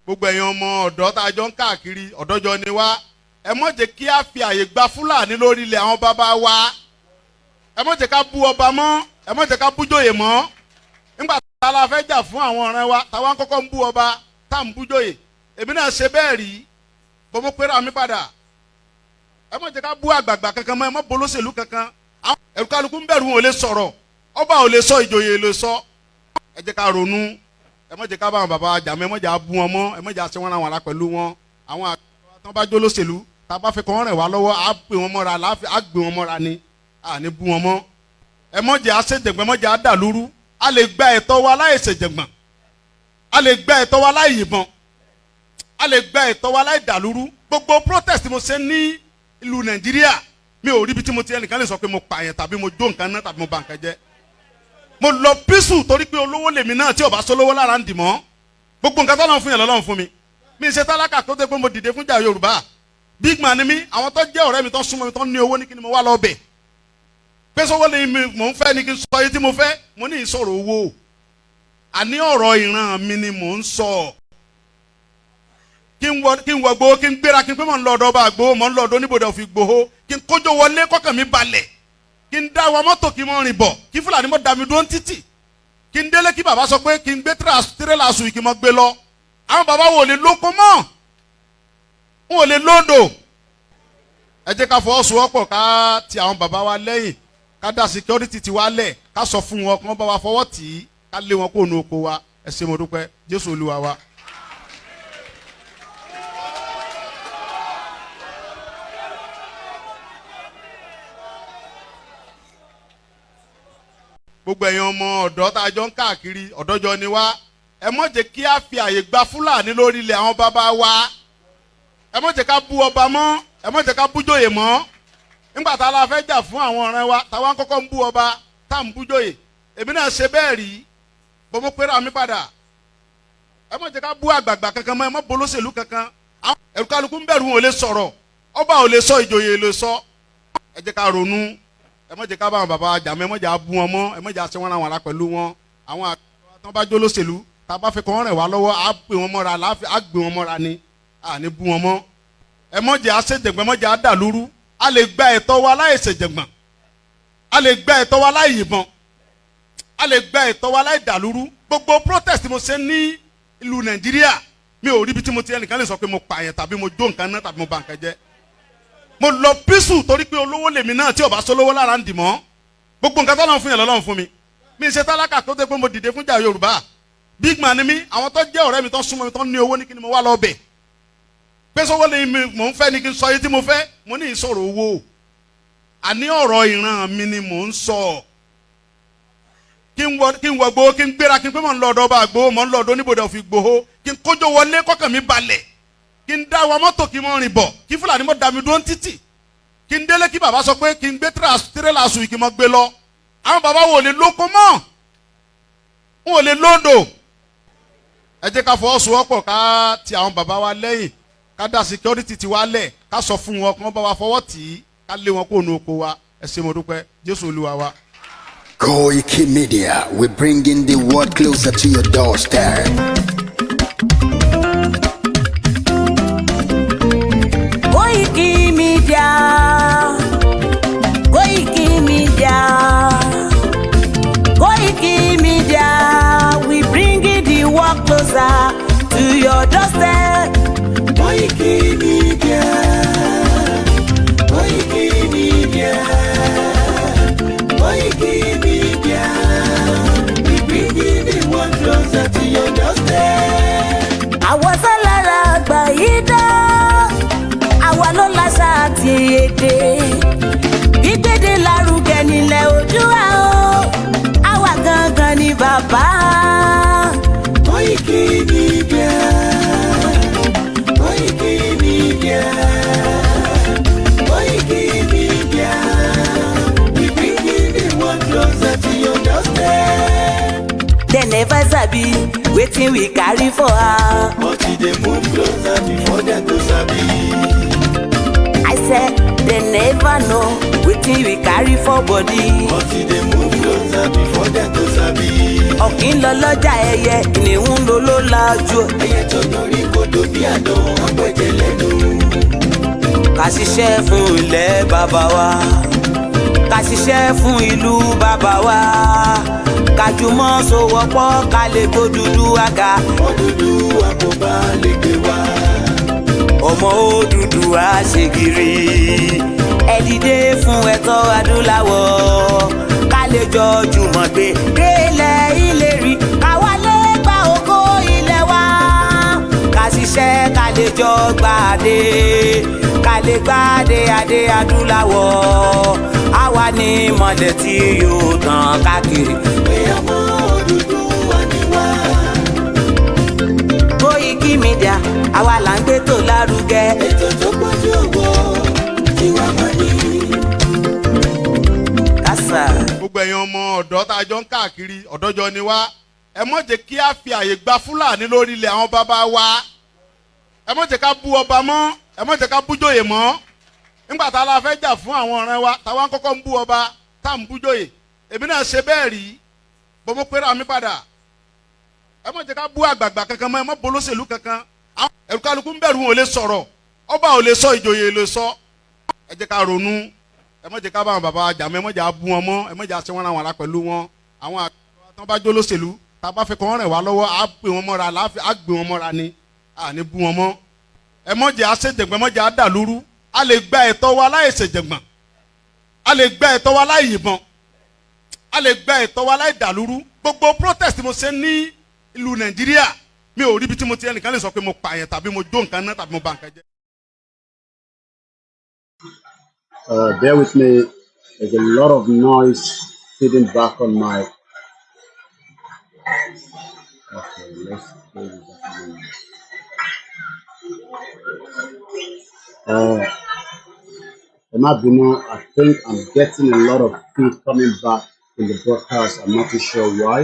gbogbo ẹ̀yin ọmọ ọ̀dọ́ tá a jọ ń káàkiri ọ̀dọ́jọ́ ni wá ẹ má jẹ́ kí a fi àyè gba Fúlàní lórí ilẹ̀ àwọn bàbá wa ẹ má jẹ́ ká bú ọba mọ́ ẹ má jẹ́ ká bú jòyè mọ́ nígbà tá a la fẹ́ jà fún àwọn ọ̀rẹ́ wa táwa ń kọ́kọ́ ń bú ọba tá à ń bú jòyè èmi náà ṣe bẹ́ẹ̀ rí bọ́mọ pẹ́rẹ́ àmì padà ẹ má jẹ́ ká bú àgbààgbà kankan mọ́ ẹ má bolóṣèlú kankan ẹ̀rù kálukú ń bẹ̀rù wọn ò lè sọ̀rọ̀ ọba ò lè sọ ìjòyè lè sọ ẹ jẹ́ ká ronú ẹ má jẹ́ ká bá àwọn bàbá àjà mọ́ ẹ má jẹ́ abú wọn mọ́ ẹ má jẹ́ àṣẹ wọn ra wọn la pẹ̀lú wọn àwọn àgbà tó bá jó lóṣèlú tá a bá fẹ́ kọ́ wọn rẹ̀ wá lọ́wọ́ á gbé wọn mọ́ra láàfin á gbé wọn mọ́ra ni à ní bú wọn mọ́ ẹ má jẹ́ àṣejẹ̀gbọ́n ẹ má jẹ́ àdàlúrú a lè gba ẹ̀tọ́ wa láì ṣèjẹ̀gbọ́n a lè gba ẹ̀tọ́ wa láì yìnbọn a lè gba ẹ̀tọ́ wa láì dàlúrú gbogbo protest mo ṣe ní ìlú Nàìjíríà mi ò rí ibi tí mo ti ẹnìkan lè sọ pé mo pààyàn tàbí mo jó nǹkan náà tàbí mo bà nǹkan jẹ́ mo lọ písù torí pé olówó lèmi náà tí ò bá sólówó lára ń dì mọ́ gbogbo nǹkan tó lọ́n fún yẹn lọ́lọ́run fún mi mi ṣe tálákà tó dé pé mo dìde fún jà Yorùbá big man ni mi àwọn tó jẹ́ ọ̀rẹ́ mi tó súnmọ́ mi tó ní owó ní kí ni mo wá lọ bẹ̀ pé sọ́wọ́ lè mi mò ń fẹ́ ni kí n sọ èyí tí mo fẹ́ mo ní ìsọ̀rọ̀ owó àní ọ̀rọ̀ ìran mi ni mò ń sọ kí n wọ Ìgbòho kí n gbéra kí n pé mò ń lọ ọ̀dọ̀ ọba Ìgbòho mò ń lọ ọ̀dọ̀ oníbodè òfin Ìgbòho kí n kójó wọlé kọ́kàn mi balẹ̀ kí n dá wa mọ́tò kí n mọ́ rìn bọ̀ kí Fúlàní mọ́ da mi dúró ń títì kí n délé kí bàbá sọ pé kí n gbé tírélà sùn kí n mọ́ gbé lọ àwọn bàbá wo lè lóko mọ́ wọn ò lè lódò ẹ jẹ́ ká fọwọ́sowọ́pọ̀ ká ti àwọn bàbá wa lẹ́yìn ká dá security ti wá lẹ̀ ká sọ fún wọn kí wọ́n bá wa fọwọ́ tì í ká lé wọn kó nu oko wa ẹ ṣé mo dúpẹ́ Jésù Olúwa wa. gbogbo ẹ̀yin ọmọ ọ̀dọ́ tá a jọ ń káàkiri ọ̀dọ́jọ́ ni wá ẹ má jẹ́ kí a fi àyè gba Fúlàní lórí ilẹ̀ àwọn bàbá wa ẹ má jẹ́ ká bú ọba mọ́ ẹ má jẹ́ ká bú jòyè mọ́ nígbà tá a la fẹ́ jà fún àwọn ọ̀rẹ́ wa táwa ń kọ́kọ́ ń bú ọba tá à ń bú jòyè èmi náà ṣe bẹ́ẹ̀ rí bọ́mọ pẹ́rẹ́ àmì padà ẹ má jẹ́ ká bú àgbààgbà kankan mọ́ ẹ má bolóṣèlú kankan ẹ̀rù kálukú ń bẹ̀rù wọn ò lè sọ̀rọ̀ ọba ò lè sọ ìjòyè lè sọ ẹ jẹ́ ká ronú ẹ má jẹ́ ká bá àwọn bàbá àjà mọ́ ẹ má jẹ́ abú wọn mọ́ ẹ má jẹ́ àṣẹ wọn ra wọn la pẹ̀lú wọn àwọn àgbà tó bá jó lóṣèlú tá a bá fẹ́ kọ́ wọn rẹ̀ wá lọ́wọ́ á gbé wọn mọ́ra láàfin á gbé wọn mọ́ra ni à ní bú wọn mọ́ ẹ má jẹ́ àṣejẹ̀gbọ́n ẹ má jẹ́ àdàlúrú a lè gba ẹ̀tọ́ wa láì ṣèjẹ̀gbọ́n a lè gba ẹ̀tọ́ wa láì yìnbọn a lè gba ẹ̀tọ́ wa láì dàlúrú gbogbo protest mo ṣe ní ìlú Nàìjíríà mi ò rí ibi tí mo ti ẹnìkan lè sọ pé mo pààyàn tàbí mo jó nǹkan náà tàbí mo bà nǹkan jẹ́ mo lọ písù torí pé olówó lèmi náà tí ò bá sólówó lára ń dì mọ́ gbogbo nǹkan tó lọ́n fún yẹn lọ́lọ́run fún mi mi ṣe tálákà tó dé pé mo dìde fún jà Yorùbá big man ni mi àwọn tó jẹ́ ọ̀rẹ́ mi tó súnmọ́ mi tó ní owó ní kí ni mo wá lọ bẹ̀ pé sọ́wọ́ lè mi mò ń fẹ́ ni kí n sọ èyí tí mo fẹ́ mo ní ìsọ̀rọ̀ owó àní ọ̀rọ̀ ìran mi ni mò ń sọ kí n wọ Ìgbòho kí n gbéra kí n pé mò ń lọ ọ̀dọ̀ ọba Ìgbòho mò ń lọ ọ̀dọ̀ oníbodè òfin Ìgbòho kí n kójó wọlé kọ́kàn mi balẹ̀ kí n dá wa mọ́tò kí n mọ́ rìn bọ̀ kí Fúlàní mọ́ da mi dúró ń títì kí n délé kí bàbá sọ pé kí n gbé tírélà sùn kí n mọ́ gbé lọ àwọn bàbá wo lè lóko mọ́ wọn ò lè lódò ẹ jẹ́ ká fọwọ́sowọ́pọ̀ ká ti àwọn bàbá wa lẹ́yìn ká dá security ti wá lẹ̀ ká sọ fún wọn kí wọ́n bá wa fọwọ́ tì í ká lé wọn kó nu oko wa ẹ ṣé mo dúpẹ́ Jésù Olúwa wa. Koikimedia, we're bringing the world closer to your doorstep. Koikimedia, Koikimedia, Koikimedia, we bringing the world closer to your doorstep. Koikimedia, Koikimedia, Koikimedia, we bringing the world closer to your doorstep. Àwọn sọ́lára àgbà yìí dá, àwa ló láṣà àti èdè. Gbígbédè lárugẹ nílẹ̀ Oòduà o, àwa gangan ni bàbá. Koikimedia, Koikimedia, Koikimedia, we bringing the world closer to your doorstep. They never sabi wetin we carry for her. But we dey move closer before dem go sabi. I said they never know wetin we carry for body. But e dey move closer before dem go sabi. Ọ̀kín lọ lọ́jà ẹyẹ, ìníhùn ló ló lajú. Ẹyẹ tó lórí kodò bí àdán, àpẹjẹ lẹ́nu. Ká ṣiṣẹ́ fún ilẹ̀ bàbá wa, ká ṣiṣẹ́ fún ìlú bàbá wa, ká jùmọ̀ sowọ́pọ̀ ká lè gbódúdú àga. Odùduwà kò bá lè gbé wa. Ọmọ Odùduwà ṣègìrì, ẹ dìde fún ẹ̀tọ́ adúláwọ̀, ká lè jọ jùmọ̀ gbé délẹ̀ ìlérí, ká wálé gba ògo ilẹ̀ wa, ká ṣiṣẹ́ ká lè jọ gbàdé, ká lè gbàdé adé adúláwọ̀, àwa ni mọ̀lẹ̀ tí yóò tàn káàkiri. Pé ọmọ Odùduwà ni wá. Koikimedia, àwa là ń gbé tó lárugẹ. Ètò tó pọ̀jù owó tí wàá máa ní. Kásá. gbogbo ẹ̀yin ọmọ ọ̀dọ́ tá a jọ ń káàkiri ọ̀dọ́jọ́ ni wá ẹ mọ̀ jẹ́ kí a fi àyè gba fúlàní lórí ilẹ̀ àwọn bàbá wa ẹ mọ̀ jẹ́ ká bú ọba mọ́ ẹ mọ̀ jẹ́ ká bújòyè mọ́ nígbà tá a la fẹ́ jà fún àwọn ọ̀rẹ́ wa táwa ń kọ́kọ́ ń bú ọba tá à ń bújòyè èmi náà ṣe bẹ́ẹ̀ rí bọ́mọ pẹ́rẹ́ àmì padà ẹ mọ̀ jẹ́ ká bú àgbààgbà kankan mọ́ ẹ mọ̀ bolóṣèlú kankan ẹ̀rù kálukú ń bẹ̀rù wọn ò lè sọ̀rọ̀ ọba ò lè sọ ìjòyè lè sọ ẹ jẹ́ ká ronú ẹ mọ̀ jẹ́ ká bá àwọn bàbá jà mọ́ ẹ mọ̀ jẹ́ abú wọn mọ́ ẹ mọ̀ jẹ́ àṣẹ wọn àwọn ará pẹ̀lú wọn àwọn àgbà tán bá jó lóṣèlú tá a bá fẹ́ kọ́ wọn rìn wá lọ́wọ́ á gbé wọn mọ́ra á gbé wọn mọ́ra ni à ní bú wọn mọ́ ẹ mọ̀ jẹ́ àṣejẹ̀gbọ́n ẹ mọ̀ jẹ́ àdàlúrú a lè gba ẹ̀tọ́ wa láì ṣèjẹ̀gbọ́n a lè gba ẹ̀tọ́ wa láì yìnbọn a lè gba ẹ̀tọ́ wa láì dàlúrú gbogbo protest mo ṣe ní ìlú Nàìjíríà mi ò rí ibi tí mo ti ẹnìkan lè sọ pé mo pààyàn tàbí mo jó nǹkan náà tàbí mo bà nǹkan jẹ́. Bear with me. There's a lot of noise feeding back on my. Okay, let's play with that noise. I think I'm getting a lot of feed coming back in the broadcast. I'm not too sure why.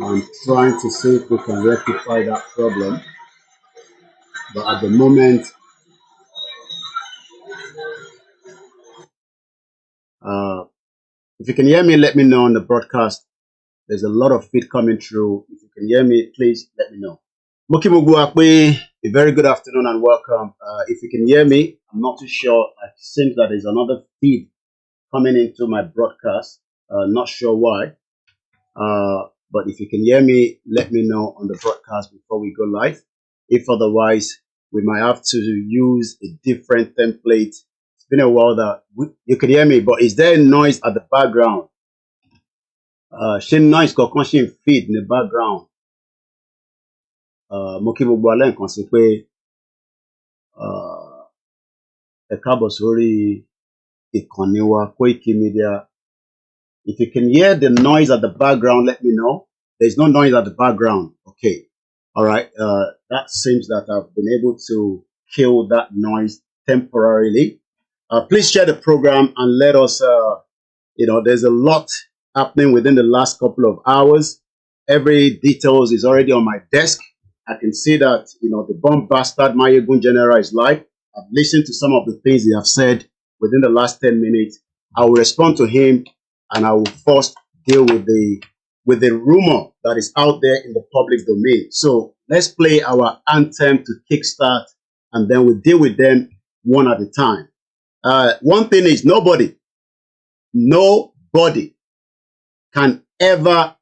I'm trying to see if we can rectify that problem. But at the moment, if you can hear me, let me know on the broadcast. There's a lot of feed coming through. If you can hear me, please let me know. Mokimugwakwe, a very good afternoon and welcome. If you can hear me, I'm not too sure. It seems that there's another feed coming into my broadcast. Not sure why. But if you can hear me, let me know on the broadcast before we go live. If otherwise, we might have to use a different template. It's been a while that you can hear me, but is there noise at the background? She noise she feed in the background. Mo kí gbogbo alẹ́ nǹkan sí pé ẹ káàbọ̀ sórí ìkànnì wa Koikimedia. If you can hear the noise at the background, let me know. There's no noise at the background. Okay. All right. That seems that I've been able to kill that noise temporarily. Please share the program and let us, there's a lot happening within the last couple of hours. Every details is already on my desk. I can see that, the bomb bastard Mayegun General is live. I've listened to some of the things he have said within the last 10 minutes. I will respond to him and I will first deal with the rumor that is out there in the public domain. So let's play our anthem to kickstart and then we'll deal with them one at a time. One thing is nobody can ever,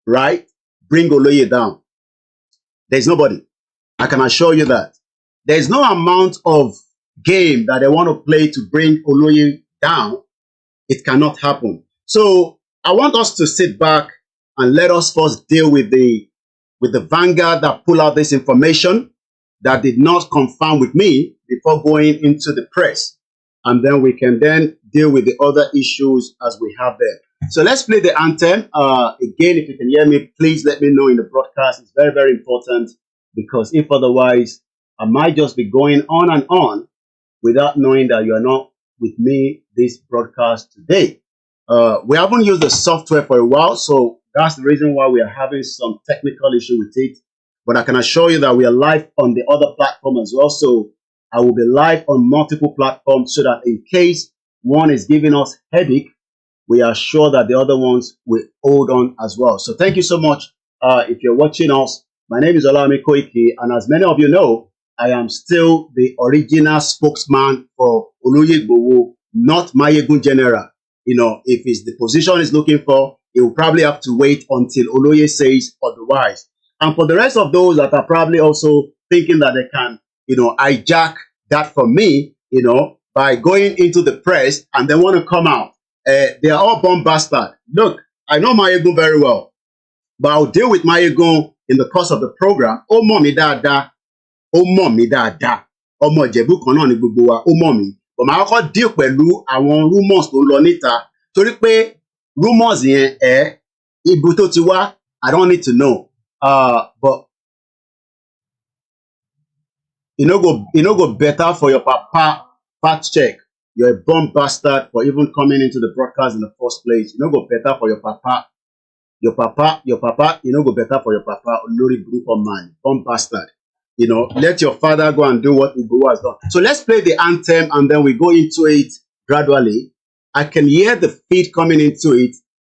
right, bring Oloye down. There's nobody. I can assure you that. There's no amount of game that they want to play to bring Oloye down. It cannot happen. So I want us to sit back and let us first deal with the vanguard that pull out this information that did not confirm with me before going into the press. And then we can then deal with the other issues as we have there. So let's play the anthem. Again, if you can hear me, please let me know in the broadcast. It's very, very important because if otherwise, I might just be going on without knowing that you are not with me this broadcast today. We haven't used the software for a while, so that's the reason why we are having some technical issue with it. But I can assure you that we are live on the other platform as well. So I will be live on multiple platforms so that in case one is giving us headache, we are sure that the other ones will hold on as well. So thank you so much. If you're watching us, my name is OLAYOMI KOIKI, and as many of you know, I am still the original spokesman for Oloye Igboho, not Mayegun General. You know, if it's the position he's looking for, he will probably have to wait until Oloye says otherwise. And for the rest of those that are probably also thinking that they can, you know, hijack that from me, you know, by going into the press and they want to come out, they are all bomb bastard. Look, I know Mayegun very well, but I'll deal with Mayegun in the course of the program. Oh, mommy, dada. Oh, mommy, dada. Ọmọ Ìjẹ̀bú kan náà ni gbogbo wa. Oh, mommy. But màá kọ́kọ́ deal pẹ̀lú àwọn rumors tó ń lọ níta. Torí pé rumors yẹn ibi tó ti wá, I don't need to know. But you know go better for your papa fact check. You're a bomb bastard for even coming into the broadcast in the first place. You know go better for your papa. Your papa, you know go better for your papa. Olórí burúkú man, bomb bastard. You know, let your father go and do what Igboho has done. So let's play the anthem and then we go into it gradually. I can hear the feed coming into it.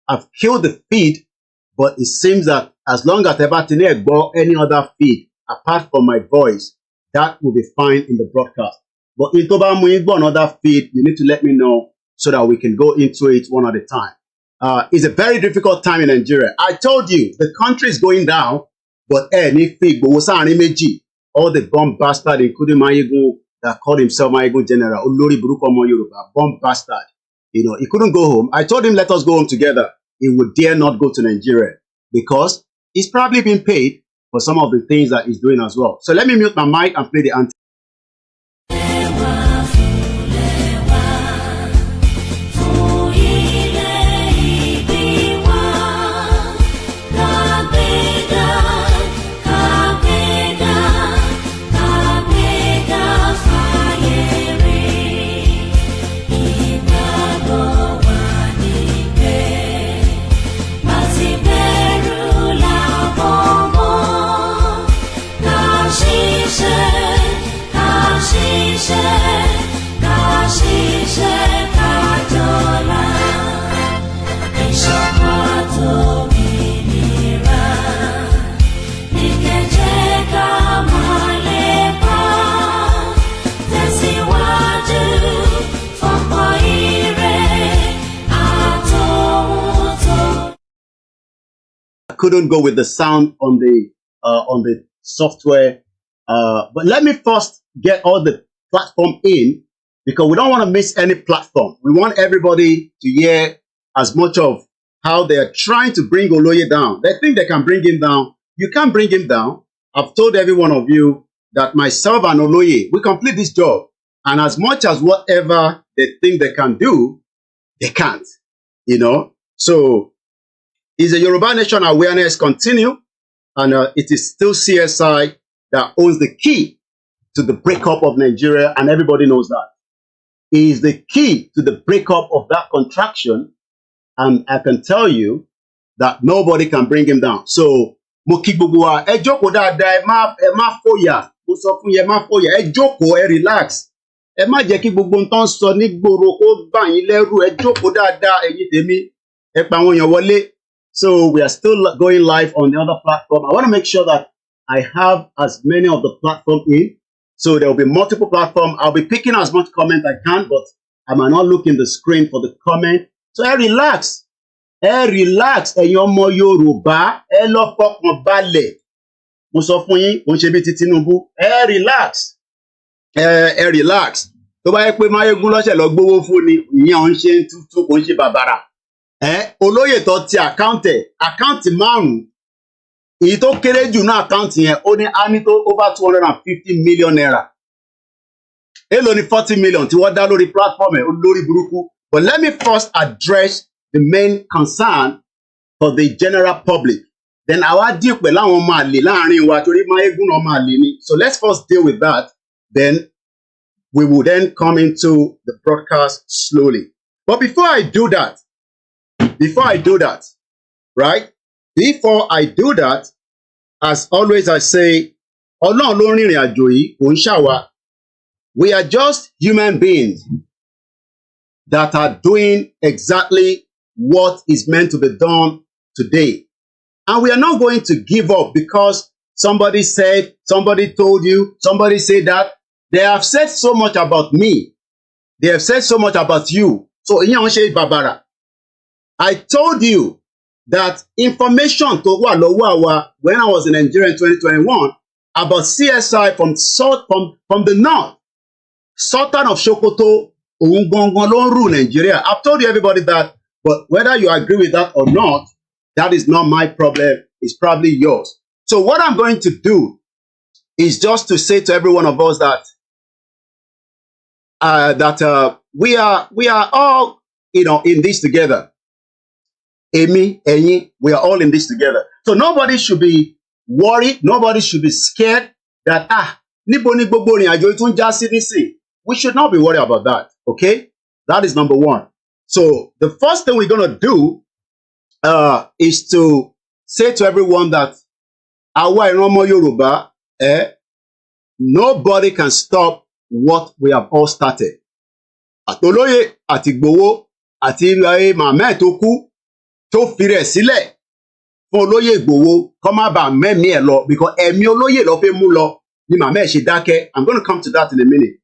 I've killed the feed, but it seems that as long as Ebatine go any other feed apart from my voice, that will be fine in the broadcast. But if Toba Muigbo another feed, you need to let me know so that we can go into it one at a time. It's a very difficult time in Nigeria. I told you the country is going down, but any feed, but all the bomb bastard, including Mayegun, that called himself Mayegun General, Olori Buruko Omo Yoruba, bomb bastard. You know, he couldn't go home. I told him, let us go home together. He would dare not go to Nigeria because he's probably been paid for some of the things that he's doing as well. So let me mute my mic and play the anthem. Couldn't go with the sound on the software, but let me first get all the platform in because we don't want to miss any platform. We want everybody to hear as much of how they are trying to bring Oloye down. They think they can bring him down. You can't bring him down. I've told every one of you that myself and Oloye, we complete this job, and as much as whatever they think they can do, they can't. You know, so. Is a Yoruba Nation awareness continue, and it is still CSI that owns the key to the breakup of Nigeria, and everybody knows that. It is the key to the breakup of that contraction, and I can tell you that nobody can bring him down. So, mo kí gbogbo wa, ẹ jókòó dáadáa, ẹ má fòyà, mo sọ fún yín, ẹ má fòyà, ẹ jókòó, ẹ relax. Ẹ má jẹ́ kí gbogbo nǹkan sọ ní gbòòrò kó bà yín lẹ́rù, ẹ jókòó dáadáa, ẹ̀yin tèmi, ẹ pa àwọn èèyàn wọlé. So we are still going live on the other platform. I want to make sure that I have as many of the platform in. So there will be multiple platforms. I'll be picking as much comment I can, but I might not look in the screen for the comment. So relax. Relax. Ẹ̀yin ọmọ Yorùbá, ẹ lọ fọkàn balẹ̀. Mo sọ fún yín, mo ń ṣe bí ti Tinubu. Relax. Relax. Tó bá yẹ pé Mayegun lọ́sẹ̀ lọ gbówó fún ni, ìyẹn ò ń ṣe tútù, kò ń ṣe bàbàrà. Olóyè tó ti àkáǹtì márùn-ún, èyí tó kéré jù náà àkáǹtì yẹn ó ní á ní tó over 250 million naira. Èló ni 40 million tí wọ́n dá lórí platform ẹ̀ olórí burúkú. But let me first address the main concern for the general public. Then àwa deal pẹ̀lú àwọn ọmọ àlè láàrin wa torí Mayegun ọmọ àlè ni. So let's first deal with that. Then we will then come into the broadcast slowly. But before I do that, right? Before I do that, as always I say, Ọlọ́run ló rìnrìn àjò yìí, kò ń ṣàwa. We are just human beings that are doing exactly what is meant to be done today. And we are not going to give up because somebody said, somebody told you, somebody said that. They have said so much about me. They have said so much about you. So, Babara, I told you that information to when I was in Nigeria in 2021 about CSI from the north, Sultan of Sokoto, Nigeria. I've told you everybody that, but whether you agree with that or not, that is not my problem. It's probably yours. So what I'm going to do is just to say to every one of us that we are all, in this together. Emi, Enyi, we are all in this together. So nobody should be worried. Nobody should be scared that, níbo ni gbogbo ìrìn àjò tún já sí nísìn. We should not be worried about that. Okay? That is number one. So the first thing we're going to do is to say to everyone that àwa ìran ọmọ Yorùbá, nobody can stop what we have all started. Àtolóyè, àti Igboho, àti màmá tó kú, tó fi rẹ̀ sílẹ̀ fún olóyè Igboho kó má bàa mẹ́mí ẹ̀ lọ, because ẹ̀mí olóyè ló fẹ́ mú lọ ni màmá ẹ̀ ṣe dákẹ́. I'm going to come to that in a minute.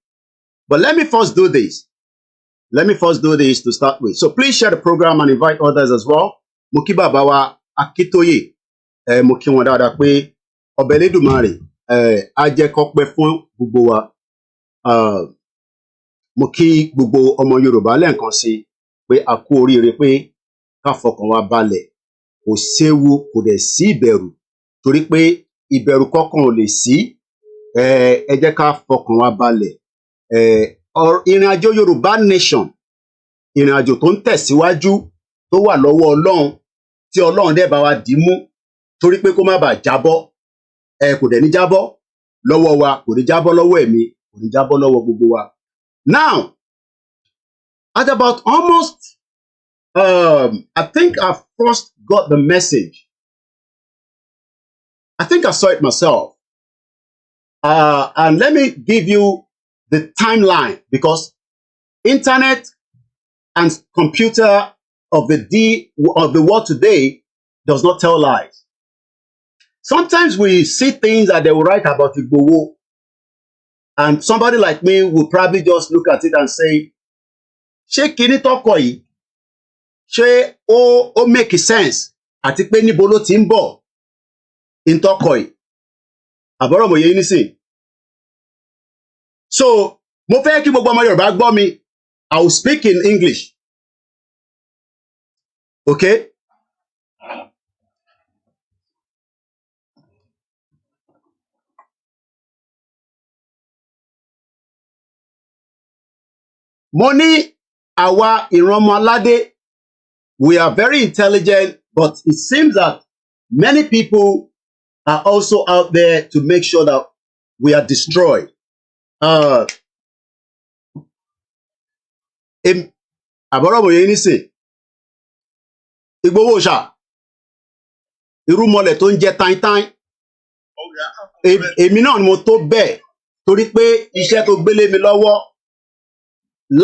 But let me first do this. Let me first do this to start with. So please share the program and invite others as well. Mo kí bàbá wa Akíntóyè, mo kí wọn dáadáa pé Ọba Elédùmarè á jẹ́ kó pẹ́ fún gbogbo wa. Mo kí gbogbo ọmọ Yorùbá lẹ́ẹ̀kan sí pé a kú oríire pé ká fọkàn wa balẹ̀. Kò séwu, kò dẹ̀ sí ìbẹ̀rù, torí pé ìbẹ̀rù kankan ò lè sí. Ẹ jẹ́ ká fọkàn wa balẹ̀. Ìrìn àjò Yorùbá nation, ìrìn àjò tó ń tẹ̀síwájú, tó wà lọ́wọ́ Ọlọ́run, tí Ọlọ́run dẹ̀ bá wa dì mú, torí pé kó má bàa jábọ́. Kò dẹ̀ ní jábọ́ lọ́wọ́ wa, kò ní jábọ́ lọ́wọ́ ẹ̀mí, kò ní jábọ́ lọ́wọ́ gbogbo wa. Now, at about almost, I think I first got the message. I think I saw it myself. And let me give you the timeline, because internet and computer of the world today does not tell lies. Sometimes we see things that they will write about Igboho, and somebody like me will probably just look at it and say, ṣé kíní tọ́kọ yìí, ṣé ó make sense, àti pé níbo ló ti ń bọ̀ in tọ́kọ yìí. Àbọ̀rọ̀ mòye nísìn. So, mo fẹ́ kí gbogbo ọmọ Yorùbá gbọ́ mi. I will speak in English. Okay? Mo ní àwa ìran ọmọ aládé, we are very intelligent, but it seems that many people are also out there to make sure that we are destroyed. Àbọ̀rọ̀ mòye nísìn. Igboho ṣá, irúmọlẹ̀ tó ń jẹ táìtáì. Èmi náà ni mo tó bẹ́ẹ̀, torí pé iṣẹ́ tó gbélé mi lọ́wọ́,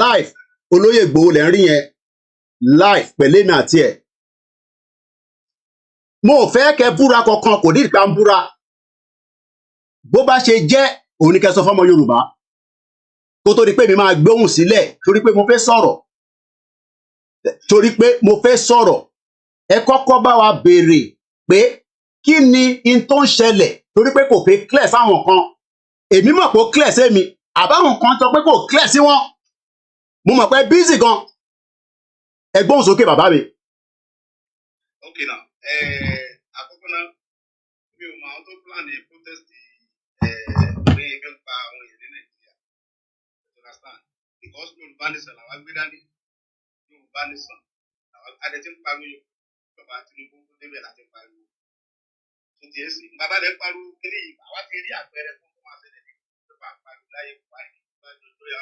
life olóyè Igboho lẹ́ ń rí yẹn, life pẹ̀lú èmi àti ẹ̀. Mo ò fẹ́ kẹ́ búra kankan, kò ní ìgbà ń búra. Bó bá ṣe jẹ́, òun ni kẹ́ sọ fọ́mọ Yorùbá. Kó tó di pé mi máa gbóhùn sílẹ̀, torí pé mo fẹ́ sọ̀rọ̀. Torí pé mo fẹ́ sọ̀rọ̀. Ẹ kọ́kọ́ bá wa béèrè pé kí ni in tó ń ṣẹlẹ̀, torí pé kò fẹ́ clear sáwọn kan. Èmi mọ̀ pé ó clear sí mi, àbáwọn kan sọ pé kò clear sí wọn. Mo mọ̀ pé busy gan. Ẹ gbóhùn sókè bàbá mi. Okay now, àkọ́kọ́ náà, mi ò mọ àwọn tó plan a protest pé ebi ń pa àwọn èèyàn ní Nàìjíríà. You understand? Because Yorùbá nation làwọn gbé dání. Yorùbá nation làwọn adé tí ń pariwo ìjọba Tinubu tó débẹ̀ láti pariwo. Tó ti èsì, bàbá rẹ̀ pariwo kiri yìí, àwa ti rí àpẹẹrẹ fún tó máa ṣẹlẹ̀ ní ìjọba pariwo láyé Buhari tó yá.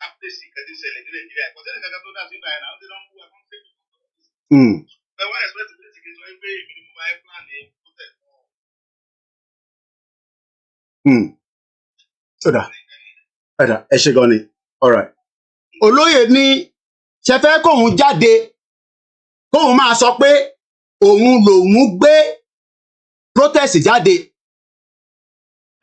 Àpèsè kẹ́tí ṣẹlẹ̀ ní Nàìjíríà. Ìkọ̀sẹ́lẹ̀ kankan tó dá sí ìgbà yẹn náà, ó ti lọ́ ń bú ẹ̀kọ́ ṣe But why expect the tickets to pay minimum by plan So that. ẹ ṣé gan ni. All right. Olóyè ní ṣe fẹ́ kóun jáde kóun máa sọ pé òun lòun gbé protest jáde.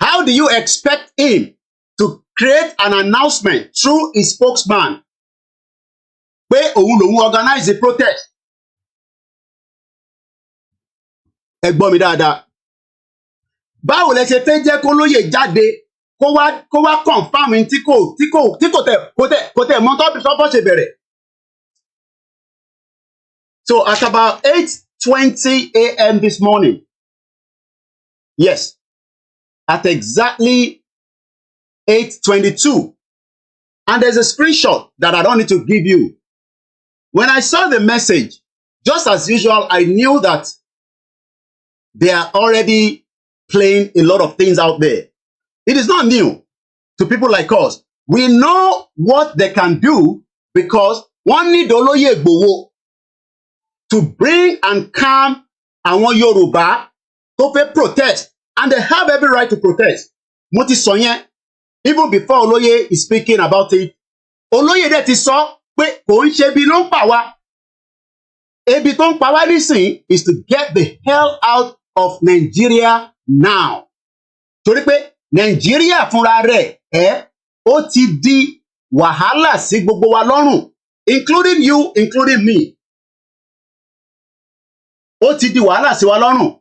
How do you expect him to create an announcement through his spokesman pé òun lòun organize the protest? Ẹ gbọ́ mi dáadáa. Báwo lẹ ṣe fẹ́ jẹ́ kó lóyè jáde kó wá confirm tí kò tẹ̀ mọ́ tọ́pọ̀ ṣe bẹ̀rẹ̀. So at about 8:20 a.m. this morning, yes, at exactly 8:22, and there's a screenshot that I don't need to give you. When I saw the message, just as usual, I knew that they are already playing a lot of things out there. It is not new to people like us. We know what they can do because wọ́n need Olóyè Igboho to bring and calm àwọn Yorùbá tó fẹ́ protest, and they have every right to protest. Mo ti sọ yẹn even before Olóyè is speaking about it. Olóyè dẹ̀ ti sọ pé kò ń ṣe ebi ló ń pa wá. Ebi tó ń pa wá nísìn is to get the hell out of Nigeria now. Torí pé Nigeria fúnra rẹ̀ ó ti di wàhálà sí gbogbo wa lọ́rùn, including you, including me. Ó ti di wàhálà sí wa lọ́rùn.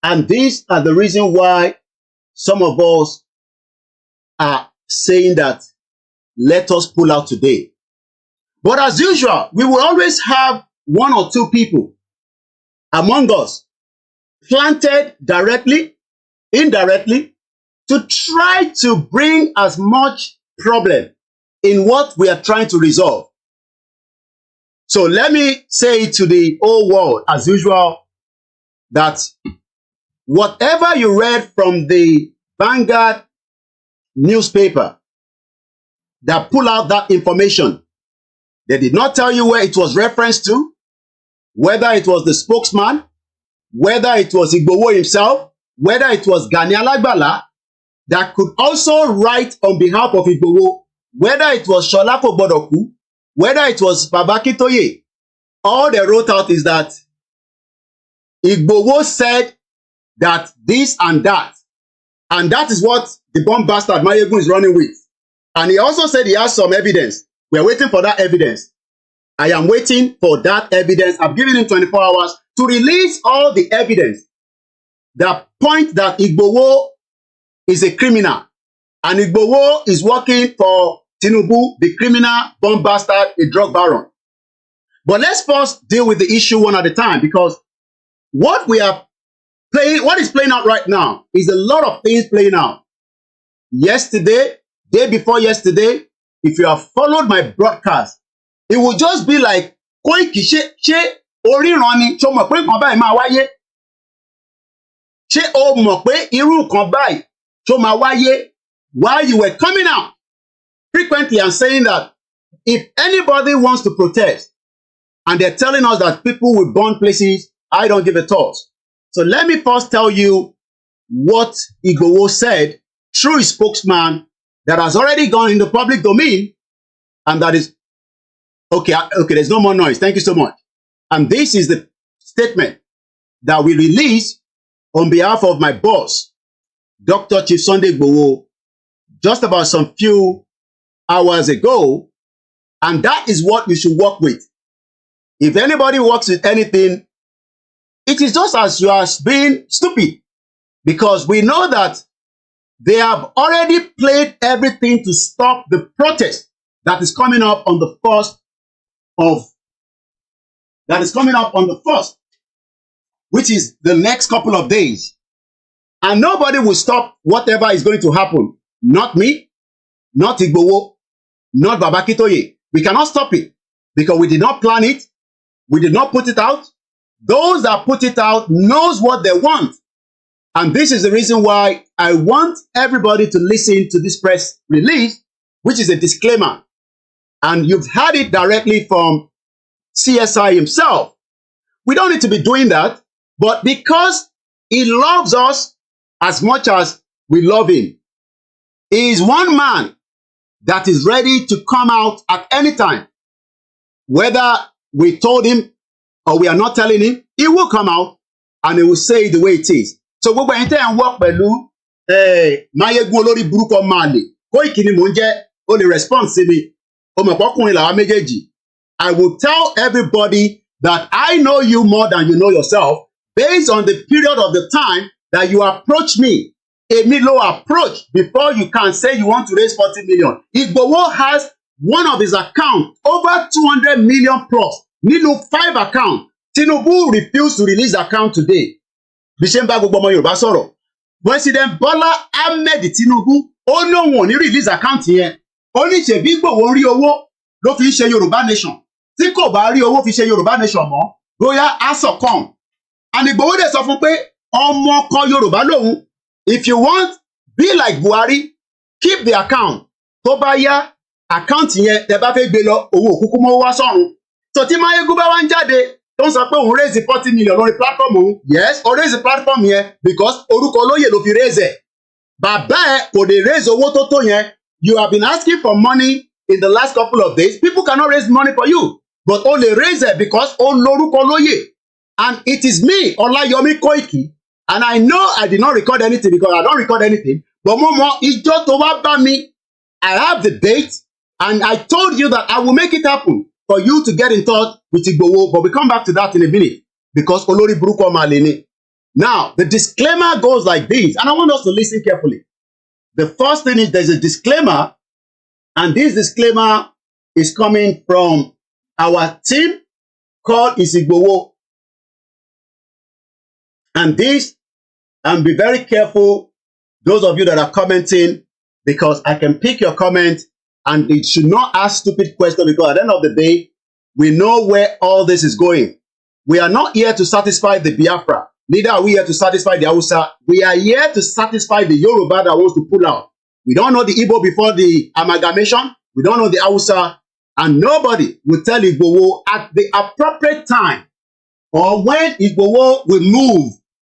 And these are the reason why some of us are saying that let us pull out today. But as usual, we will always have one or two people among us planted directly, indirectly, to try to bring as much problem in what we are trying to resolve. So let me say to the whole world, as usual, that whatever you read from the Vanguard newspaper that pull out that information, they did not tell you where it was referenced to, whether it was the spokesman, whether it was Igboho himself, whether it was Gani Alagbala that could also write on behalf of Igboho, whether it was Sholako Bodoku, whether it was Baba Akintoye. All they wrote out is that Igboho said that this and that is what the bomb bastard Mayegun is running with. And he also said he has some evidence. We're waiting for that evidence. I am waiting for that evidence. I've given him 24 hours to release all the evidence that point that Igboho is a criminal and Igboho is working for Tinubu, the criminal, bomb bastard, a drug baron. But let's first deal with the issue one at a time, because what is playing out right now is a lot of things playing out. Yesterday, day before yesterday, if you have followed my broadcast, it will just be like, Koiki, ṣé oríran ni, ṣó mọ̀ pé nǹkan báyìí máa wáyé? Ṣé o mọ̀ pé irú nǹkan báyìí ṣó máa wáyé? While you were coming out frequently and saying that if anybody wants to protest, and they're telling us that people will burn places, I don't give a toss. So let me first tell you what Igboho said through his spokesman that has already gone in the public domain, and that is, okay, there's no more noise. Thank you so much. And this is the statement that we released on behalf of my boss, Dr. Chief Sunday Igboho, just about some few hours ago, and that is what you should work with. If anybody works with anything, it is just as you are being stupid, because we know that they have already played everything to stop the protest that is coming up on the 1st, which is the next couple of days. And nobody will stop whatever is going to happen. Not me, not Igboho, not Baba Akintoye. We cannot stop it because we did not plan it. We did not put it out. Those that put it out knows what they want. And this is the reason why I want everybody to listen to this press release, which is a disclaimer. And you've had it directly from CSI himself. We don't need to be doing that, but because he loves us as much as we love him, He is one man that is ready to come out at any time. Whether we told him or we are not telling him, he will come out and he will say it the way it is. So gbogbo ẹ̀yin tẹ́ ń work pẹ̀lú Mayegun olórí burúkú ọmọ àlè, Koiki ni mò ń jẹ́, ó lè respond sí mi. Ó mọ̀ pọ́kùnrin làwa méjèèjì. I will tell everybody that I know you more than you know yourself based on the period of the time that you approach me. Èmi ló approach before you can say you want to raise 40 million. Igboho has one of his accounts over 200 million plus. Nínú 5 accounts. Tinubu refused to release the account today. Bí ṣe ń bá gbogbo ọmọ Yorùbá sọ̀rọ̀. President Bola Ahmed Tinubu ó lóun ò ní release account yẹn. Ó ní ṣebí Igboho rí owó ló fi ń ṣe Yorùbá nation. Tí kò bá rí owó fi ṣe Yorùbá nation mọ́, bóyá á succumb. And Igboho dẹ̀ sọ fún pé ọmọ ọkọ Yorùbá lòun. If you want, be like Buhari, keep the account. Tó bá yá, account yẹn tẹ́ bá fẹ́ gbé lọ, owó òkúkú mọ́ wá sọ́run. So tí Mayegun bá wá ń jáde, tó ń sọ pé òun raise 40 million lórí platform òun. Yes, ó raise platform yẹn because orúkọ olóyè ló fi raise ẹ̀. Bàbá ẹ̀ kò lè raise owó tó tó yẹn. You have been asking for money in the last couple of days. People cannot raise money for you. But ó lè raise ẹ̀ because ó lórúkọ olóyè. And it is me, Olayomi Koiki. And I know I did not record anything because I don't record anything. But Momo, ìjọ tó wá bá mi, I have the date. And I told you that I will make it happen for you to get in touch with Igboho. But we come back to that in a minute. Because Olori Buruko Malini. Now, the disclaimer goes like this. And I want us to listen carefully. The first thing is there's a disclaimer. And this disclaimer is coming from our team called Igboho. And this, and be very careful, those of you that are commenting, because I can pick your comment and it should not ask stupid questions because at the end of the day, we know where all this is going. We are not here to satisfy the Biafra. Neither are we here to satisfy the Hausa. We are here to satisfy the Yoruba that wants to pull out. We don't know the Igbo before the amalgamation. We don't know the Hausa. And nobody will tell Igboho at the appropriate time or when Igboho will move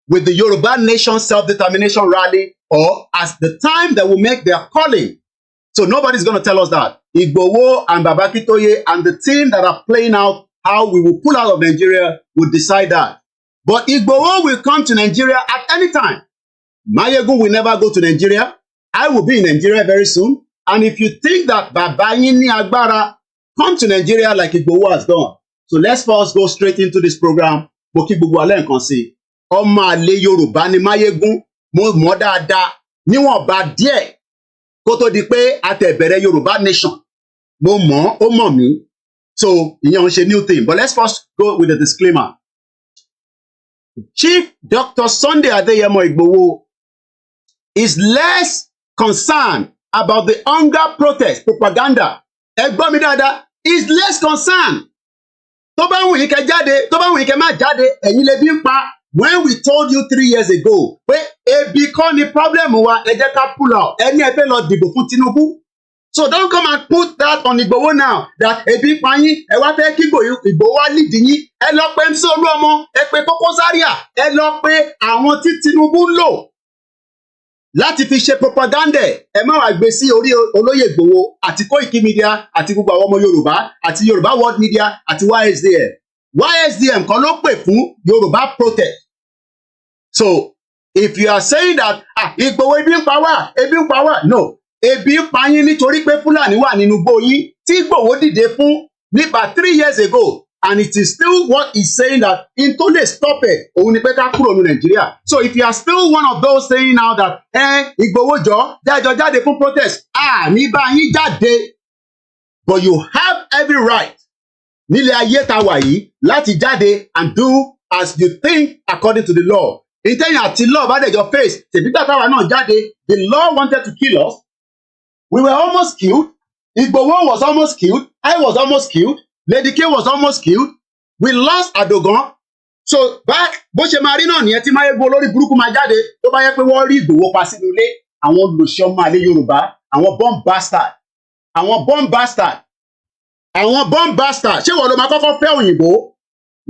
with the Yoruba Nation Self-Determination Rally or as the time that will make their calling. So nobody's going to tell us that. Igboho and Babakitoye and the team that are playing out how we will pull out of Nigeria will decide that. But Igboho will come to Nigeria at any time. Mayegun will never go to Nigeria. I will be in Nigeria very soon. And if you think that Babayini Agbara come to Nigeria like Igboho has done. So let's first go straight into this program. Boki gbogbo alẹ́ nǹkan sí. Ọmọ àlè Yorùbá ni Mayegun, mo mọ̀ dáadáa, níwọ̀nba díẹ̀ kó tó di pé a tẹ̀ bẹ̀rẹ̀ Yorùbá nation. Mo mọ̀, ó mọ̀ mí. So ìyẹn ń ṣe new thing. But let's first go with the disclaimer. Chief Dr. Sunday Adeyemo Igboho is less concerned about the hunger protest propaganda. Ẹ gbọ́ mi dáadáa, is less concerned. Tó bá wù yín kẹ́ jáde, tó bá wù yín kẹ́ má jáde, ẹ̀yin lè bí ń pa. When we told you 3 years ago, pé ebi kọ́ ni problem wa, ẹ jẹ́ ká pull out. Ẹni ẹ fẹ́ lọ dìbò fún Tinubu. So don't come and put that on Igboho now. That ebi pa yín, ẹ wá fẹ́ kí Igboho wá lead yín. Ẹ lọ pé MC Olúọmọ, ẹ pé Koko Zaria, ẹ lọ pé àwọn tí Tinubu ń lò láti fi ṣe propaganda. Ẹ má wá gbé sí orí olóyè Igboho àti Koikimedia àti gbogbo àwọn ọmọ Yorùbá àti Yorùbá World Media àti YSDM. YSDM kan ló pè fún Yorùbá protest. So if you are saying that Igboho ebi ń pa wá, no. Ebi ń pa yín nítorí pé Fúlàní wà nínú igbó yín tí Igboho dìde fún nípa 3 years ago. And it is still what he's saying that in tó lè stop it, òun ni pé ká kúrò ní Nàìjíríà. So if you are still one of those saying now that Igboho jọ jáde fún protest, ní bá yín jáde. But you have every right nílé ayé tá wà yìí láti jáde and do as you think according to the law. Ìtẹ̀yìn àti law bá dẹ̀jọ face, tèbítà táwa náà jáde, the law wanted to kill us. We were almost killed. Igboho was almost killed. I was almost killed. Lady K was almost killed. We lost Adogan. So back, bó ṣe máa rí náà nìyẹn tí Mayegun olórí burúkú máa jáde tó bá yẹ pé wọ́n rí Igboho pa sínú ilé. Àwọn olùṣọ́ ọmọ àlè Yorùbá, àwọn bomb bastard. Àwọn bomb bastard. Àwọn bomb bastard. Ṣé ìwọ ló máa kọ́kọ́ fẹ́ òyìnbó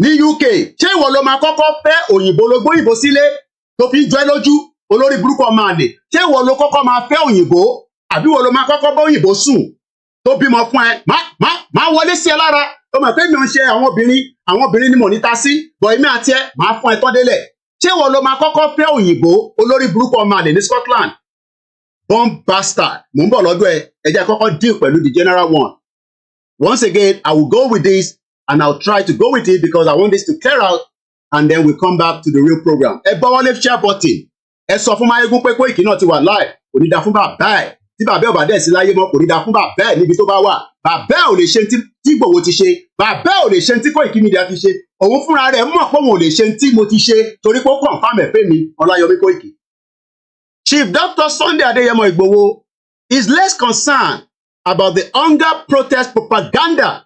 ní UK? Ṣé ìwọ ló máa kọ́kọ́ fẹ́ òyìnbó ló gbóyìnbó sílé tó fi jọ ẹ́ lójú olórí burúkú ọmọ àlè? Ṣé ìwọ ló kọ́kọ́ máa fẹ́ òyìnbó àbí wọ́n ló máa kọ́kọ́ bá òyìnbó sùn tó bímọ fún ẹ má wọlé sí ẹ lára ó mọ̀ pé mi ò ń ṣe àwọn obìnrin ni mò ní ta sí bọ̀ èmi àti ẹ máa fún ẹ tán délẹ̀ ṣé wọ́n ló máa kọ́kọ́ fẹ́ òyìnbó olórí burúkú ọmọ àlè ní Scotland bomb bastard mò ń bọ̀ lọ́dọ̀ ẹ jẹ́ kọ́kọ́ deal pẹ̀lú the general one. Once again, I will go with this and I'll try to go with it because I want this to clear out and then we come back to the real program. Ẹ bá wọlé share button. Ẹ sọ fún Máyégún pé Koiki náà ti wà live. Kò ní da fún bàbá ẹ̀. Tí bàbá ẹ̀ ò bá dẹ̀ sí láyé mọ́, kò ní da fún bàbá ẹ̀ níbi tó bá wà. Bàbá ẹ̀ ò lè ṣe tí Igboho ti ṣe. Bàbá ẹ̀ ò lè ṣe tí Koikimedia ti ṣe. Òun fúnra rẹ̀ mọ̀ pé òun ò lè ṣe tí mo ti ṣe torí pé ó confirm ẹ̀ pé mi Olayomi Koiki. Chief Dr. Sunday Adeyemo Igboho is less concerned about the hunger protest propaganda.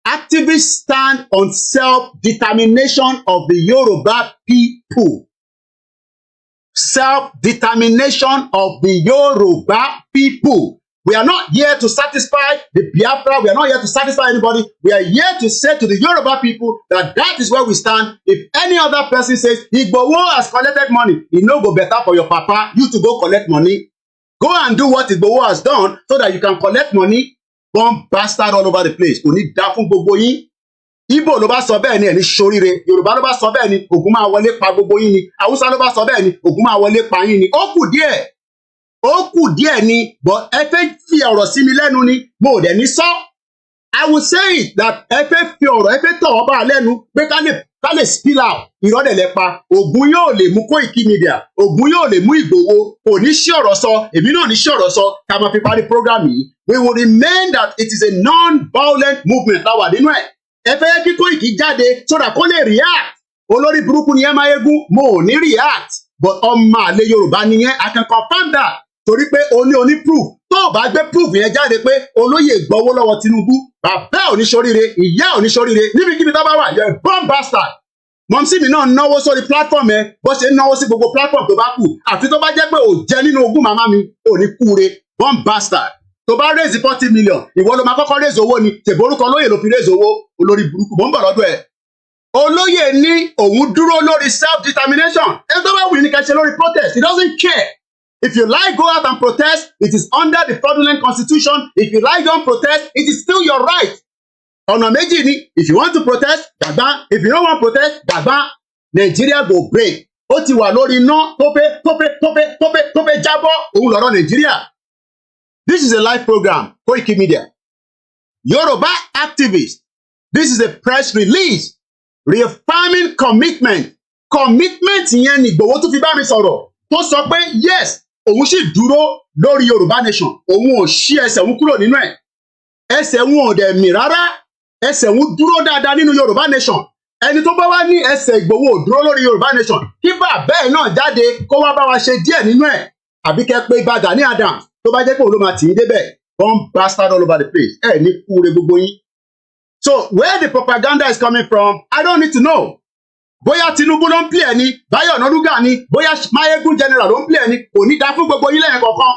Activists stand on self-determination of the Yoruba people. Self-determination of the Yoruba people. We are not here to satisfy the Biafra. We are not here to satisfy anybody. We are here to say to the Yoruba people that that is where we stand. If any other person says, Igboho has collected money, it no go better for your papa, you to go collect money. Go and do what Igboho has done so that you can collect money. Bomb bastard all over the place. Kò ní dá fún gbogbo yín. Igbo ló bá sọ bẹ́ẹ̀ ni ẹni ṣoríire. Yorùbá ló bá sọ bẹ́ẹ̀ ni Ògún máa wọlé pa gbogbo yín ni. Haúsá ló bá sọ bẹ́ẹ̀ ni Ògún máa wọlé pa yín ni. Ó kù díẹ̀ ni but ẹ fẹ́ fi ọ̀rọ̀ sí mi lẹ́nu ni mo ò dẹ̀ ní sọ. I will say it that ẹ fẹ́ fi ọ̀rọ̀ ẹ fẹ́ tọ̀ ọ́ bá lẹ́nu pé ká lè spill out ìrọ́lẹ̀ lẹ́pa. Ògún yóò lè mú Koikimedia. Ògún yóò lè mú Ìgbòho. Kò ní sí ọ̀rọ̀ sọ. Èmi náà ní sí ọ̀rọ̀ sọ. Ká máa fi parí program yìí. We will remain that it is a non-violent movement láwà nínú ẹ̀. Ẹ fẹ́ kí Koiki jáde so that kó lè react. Olórí burúkú ni ẹ Máyégún. Mo ò ní react. But ọmọ àlè Yorùbá nìyẹn. I can confirm that. Torí pé oní proof. Tó o bá gbé proof yẹn jáde pé olóyè gbọ́wọ́ lọ́wọ́ Tinubu. Bàbá ò ní ṣoríire. Ìyá ò ní ṣoríire. Níbikíbi tó bá wà you're a bomb bastard. Mọ̀mísí mi náà náwó sórí platform ẹ bó ṣe náwó sí gbogbo platform tó bá kù. Àfi tó bá jẹ́ pé ò jẹ́ nínú ogún màmá mi ò ní kúure. Bomb bastard. Tó bá raise 40 million, ìwọ ló máa kọ́kọ́ raise owó ni, tèborúkọ olóyè ló fi raise owó, olórí burúkú, mò ń bọ̀ lọ́dọ̀ ẹ̀. Olóyè ní òun dúró lórí self-determination. Ẹ tó bá wù ní kẹ́ṣe lórí protest, he doesn't care. If you like, go out and protest, it is under the fraudulent constitution. If you like, don't protest, it is still your right. Ọ̀nà méjì ni, if you want to protest, gbàgbá. If you don't want to protest, gbàgbá. Nigeria go break. Ó ti wà lórí iná tó fẹ́ jábọ́, òun lọ̀rọ̀ Nigeria. This is a live program, Koikimedia. Yoruba activists. This is a press release. Reaffirming commitment. Commitment yẹn ni Igboho tún fi bá mi sọ̀rọ̀. Tó sọ pé yes, òun sì dúró lórí Yoruba nation. Òun ò ṣí ẹsẹ̀ òun kúrò nínú ẹ̀. Ẹsẹ̀ òun ò dẹ̀ mì rárá. Ẹsẹ̀ òun dúró dáadáa nínú Yoruba nation. Ẹni tó bá wá ní ẹsẹ̀ Igboho ò dúró lórí Yoruba nation. Kí bàbá ẹ̀ náà jáde kó wá bá wa ṣe díẹ̀ nínú ẹ̀. Àbí kẹ́ pé Ìbà Gani Adams. Tó bá jẹ́ pé òun ló máa tì í débẹ̀, bomb bastard all over the place. Ẹ ní kúure gbogbo yín. So where the propaganda is coming from, I don't need to know. Bóyá Tinubu ló ń play ni, Báyọ̀ Ọ̀nàdúgà ni, bóyá Máyégún general ló ń play ni, kò ní dá fún gbogbo yín lẹ́yìn kọ̀ọ̀kan.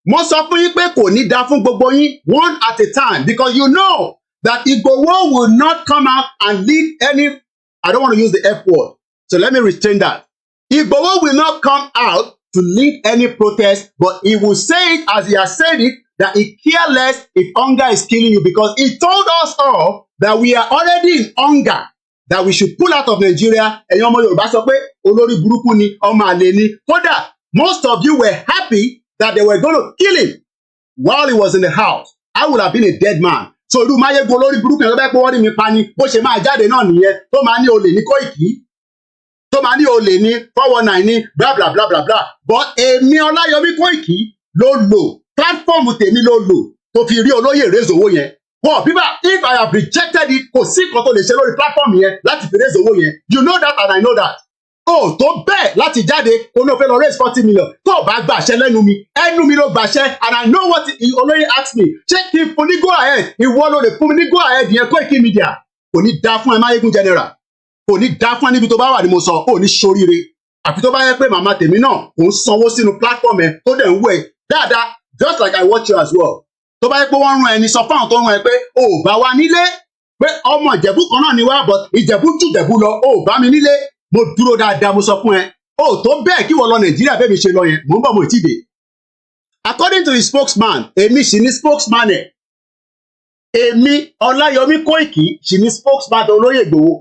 Mo sọ fún yín pé kò ní dá fún gbogbo yín one at a time because you know that Igboho will not come out and lead any, I don't want to use the F word, so let me restrain that. Igboho will not come out to lead any protest, but he will say it as he has said it, that he cares less if hunger is killing you, because he told us all that we are already in hunger, that we should pull out of Nigeria. Ẹ̀yin ọmọ Yorùbá sọ pé olórí burúkú ni, ọmọ àlè ni. Kódà, most of you were happy that they were going to kill him while he was in the house. I would have been a dead man. So irú Máyégún olórí burúkú yẹn ló bẹ́ẹ̀ pé wọ́n rí mi pa ni, bó ṣe máa jáde náà nìyẹn, tó máa ní olè ní Koiki. Tó máa ní olè ní 419 ní bla bla bla bla bla. But èmi Olayomi Koiki ló lò, platform tèmi ló lò tó fi rí olóyè raise owó yẹn. Well, people, if I have rejected it, kò sí nǹkan tó lè ṣe lórí platform yẹn láti fi raise owó yẹn. You know that and I know that. Oh, tó bẹ́ẹ̀ láti jáde kó ní o fẹ́ lọ raise 40 million. Tó o bá gbàṣẹ lẹ́nu mi ló gbàṣẹ, and I know what olóyè asked me. Ṣé kí n fún ní go ahead? Ìwọ ló lè fún mi ní go ahead yẹn Koikimedia. Kò ní dá fún ẹ Máyégún general. Kò ní dá fún ẹ níbi tó bá wà ní mo sọ, ò ní ṣoríire. Àfi tó bá yẹ pé màmá tèmi náà kò ń sanwó sínú platform ẹ tó dẹ̀ ń wẹ̀ dáadáa, just like I watch you as well. Tó bá yẹ pé wọ́n rán ẹni sọ fáwọn tó rán ẹ pé o ò bá wa nílé, pé ọmọ Ìjẹ̀bú kan náà ni wá, but Ìjẹ̀bú jù Ìjẹ̀bú lọ, o ò bá mi nílé, mo dúró dáadáa, mo sọ fún ẹ. O tó bẹ́ẹ̀ kí wọ́n lọ Nàìjíríà bẹ́ẹ̀ mi ṣe lọ yẹn, mò ń bọ̀ mo ì tí dé. according to the spokesman, èmi sì ni spokesman ẹ̀. Èmi Ọláyọmí Kóìkì sì ni spokesman olóyè Ìgbòho.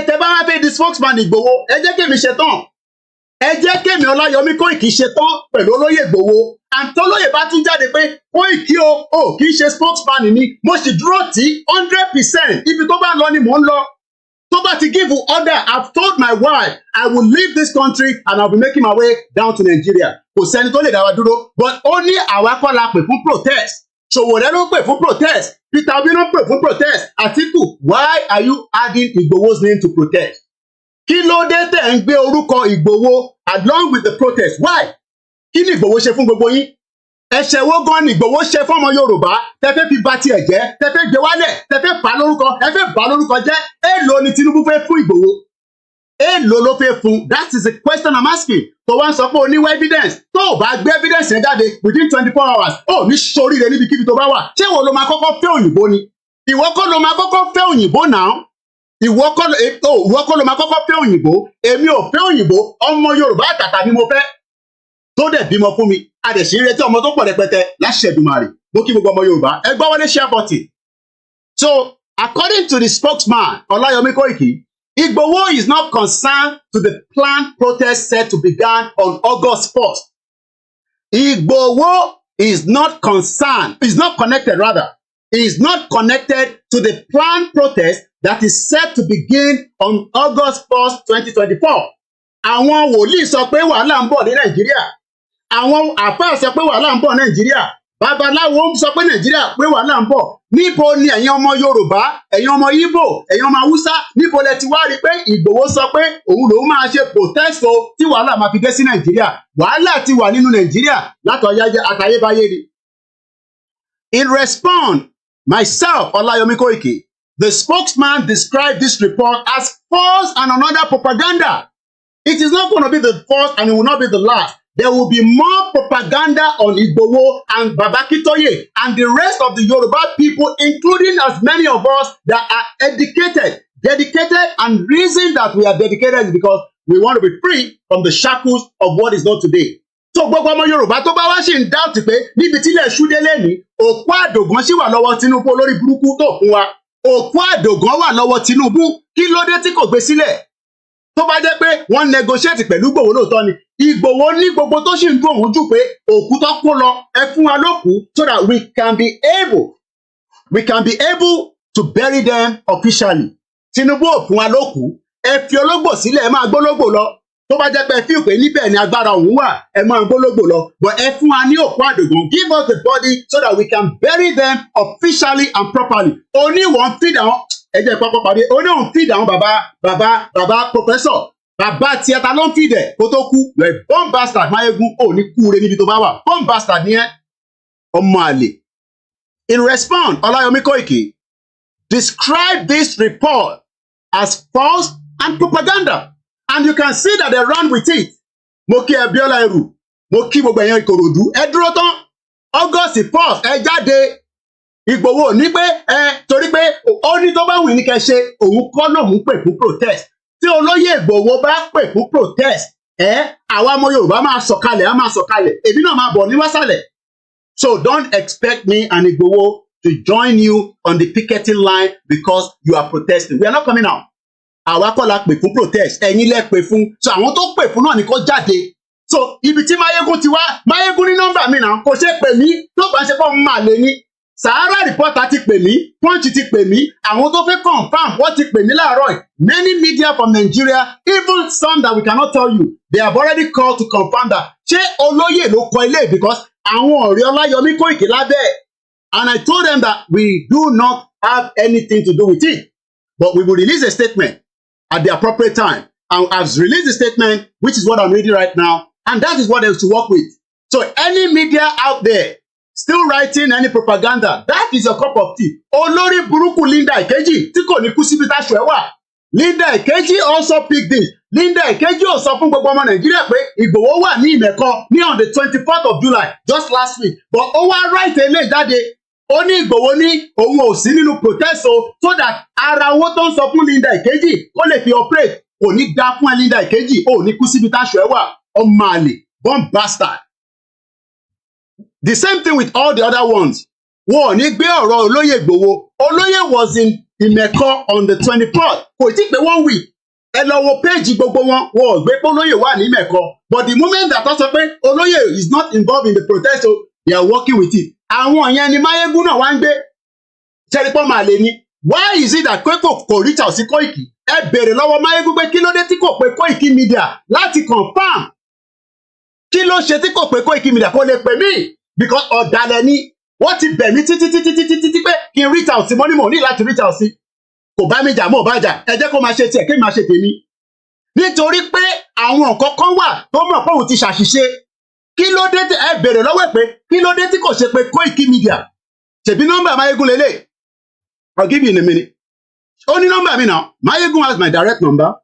Tẹ́ bá wá fẹ́ di spokesman Ìgbòho, ẹ jẹ́ kémi ṣetán. Ẹ jẹ́ kémi Ọláyọmí Kóìkì ṣetán pẹ̀lú olóyè Ìgbòho. Àtọ́lóyè bá tún jáde pé Kóìkì o kì í ṣe spokesman ni, mo sì dúró tí 100%. Ibi tó bá lọ ni mò ń lọ. Tó bá ti give order, I've told my wife I will leave this country and I'll be making my way down to Nigeria. Kò sẹ́ni tó lè dá wa dúró, but ó ní àwa kọ́ la pè fún protest. Ṣòwòrẹ́ ló pè fún protest. Peter Obi ló pè fún protest. Atiku, why are you adding Igboho's name to protest? Kí ló dé tẹ̀ ń gbé orúkọ Ìgbòho along with the protest? Why? Kí ni Ìgbòho ṣe fún gbogbo yín? Ẹ̀ṣẹ̀ wo gan ni Ìgbòho ṣe fọ́mọ Yorùbá? Tẹ́fẹ́ fi ba tiẹ̀ jẹ́, tẹ́fẹ́ gbé wálẹ̀, tẹ́fẹ́ bà lórúkọ, tẹ́fẹ́ bà lórúkọ jẹ́. Èèlò ni Tinubu fẹ́ fún Ìgbòho? Èèlò ló fẹ́ fún? That is the question I'm asking. Tó wá ń sọ pé o níwá evidence. Tó o bá gbé evidence yẹn jáde within 24 hours, ó ní ṣoríire níbikíbi tó bá wà. Ṣé ìwọ ló máa kọ́kọ́ fẹ́ òyìnbó ni? Ìwọ kọ́ ló máa kọ́kọ́ fẹ́ òyìnbó náà. Ìwọ kọ́ ló máa kọ́kọ́ fẹ́ òyìnbó. Èmi ò fẹ́ òyìnbó. Ọmọ Yorùbá àtàtà ni mo fẹ́. Tó dẹ̀ bímọ fún mi. A dẹ̀ sì ń retí ọmọ tó pọ̀ rẹpẹtẹ láṣẹ Èdùmàrè. Mo kí gbogbo ọmọ Yorùbá. Ẹ gbọ́ wọlé share button. So, according to the spokesman, Olayomi Koiki, Igboho is not concerned to the planned protest set to begin on August 1st. Igboho is not concerned, is not connected rather. He is not connected to the planned protest that is set to begin on August 1st, 2024. Àwọn wòlíì sọ pé wàhálà ń bọ̀ ní Nàìjíríà. Àwọn àfáà sọ pé wàhálà ń bọ̀ Nàìjíríà. Babaláwo sọ pé Nàìjíríà pé wàhálà ń bọ̀. Níbo ni ẹ̀yin ọmọ Yorùbá, ẹ̀yin ọmọ Ìgbò, ẹ̀yin ọmọ Haúsá, níbo lẹ ti wá rí pé Ìgbòho sọ pé òun lòun máa ṣe protest o tí wàhálà máa fi dé sí Nàìjíríà? Wàhálà ti wà nínú Nàìjíríà àtayébáyé ni. In response, myself, Olayomi Koiki, the spokesman described this report as false and another propaganda. It is not going to be the first and it will not be the last. There will be more propaganda on Igboho and Babakitoye and the rest of the Yoruba people, including as many of us that are dedicated, and reason that we are dedicated is because we want to be free from the shackles of what is not today. So gbogbo ọmọ Yorùbá tó bá wá ṣì ń doubt pé níbi tí ilẹ̀ ṣúdé lẹ́ni, òkú àdògán ṣì wà lọ́wọ́ Tinubu olórí burúkú tó fún wa. Òkú àdògán wà lọ́wọ́ Tinubu, kí ló dé tí kò gbé sílẹ̀? Tó bá jẹ́ pé wọ́n negotiate pẹ̀lú Ìgbòho lóòótọ́ ni, Ìgbòho ní gbogbo tó ṣì ń dùn òun jù pé òkú tó kó lọ ẹ fún wa lókú so that we can be able to bury them officially. Tinubu ò fún wa lókú, ẹ fi ológbò sílẹ̀ ẹ máa gbólógbò lọ. Tó bá jẹ́ pé ẹ fi pé níbẹ̀ ni agbára òun wà, ẹ máa gbólógbò lọ. But ẹ fún wa ní òkú àdògán, give us the body so that we can bury them officially and properly. Oníwọ̀n feed àwọn ẹjẹ pápá parí, oníwọ̀n feed àwọn bàbá professor. Bàbá tiẹ̀ ta ló ń feed ẹ̀ kó tó kú. You're a bomb bastard, Máyégún, ò ní kúure níbi tó bá wà. Bomb bastard ni ẹ́, ọmọ àlè. In response, Olayomi Koiki described this report as false and propaganda. And you can see that they run with it. Mo kí Abiola Eru, mo kí gbogbo èèyàn Ìkòròdú. Ẹ dúró tán, August 1st, ẹ jáde. Ìgbòho ní pé torí pé ó ní tó bá wù ní kẹ́ ṣe, òun kọ́ lòun pè fún protest. Tí olóyè Ìgbòho bá pè fún protest, àwa ọmọ Yorùbá máa sọ̀kalẹ̀. Èmi náà máa bọ̀ ní wásàlẹ̀. So don't expect me and Ìgbòho to join you on the picketing line because you are protesting. We are not coming out. Àwa kọ́ la pè fún protest, ẹ̀yin lẹ pè fún. So àwọn tó pè fún náà ni kó jáde. So ibi tí Máyégún ti wá, Máyégún ní nọ́mbà mi náà, kò ṣe pè mí, tó bá ṣe fọ́ máa lè ní. Sahara Reporter ti pè mí, Punch ti pè mí, àwọn tó fẹ́ confirm wọ́n ti pè mí láàárọ̀ yìí. Many media from Nigeria, even some that we cannot tell you, they have already called to confirm that. Ṣé olóyè ló kọ ilé because àwọn ọ̀rẹ́ Ọláyọmí Kóìkì lábẹ́. And I told them that we do not have anything to do with it. But we will release a statement at the appropriate time. And I've released the statement, which is what I'm reading right now. And that is what they have to work with. So any media out there still writing any propaganda, that is your cup of tea. Olórí burúkú Linda Ìkejì tí kò ní kú síbi táṣọ ẹ̀ wà. Linda Ìkejì also picked this. Linda Ìkejì ò sọ fún gbogbo ọmọ Nàìjíríà pé Ìgbòho wà ní Ìmẹ̀kọ ní on the 24th of July, just last week. But ó wá write eléyìí jáde. Ó ní Ìgbòho ní òun ò sí nínú protest o, so that ara owó tó ń sọ fún Linda Ìkejì kó lè fi operate. Kò ní dá fún Linda Ìkejì, ò ní kú síbi táṣọ ẹ̀ wà. Ọmọ àlè, bomb bastard. The same thing with all the other ones. Wọ́n ní gbé ọ̀rọ̀ Olóyè Igboho. Olóyè was in Ìmẹ̀kọ on the 24th. Kò tí pé 1 week. Ẹ lọ wo péjì gbogbo wọn. Wọ́n gbé pé Olóyè wà ní Ìmẹ̀kọ. But the moment that wọ́n sọ pé Olóyè is not involved in the protest, so they are working with it. Àwọn yẹn ni Máyégún náà wá ń gbé. Ṣẹ́rípọ́ máa lè ní. Why is it that kò reach out sí Koiki? Ẹ bèrè lọ́wọ́ Máyégún pé kí ló dé tí kò pé Koikimedia láti confirm. Kí ló ṣe tí kò pé Koikimedia kò lè pè mí? Because ọ̀dàlẹ̀ ni wọ́n ti bẹ̀ mí títí pé kí n reach out sí mo ní mò ní láti reach out sí. Kò bá mi jà mọ́ ò bá jà. Ẹ jẹ́ kó máa ṣe tiẹ̀ kí n máa ṣe tèmi. Nítorí pé àwọn nǹkan kan wà tó mọ̀ pé òun ti ṣàṣìṣe. Kí ló dé tí ẹ bèrè lọ́wọ́ ẹ̀ pé kí ló dé tí kò ṣe pé Koikimedia? Ṣèbí nọ́mbà Máyégún lélẹ̀. I'll give you in a minute. Ó ní nọ́mbà mi now. Máyégún has my direct number.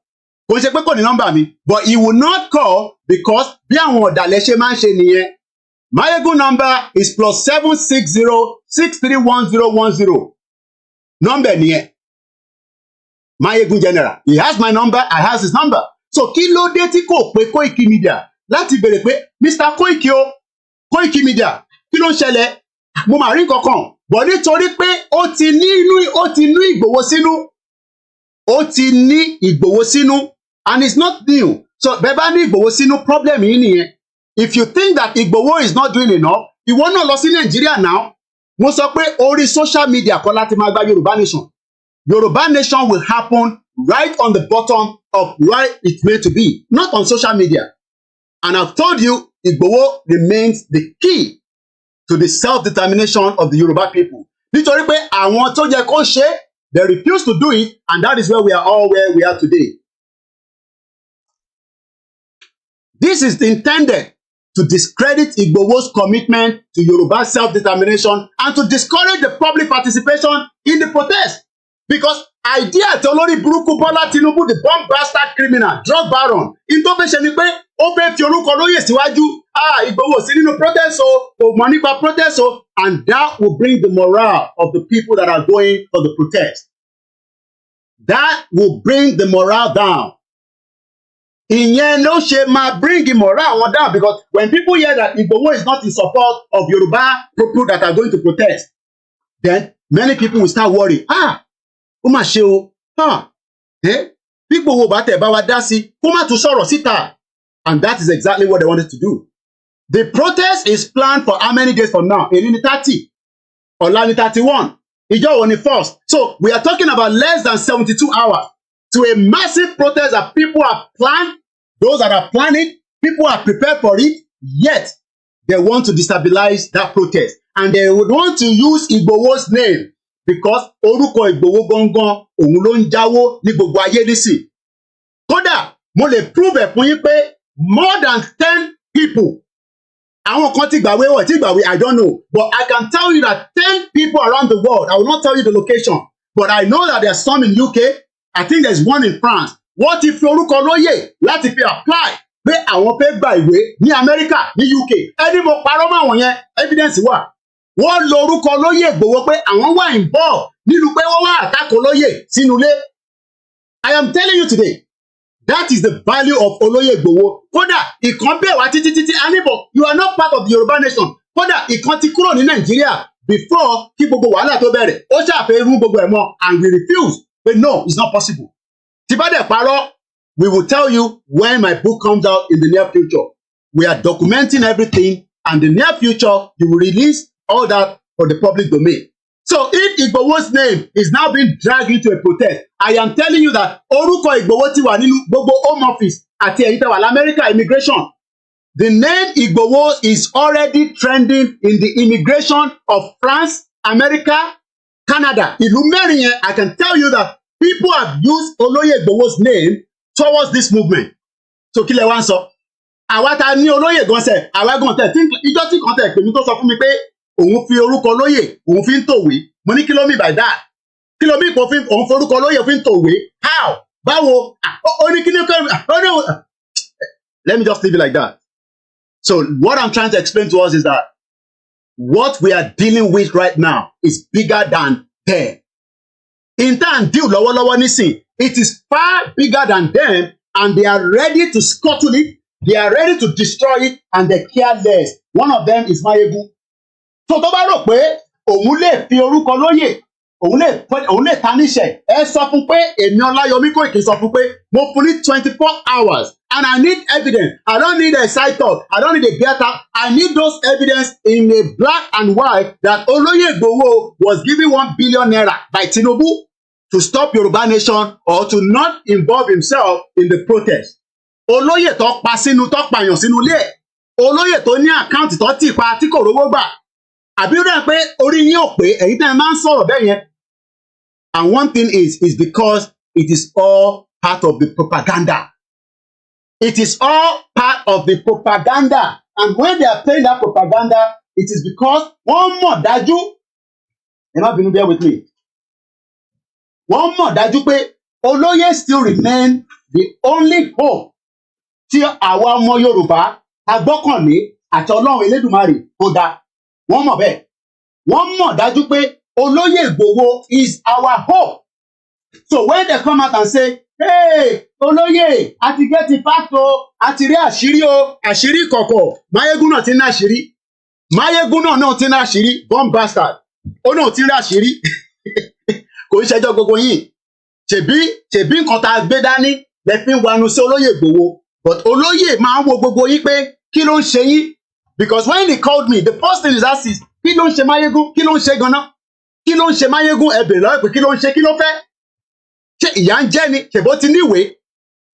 Kò ṣe pé kò ní nọ́mbà mi. But he will not call because bí àwọn ọ̀dàlẹ̀ ṣe máa ń ṣe nìyẹn. Máyégún number is +760631010. Number nìyẹn. Máyégún general. He has my number. I have his number. So kí ló dé tí kò pé Koikimedia láti béèrè pé Mr. Koiki o Koikimedia kí ló ń ṣẹlẹ̀? Mo máa rí kankan. But nítorí pé ó ti ní Ìgbòho sínú. Ó ti ní Ìgbòho sínú. And it's not new. So bẹ́ẹ̀ bá ní Ìgbòho sínú problem yìí nìyẹn. If you think that Igboho is not doing enough, ìwọ náà lọ sí Nigeria now. Mo sọ pé orí social media kọ́ láti máa gba Yorùbá nation. Yorùbá nation will happen right on the bottom of where it's meant to be, not on social media. And I've told you, Igboho remains the key to the self-determination of the Yoruba people. Nítorí pé àwọn tó yẹ kó ṣe, they refuse to do it, and that is where we are all where we are today. This is intended to discredit Igboho's commitment to Yoruba self-determination and to discourage the public participation in the protest. Because idea tí olórí burúkú Bọ́lá Tinubu, the bomb bastard criminal, drug baron, in tó fẹ́ ṣe ni pé ó fẹ́ fi orúkọ Olóyè síwájú. Igboho sí nínú protest o, kò mọ̀ nípa protest o, and that will bring the morale of the people that are going for the protest. That will bring the morale down. Ìyẹn ló ṣe máa bring morale wọn down, because when people hear that Igboho is not in support of Yoruba people that are going to protest, then many people will start worrying. Ó mà ṣe o. Bí Igboho bá tẹ̀ bá wa dá sí, kó má tún sọ̀rọ̀ síta. And that is exactly what they wanted to do. The protest is planned for how many days from now? Èní ni 30. Ọ̀la ni 31. Ìjọ́ wo ni 1st. So we are talking about less than 72 hours to a massive protest that people have planned. Those that are planning, people are prepared for it, yet they want to destabilize that protest. And they would want to use Igboho's name because orúkọ Igboho gangan òun ló ń jáwó ní gbogbo ayé nísìn. Kódà mo lè prove ẹ̀ fún yín pé more than 10 people, àwọn kan ti gbàwé wọ̀ tí gbàwé, I don't know, but I can tell you that 10 people around the world, I will not tell you the location, but I know that there's some in UK, I think there's one in France. Wọ́n ti fi orúkọ Olóyè láti fi apply pé àwọn fẹ́ gba ìwé ní Amẹ́ríkà ní UK. Ẹni mo parọ́ mọ́ àwọn yẹn, evidence wà. Wọ́n lo orúkọ Olóyè Igboho pé àwọn wà involved nínú pé wọ́n wá àtakò Olóyè sínú ilé. I am telling you today, that is the value of Olóyè Igboho. Kódà ìkan bẹ̀ wá títí anibọ̀, you are not part of the Yoruba nation. Kódà ìkan ti kúrò ní Nàìjíríà before kí gbogbo wàhálà tó bẹ̀rẹ̀. Ó ṣàfẹ́ rú gbogbo ẹ̀ mọ́, and we refuse. But no, it's not possible. Tí bá dẹ̀ parọ́, we will tell you when my book comes out in the near future. We are documenting everything, and in the near future, you will release all that for the public domain. So if Igboho's name is now being dragged into a protest, I am telling you that orúkọ Igboho ti wà nínú gbogbo home office àti ẹ̀yin tẹ́ wà l'America immigration. The name Igboho is already trending in the immigration of France, America, Canada. Ìlú mẹ́rin yẹn, I can tell you that people have used Olóyè Igboho's name towards this movement. So kí lẹ wá ń sọ? Àwa ta ní Olóyè gan sẹ̀, àwa gan tẹ̀ tí ìjọ́ tí kan tẹ̀ pè mí tó sọ fún mi pé òun fi orúkọ Olóyè, òun fi ń tòwé. Mo ní kí ló mean by that? Kí ló mean pé òun fi orúkọ Olóyè fi ń tòwé? How? Báwo? Ó ní kí ni kí ni? Let me just leave it like that. So what I'm trying to explain to us is that what we are dealing with right now is bigger than them. In time, deal lọ́wọ́lọ́wọ́ nísìn, it is far bigger than them, and they are ready to scuttle it, they are ready to destroy it, and they care less. One of them is Máyégún. tó bá rò pé òun lè fi orúkọ lóyè òun lè ta níṣẹ́ ẹ sọ fún pé èmi Ọláyọmí Kóìkì sọ fún pé mo fún ní 24 hours and I need evidence. I don't need a side talk. I don't need a beer talk. I need those evidence in a black and white that Oloye Igboho was given 1 billion naira by Tinubu to stop Yoruba nation or to not involve himself in the protest. Olóyè tó pa sínú tó pààyàn sínú ilé ẹ̀. Olóyè tó ní àkáǹtì tó tì pa tí kò rówó gbà. Àbí ó dẹ̀ pé orí yín ò pé ẹ̀yin tẹ́ ẹ máa ń sọ̀rọ̀ bẹ́ẹ̀ yẹn. And one thing is because it is all part of the propaganda. It is all part of the propaganda. And when they are playing that propaganda, it is because one more dájú. Ẹ má bínú, bear with me. One more dájú pé Olóyè still remain the only hope tí àwa ọmọ Yorùbá agbọ́kànlé àti Ọlọ́run Elédùmarè tó dá. Wọ́n mọ̀ bẹ́ẹ̀. Wọ́n mọ̀ dájú pé Olóyè Igboho is our hope. So when they come out and say, hey, Olóyè, a ti get the fact o, a ti rí àṣírí o, àṣírí kọ̀kọ̀, Máyégún náà ti ní àṣírí. Máyégún náà ti ní àṣírí, bomb bastard. Ó náà ti rí àṣírí. Kò ń ṣẹjọ́ gbogbo yìí. Ṣèbí nǹkan tá a gbé dání lẹ fi ń wanu sí Olóyè Igboho. But Olóyè máa ń wo gbogbo yín pé kí ló ń ṣe yín? Because when he called me, the first thing is ask is, kí ló ń ṣe Máyégún? Kí ló ń ṣe gan-an? Kí ló ń ṣe Máyégún? Ẹ bèrè lọ́wọ́ pé kí ló ń ṣe, kí ló fẹ́? Ṣé ìyà ń jẹ ni? Ṣèbó ti níwèé?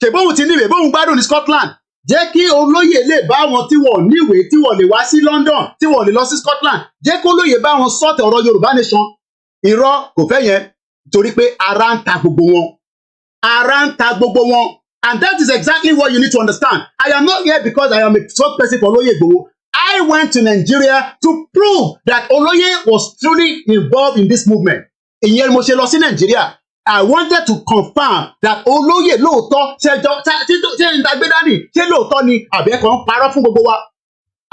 Ṣèbó òun ti níwèé, bóun gbádùn ní Scotland. Jẹ́ kí Olóyè lè bá wọn tí wọ́n níwèé, tí wọ́n lè wá sí London, tí wọ́n lè lọ sí Scotland. Jẹ́ kí Olóyè bá wọn sọ̀tẹ̀ ọ̀rọ̀ Yorùbá nation. Irọ́ kò fẹ́ yẹn torí pé ara ń ta gbogbo wọn. Ara ń ta gbogbo wọn. And that is exactly what you need to understand. I am not here because I am a spokesperson for Olóyè Igboho. I went to Nigeria to prove that Olóyè was truly involved in this movement. Ìyẹn mo ṣe lọ sí Nigeria. I wanted to confirm that Olóyè lóòótọ́ ṣe ń dagbé dání ṣé lóòótọ́ ni àbẹ́kọ̀ ń parọ́ fún gbogbo wa.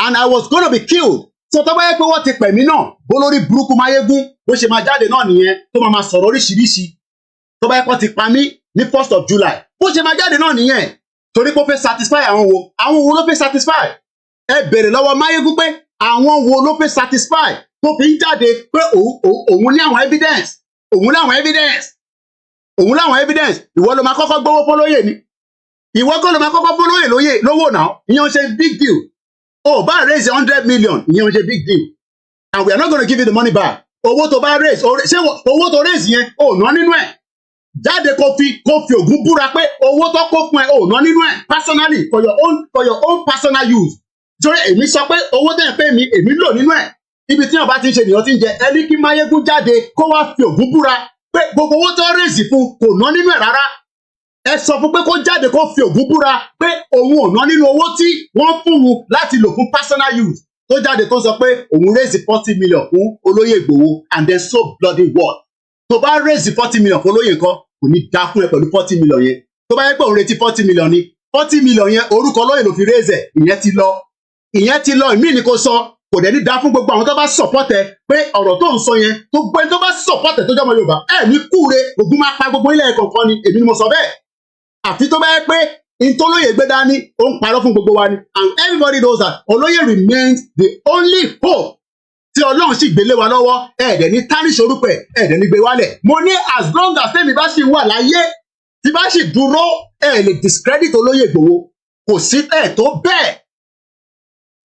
And I was gonna be killed. So tó bá yẹ pé wọ́n ti pè mí náà bó lórí burúkú Máyégún bó ṣe máa jáde náà nìyẹn tó máa sọ̀rọ̀ oríṣiríṣi. Tó bá yẹ kó ti pa mí ní 1st of July bó ṣe máa jáde náà nìyẹn torí pé ó fẹ́ satisfy àwọn wo ló fẹ́ satisfy. Ẹ bèrè lọ́wọ́ Máyégún pé àwọn wo ló fẹ́ satisfy tó fi ń jáde pé òun ní àwọn evidence òun láwọn evidence ìwọ ló máa kọ́kọ́ gbówó fólóyè ni ìwọ kọ́ ló máa kọ́kọ́ fólóyè lówó náà ìyẹn ṣe big deal o bá raise 100 million ìyẹn ṣe big deal and we are not going to give you the money back owó tó bá raise ṣé owó tó raise yẹn ò ná nínú ẹ̀ jáde kó fi ògùn búra pé owó tó kó fún ẹ ò ná nínú ẹ̀ personally for your own personal use torí èmi sọ pé owó tẹ̀ ń pè mí èmi lò nínú ẹ̀ ibi tí ọba ti ń ṣe nìyẹn ti ń jẹ ẹni kí Máyégún jáde kó wá fi ògùn búra pé gbogbo owó tó rèézì fún kò ná nínú ẹ̀ rárá ẹ sọ fún pé kó jáde kó fi ògùn búra pé òun ò ná nínú owó tí wọ́n fún un láti lò fún personal use tó jáde tó sọ pé òun rèézì 40 million fún Olóyè Igboho and then so bloody what tó bá rèézì 40 million fún Olóyè nǹkan kò ní dá fún ẹ pẹ̀lú 40 million yẹn tó bá yẹ pé òun retí 40 million ni 40 million yẹn orúkọ Olóyè ló fi rèézì ìyẹn ti lọ ìmí ni kò sọ kò dẹ̀ ní dá fún gbogbo àwọn tó bá support ẹ pé ọ̀rọ̀ tó ń sọ yẹn tó gbọ́ ẹni tó bá support ẹ tó jẹ́ ọmọ Yorùbá ẹ ní kúure ògùn máa pa gbogbo ilẹ̀ kọ̀ọ̀kan ni èmi ni mo sọ bẹ́ẹ̀ àfi tó bá yẹ pé ìtòlóyè gbé dání ó ń parọ́ fún gbogbo wa ni and everybody knows that Olóyè remains the only hope tí Ọlọ́run sì gbélé wa lọ́wọ́ ẹ̀ẹ́dẹ̀ ní tarnish orúkọ ẹ̀ẹ́dẹ̀ ní gbé wálẹ̀ mo ní as long as tẹ́mi bá sì wà láyé tí bá sì dúró lè discredit Olóyè Igboho kò sí tó bẹ́ẹ̀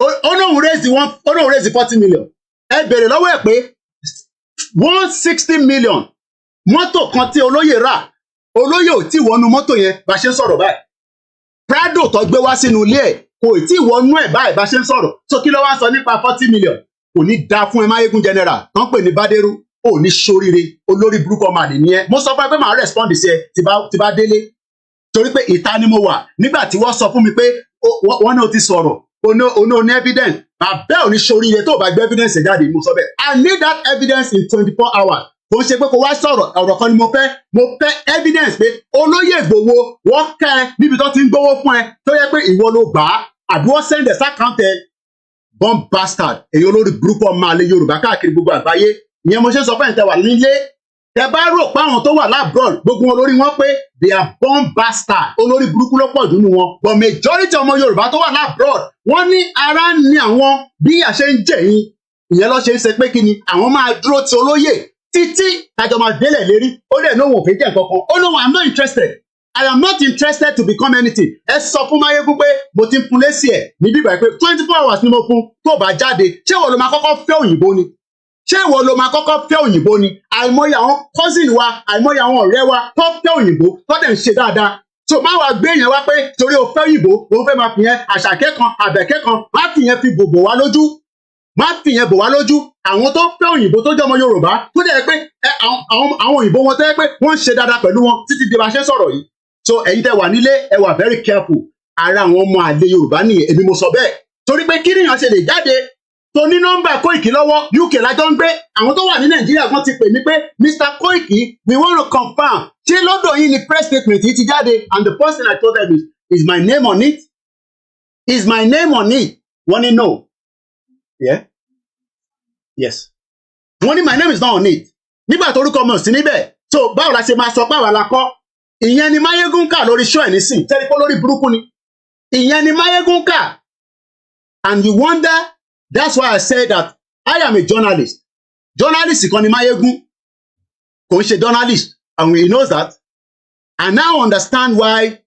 Olóhùn raise 40 million ẹ bèrè lọ́wọ́ ẹ̀ pé 160 million mọ́tò kan tí Olóyè rà Olóyè ò tí wọnú mọ́tò yẹn bá ṣe ń sọ̀rọ̀ báyìí Prado tó gbé wá sínú ilé ẹ̀ kò tí wọnú ẹ̀ báyìí bá ṣe ń sọ̀rọ̀ so kí ló wá sọ nípa 40 million kò ní dá fún ẹ Máyégún general tó ń pè ní Bádérú ò ní ṣoríire olórí burúkú ọmọ àdè nìyẹn mo sọ fún ẹ pé màá respond sí ẹ tí bá délé torí pé ìta ni mo wà nígbà tí wọ́n sọ fún mi pé wọ́n ní o ti sọ̀rọ̀ ono ní evidence bàbá ò ní ṣoríire tó bá gbé evidence jáde mo sọ bẹ́ẹ̀ I need that evidence in 24 hours kò ń ṣe pé kò wá sọ̀rọ̀ ọ̀rọ̀ kan ni mo fẹ́ evidence pé Olóyè Igboho wọ́n kẹ́ ẹ níbi tó ti ń gbówó fún ẹ tó yẹ pé ìwọ ló gbà á àbí wọ́n send ẹ̀ sákàǹtì ẹ bomb bastard èyí olórí burúkú ọmọ àlè Yorùbá káàkiri gbogbo àgbáyé ìyẹn mo ṣe sọ fẹ́yìntẹ́ wà nílé tẹ bá rò pé àwọn tó wà labroad gbogbo wọn lórí wọn pé they are bomb bastard olórí burúkú ló pọ̀ jù nínú wọn but majority ọmọ Yorùbá tó wà labroad wọ́n ní ara ń ní àwọn bí àṣẹ ń jẹ̀yìn ìyẹn ló ṣe ń ṣe pé kí ni àwọn máa dúró ti olóyè títí tájọ máa délẹ̀ lérí ó dẹ̀ ní òun ò fẹ́ jẹ́ nǹkan kan ó ní I'm not interested. I am not interested to become anything. Ẹ sọ fún Máyégún pé mo ti ń fún lésì ẹ̀ ní bíbá pé 24 hours ni mo fún tó bá jáde ṣé ìwọ ló máa kọ́kọ́ fẹ́ òyìnbó ni ṣé ìwọ ló máa kọ́kọ́ fẹ́ òyìnbó ni àìmọye àwọn cousin wa àìmọye àwọn ọ̀rẹ́ wa tó fẹ́ òyìnbó tó dẹ̀ ń ṣe dáadáa so má wàá gbé yẹn wá pé torí o fẹ́ òyìnbó òun fẹ́ máa fi yẹn àṣàkẹ́ kan àbẹ̀kẹ́ kan má fi yẹn fi bòbò wá lójú má fi yẹn bò wá lójú àwọn tó fẹ́ òyìnbó tó jẹ́ ọmọ Yorùbá tó dẹ̀ pé àwọn òyìnbó wọn tẹ́ pé wọ́n ń ṣe dáadáa pẹ̀lú wọn títí di bá ṣe sọ̀rọ̀ yìí so ẹ̀yin tẹ́ wà nílé ẹ wà very careful ara àwọn ọmọ àlè Yorùbá nìyẹn èmi mo sọ bẹ́ẹ̀ torí pé kí nìyàn ṣe lè jáde tó ní nọ́mbà Koiki lọ́wọ́ UK lájọ ń gbé àwọn tó wà ní Nàìjíríà kan ti pè mí pé Mr. Koiki we want to confirm ṣé lọ́dọ̀ yìí ni press statement yìí ti jáde and the first thing I told them is my name on it is my name on it wọ́n ní no yeah yes wọ́n ní my name is not on it nígbà tó orúkọ mọ̀ sí níbẹ̀ so báwo la ṣe máa sọ báwa la kọ́ ìyẹn ni Máyégún kà lórí show ẹ̀ nísìn tẹ́lẹ̀ pé lórí burúkú ni ìyẹn ni Máyégún kà and you wonder that's why I say that I am a journalist journalist kan ni Máyégún kò ń ṣe journalist and he knows that and now understand why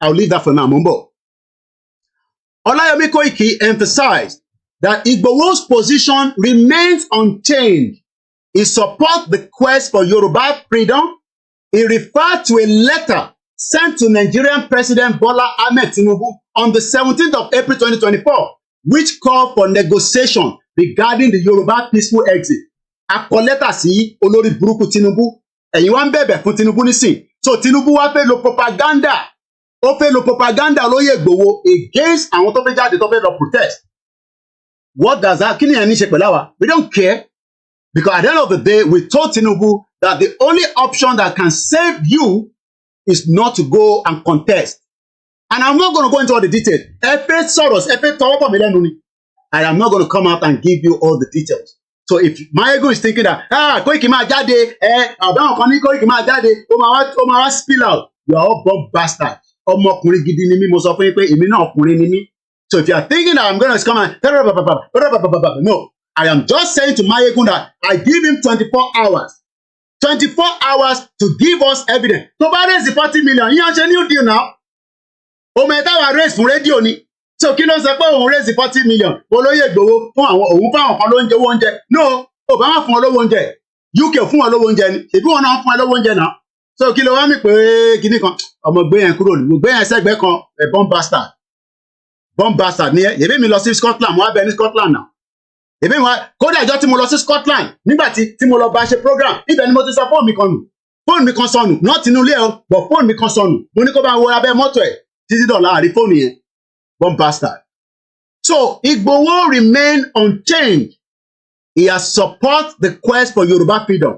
I'll leave that for now mo ń bọ̀. Olayomi Koiki emphasized that Igboho's position remains unchanged. He supports the quest for Yoruba freedom. He referred to a letter sent to Nigerian President Bola Ahmed Tinubu on the 17th of April 2024, which called for negotiation regarding the Yoruba peaceful exit. A kọ lẹ́tà sí olórí burúkú Tinubu. Ẹ̀yin wá ń bẹ̀bẹ̀ fún Tinubu nísìn. So Tinubu wá fẹ́ lo propaganda. Ó fẹ́ lo propaganda Olóyè Ìgbòho against àwọn tó fẹ́ jáde tó fẹ́ lọ protest. What does that? Kí ni ẹni ṣe pẹ̀lú àwa? We don't care. Because at the end of the day, we told Tinubu that the only option that can save you is not to go and contest. And I'm not going to go into all the details. I am not going to come out and give you all the details. So if Máyégún is thinking that, Koiki máa jáde, àbáwọn kan ní Koiki máa jáde, ó máa wá spill out, you are all bomb bastard. Ọmọkùnrin gidi ni mí, mo sọ fún yín pé èmi náà ọkùnrin ni mí. So if you are thinking that I'm going to come and no, I am just saying to Máyégún that I give him 24 hours. 24 hours to give us evidence. Tó bá raise 40 million, yíyan ṣe new deal now. Ọmọ ẹ̀ta wa raise fún rédíò ni. So kí ló ń sọ pé òun raise 40 million? Olóyè Ìgbòho fún àwọn òun fún àwọn kan lóúnjẹ owó oúnjẹ. No, Obama fún wọn lówó oúnjẹ. UK fún wọn lówó oúnjẹ ni. Ṣèbí wọn náà fún wọn lówó oúnjẹ náà. So kí ló wá mí pé kíní kan? Ọmọ gbé yẹn kúrò ní. Mo gbé yẹn sẹ́gbẹ́ kan bomb bastard. Bomb bastard ni ẹ. Èmi mi lọ sí Scotland, mo wá bẹ ní Scotland náà. Èmi wá kódà ìjọ tí mo lọ sí Scotland nígbà tí mo lọ bá ṣe program ibẹ̀ ni mo ti sọ fóònù mi kan nù. Fóònù mi kan sọnù, not inú ilé ẹ but fóònù mi kan sọnù. Mo ní kó bá wo abẹ́ mọ́tò ẹ̀ títí dọ̀la àrí fóònù yẹn. Bomb bastard. So Igboho remain unchanged. He has support the quest for Yoruba freedom.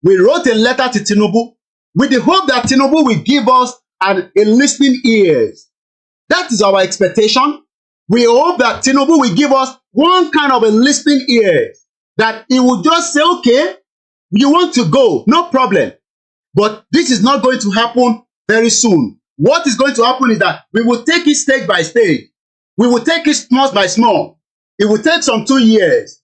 We wrote a letter to Tinubu with the hope that Tinubu will give us a listening ears. That is our expectation. We hope that Tinubu will give us one kind of a listening ears. That he will just say, okay, you want to go, no problem. But this is not going to happen very soon. What is going to happen is that we will take it stage by stage. We will take it small by small. It will take some 2 years.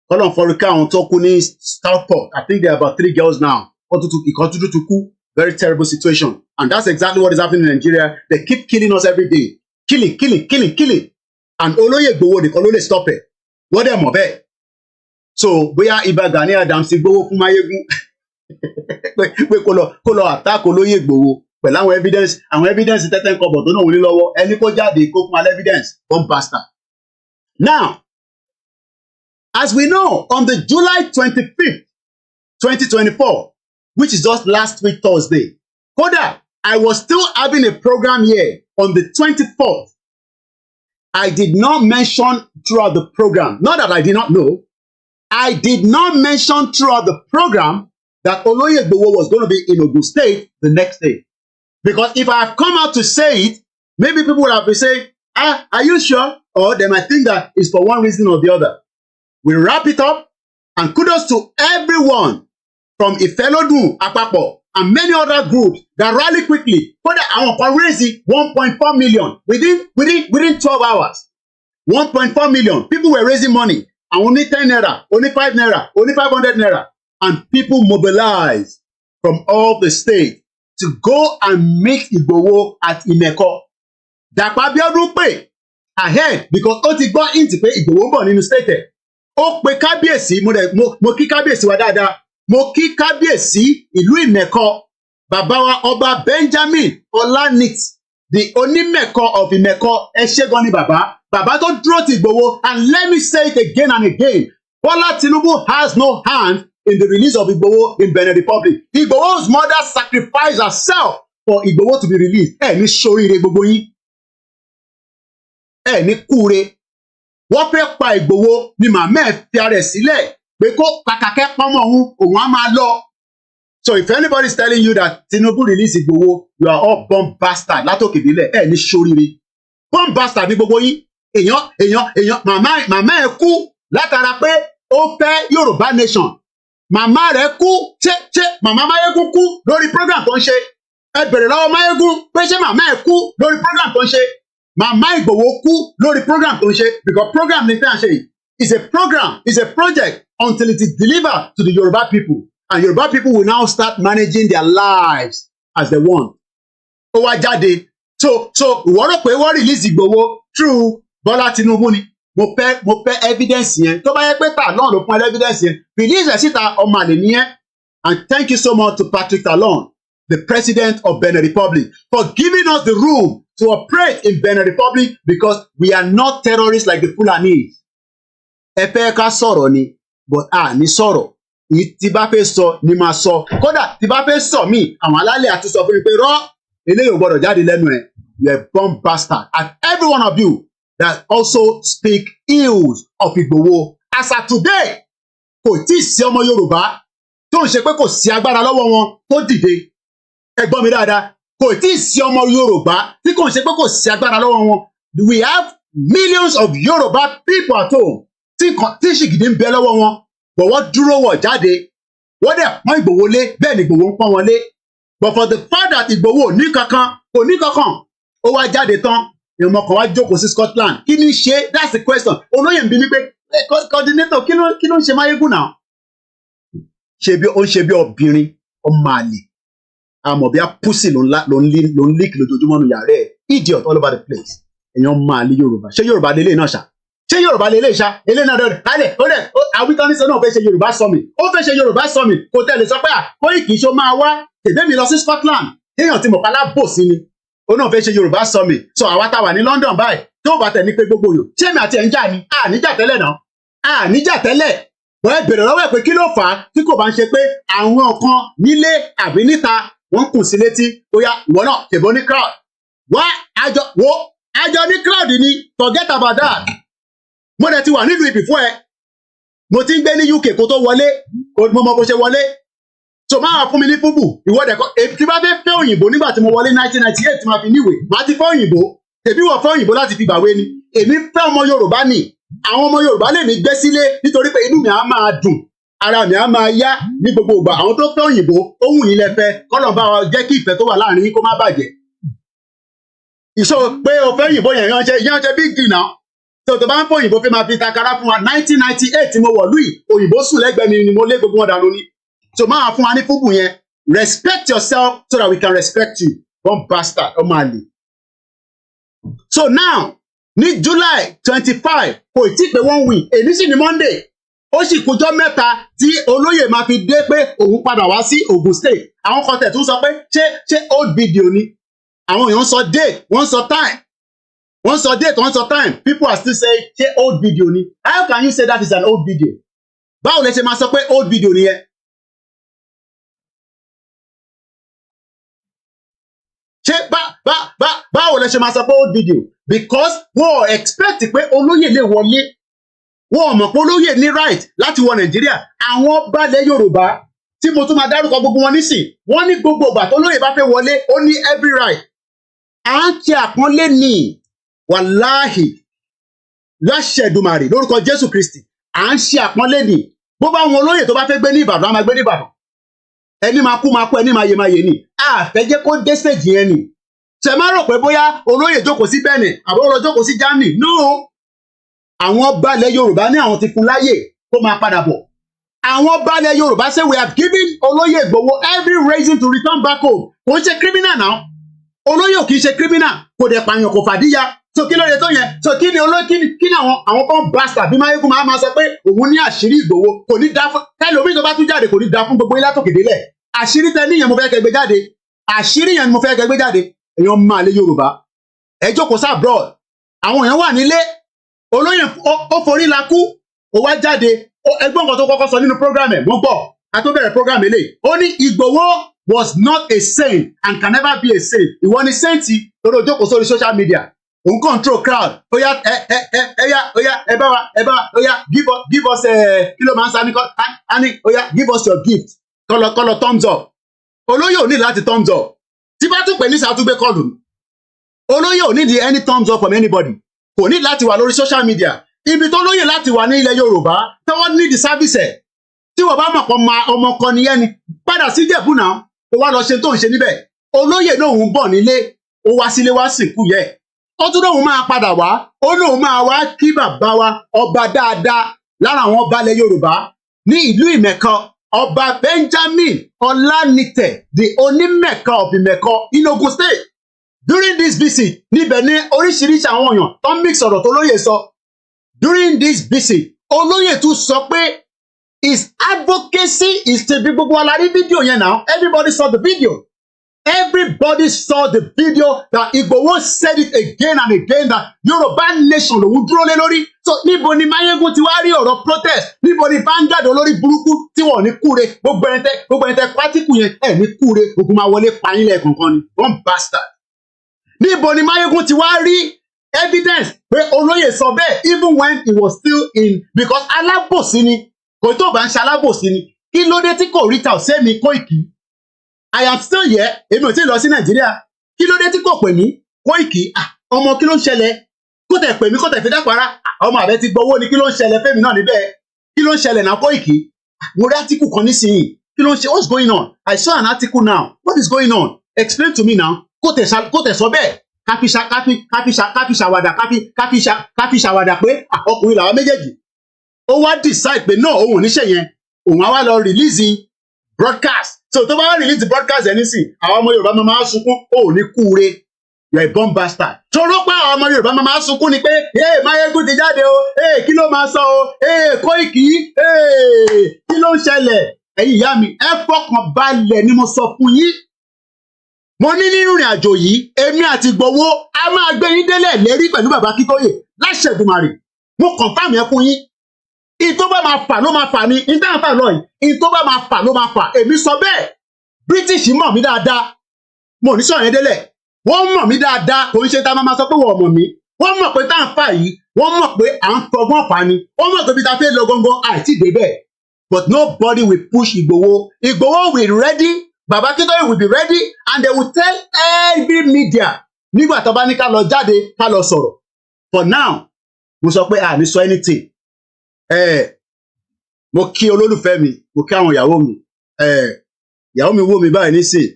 Colin Forika on Tokuni Southport. I think there are about 3 girls now. Continue to cool. Very terrible situation. And that's exactly what is happening in Nigeria. They keep killing us every day. Killing. And Olóyè Ìgbòho, they can only stop it. What them of it? So, bóyá Ìbà Gani Adams ti gbowó fún Máyégún. Pé kó lọ attack Olóyè Ìgbòho. Pẹ̀lú àwọn evidence tẹ́tẹ́ ń kọ́bọ̀ tó náà wọlé lọ́wọ́. Ẹni kó jáde kó fún al evidence. Bomb bastard. Now, as we know, on the July 25th, 2024, which is just last week Thursday, Koda, I was still having a program here on the 24th. I did not mention throughout the program, not that I did not know, I did not mention throughout the program that Olóyè Ìgbòho was going to be in Ogun State the next day. Because if I have come out to say it, maybe people would have been saying, are you sure? Or they might think that it's for one reason or the other. We wrap it up, and kudos to everyone from Ifelodun, Apapo, and many other groups that rally quickly. For the àwọn kan raise 1.4 million within 12 hours. 1.4 million. People were raising money. And only 10 naira, only 5 naira, only 500 naira. And people mobilized from all the state to go and meet Igboho at Imeko. Dàpọ̀ Abíọ́dún pè ahead because ó ti gbọ́ int pé Igboho ń bọ̀ nínú state ẹ̀. Ó pe kábíyèsí, mo kí kábíyèsí wa dáadáa. Mo kí kábíyèsí ìlú Ìmẹ̀kọ. Bàbá wa ọba Benjamin Olanit, the Onímẹ̀kọ of Ìmẹ̀kọ, ẹ ṣé gan ni bàbá. Bàbá tó dúró ti Igboho, and let me say it again and again. Bola Tinubu has no hand in the release of Igboho in Benin Republic. Igboho's mother sacrificed herself for Igboho to be released. Ẹ ní ṣoríire gbogbo yín. Ẹ ní kúre. Wọ́n fẹ́ pa Igboho ni màmá ẹ̀ fi ara ẹ̀ sílẹ̀ pé kó kàkàkẹ́ pọ́nmọ́ òun á máa lọ. So if anybody is telling you that Tinubu release Igboho, you are all bomb bastard látòkè délẹ̀. Ẹ ní ṣoríire. Bomb bastard ní gbogbo yín. Èèyàn màmá ẹ̀ kú látara pé ó fẹ́ Yorùbá nation. Màmá rẹ̀ kú ṣé màmá Máyégún kú lórí program tó ń ṣe. Ẹ bèrè lọ́wọ́ Máyégún pé ṣé màmá ẹ̀ kú lórí program tó ń ṣe. Màmá Ìgbòho kú lórí program tó ń ṣe because program ní fẹ́ à ń ṣe yìí is a program, is a project until it is delivered to the Yoruba people, and Yoruba people will now start managing their lives as they want. Ó wá jáde so ìwọ rò pé wọ́n release Ìgbòho through Bọ́lá Tinubu ni. Mo fẹ́ evidence yẹn. Tó bá yẹ pé Talon ló fún ẹ evidence yẹn, release ẹ̀ síta ọmọ àlè nìyẹn. And thank you so much to Patrick Talon, the president of Benin Republic, for giving us the room to operate in Benin Republic because we are not terrorists like the Fulanis. Ẹ fẹ́ ká sọ̀rọ̀ ni, but ní sọ̀rọ̀. Tí bá fẹ́ sọ ni máa sọ. Kódà tí bá fẹ́ sọ mí, àwọn alálẹ̀ àti sọ fún mi pé rọ́ eléyìí ò gbọ́dọ̀ jáde lẹ́nu ẹ̀. You are a bomb bastard. And every one of you that also speak ills of Igboho. As of today, kò tí ì sí ọmọ Yorùbá tó ń ṣe pé kò sí agbára lọ́wọ́ wọn tó dìde. Ẹ gbọ́ mi dáadáa. Kò tí ì sí ọmọ Yorùbá tí kò ń ṣe pé kò sí agbára lọ́wọ́ wọn. We have millions of Yoruba people at home tí ṣìgìdì ń bẹ lọ́wọ́ wọn. But wọ́n dúró wọ̀ jáde. Wọ́n dẹ̀ pọ́n Ìgbòho lé, bẹ́ẹ̀ ni Ìgbòho ń pọ́n wọn lé. But for the fact that Ìgbòho ní kankan, kò ní kankan, ó wá jáde tán. Ìmọ̀ kan wá jókòó sí Scotland. Kí ni ṣe? That's the question. Olóyè ń bi mí pé coordinator kí ló ń ṣe Máyégún náà? Ó ń ṣe bí obìnrin ọmọ àlè. Àmọ̀ bí a pussy ló ń leak lójoojúmọ́ nù yàrá ẹ̀. Idiot all over the place. Èèyàn máa lé Yorùbá. Ṣé Yorùbá lélẹ̀ náà ṣá? Ṣé Yorùbá lélẹ̀ ṣá? Eléyìí náà dọ̀rẹ̀. Kálẹ̀ àwítánnísọ náà fẹ́ ṣe Yorùbá summit. Ó fẹ́ ṣe Yorùbá summit. Kò tẹ̀lé sọ pé Koiki ṣó máa wá. Tèbé mi lọ sí Scotland. Téèyàn ti mọ̀ pálá bò sí ni. Ó náà fẹ́ ṣe Yorùbá summit. So àwa tá wà ní London báyìí. Tó bá tẹ̀ ní pé gbogbo yòó. Ṣé mi àti ẹ̀ ń jà ni? Níjà tẹ́lẹ̀ náà. Níjà tẹ́lẹ̀. Bọ́ ẹ bèrè lọ́wọ́ ẹ̀ pé kí ló fà á tí kò bá ń ṣe pé àwọn kan nílé àbí níta wọ́n kùn sí létí. Ó yá ìwọ náà tèbó ní crowd. Wá àjọ ní crowd ni. Forget about that. Mo dẹ̀ ti wà nílùú ibì fún ẹ. Mo ti ń gbé ní UK kó tó wọlé. Mo mọ bó ṣe wọlé. So máa fún mi ní fúbù. Ìwọ́dẹ̀ kọ́. Tí bá fẹ́ fẹ́ òyìnbó nígbà tí mo wọlé 1998 tí máa fi níwèé. Màá ti fẹ́ òyìnbó. Tèbí wọ́n fẹ́ òyìnbó láti fi gbàwé ni. Èmi fẹ́ ọmọ Yorùbá ni. Àwọn ọmọ Yorùbá lè ní gbé sílé nítorí pé inú mi á máa dùn. Ara mi á máa yá ní gbogbo ìgbà. Àwọn tó fẹ́ òyìnbó, ó wù yín lẹ́fẹ́. Kọ́lọ̀ bá wa jẹ́ kí ìfẹ́ tó wà láàrin yín kó má bàjẹ́. Ìṣó pé o fẹ́ òyìnbó yẹn yán ṣe big deal náà. So tó bá ń fọ òyìnbó fẹ́ máa fi takara fún wa 1998 tí mo wọ̀ lùí òyìnbó sùn lẹ́gbẹ̀ẹ́ mi ni mo lé gbogbo wọn dànù ni. So máa fún wa ní fúbù yẹn. Respect yourself so that we can respect you. One bastard ọmọ àlè. So now ní July 25 kò tí pé 1 week èyí sì ní Monday ó sì kújọ́ mẹ́ta tí olóyè máa fi dé pé òun padà wá sí Ogun State. Àwọn kan tẹ̀ tún sọ pé ṣé old video ni. Àwọn èèyàn sọ date wọ́n sọ time. Wọ́n sọ date wọ́n sọ time. People are still saying ṣé old video ni. How can you say that is an old video? Báwo lẹ ṣe máa sọ pé old video nìyẹn? Ṣé báwo lẹ ṣe máa sọ pé old video? Because wọ́n expect pé olóyè lè wọlé. Wọ́n mọ̀ pé olóyè ní right láti wọ Nàìjíríà. Àwọn balẹ̀ Yorùbá tí mo tún máa dárúkọ gbogbo wọn nísìn. Wọ́n ní gbogbo ìgbà tó lóyè bá fẹ́ wọlé ó ní every right. À ń ṣe àpọ́nlé ní wàláhì láṣẹ Èdùmàrè lórúkọ Jésù Kristi. À ń ṣe àpọ́nlé ní. Bó bá wọn olóyè tó bá fẹ́ gbé ní Ìbàdàn á máa gbé ní Ìbàdàn. Ẹni máa kú ẹni máa yè ní. Fẹ́ jẹ́ kó dé stage yẹn ni. Ṣé máa rò pé bóyá olóyè jókòó sí Benin àbí ó lọ jókòó sí Germany? No. àwọn balẹ̀ Yorùbá ní àwọn ti fún láyè kó máa padà bọ̀. Àwọn balẹ̀ Yorùbá say we have given Olóyè Ìgbòho every reason to return back home. Kò ń ṣe criminal now. Olóyè ò kì í ṣe criminal, kò dẹ̀ pààyàn kò fàdíyà. So kí ló dé tó yẹn? So kí ni àwọn kan bastard bí Máyégún máa sọ pé òun ní àṣírí Ìgbòho kò ní dá fún tẹ́lómi tó bá tún jáde kò ní dá fún gbogbo ilé àtòkèdélẹ̀. Àṣírí tẹ níyẹn mo fẹ́ kẹ́ gbé jáde. Àṣírí yẹn ni mo fẹ́ kẹ́ gbé jáde. Èèyàn máa lé Yorùbá. Ẹ jókòó sí abroad. Àwọn èèyàn wà nílé. Olóyè ó forí la kú. Ó wá jáde. Ẹgbọ́n kan tó kọ́kọ́ sọ nínú program ẹ̀ mo gbọ́. A tó bẹ̀rẹ̀ program eléyìí. Ó ní Ìgbòho was not a saint and can never be a saint. Ìwọ ni sainti lórí ojókòó sórí social media. Òun control crowd. Oya ẹ bá wa oya give us kí ló máa ń sani ani oya give us your gift. Kọ́lọ̀ thumbs up. Olóyè ò ní láti thumbs up. Tí bá tún pè ní sàtúgbé kọlù. Olóyè ò ní di any thumbs up from anybody. Kò ní láti wà lórí social media. Ibi tó lóyè láti wà ní ilẹ̀ Yorùbá tí wọ́n ní the service ẹ̀. Tí wọ́n bá mọ̀ pọ̀ ọmọ kan nìyẹn ni padà sí Ìjẹ̀bú náà. Ó wá lọ ṣe tó ń ṣe níbẹ̀. Olóyè náà ń bọ̀ nílé. Ó wá sílé wá sìnkú yẹ. Ó tún lóun máa padà wá. Ó lóun máa wá kí bàbá wa ọba dáadáa lára àwọn ọba ilẹ̀ Yorùbá ní ìlú Ìmẹ̀kọ. Ọba Benjamin Ọlánìtẹ̀ the Onímẹ̀kọ of Ìmẹ̀kọ in Ogun State. During this visit níbẹ̀ ní oríṣiríṣi àwọn èèyàn tó ń mix ọ̀rọ̀ tó lóyè sọ. During this visit olóyè tún sọ pé his advocacy is to be gbogbo alárí fídíò yẹn now. Everybody saw the video. Everybody saw the video that Igboho said it again and again that Yorùbá nation lòun dúró lé lórí. So níbo ni Máyégún ti wá rí ọ̀rọ̀ protest? Níbo ni Vanguard olórí burúkú tí wọ́n ní kúre? Gbogbo ẹni tẹ pátíkù yẹn ẹ̀ ní kúre. Ogun máa wọlé payín lẹ́ẹ̀kọ̀ọ̀kan ni. One bastard. Níbo ni Máyégún ti wá rí evidence pé olóyè sọ bẹ́ẹ̀ even when he was still in because alábòsí ni. Kò tó bá ń ṣe alábòsí ni. Kí ló dé tí kò reach out sẹ́mi Koiki? I am still here. Èmi ò tí ì lọ sí Nàìjíríà. Kí ló dé tí kò pè mí? Koiki, ọmọ kí ló ń ṣẹlẹ̀? Kó tẹ̀ pè mí, kó tẹ̀ fi dápara. Ọmọ àbẹ ti gbowó ni kí ló ń ṣẹlẹ̀ fẹ́mi náà níbẹ̀? Kí ló ń ṣẹlẹ̀ náà Koiki? Mo rí átíkù kan nísìnyí. Kí ló ń ṣe? What's going on? I saw an article now. What is going on? Explain to me now. Kó tẹ̀ sọ bẹ́ẹ̀. Káfi ṣàwàdà pé ọkùnrin làwọn méjèèjì. Ó wá decide pé náà òun ò ní ṣe yẹn. Òun á wá lọ release broadcast. So tó bá wá release the broadcast ẹ̀ nísìn, àwọn ọmọ Yorùbá máa sunkún, ó ní kúure, you're a bomb bastard. Ṣòro pé àwọn ọmọ Yorùbá máa sunkún ni pé, Máyégún ti jáde o, kí ló máa sọ o, Koiki, kí ló ń ṣẹlẹ̀? Ẹ̀yin ìyá mi, ẹ fọkàn balẹ̀ ni mo sọ fún yín. Mo ní nínú ìrìn àjò yìí, èmi àti Ìgbòho, a máa gbé yín délẹ̀ lérí pẹ̀lú bàbá Kítóyè láṣẹ Èdùmàrè. Mo confirm yẹn fún yín. Ìtó bá máa fà ló máa fà ní ìdáhùn lọ yìí. Ìtó bá máa fà ló máa fà. Èmi sọ bẹ́ẹ̀. British mọ̀ mí dáadáa. Mo ní sọ̀rọ̀ yẹn délẹ̀. Wọ́n mọ̀ mí dáadáa. Kò ń ṣe tá a máa sọ pé wọ́n mọ̀ mí. Wọ́n mọ̀ pé tá à ń fà yìí. Wọ́n mọ̀ pé à ń fọgbọ́n fà ni. Wọ́n mọ̀ pé bí ta fẹ́ lọ gangan àìtí débẹ̀. But nobody will push Igboho. Igboho will ready. Baba Kítóyè will be ready and they will tell every media. Nígbà tó bá ní ká lọ jáde ká lọ sọ̀rọ̀. For now, mo sọ pé à ní sọ anything. Mo kí olólùfẹ́ mi, mo kí àwọn ìyàwó mi. Ìyàwó mi wò mí báyìí nísìn.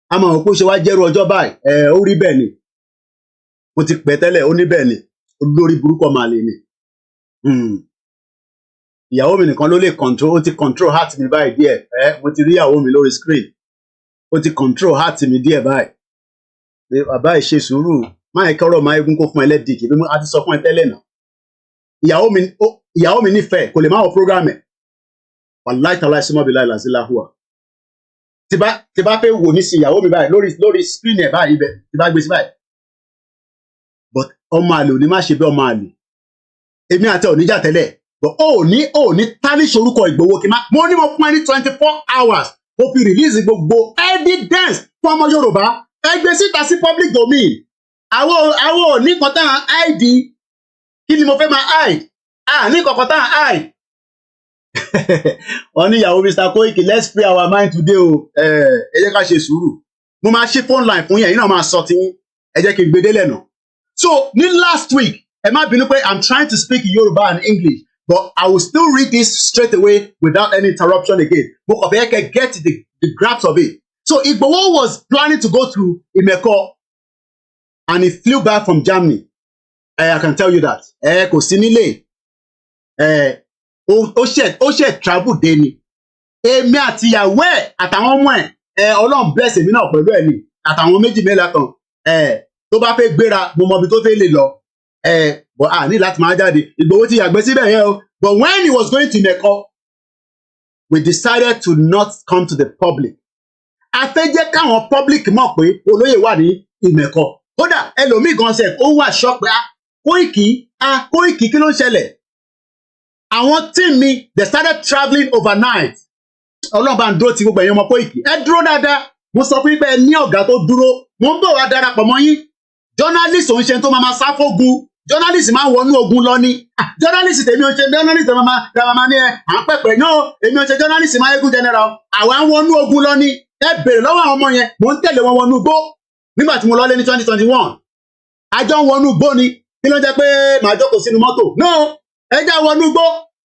A máa hàn pé ó ṣe wá jẹ́rú ọjọ́ báyìí. Ó rí bẹ́ẹ̀ ni. Mo ti pẹ́ tẹ́lẹ̀, ó ní bẹ́ẹ̀ ni. Olórí burúkú ọmọ àlè ni. Ìyàwó mi nìkan ló lè control, ó ti control heart mi báyìí díẹ̀. Mo ti rí ìyàwó mi lórí screen. Ó ti control heart mi díẹ̀ báyìí. Bàbá ẹ̀ ṣe sùúrù. Máa kí ọ̀rọ̀ Máyégún kó fún ẹ lẹ́dìkì. A ti sọ fún ẹ tẹ́lẹ̀ náà. Ìyàwó mi nífẹ̀ẹ́ kò lè máa wọ program ẹ̀. Wàláì tàláì símọ́ bí láì làzílà hùwà. Tí bá fẹ́ wò ní sí ìyàwó mi báyìí lórí screen ẹ̀ báyìí bẹ̀ tí bá gbé sí báyìí. But ọmọ àlè ò ní má ṣe bí ọmọ àlè. Èmi àti oníjà tẹ́lẹ̀. But ó ní tarnish orúkọ Ìgbòho kí n má. Mo ní mo fún ẹ ní 24 hours. Ó fi release gbogbo evidence fún ọmọ Yorùbá. Ẹgbẹ́ síta sí public domain. Àwọn ò ní kan tán ID. Kí ni mo fẹ́ máa hide? Ní kankan tán hide. Wọ́n ní ìyàwó Mr. Koiki, let's free our mind today o. Ẹ jẹ́ ká ṣe sùúrù. Mo máa ṣí phone line fún yẹn, yín náà máa sọ tiyín. Ẹ jẹ́ kí n gbé délẹ̀ náà. So ní last week, ẹ má bínú pé I'm trying to speak Yoruba and English, but I will still read this straight away without any interruption again. Mo kàn fẹ́ kẹ́ get the grasp of it. So Igboho was planning to go to Ìmẹ̀kọ and he flew back from Germany. I can tell you that. Kò sí nílé. Ó ṣe travel dé ni. Èmi àti ìyàwó ẹ̀ àtàwọn ọmọ ẹ̀ Ọlọ́run bless èmi náà pẹ̀lú ẹ̀ ni àtàwọn méjì mẹ́la kan tó bá fẹ́ gbéra mo mọ ibi tó fẹ́ lè lọ but ní láti máa jáde Ìgbòho ti yàgbẹ́ síbẹ̀ yẹn o but when he was going to Ìmẹ̀kọ we decided to not come to the public. A fẹ́ jẹ́ káwọn public mọ̀ pé olóyè wà ní Ìmẹ̀kọ. Kódà ẹlòmíì gan ṣe ó wà shock pé Koiki kí ló ń ṣẹlẹ̀? Àwọn team mi they started travelling overnight. Ọlọ́run bá ń dúró ti gbogbo ẹ̀yin ọmọ Koiki. Ẹ dúró dáadáa. Mo sọ fún yín pé ẹ ní ọ̀gá tó dúró. Mo ń bọ̀ wá darapọ̀ mọ́ yín. Journalist òun ṣe tó máa sá fógun. Journalist máa ń wọnú ogun lọ ni. Journalist tèmi ò ṣe journalist máa ní ẹ à ń pẹ̀pẹ̀ náà èmi ò ṣe journalist Mayegun general. Àwa ń wọnú ogun lọ ni. Ẹ bèrè lọ́wọ́ àwọn ọmọ yẹn. Mo ń tẹ̀lé wọn wọnú igbó. Nígbà tí mo lọ lé ní 2021. Àjọ ń wọnú igbó ni. Kí ló jẹ́ pé màá jókòó sínú mọ́tò? No, ẹ já wọnú igbó.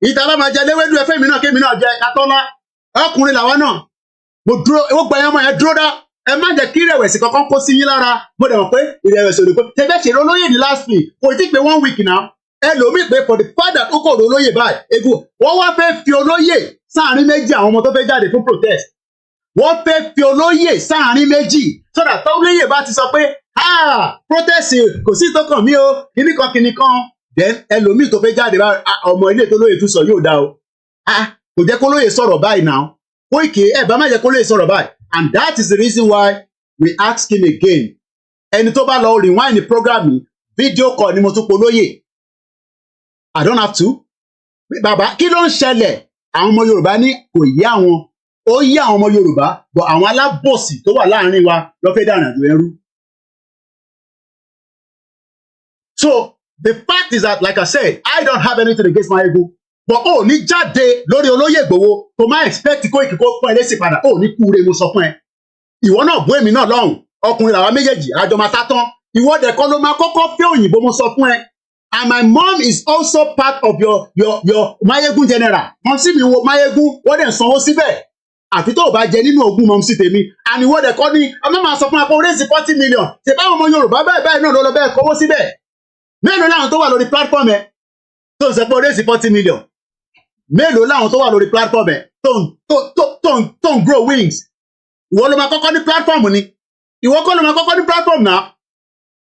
Ìta bá máa jẹ léwédú ẹfẹ́ mi náà kémi náà jẹ katọ́lá. Ọkùnrin làwa náà. Mo dúró ó gba ẹyàn ọmọ yẹn dúró dá. Ẹ má jẹ́ kí ìrẹ̀wẹ̀sì kankan kó sí yín lára. Mo dẹ̀ mọ̀ pé ìrẹ̀wẹ̀sì òde pé tẹ́fẹ́ ṣe olóyè ní last week. Kò tí pé 1 week now. Ẹlòmíì pé for the fact that ó kò olóyè báyìí. Egu wọ́n wá fẹ́ fi olóyè sáàrin méjì àwọn ọmọ tó fẹ́ jáde fún protest. Wọ́n fẹ́ fi olóyè sáàrin méjì. So that olóyè bá ti sọ pé protest kò sí tó kàn mí o kìnnìkan. Then ẹlòmíì tó fẹ́ jáde bá ọmọ ilé tó lóye tún sọ yóò dá o. Kò jẹ́ kó lóye sọ̀rọ̀ báyìí now. Koiki bá má jẹ́ kó lóye sọ̀rọ̀ báyìí. And that is the reason why we ask him again. Ẹni tó bá lọ rewind the program mi, video call ni mo tún polóyè. I don't have to. Bàbá kí ló ń ṣẹlẹ̀? Àwọn ọmọ Yorùbá ní kò yé àwọn. Ó yé àwọn ọmọ Yorùbá, but àwọn alábòsí tó wà láàrin wa ló fẹ́ dànù àjò ẹrú. So the fact is that, like I said, I don't have anything against Mayegun. But ní jáde lórí olóyè Ìgbòho tó máa expect Koiki kó pọ́n ẹlẹ́sìn padà ní kúure mo sọ fún ẹ. Ìwọ náà bú èmi náà lọ́hùn. Ọkùnrin làwa méjèèjì àjọ máa tá tán. Ìwọ dẹ̀ kọ́ ló máa kọ́kọ́ fẹ́ òyìnbó mo sọ fún ẹ. And my mom is also part of your Mayegun general. Mọ̀mísí mi wo Mayegun wọ́n dẹ̀ ń sanwó síbẹ̀. Àfi tó o bá jẹ nínú ogún mọ̀mísí tèmi. And ìwọ dẹ̀ kọ́ ni ọmọ máa sọ fún wa pé o raise 40 million. Ṣé báwọn ọmọ Yorùbá báyìí náà ló lọ bẹ́ẹ̀ kọ́wọ́ síbẹ̀? Mélòó láwọn tó wà lórí platform ẹ tó ń sọ pé o raise 40 million? Mélòó láwọn tó wà lórí platform ẹ tó ń grow wings? Ìwọ ló máa kọ́kọ́ ní platform ni. Ìwọ kọ́ ló máa kọ́kọ́ ní platform náà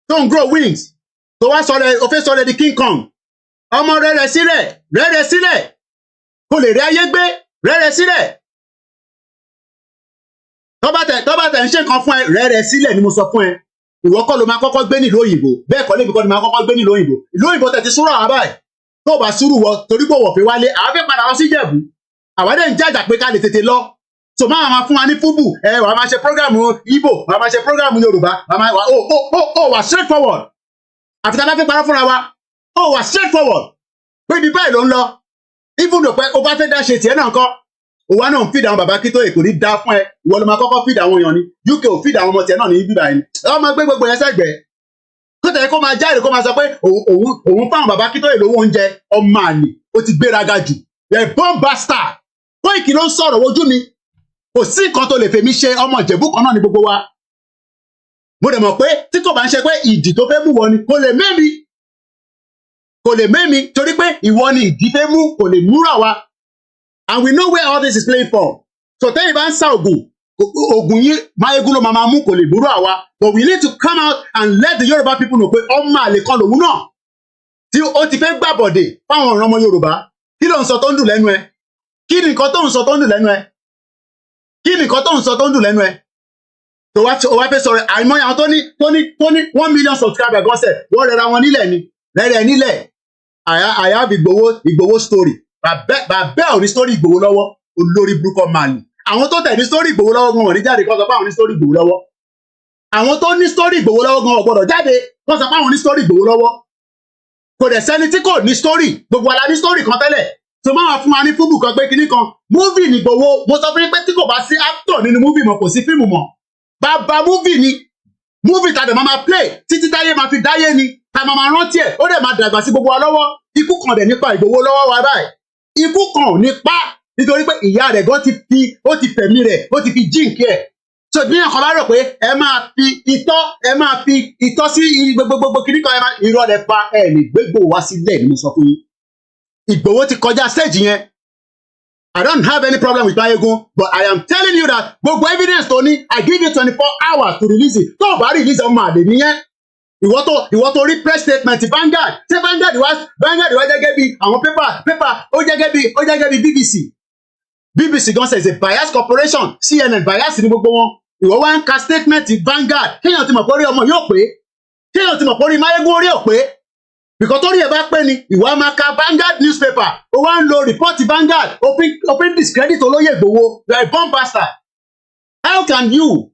tó ń grow wings. Tó wá sọ̀rọ̀ o fẹ́ sọ̀rọ̀ di King Kong. Ọmọ rẹ̀ sílẹ̀ kó lè rí ayé gbé rẹ̀ sílẹ̀. Tọ́ba tẹ̀ ń ṣe nǹkan fún ẹ rẹ̀ sílẹ̀ ni mo sọ fún ẹ. Ìwọ kọ́ ló máa kọ́kọ́ gbé nílùú òyìnbó. Bẹ́ẹ̀ kọ́ lébi kọ́ ni máa kọ́kọ́ gbé nílùú òyìnbó. Ìlú òyìnbó tẹ̀ ti súrọ̀ àbá ẹ̀. Tó bá súrù wọ torí pé wọ̀ pé wálé àwa fẹ́ padà lọ sí Ìjẹ̀bú. Àwa dẹ̀ ń jàjà pé ká lè tètè lọ. So máa fún wa ní fúbù. Wàá máa ṣe prógrámù Ìgbò, wàá máa ṣe prógrámù Yorùbá. Wà straight forward. Àfi tá a bá fẹ́ parọ́ fúnra wa. Wà straight forward. Pé ibi báyìí ló ń lọ. Even though pé o bá fẹ́ dá ṣe tiẹ̀ náà kọ́. Òwa náà ń feed àwọn bàbá kí tó èkó ní dá fún ẹ. Ìwọ ló máa kọ́kọ́ feed àwọn èèyàn ni. UK ò feed àwọn ọmọ tiẹ̀ náà ní bíbá yìí. Ọmọ gbé gbogbo yẹn sẹ́gbẹ̀ẹ́. Kó tẹ̀lé kó máa jáde kó máa sọ pé òun fáwọn bàbá kí tó èlò owó oúnjẹ ọmọ àlè ó ti gbéraga jù. The bomb bastard. Koiki ló ń sọ̀rọ̀ wojú mi. Kò sí nǹkan tó lè fèmí ṣe ọmọ Ìjẹ̀bú kan náà ní gbogbo wa. Mo dẹ̀ mọ̀ pé tí kò bá ń ṣe pé ìdí tó fẹ́ mú wọ ni kò lè mẹ́mi torí pé ìwọ ni ìdí fẹ́ mú kò lè múra wa. And we know where all this is playing from. So tẹ́yìn bá ń sá ògùn yìí Mayegun ló máa mú kò lè múra wa. But we need to come out and let the Yoruba people know pé ọmọ àlè kan lòun náà. Tí ó ti fẹ́ gbàbọ̀dè fáwọn ọ̀ràn ọmọ Yorùbá. Kí ló ń sọ tó ń dùn lẹ́nu ẹ? Kí ni nǹkan tó ń sọ tó ń dùn lẹ́nu ẹ? Kí ni nǹkan tó ń sọ tó ń dùn lẹ́nu ẹ? Tó wá fẹ́ sọ̀rọ̀ àìmọye àwọn tó ní 1 million subscribers gọ́sẹ̀ wọ́n rẹra wọn nílẹ̀ ni. Rẹ̀rẹ̀ nílẹ̀. I have Igboho story. Bàbá ò ní story Igboho lọ́wọ́. Olórí burúkú máa ní. Àwọn tó tẹ̀ ní story Igboho lọ́wọ́ gan wọ́n ní jáde kó sọ pé àwọn ní story Igboho lọ́wọ́. Àwọn tó ní story Igboho lọ́wọ́ gan wọ́n gbọ́dọ̀ jáde kó sọ pé àwọn ní story Igboho lọ́wọ́. Kò dẹ̀ sẹ́ni tí kò ní story. Gbogbo wa la ní story kan tẹ́lẹ̀. So máa fún wa ní fúbù kan pé kinní kan. Movie ní Igboho. Mo sọ fún yín pé tí kò bá sí actor nínú movie mọ́ kò sí fíìmù mọ́. Bàbá movie ni. Movie tàdé máa play títí táyé máa fi dáyé ni. Ta máa rántí ẹ̀. Ó dẹ̀ máa dàgbà sí gbogbo wa lọ́wọ́. Ikú kan dẹ̀ nípa Ìgbòho lọ́wọ́ wa báyìí. Ikú kan nípa nítorí pé ìyá rẹ̀ gan ó ti fẹ̀mí rẹ̀ ó ti fi jíǹkì ẹ̀. so bí ẹ̀kọ́ bá rò pé ẹ máa fi itọ́ sí gbogbo kìíní kan ẹ máa irọ́ rẹ̀ pa ẹ̀ ní gbégbó wá sílẹ̀ ni mo sọ fún yín. Ìgbòho ti kọjá stage yẹn. I don't have any problem with Mayegun, but I am telling you that gbogbo evidence tó ní I give you 24 hours to release it. Tó o bá release ọmọ àlè nìyẹn. Ìwọ tó rí press statement Vanguard. Ṣé Vanguard wá jẹ́gẹ́ bí àwọn paper ó jẹ́gẹ́ bí BBC. BBC gan says a bias corporation, CNN bias ní gbogbo wọn. Ìwọ wá ń ka statement Vanguard. Kéèyàn ti mọ̀ pé orí ọmọ yóò pé. Kéèyàn ti mọ̀ pé orí Mayegun orí ò pé. Because torí ẹ bá pé ni ìwà máa ka Vanguard newspaper ó wá ń lo report Vanguard open discredit Olóyè Igboho. You are a bomb bastard. How can you?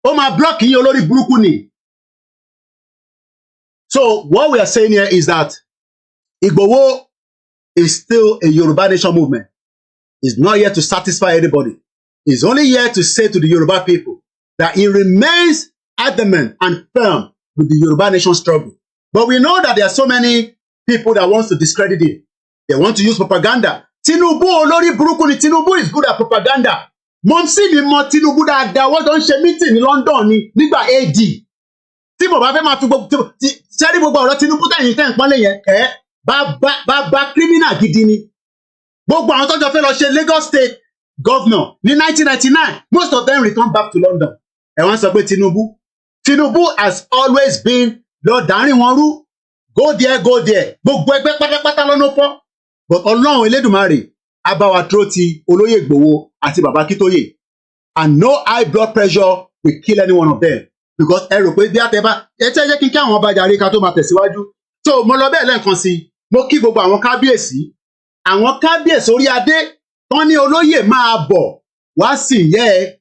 Ó máa block yín olórí burúkú ni. So what we are saying here is that Igboho is still a Yoruba nation movement. It's not here to satisfy anybody. It's only here to say to the Yoruba people that he remains adamant and firm with the Yoruba nation struggle. But we know that there are so many people that want to discredit him. They want to use propaganda. Tinubu olórí burúkú ni. Tinubu is good at propaganda. Mọ̀mísí mi mọ̀ Tinubu dáadáa. Wọ́n jọ ń ṣe meeting ní London ní nígbà AD. Tí mo bá fẹ́ máa fi gbogbo sẹ́rí gbogbo ọ̀rọ̀ Tinubu tẹ̀yìn tẹ̀ ń pọ́nlé yẹn bá criminal gidi ni. Gbogbo àwọn tó jọ fẹ́ lọ ṣe Lagos State governor ní 1999, most of them returned back to London. Ẹ wọ́n sọ pé Tinubu has always been lọ dárin wọn rú, go there gbogbo ẹgbẹ́ pátápátá lọ́nà pọ̀, but Ọlọ́run Elédùmarè á bá wa dúró ti Olóyè Igboho àti Bàbá Akíntóyè, and no high blood pressure will kill any one of them, because ẹ rò pé bí àtẹ̀bá ẹ tẹ́ jẹ́ kí àwọn ọba jàre ká tó máa tẹ̀síwájú. So mo lọ bẹ́ẹ̀ lẹ́ẹ̀kan sí, mo kí gbogbo àwọn kábíyèsí orí adé tán ní olóyè máa bọ̀ wá sí ìyẹ́ ẹ.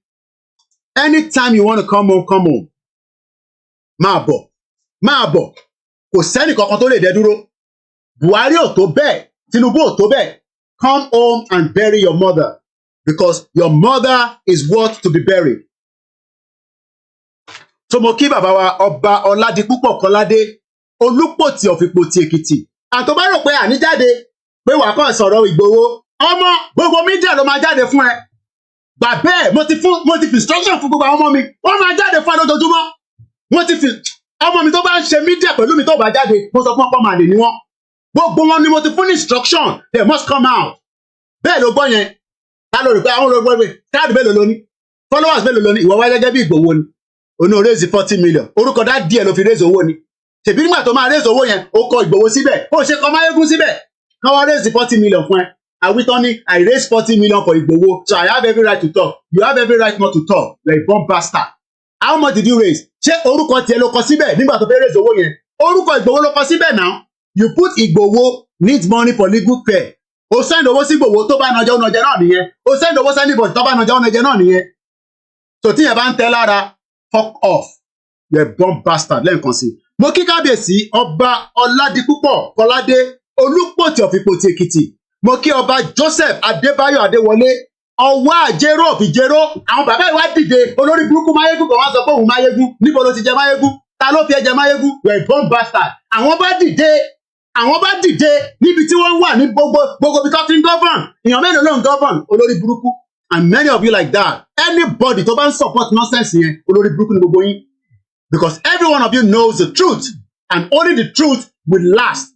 Anytime you want to come home, máa bọ̀, kò sẹ́nì kankan tó lè dẹ dúró. Buhari ò tó bẹ́ẹ̀, Tinubu ò tó bẹ́ẹ̀. Come home and bury your mother, because your mother is worth to be buried. So mo kí bàbá wa Ọba Ọládipúpọ̀ Kọ́ládé Olúpòtì of Ìpòtì Èkìtì. Àtọ́ bá rò pé àníjáde pé wàá kàn sọ̀rọ̀ Ìgbòho, ọmọ gbogbo mídíà ló máa jáde fún ẹ. Gbà bẹ́ẹ̀ mo ti fi instruction fún gbogbo àwọn ọmọ mi, wọ́n máa jáde fún ẹ lójoojúmọ́. Wọ́n ti fi ọmọ mi tó bá ń ṣe mídíà pẹ̀lú mi tó bá jáde, mo sọ fún ọ̀pọ̀ màlè ni wọ́n. Gbogbo wọn ni mo ti fún instruction, they must come out. Bẹ́ẹ̀ ló gbọ́ yẹn. Ta ló rò pé àwọn olóògbé pé káàdì mélòó ló ní? Followers mélòó ló ní? Ìwọ wá gẹ́gẹ́ bí Ìgbòho ni. O ní o raise 40 million. Orúkọ dá díẹ̀ ló fi raise owó ni. Ṣèbí nígbà tó máa raise owó yẹn, ó kọ Ìgbòho síbẹ̀. Ó ṣe kọ Máyégún síbẹ̀. Kán wá raise 40 million fún ẹ. Àwítọ́ ní I raise 40 million for Ìgbòho, so I have every right to talk. You have every right not to talk. You're a bomb bastard. How much did you raise? Ṣé orúkọ tiẹ̀ ló kọ síbẹ̀ nígbà tó fẹ́ raise owó yẹn? Orúkọ Ìgbòho ló kọ síbẹ̀ náà. You put Ìgbòho needs money for legal care. O send owó sí Ìgbòho tó bá nàjẹ́ ọ̀nàjẹ́ náà nìyẹn. O send owó sẹ́ni bọ̀ tó bá nàjẹ́ ọ̀nàjẹ́ náà nìyẹn. So tí yẹn bá ń tẹ́ lára, fuck off. You're a bomb bastard lẹ́ẹ̀kan sí. Mo kí kábíyèsí Ọba Ọládipúpọ̀ Kọ́ládé Olúpòtì of Ìpòtì Èkìtì. Mo kí Ọba Joseph Adébáyọ̀ Adéwọlé ọwọ́ àjẹrò òfìjẹrò. Àwọn bàbá ìwà dìde olórí burúkú Máyégún kan wá sọ pé òun Máyégún. Níbo ló ti jẹ Máyégún? Ta ló fi ẹ jẹ Máyégún? You're a bomb bastard. Àwọn bá dìde níbi tí wọ́n wà ní gbogbo bí tó ti ń govern. Èèyàn mélòó ló ń govern? Olórí burúkú. And many of you like that. Anybody tó bá ń support nonsense yẹn, olórí burúkú ni gbogbo yín. Because every one of you knows the truth, and only the truth will last.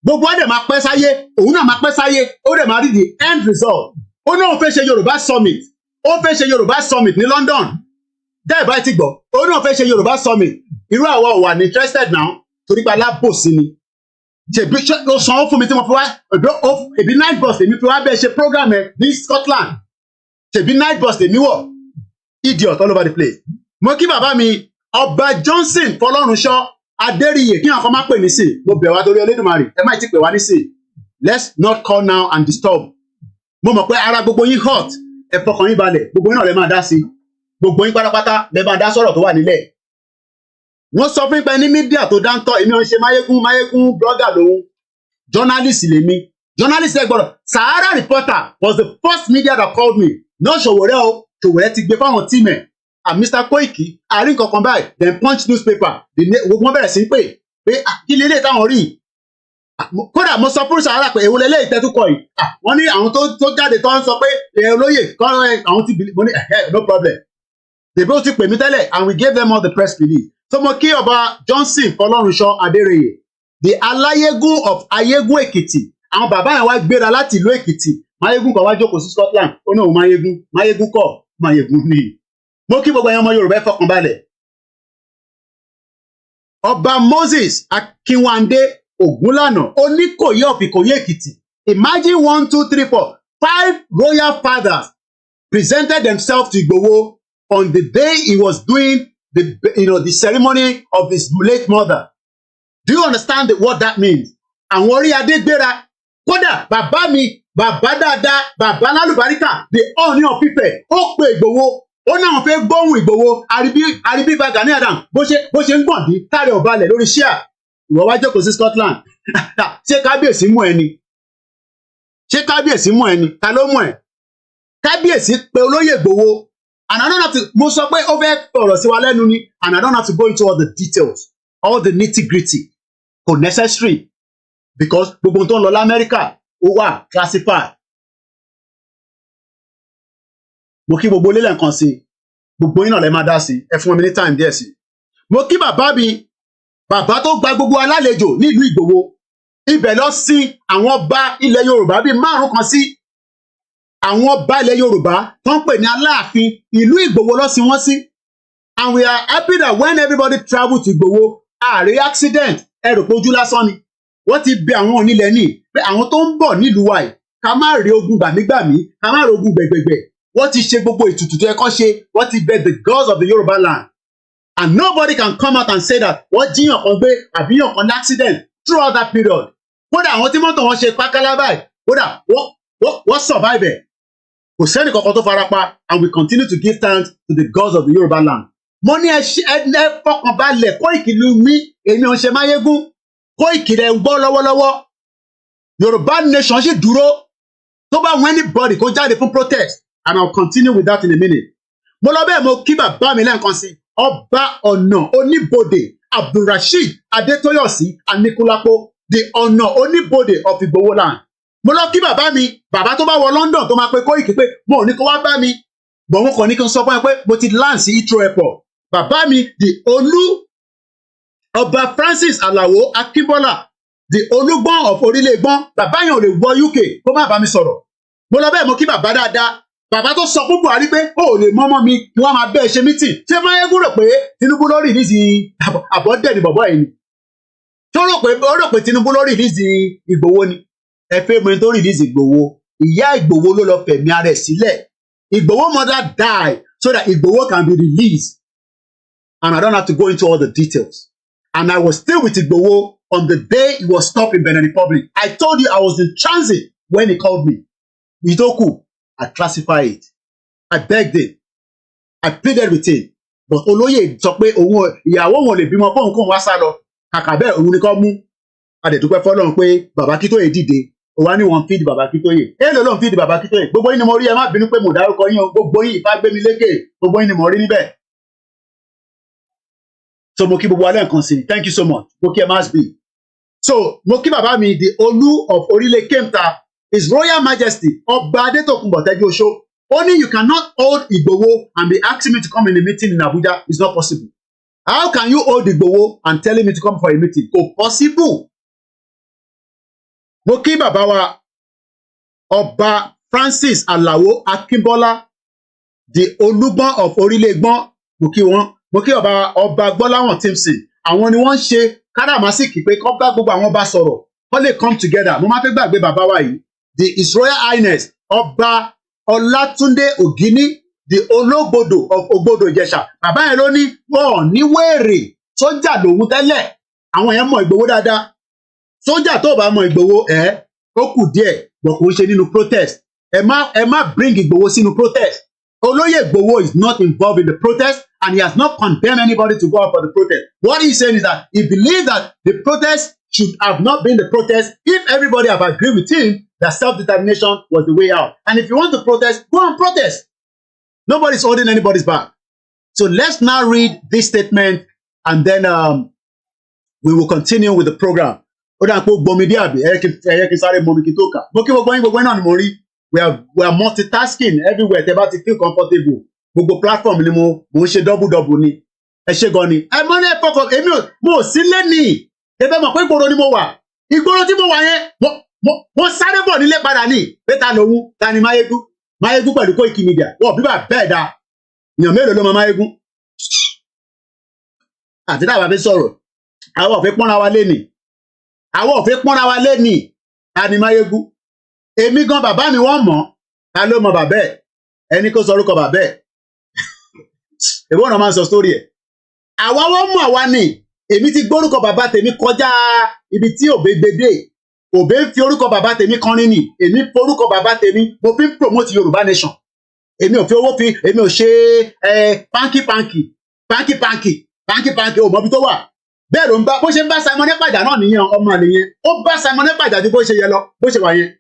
Gbogbo ẹ̀ dẹ̀ máa pẹ́ sáyé, òun náà máa pẹ́ sáyé, ó dẹ̀ máa rí the end result. Ó náà fẹ́ ṣe Yorùbá summit, ó fẹ́ ṣe Yorùbá summit ní London. Dẹ́ẹ̀ bá ti gbọ́, ó náà fẹ́ ṣe Yorùbá summit. Irú àwa ò wà ní interested now, torí pé alábòsí ni. Ṣèbí ó sanwó fún mi tí mo fi wá, èbí night bus èmi fi wá bẹ́ẹ̀ ṣe program ẹ̀ ní Scotland. Ṣèbí night bus èmi wọ̀, idiot all over the place. Mo kí bàbá mi Ọba Johnson Fọlọ́runṣọ́ Adéríyè kí àwọn kan máa pè mí sí. Mo bẹ̀ wá torí Elédùmarè, ẹ má ti pè wá ní sí. Let's not call now and disturb. Mo mọ̀ pé ara gbogbo yín hot, ẹ fọkàn yín balẹ̀, gbogbo yín náà lè máa dá sí. Gbogbo yín pátápátá lè máa dá sọ̀rọ̀ tó wà nílẹ̀. Wọ́n sọ fún pé ní mídíà tó dáńtọ́, èmi ò ń ṣe Máyégún blogger lòun. Journalist lèmi. Journalist ẹ gbọ́dọ̀. Sahara Reporter was the first media that called me. No Ṣòwòrẹ́ o, Ṣòwòrẹ́ ti gbé fáwọn tíìmù ẹ̀. And Mr. Koiki, àárín kankan báyìí, then Punch newspaper, wọ́n bẹ̀rẹ̀ sí pé kí lélẹ̀ táwọn rí. Kódà mo sọ fún Sahara pé èwo lélẹ̀ ìtẹ́túkọ̀ yìí. Wọ́n ní àwọn tó jáde tó ń sọ pé olóyè kọ́ àwọn ti bìlì, mo ní no problem. They both pè mí tẹ́lẹ̀ and we gave them all the press release. So mo kí ọba Johnson Fọlọ́runṣọ́ Adérẹyè, the Aláyégún of Ayégún Èkìtì. Àwọn bàbá yẹn wá gbéra láti ìlú Èkìtì. Máyégún kan wá jókòó sí Scotland. Ó náà Máyégún kọ́, Máyégún ni. Mo kí gbogbo ẹ̀yin ọmọ Yorùbá ẹ fọkàn balẹ̀. Ọba Moses Akínwándé Ògúnlànà Oníkòyí of Ìkòyí Èkìtì. Imagine 1, 2, 3, 4, 5 royal fathers presented themselves to Igboho on the day he was doing the ceremony of his late mother. Do you understand what that means? Àwọn orí adé gbéra. Kódà bàbá mi, bàbá dáadáa, bàbá lálùbáríkà, the Ọọ̀ni of Ifẹ̀, ó pe Ìgbòho. Ó náà fẹ́ gbóhùn Ìgbòho, àríbí bá Gani Adam, bó ṣe ń gbọ̀n dín, káàrẹ̀ ọ̀balẹ̀ lórí ṣíà. Ìwọ wá jókòó sí Scotland. Ṣé kábíyèsí mú ẹni? Ṣé kábíyèsí mú ẹni? Ta ló mú ẹ? Kábíyèsí pé olóyè Ìgbòho. And I don't have to, mo sọ pé ó fẹ́ ọ̀rọ̀ sí wa lẹ́nu ni, and I don't have to go into all the details, all the nitty-gritty. Kò necessary. Because gbogbo tó ń lọ l'Amẹ́ríkà ó wà classified. Mo kí gbogbo lélẹ̀ nǹkan sí, gbogbo yín náà lè máa dá sí, ẹ fún mi ní time díẹ̀ sí. Mo kí bàbá mi, bàbá tó gba gbogbo alálejò nílùú Ìgbòho. Ibẹ̀ lọ sí àwọn ọba ilẹ̀ Yorùbá bíi 5 kan sí. Àwọn ọba ilẹ̀ Yorùbá tó ń pè ní Aláàfin ìlú Ìgbòho lọ sí wọ́n sí. And we are happy that when everybody travel to Ìgbòho, ààrẹ accident ẹrù pójú lásán ni. Wọ́n ti bẹ àwọn onílẹ̀ ní pé àwọn tó ń bọ̀ nílùú wa yìí ká má rí ogun gbàmígbàmí, ká má rí ogun gbẹ̀gbẹ̀gbẹ̀. Wọ́n ti ṣe gbogbo ètùtù tó yẹ kó ṣe, wọ́n ti bẹ the gods of the Yoruba land. And nobody can come out and say that wọ́n jíyàn kan gbé àbí yàn kan ní accident throughout that period. Kódà àwọn tí mọ́tò wọn ṣe pákálá báyìí, kódà wọ́n survive ẹ̀. Kò sẹ́ni kankan tó farapa, and we continue to give thanks to the gods of the Yoruba land. Mo ní ẹ fọkàn balẹ̀, Koiki lu mí, èmi ò ń ṣe Máyégún. Koiki rẹ̀ ń gbọ́ lọ́wọ́lọ́wọ́. Yorùbá nation ṣì dúró. Tó bá wọn anybody kó jáde fún protest, and I'll continue with that in a minute. Mo lọ bẹ́ẹ̀ mo kí bàbá mi lẹ́ẹ̀kan sí. Ọba ọ̀nà oníbodè Abdulrasheed Adétóyọ̀sí Aníkúlápó, the ọ̀nà oníbodè of Ìgbòho land. Mo lọ kí bàbá mi, bàbá tó bá wọ London tó máa pe Koiki pé mo ò ní kó wá bá mi. Bọ̀ wọn kàn ní kí n sọ fún ẹ pé mo ti land sí Heathrow airport. Bàbá mi, the Olú Ọba Francis Alao Akínbọ́lá, the Olúgbọ́n of Orílẹ̀-Ègbọ́n. Bàbá yẹn ò lè wọ UK kó má bá mi sọ̀rọ̀. Mo lọ bẹ́ẹ̀ mo kí bàbá dáadáa. Bàbá tó sọ fún Buhari pé ó lè mọ́mọ́ mi kí wọ́n máa bẹ́ẹ̀ ṣe meeting. Ṣé Máyégún rò pé Tinubu ló release àbọ̀dẹ̀ ni bọ̀bọ̀ yìí ni? Ṣé ó rò pé Tinubu ló release Ìgbòho ni? Ẹ fẹ́ mọ ẹni tó release Ìgbòho. Ìyá Ìgbòho ló lọ fẹ̀mí ara ẹ̀ sílẹ̀. Ìgbòho mother died so that Ìgbòho can be released. And I don't have to go into all the details. And I was still with Ìgbòho on the day he was stopped in Benin Republic. I told you I was in transit when he called me. Itoku, I classified it. I begged it. I pleaded with him. But Olóyè sọ pé òun ìyàwó wọn lè bímọ fún nǹkan wá sá lọ. Kàkà bẹ́ẹ̀ òun ni kò mú. A dẹ̀ dúpẹ́ fọ́lọ́run pé bàbá Akíntóyè dìde. Ó wá ní wọ́n feed bàbá Akíntóyè. Èló ló ń feed bàbá Akíntóyè. Gbogbo yín ni mo rí, ẹ má bínú pé mo dárúkọ yín o. Gbogbo yín ìfá gbé mi lékè. Gbogbo yín ni mo rí níbẹ̀. So mo kí gbogbo alẹ́ nǹkan sí. Thank you so much. Mo kí ẹ má bí. So mo kí bàbá mi, the Olú of Orílẹ̀ Kemta, His Royal Majesty Ọba Adétòkunbọ̀ Tẹ́jú Oṣó. Only you cannot hold Igboho and be asking me to come in a meeting in Abuja. It's not possible. How can you hold Igboho and telling me to come for a meeting? Kò possible. Mo kí bàbá wa Ọba Francis Alao Akínbọ́lá, the Olúgbọ́n of Orílẹ̀-Ègbọ́n. Mo kí wọn. Mo kí ọba Gbọ́láhàn Timson. Àwọn ni wọ́n ń ṣe káràmásìkì pé kó bá gbogbo àwọn ọba sọ̀rọ̀. Kó lè come together. Mo máa fẹ́ gbàgbé bàbá wa yìí. The His Royal Highness Ọba Ọlátúndé Ògíní, the Ológbodò of Ògbodò Ìjẹ̀ṣà. Bàbá yẹn ló ní wọ́n ní wèrè. Sójà lòun tẹ́lẹ̀. Àwọn yẹn mọ Ìgbòho dáadáa. Sójà tó bá mọ Ìgbòho ó kù díẹ̀ bọ̀ kò ń ṣe nínú protest. Ẹ má bring Ìgbòho sínú protest. Olóyè Ìgbòho is not involved in the protest, and he has not condemned anybody to go out for the protest. What he's saying is that he believes that the protest should have not been the protest if everybody have agreed with him that self-determination was the way out. And if you want to protest, go and protest. Nobody's holding anybody's back. So let's now read this statement, and then we will continue with the program. We are multitasking everywhere. Tẹ́ bá ti feel comfortable. gbogbo platform ni mo ń ṣe double ni ẹ ṣe gan ni ẹ mọ ní ẹ fọkàn èmi mo sí lẹ́nìí ẹ fẹ́ mọ̀ pé ìgboro ni mo wà ìgboro tí mo wà yẹn wọ́n sáré bọ̀ nílé padà ní pé ta lòun ta ni Máyégún pẹ̀lú Koikimedia wọ́n bíbà bẹ́ẹ̀ da èèyàn mélòó ló mọ Máyégún àti dábàá fi sọ̀rọ̀ àwọn ò fi pọ́nra wa lẹ́nìí àwọn ò fi pọ́nra wa lẹ́nìí ta ni Máyégún èmi gan bàbá mi wọ́n mọ̀ ta ló mọ bàbá ẹ̀ ẹni kó sọ orúkọ bàbá ẹ̀ èbó ọ̀nà máa ń sọ sórí ẹ̀ àwa wọ́n mọ̀ àwa ni èmi ti gbórúkọ bàbá tèmi kọjá ibi tí òbé gbedé òbé ń fi orúkọ bàbá tèmi kọrin ni èmi forúkọ bàbá tèmi mo fi ń promote Yorùbá nation èmi ò fi owó fi èmi ò ṣe panky ò mọ ibi tó wà bẹ́ẹ̀ ló ń bá bó ṣe ń bá Simon Ekpaja náà nìyẹn ọmọ nìyẹn ó bá Simon Ekpaja ju bó ṣe yẹ lọ bó ṣe wà yẹn.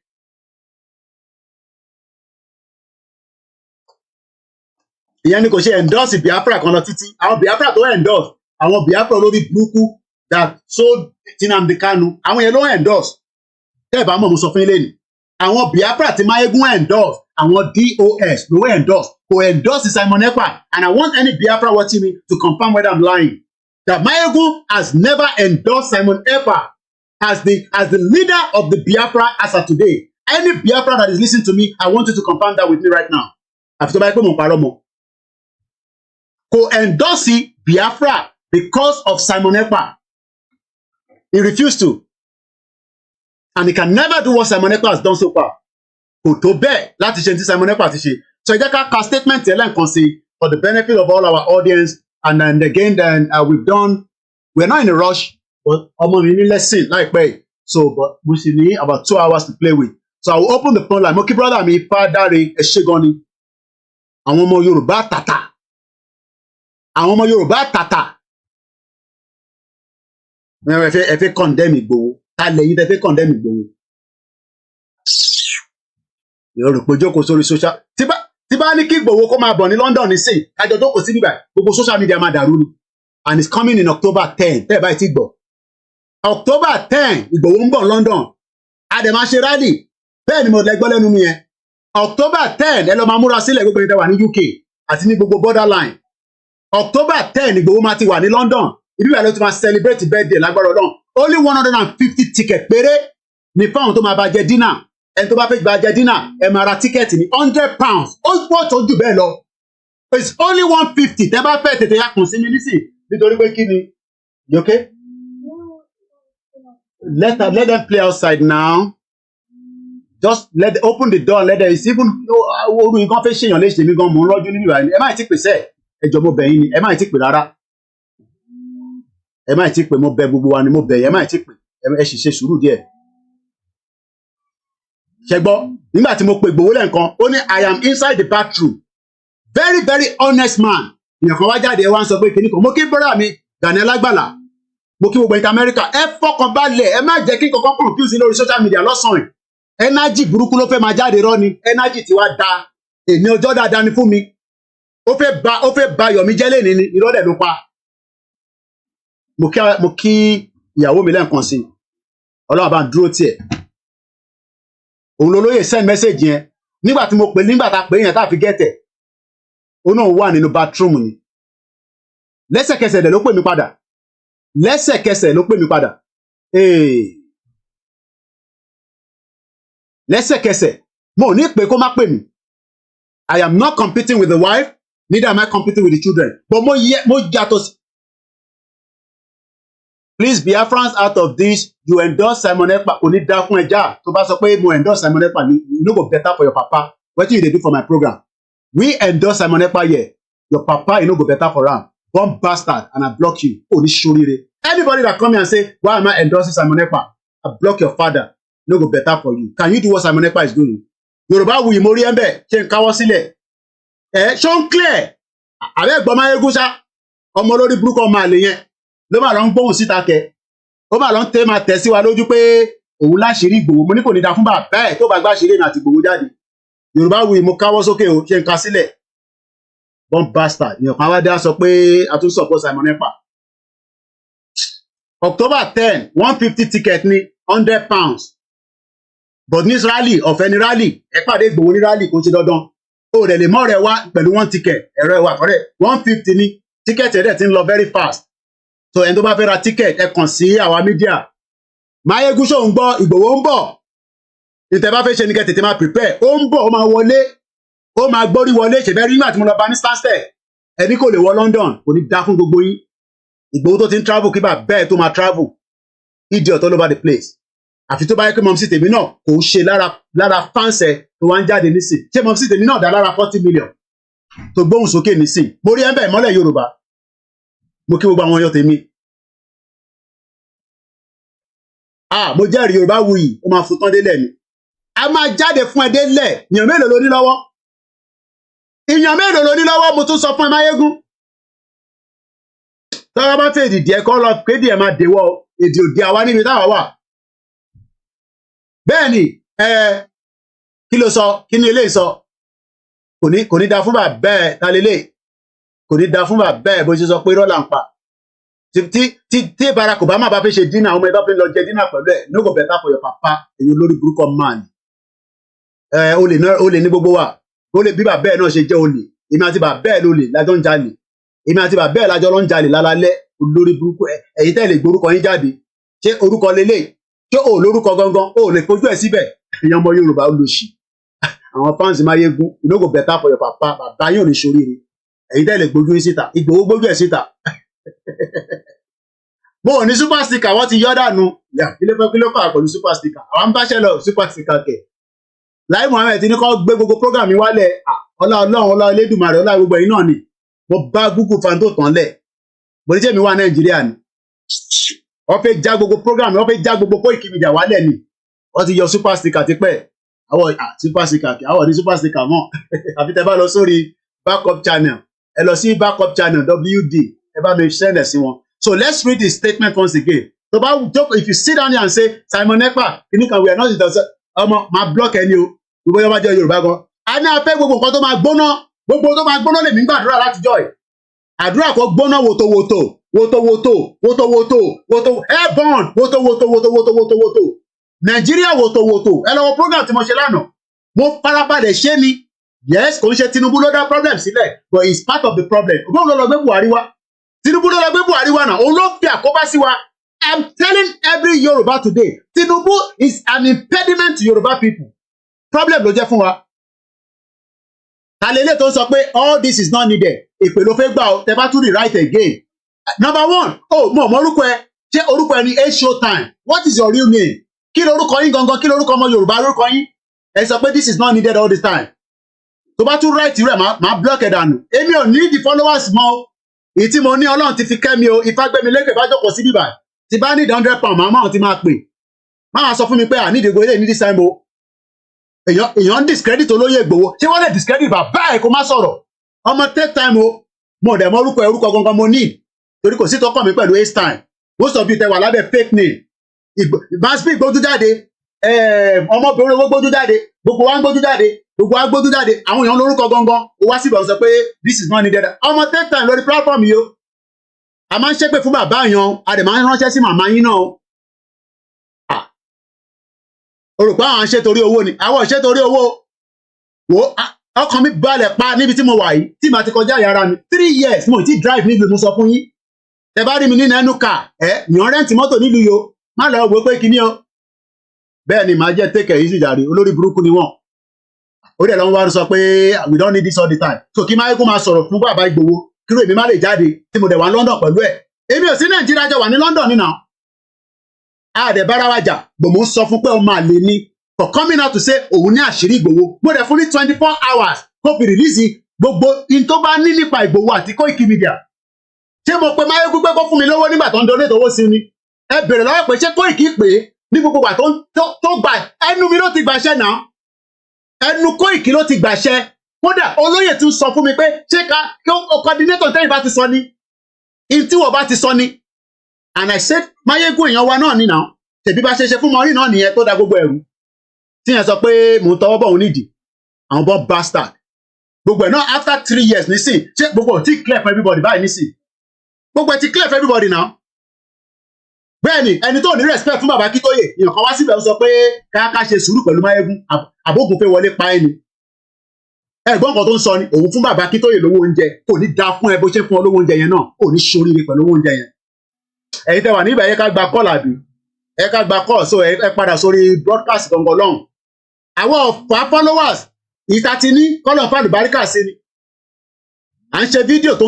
ìyẹn ni kò ṣe endorse Biafra kan lọ títí àwọn Biafra tó endorse àwọn Biafra lórí burúkú that sold Nnamdi Kanu àwọn yẹn ló endorse tẹ́ ẹ̀ bá mọ̀ mo sọ fún ilé ni àwọn Biafra tí Máyégún endorse àwọn DOS ló endorse kò endorse Simon Ekpa and I want any Biafra watching me to confirm whether I'm lying that Máyégún has never endorsed Simon Ekpa as the leader of the Biafra as of today any Biafra that is listening to me I want you to confirm that with me right now àfi tó bá yẹ pé mo ń parọ́ mọ́ kò endorse Biafra because of Simon Ekpa he refused to and he can never do what Simon Ekpa has done so far kò tó bẹ́ẹ̀ láti ṣe tí Simon Ekpa ti ṣe so ẹ jẹ́ ká ka statement yẹn lẹ́ǹkan sí for the benefit of all our audience and then again we're not in a rush but ọmọ mi ní lesson láìpẹ́ yìí so but we still need about 2 hours to play with so I will open the phone line mo kí brother mi Fádàrè ẹ ṣé gan ni àwọn ọmọ Yorùbá tàtà àwọn ọmọ Yorùbá tàtà ẹ fẹ́ condemn Ìgbòho ta lẹ́yìn tẹ́ fẹ́ condemn Ìgbòho Yorùbá jókòó sórí social tí bá ní kí Ìgbòho kó máa bọ̀ ní London nísìn kájọ jókòó sí bíbá gbogbo social media máa dàrú ni and it's coming in October 10 tẹ́ ẹ̀ báyìí ti gbọ́ October 10 Ìgbòho ń bọ̀ London àdèmá ṣe rally bẹ́ẹ̀ ni mo lẹ́gbọ́ lẹ́nu mi yẹn October 10 ẹ lọ máa múra sílẹ̀ gbogbo ìdá wà ní UK àti ní gbogbo borderline October 10 Ìgbòho máa ti wà ní London ibi ìwà ló ti máa celebrate birthday lágbára Ọlọ́run only 150 ticket péré ní fáwọn tó máa bá jẹ dinner ẹni tó bá fẹ́ bá jẹ dinner ẹ máa ra tíkẹ́ẹ̀tì ní £100 ó pọ̀ tó jù bẹ́ẹ̀ lọ it's only 150 tẹ́ bá fẹ́ tètè yàkùn sí mi nísì nítorí pé kí ni you okay let them play outside now just open the door let them it's even orú nǹkan fẹ́ ṣèyàn léṣe mi gan mò ń rọ́jú nínú ìwà ẹ má ti pèsè ẹjọ mo bẹ̀ yín ni ẹ má ti pè rárá ẹ má ti pè mo bẹ̀ gbogbo wa ni mo bẹ̀ yín ẹ má ti pè ẹ sì ṣe sùúrù díẹ̀ ṣẹgbọ́ nígbà tí mo pè Ìgbòho lẹ́ǹkan ó ní I am inside the bathroom very very honest man èèyàn kan wá jáde ẹ wá ń sọ pé kìnnì kan mo kí bọ́dà mi Gani Alágbàlá mo kí gbogbo ìta Amẹ́ríkà ẹ fọkàn balẹ̀ ẹ má jẹ́ kí kankan confuse lórí social media lọ́sàn-án ẹnájì burúkú ló fẹ́ máa jáde rọ́ ni ẹnájì tí wàá da èmi ọjọ́ dáadáa ni fún mi ó fẹ́ ba Yọ̀mí jẹ́ lẹ́ni ni ìrọ́lẹ̀ ló pa mo kí ìyàwó mi lẹ́ǹkan sí Ọlọ́run bá ń dúró tiẹ̀ òun lolóyè send message yẹn nígbà tí mo pè nígbà tá a pè yẹn tá a fi gẹ́tẹ̀ òun náà wà nínú bathroom ni lẹ́sẹ̀kẹsẹ̀ ló pè mí padà lẹ́sẹ̀kẹsẹ̀ ló pè mí padà lẹ́sẹ̀kẹsẹ̀ mo ní pé kó má pè mí I am not competing with the wife neither am I competing with the children but mo yàtọ̀ sí. Please Biafrans out of this you endorse Simon Ekpa kò ní dá fún ẹja tó bá sọ pé mo endorse Simon Ekpa ni you no go better for your papa wetin you dey do for my program we endorse Simon Ekpa here your papa you no go better for am born bastard and I block you kò ní ṣoríire anybody that come here and say why am I endorsing Simon Ekpa I block your father no go better for you can you do what Simon Ekpa is doing Yorùbá wuyì mo rí ẹ̀ńbẹ̀ ṣe ń káwọ́ sílẹ̀ ṣó ń clear àbẹ́ ẹ̀gbọ́n Máyégún ṣá ọmọ lórí burúkú ọmọ àlè yẹn ló máa lọ ń gbóhùn síta kẹ ó máa lọ ń máa tẹ̀ sí wa lójú pé òun láṣìírí Ìgbòho mo ní kò ní da fún bàbá ẹ̀ tó bá gbá àṣírí náà àti Ìgbòho jáde Yorùbá wuyì mo káwọ́ sókè o ṣe ń ka sílẹ̀ born bastard ìyàn kan wá dá sọ pé a tún support Simon Ekpa October 10 150 ticket ní £100 but ní rally ọ̀fẹ́ ní rally ẹ pàdé Ìgbòho ní rally kò ṣe dandan o dẹ̀ lè mọ́ rẹ̀ wá pẹ̀lú 1 ticket ẹ̀rọ ẹ̀wà kọ́rẹ́ 150 ní ticket ẹ̀dẹ̀ ti ń lọ very fast so ẹni tó bá fẹ́ ra ticket ẹ kàn sí àwa mídíà Máyégún ṣó ń gbọ́ Ìgbòho ń bọ̀ ìtẹ̀ bá fẹ́ ṣe ní kẹ́ tètè máa prepare ó ń bọ̀ ó máa wọlé ó máa gbórí wọlé ṣèbẹ́ rí nígbà tí mo lọ bá ní Stansted ẹni kò lè wọ London kò ní dá fún gbogbo yín Ìgbòho tó ti ń travel kí bá bẹ́ẹ̀ tó máa travel idiot all over the place àfi tó bá yẹ pé mọ̀mísí tèmi náà kò ń ṣe lára fáǹsẹ̀ tó wá ń jáde nísìn ṣé mọ̀mísí tèmi náà dá lára 40 million tó gbóhùn sókè nísìn mo rí ẹ̀ńbẹ̀ ìmọ́lẹ̀ Yorùbá mo kí gbogbo àwọn ọyọ tèmi mo jẹ́rìí Yorùbá wuyì ó máa fún tán délẹ̀ ni a máa jáde fún ẹ délẹ̀ èèyàn mélòó ló ní lọ́wọ́ èèyàn mélòó ló ní lọ́wọ́ mo tún sọ fún ẹ Máyégún tọ́wọ́ bá fèdì díẹ̀ kọ́ lọ kéde ẹ̀ máa dèwọ́ èdè òde àwa níbi táwa wà bẹ́ẹ̀ ni kí ló sọ kí ni eléyìí sọ kò ní da fún bàbá ẹ̀ ta lélẹ̀ kò ní da fún bàbá ẹ̀ bó ṣe sọ pé rọ́là ń pa tí Barack Obama bá fẹ́ ṣe dínà ọmọ ẹ̀dá fi ń lọ jẹ dínà pẹ̀lú ẹ̀ no go better for your papa èyí olórí burúkú man olè ní gbogbo wa olè bí bàbá ẹ̀ náà ṣe jẹ́ olè èmi àti bàbá ẹ̀ lólè lájọ́ ń jalè èmi àti bàbá ẹ̀ lájọ́ ló ń jalè lálálẹ́ olórí burúkú ẹ̀yin tẹ́ lè gbórúkọ yín jáde ṣé orúkọ lélẹ̀ ṣé ò lórúkọ gangan ò lè fojú ẹ̀ síbẹ̀ èèyàn ọmọ Yorùbá ó lò sí àwọn fans Máyégún no go better for your papa bàbá yín ò ní ṣoríire ẹ̀yin tẹ́ lè gbójú yín síta Ìgbòho gbójú ẹ̀ síta mo ò ní super sticker wọ́n ti yọ́ dànù kí ló fà pẹ̀lú super sticker àwọn ń báṣẹ́ lọ super sticker kẹ̀ Láì Muhammed ti ní kó gbé gbogbo program mi wálẹ̀ ọlá Ọlọ́run ọlá Elédùmarè ọlá gbogbo yìí náà ni mo bá Google fan tó tán lẹ̀ mo ní jẹ́ mi wá Nàìjíríà ni wọ́n fẹ́ já gbogbo program wọ́n fẹ́ já gbogbo Koikimedia wálẹ̀ ni wọ́n ti yọ super sticker tipẹ́ àwọn super sticker kẹ̀ àwọn ní super sticker mọ́ àfi tẹ́ bá lọ sórí backup channel ẹ lọ sí backup channel WD ẹ bá mi send ẹ̀ sí wọn. So let's read the statement once again. So if you sit down here and say Simon Ekpa kìnnìkan we are not interested ọmọ máa block ẹni o gbogbo yẹn bá jẹ́ Yorùbá gan a ní afẹ́ gbogbo nǹkan tó máa gbóná gbogbo tó máa gbóná lèmi ń gbàdúrà láti jọ ẹ̀ àdúrà kó gbóná wòtòwòtò wòtòwòtò wòtòwòtò wòtò airborne wòtòwòtò wòtòwòtò wòtò Nàìjíríà wòtòwòtò ẹ lọ́wọ́ program tí mo ṣe lánàá mo farabalẹ̀ ṣé ni yes kò ń ṣe Tinubu ló dá problem sílẹ̀ but it's part of the problem ògbóhùn ló lọ gbé Buhari wá Tinubu ló lọ gbé Buhari wá náà òun ló fi àkóbá sí wa I'm telling every Yoruba today Tinubu is an impediment to Yoruba people problem ló jẹ́ fún wa kàlélẹ̀ tó ń sọ pé all this is not needed èpè ló fẹ́ gbà ó tẹ bá tún rewrite again number one mo mọ orúkọ ẹ ṣé orúkọ ẹ ní Showtime what is your real name kí lorúkọ yín gangan kí lorúkọ ọmọ Yorùbá lórúkọ yín ẹ sọ pé this is not needed all the time tó bá tún write rẹ̀ máa block ẹ̀ dànù èmi ò ní the followers mọ́ èyí tí mo ní Ọlọ́run ti fi kẹ́ mi o Ifágbémilékè bá jókòó sí bíbà tí bá ní £100 màmá ti máa pè máa sọ fún mi pé ànídìgbò ilé ní dísáì mo èèyàn discredit olóyè Ìgbòho ṣé wọ́n lè discredit bàbá ẹ̀ kó má sọ̀rọ̀ ọmọ take time o mo dẹ̀ mọ orúkọ gangan mo ní torí kò sí tọkàn mi pẹ̀lú ace time most of you tẹ wà lábẹ́ fake name ìbáṣepọ̀ ìgbójú jáde ọmọbìnrin owó gbójú jáde gbogbo wa ń gbójú jáde gbogbo wa gbójú jáde àwọn èèyàn lórúkọ gangan ó wá síbẹ̀ ó sọ pé this is not needed ọmọ take time lórí platform yìí o a máa ń ṣépè fún bàbá yan a dẹ̀ máa ń ránṣẹ́ sí màmá yín náà o rò pé àwọn ṣe torí owó ni àwọn ṣe torí owó wo ọkàn mi balẹ̀ pa níbi tí mo wà yìí tí màá ti kọjá yàrá mi 3 years mo ti drive nílùú mo sọ fún yín tẹ bá rí mi nínú ẹnu kà yàn rẹ́ǹtì mọ́tò nílùú yìí o má lọ wò pé kíní o bẹ́ẹ̀ ni màá jẹ́ take it easy jàre olórí burúkú ni wọ́n ó dẹ̀ lọ́wọ́ wá sọ pé we don't need this all the time so kí Máyégún máa sọ̀rọ̀ fún bàbá Ìgbòho kí ló èmi má lè jáde tí mo dẹ̀ wá London pẹ̀lú ẹ̀ èmi ò sí Nàìjíríà jọ wà ní London nínà àdẹ̀ bára wa jà gbòmò ń sọ fún pé ọmọ àlè ni for coming out to say òun ní àṣírí Ìgbòho mo dẹ̀ fún ní 24 hours kó fi rìlíìsì gbogbo in tó bá ní nípa Ìgbòho àti Koikimedia ṣé mo pe Máyégún pé kó fún mi lówó nígbà tó ń donate owó sí ni ẹ bèrè lọ́wọ́ pé ṣé Koiki pé ní gbogbo ìgbà tó gbà ẹnu mi ló ti gbàṣẹ náà ẹnu Koiki ló ti gbàṣẹ kódà olóyè tún sọ fún mi pé ṣé ká coordinator tẹ́yìn bá ti sọ ni in tí wọ́n bá ti sọ ni and I said Máyégún èèyàn wa náà nínà tẹ̀bí bá ṣe fún mọ́rí náà nìyẹn tó da gbogbo ẹ̀rù tí yẹn sọ pé mò ń tọwọ́ bọ̀ òun nídìí àwọn bọ́ bastard gbogbo ẹ̀ náà after 3 years nísìn ṣé gbogbo ò tí clear for everybody báyìí nísìn gbogbo ẹ̀ ti clear for everybody now bẹ́ẹ̀ni ẹni tó ní respect fún bàbá Akíntóyè èèyàn kan wá síbẹ̀ ó sọ pé ká ṣe sùúrù pẹ̀lú Máyégún àbógun pé wọlé pa ẹni ẹ̀gbọ́n kan tó ń sọ ni òun fún bàbá Akíntóyè lówó oúnjẹ kò ní da fún ẹ bó ṣe fún ọ lówó oúnjẹ yẹn náà kò ní ṣoríire pẹ̀lú owó oúnjẹ yẹn. Ẹ̀yin tẹ́ wà níbẹ̀ ẹ ká gba call àbí ẹ ká gba call so ẹ padà sórí broadcast gangan lọ́hùn. Àwọn ọ̀fà followers ìta ti ní kọ́lọ̀ fún àlùbáríkà sí ni. À ń ṣe fídíò tó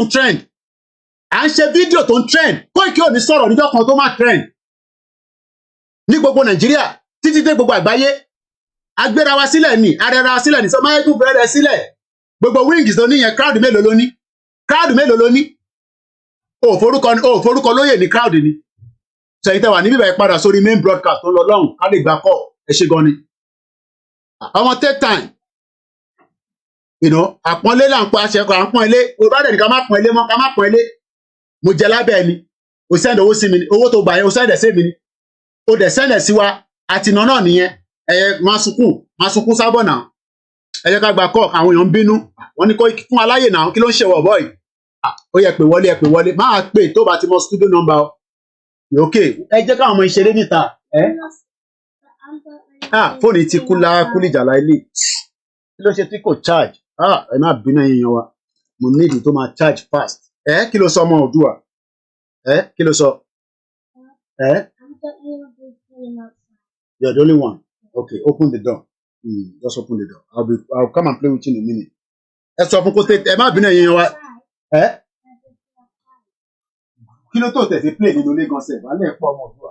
ń trend. Koiki ò ní sọ̀rọ̀ níjọ́ kan tó má trend. Ní gbogbo Nàìjíríà títí dé gbogbo àgbáyé agbéra wa sílẹ̀ ni arẹra wa sílẹ̀ ni sọ máa kún fẹ́rẹ̀ sílẹ̀ gbogbo wings tó níyẹn crowd mélòó ló ní o forúkọ lóyè ní crowd ni sẹ́yìn tẹ́wà ní bíbẹ̀ padà sórí main broadcast tó lọ lọ́hùn ká lè gbà kọ́ ẹ ṣe gan ni ọmọ take time àpọ́nlé là ń pa aṣẹ kan àpọ́nlé olùbádẹ́ ní ká má pọ́nlé mọ́ ká má pọ́nlé mo jẹ lábẹ́ ẹni o send owó sí mi ni owó tó gbà yẹn o send ẹ̀ sí mi ni o dẹ̀ send ẹ̀ sí wa àtìná náà nìyẹn máa sunkún sábọ̀ náà ẹ jẹ́ ká gba kọ́ àwọn èèyàn ń bínú wọ́n ní kó fún aláyè náà kí ló ń ṣe wọ̀ bọ́ọ̀ì ó yẹ pé wọlé máa pè tó bá ti mọ studio number o ok ẹ jẹ́ káwọn ọmọ ìṣeré níta fóònù ti kúlìjàlá ilé kí ló ṣe tí kò charge ẹ má bínú èèyàn wa mo nídìí tó máa charge fast kí ló sọ ọmọ Oòduà kí ló sọ You're the only one. Okay, open the door. Just open the door. I'll come and play with you in a minute. Ẹ sọ fún kó tètè ẹ má bínú ẹ̀yin wa. Kí ló tó tẹ̀sí play nínú ilé gan sẹ̀ wálé ẹ̀pọ̀ ọmọ Oòduà.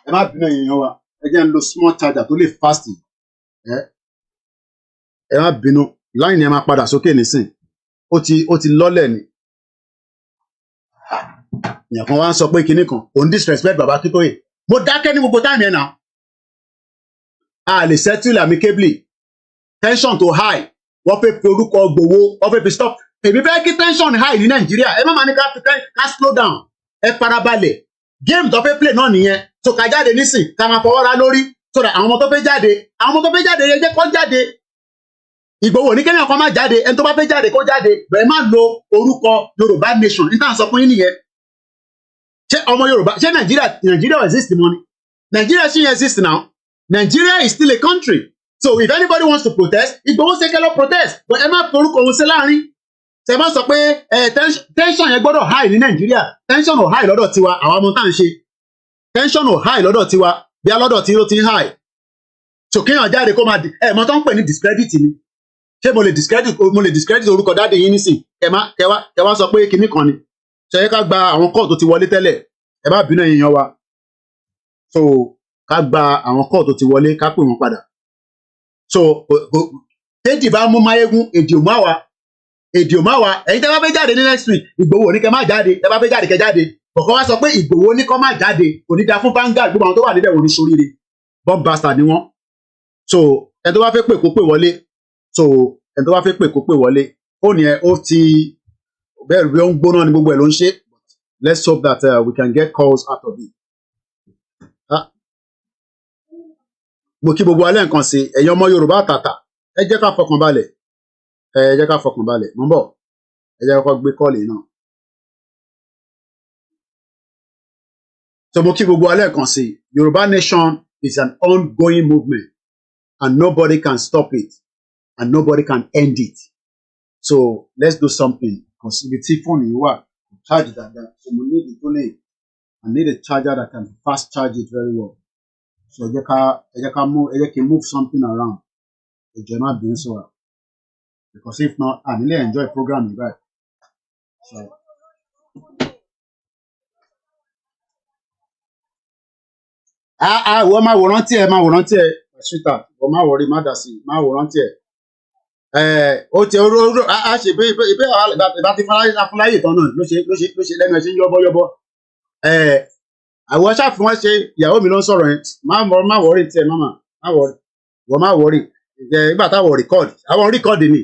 Ẹ má bínú ẹ̀yin wa. Ẹ jẹ́ ń lo small charger tó lè fast. Ẹ má bínú line yẹn máa padà sókè nísìn. Ó ti lọ́lẹ̀ ni. Ìyẹn kan wá ń sọ pé kinní kan òun disrespect bàbá Akíntóyè. Mo dákẹ́ ní gbogbo táìmù yẹn náà. A lè settle amicably. Tension tó high. Wọ́n fẹ́ fi orúkọ Igboho. Wọ́n fẹ́ fi stop. Èmi fẹ́ kí tension high ní Nàìjíríà. Ẹ má máa ní ká slow down. Ẹ farabalẹ̀. Game tó fẹ́ play náà nìyẹn. So ká jáde nísìn. Ká máa fọwọ́ ra lórí. So that àwọn ọmọ tó fẹ́ jáde. Àwọn ọmọ tó fẹ́ jáde yẹn jẹ́ kó jáde. Ìgbòho ní kéèyàn kan má jáde. Ẹni tó bá fẹ́ jáde kó jáde. Bẹ̀rẹ̀ má lo orúkọ Yorùbá nation. Nígbà sọ fún yín nìyẹn. Ṣé ọmọ Yorùbá ṣé Nigeria exist money? Nigeria still exist now. Nigeria is still a country. So if anybody wants to protest, Igboho say kẹ́lọ́ protest. But ẹ má forúkọ òun sí láàrin. Ṣé bá sọ pé tension yẹn gbọ́dọ̀ high ní Nigeria. Tension ò high lọ́dọ̀ tiwa àwọn ọmọ tá à ń ṣe. Tension ò high lọ́dọ̀ tiwa bí a lọ́dọ̀ tí ló ti ń high. So kéèyàn jáde kó máa mọ tó ń pè ní discredit ni. Ṣé mo lè discredit orúkọ dáàdi yín nísìn? Kẹ wá sọ pé kinní kan ni. Ṣé ká gba àwọn kọ́ọ̀ tó ti wọlé tẹ́lẹ̀ ẹ bá bínú èèyàn wa so ká gba àwọn kọ́ọ̀ tó ti wọlé ká pè wọ́n padà so téèdì bá mú máyégún èdè òmá wa ẹ̀yin tẹ́ bá fẹ́ jáde ní next week Ìgbòho ní kẹ́ má jáde tẹ́ bá fẹ́ jáde kẹ́ jáde kọ̀ọ̀kan wá sọ pé Ìgbòho ní kọ́ má jáde kò ní da fún Vanguard gbogbo àwọn tó wà níbẹ̀ wọ́n ní soríire bomb bastard ni wọ́n so ẹni tó bá fẹ́ pè kó pè wọlé fóònù yẹn ó ti bẹ́ẹ̀ bí ó ń gbóná ni gbogbo ẹ̀ ló ń ṣe let's hope that we can get calls out of it. Mo kí gbogbo alẹ́ nǹkan sí ẹ̀yin ọmọ Yorùbá àtàtà ẹ jẹ́ ká fọkàn balẹ̀ mo ń bọ̀ ẹ jẹ́ ká gbé kọ́ọ̀lì náà. So mo kí gbogbo alẹ́ nǹkan sí Yorùbá nation is an ongoing movement and nobody can stop it and nobody can end it. So let's do something. Because ibi tí fóònù yìí wà charge dáadáa so mo need it only I need a charger that can fast charge it very well so ẹ jẹ́ kí n move something around ẹ jẹ́ má bínú sí wa because if not I really enjoy program yìí báyìí so. Wọ́n máa wòrán tí ẹ ṣúta wọ́n máa wọrí má dà sí máa wòrán tí ẹ. Ó ti a ṣe ìbé ìbá ti fúnláyè tán náà ló ṣe lẹ́nu ẹ̀ ṣe yọ́bọ́yọ́bọ́ àwọn ṣáàfù wọn ṣe ìyàwó mi ló ń sọ̀rọ̀ yẹn má wọrí tiẹ̀ mama wọ́n má wọrí ìgbà táwọn rìkọ́ọ̀dì ni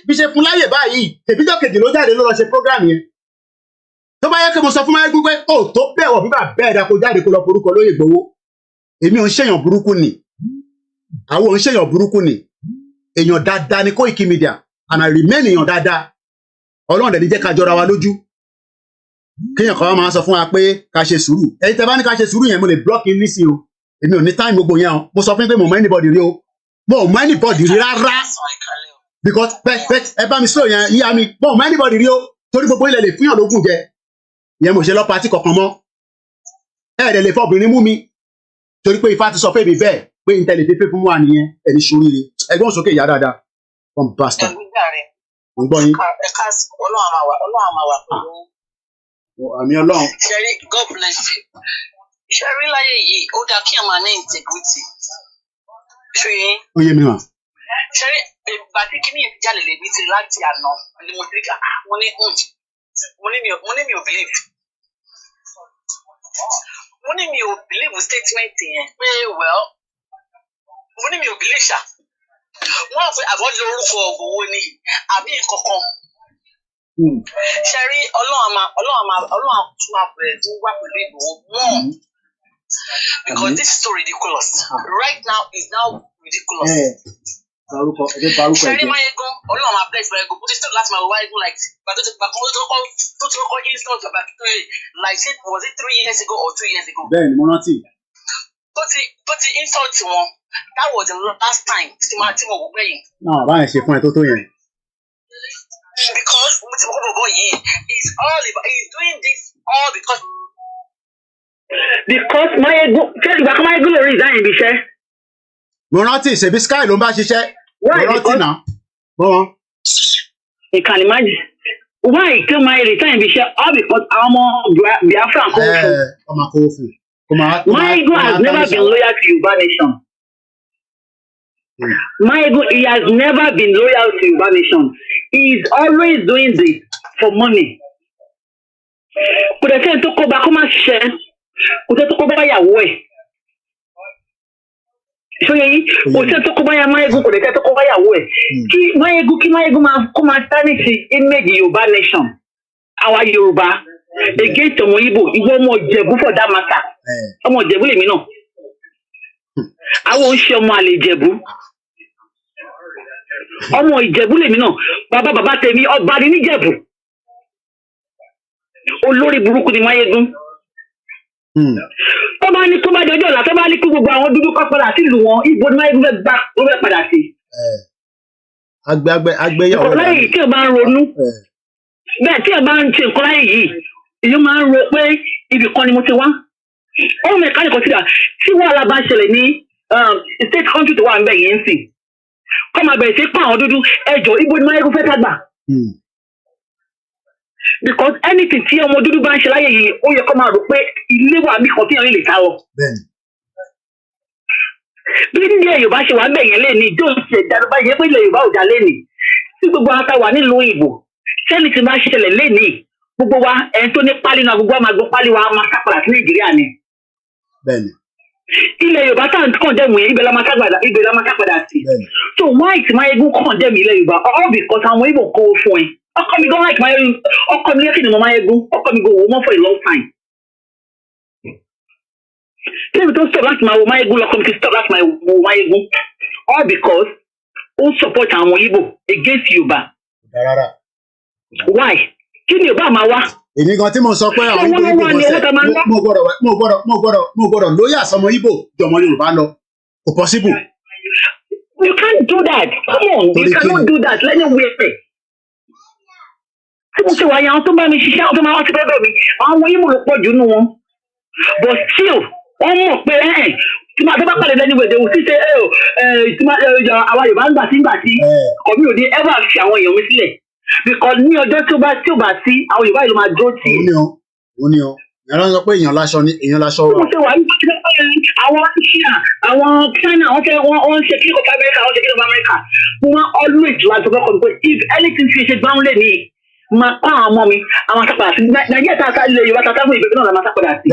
bí ṣe fún láyè báyìí tèbíjọ́ kejì ló jáde ló lọ ṣe program yẹn tó bá yẹ kí mo sọ fún máa gbé pé ó tó bẹ̀wọ̀ bíbà bẹ́ẹ̀ dá kó jáde kó lọ forúkọ lóye Igboho èmi ò ń ṣèyàn burúkú ni àwọn ò ń ṣèyàn burúkú ni èèyàn dáadáa ni Koikimedia and I remain èèyàn dáadáa Ọlọ́run dẹ̀ ní jẹ́ ká jọra wa lójú kéèyàn kan máa sọ fún wa pé ká ṣe sùúrù ẹ̀yin tẹ́ bá ní ká ṣe sùúrù yẹn mo lè block in nísìn o èmi ò ní time gbogbo yẹn o mo sọ fún pé mo mọ anybody rí o Mo mọ anybody rí rárá. Because ẹ bá mi slow yẹn yíya mi. Mo mọ anybody rí o. Torí gbogbo ilẹ̀ lè fún yàn lógún jẹ. Ìyẹn mo ṣe lọ pati kankan mọ́. Ẹ̀ẹ́dẹ̀ lè fọbìnrin mú mi. Torí pé Ifá ti sọ pé mi bẹ́ẹ̀ pé n tẹ̀lé fífẹ́ fún wa nìyẹn. Ẹni ṣoríire. Ẹgbọ́n sókè ìyá dáadáa. One bastard. Mo gbọ́ yín. Ọlọ́run máa wà pẹ̀lú. Àmì Ọlọ́run. Sherry, God bless you. Sherry láyé yìí, ó dáa kí ẹ máa ní integrity. Ṣé yín? Ó yé mi mà. Sherry, ìgbà tí kíní ìjàlè lè ní ti láti àná ni mo ti rí ká mo ní mi ò believe. Mo ní mi ò believe statement yẹn pé well, mo ní mi ò believe ṣá. Wọ́n á fi àbọ̀ lórúkọ òwò ni àbí nǹkankan. Sherry, Ọlọ́run tún máa bẹ̀rẹ̀ tí wà pẹ̀lú Ìgbòho more. Because this is so ridiculous. Right now is now ridiculous. Sherry Mayegun, Ọlọ́run máa bless Mayegun. Bó ti stop láti máa wá Mayegun like gbàtó ti gbà kan tó ti kọ́kọ́ insult bàbá tó yẹ like say was it 3 years ago or 2 years ago? Bẹ́ẹ̀ni mo rántí. Tó ti insult wọn. That was the last time tí mo wò gbẹ̀yìn. Náà báyìí ṣe fún ẹ tó yẹn. Because mo ti mọ̀ bọ̀ yìí is all about he is doing this all because Mayegun tell you about Mayegun lórí resign ibi iṣẹ́. Mo rántí ṣebí Sky ló ń bá ṣiṣẹ́. Mo rántí náà. Bọ́n. You can imagine why kí Mayegun resign ibi iṣẹ́ all because àwọn ọmọ Biafra kò fún. Ọmọ kò fún. Mayegun has never been loyal to Yoruba nation. Mayegun, he has never been loyal to Yoruba nation. He is always doing this for money. Kò dẹ̀ sẹ́ni tó kọ́ bá kó má ṣiṣẹ́, kò tẹ́ tó kọ́ bá yàwó ẹ̀. Ṣóyẹ yìí, kò tẹ́ tó kọ́ bá yà Mayegun, kò dẹ̀ tẹ́ tó kọ́ bá yàwó ẹ̀. Kí Mayegun máa tarnish image Yoruba nation. Àwa Yorùbá, against ọmọ Igbo, ìwọ ọmọ Ìjẹ̀bú for that matter. Ọmọ Ìjẹ̀bú lèmi náà. Àwọn ò ń ṣe ọmọ àlè Ìjẹ̀bú. Ọmọ Ìjẹ̀bú lèmi náà. Bàbá tèmi ọba ní Ìjẹ̀bú. Olórí burúkú ni Mayegun. Tó bá ní kó bá dọjọ́ ọ̀la, tó bá ní kí gbogbo àwọn dúdú kọ́ padà sílùú wọn, ibo ni Mayegun fẹ́ gbà ló fẹ́ padà sí. Agbéyàwó. Nǹkan láyé yìí tí o bá ń ronú. Bẹ́ẹ̀ tí o bá ń ṣe nǹkan láyé yìí, èyí máa ń ro pé ibì kan ni mo ti wá. Ó mẹ́ka ní kọ́sídà tí wàhálà bá ṣẹlẹ̀ ní state country tó wà ń bẹ̀ yẹn ń sìn. Kọ́ máa bẹ̀rẹ̀ sí pa àwọn dúdú ẹjọ́ ibo ni Mayegun fẹ́ ká gbà. Because anything tí ọmọ dúdú bá ń ṣe láyé yìí ó yẹ kó máa rò pé ilé wà mí kan tí yẹn lè sá lọ. Bí ní Yorùbá ṣe wà bẹ̀yẹn lẹ́ni ìjọ ìṣẹ̀ ìdádọ́bá yẹn pé ilẹ̀ Yorùbá ò dá lẹ́ni tí gbogbo àwọn tá wà nílùú òyìnbó sẹ́ni tí bá ṣẹlẹ̀ lẹ́ni gbogbo wa ẹni tó ní pálí náà gbogbo wa máa gbọ́ pálí wa máa sápàdà sí Nàìjíríà ni. Ilẹ̀ Yorùbá tá à ń kàn dẹ́mu yẹn ibẹ̀ la máa sápàdà sí. So why ti Mayegun kàn dẹ́mu ilẹ̀ Yorùbá all because àwọn Igbo kó fún ẹ. Ọkọ mi gan like Mayegun ọkọ mi lẹ́kìn ní mo Mayegun ọkọ mi go wò mọ́ for a long time. Let me don't stop láti máa wo Mayegun lọ́kọ mi ti stop láti máa wo Mayegun all because ó support àwọn Igbo against Yorùbá. Why? Kí ni Yorùbá máa wá? Èmi gan tí mo sọ pé àwọn Igbo mo gbọ́dọ̀ lóyà sọmọ Igbo jọmọ Yorùbá lọ kò possible. You can't do that. Come on, you cannot do that. Let me wait. Tí mo ṣe wáyé àwọn tó bá mi ṣiṣẹ́ àwọn tó máa wá sí bẹ́ẹ̀ mi àwọn Igbo ló pọ̀ jù nù wọn. But still wọ́n mọ̀ pé tí máa tó bá pàdé lẹ́nu ìwé ìdèwò ṣíṣe àwọn Yorùbá ń gbà sí kọ̀mí òde ever fi àwọn èèyàn mi sílẹ̀. Because ní ọjọ́ tí ó bá sí àwọn Yorùbá ìlú máa dúró tì í. Ó ní o ìyàrá sọ pé èèyàn láṣọ wa. Mo ṣe wà ní àwọn Asia àwọn China wọ́n ṣe kílíkọ̀ fún Amẹ́ríkà wọ́n ṣe kílíkọ̀ fún Amẹ́ríkà mo máa always láti ọgbẹ́ kan pé if anything fi ṣe gbáhùn lè ní máa pa àwọn ọmọ mi àwọn asápadà sí Nàìjíríà tá a sáré Yorùbá tá a sáré ìbẹ̀rẹ̀ náà la máa sápadà sí.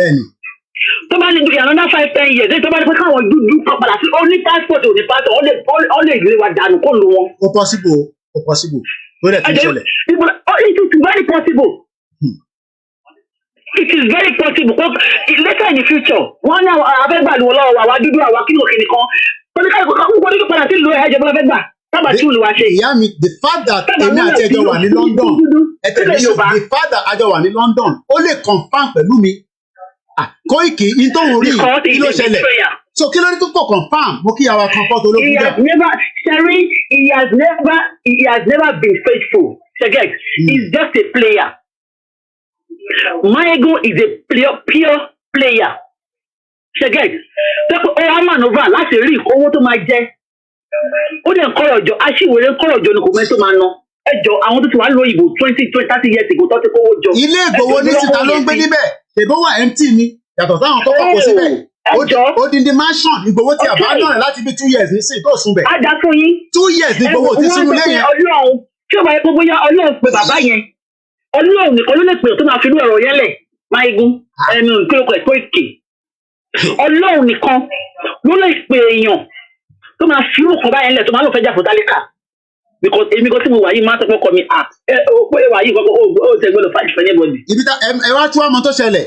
Tó bá ní another 5-10 years tó bá ní pé káwọn dúdú kan padà sí ó ní passport ò ní passport ó lè lè wa dànù kó lu wọn. Ó possible ó rẹ̀ kí n ṣẹlẹ̀. It is very possible. It is very possible because later in the future wọ́n ní àwọn afẹ́gbàlù ọlọ́wọ́ àwa dúdú àwa kílò kìnnì kan oníkàlùkù kan kúkú oníkàlùkù padà sí ìlú ẹ̀jẹ̀ bọ́lá fẹ́ gbà tábà tí olùwà ṣe. Ìyá mi the fact that èmi àti ẹjọ́ wà ní London the fact that àjọ wà ní London ó lè confam pẹ̀lú mi Koiki ní tóun rí kí ló ṣẹlẹ̀ So kí ló ní tó kò confam mo kí àwa kan fọ́ tó ló He kú has bẹ́ẹ̀. never, Sherry, he has never been faithful. Forget, he's just a player. Mayegun is a pure player. Forget, ó wá maneuver láti rí owó tó máa jẹ. Ó dẹ̀ ń kọ́rọ̀ jọ, aṣíwèrè ń kọ́rọ̀ jọ ni kò mẹ́ tó máa ná. Ẹ jọ àwọn tó ti wá lóyìnbó 20-30 years ago tó ti kówó jọ. Ilé Ìgbòho ní síta ló ń gbé níbẹ̀ ṣèbó wà empty ni yàtọ̀ sáwọn tó kọ́kọ́ síbẹ̀. Odindi mansion Ìgbòho ti àbádọ́ rẹ̀ láti bí 2 years nísìnyí tó sùn bẹ̀. Á dá fún yín. 2 years ní Ìgbòho ti sínú ilé yẹn. Ọlọ́run tí ó bá yẹ kó bóyá Ọlọ́run pe bàbá yẹn. Ọlọ́run nìkan ló lè pè tó máa fi irú ọ̀rọ̀ yẹn lẹ̀. Mayegun ẹnu ìpínlẹ̀ Koiki. Ọlọ́run nìkan ló lè pè èèyàn tó máa fi irú kan báyẹn lẹ̀ tó máa lọ fẹ́ jà fún tálíkà. Because èmi kan tí mo wà yìí máa ń sọ fún mi pé wà yìí kọ́kọ́ ó tẹ̀ gbọ́dọ̀ fight for anybody. Ibi tá ẹ wá tí wọ́n mọ tó ṣẹlẹ̀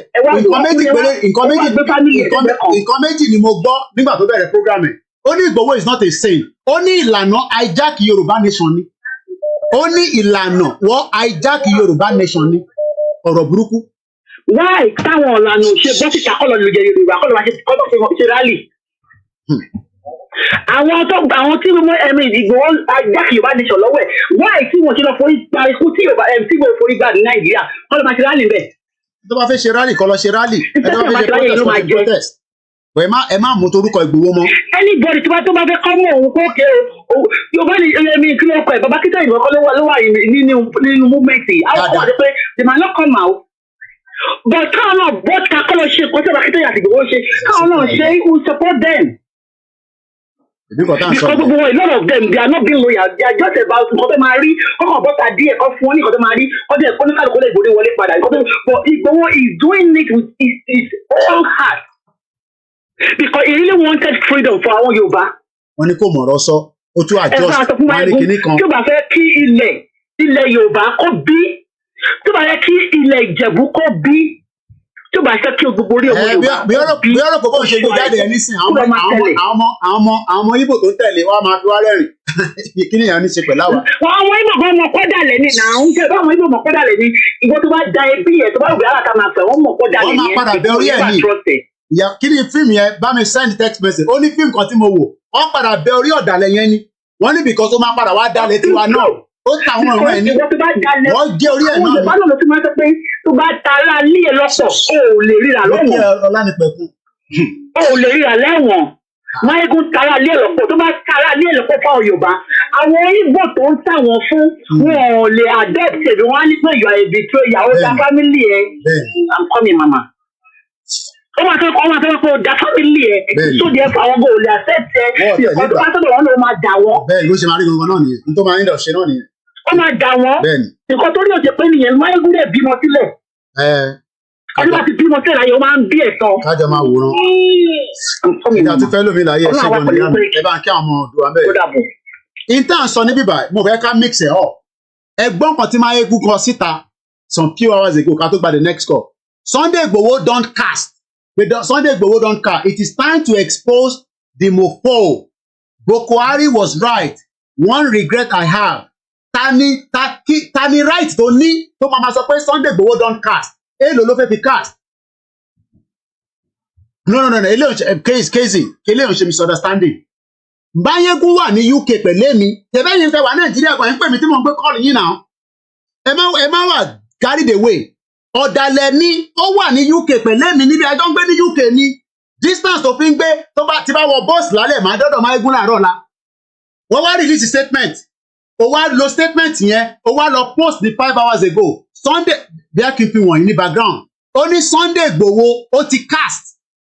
nǹkan méjì ni mo gbọ́ nígbà tó bẹ̀rẹ̀ program ẹ̀. Ó ní Ìgbòho is not a saint. Ó ní ìlànà hijack Yorùbá nation ni. Ó ní ìlànà wọ́n hijack Yorùbá nation ni. Ọ̀rọ̀ burúkú. Why táwọn ọ̀lànà ò ṣe bọ́ síta kọ́lọ̀ ló jẹ Yorùbá kọ́lọ̀ máa ṣe rally. Àwọn tí mo Ìgbòho hijack Yorùbá nation lọ́wọ́ ẹ̀ why tí wọ́n ṣe lọ forí gba ikú tí mo forí gbà ní Nàìjíríà kọ́lọ̀ máa ṣe rally bẹ́ẹ̀. Tó bá fẹ́ ṣe rally kọ́ lọ ṣe rally. Ẹ tó bá fẹ́ ṣe protest. Ẹ má mú torúkọ Ìgbòho mọ́. Anybody tó bá fẹ́ kọ́ mọ́ òun kó ké o Yorùbá ni ẹ̀mí kí ló kọ ẹ̀ bàbá kíkẹ́ ìbọn kọ́ ló wà nínú movement yìí. Àwọn kọ́ wà pé they might not come out. But káwọn náà bọ́t ká kọ́ lọ ṣe kó sábà kíkẹ́ àti Ìgbòho ṣe káwọn náà ṣe we support them. Because gbogbo wọn a lot of them they are not being loyal they are just about nǹkan tó máa rí kọ́kọ́ bọ́tà díẹ̀ kọ́ fún wọn ní nǹkan tó máa rí kọ́ dẹ̀ kọ́ ní kálukú lè gbòde wọlé padà but Ìgbòho is doing it with his own heart. Because he really wanted freedom for àwọn Yorùbá. Wọ́n ní kò mọ̀rọ̀ sọ ó tún àjọ wọ́n ní kinní kan. Tí ó bá fẹ́ kí ilẹ̀ Yorùbá kó bí tí ó bá fẹ́ kí ilẹ̀ Ìjẹ̀bú kó bí tí ó bá fẹ́ kí gbogbo orí ọmọ Yorùbá kó bí. bí ọ̀rọ̀ kò bọ́ ṣe gbé jáde ẹ̀ nísìn àwọn ọmọ Ìgbò tó ń tẹ̀lé wa máa fi wá rẹ́rìn kí ni ìyá ní ṣe pẹ̀lú àwa. Wọ́n àwọn Ìgbò kan mọ̀ kọ́dà lẹ́ni náà ń jẹ́ báwọn Ìgbò mọ̀ kọ́dà lẹ́ni ìgbó tó bá da ẹbí yẹn tó bá rò bí aláta máa fẹ́ wọ́n mọ̀ kọ́dà lẹ́ni wọ́n máa padà bẹ orí ẹ̀ ní ìyá kí ni fíìmù yẹn bá mi send text message ó ní fíìmù kan tí mo wò wọ́n padà bẹ orí ọ̀dàlẹ̀ yẹn ni wọ́n ní because ó máa padà wá dalẹ̀ tiwa náà ó tàwọn ọ̀rọ̀ ẹ̀ ní wọ́n gé orí ẹ̀ náà ni. Báwo ló ti máa sọ pé tó bá tara ní ẹ lọ́pọ̀ o ò lè ríra lẹ́wọ̀n. O ò lè ríra lẹ́wọ̀n. Mayegun tara ní ẹ lọ́pọ̀ tó bá tara ní ẹ lọ́pọ̀ fáwọn Yorùbá. Àwọn Ìgbò tó ń tà wọ́n fún wọn ò lè adopt ẹ̀bí wọn á ní pé ìyá ẹ̀bí tó ìyàwó da family ẹ̀ I'm coming mama. Ó máa tẹ́ pé o da family ẹ̀ so díẹ̀ fún àwọn gòlè accept ẹ̀ ìkọ́ tó bá tọ́jú wọn ló máa dà wọ́n. Bẹ́ẹ̀ ló ṣe máa rí gangan náà nìyẹn nítorí máa ń dọ̀ ṣe náà nìyẹn. Ó máa dà wọ́n nǹkan tó ní òṣè pé nìyẹn Mayegun lè bímọ sílẹ̀. Ẹni bá ti bímọ sílẹ̀ láyé ó máa ń bí ẹ̀tọ́. Kájọ máa wòran. Ìgbà tí fẹ́ lómi láyé ẹ̀ṣẹ̀ gan nìyá mi ẹ bá ń kí àwọn ọmọ ọdún wa bẹ́ẹ̀. Intan sọ ní bíbá mo fẹ́ ká mix ẹ̀ up. Ẹgbọ́n kan tí Mayegun kọ síta some few hours ago ká tó gba the next call. Sunday Igboho don cast. Sunday Igboho don cast. It is time to expose the mofo. Boko Haram was right. One regret I have. Tani right tó ní tó máa sọ pé Sunday Igboho don cast. Èlò ló fẹ́ fi cast. No. Ilé ìṣe misunderstanding. Mayegun wà ní UK pẹ̀lẹ́ mi. Tẹ̀bẹ́ yìí ń fẹ́ wà Nàìjíríà kan ń pè mí tí mò ń gbé kọ́ọ̀lù yín náà. Ẹ má wà carried away. Ọ̀dàlẹ̀ ni ó wà ní UK pẹ̀lẹ́ mi níbi àjọ ń gbé ní UK ni. Distance tó fi ń gbé tó bá ti bá wọ bọ́ọ̀sì lálẹ́ máa dọ́dọ̀ Mayegun láàárọ̀ la. Wọ́n wá release statement. Ó wá lo statement yẹn. Ó wá lọ post ní 5 hours ago. Sunday bí a kì í fi wọ̀nyí ní background. Ó ní Sunday Igboho ó ti cast.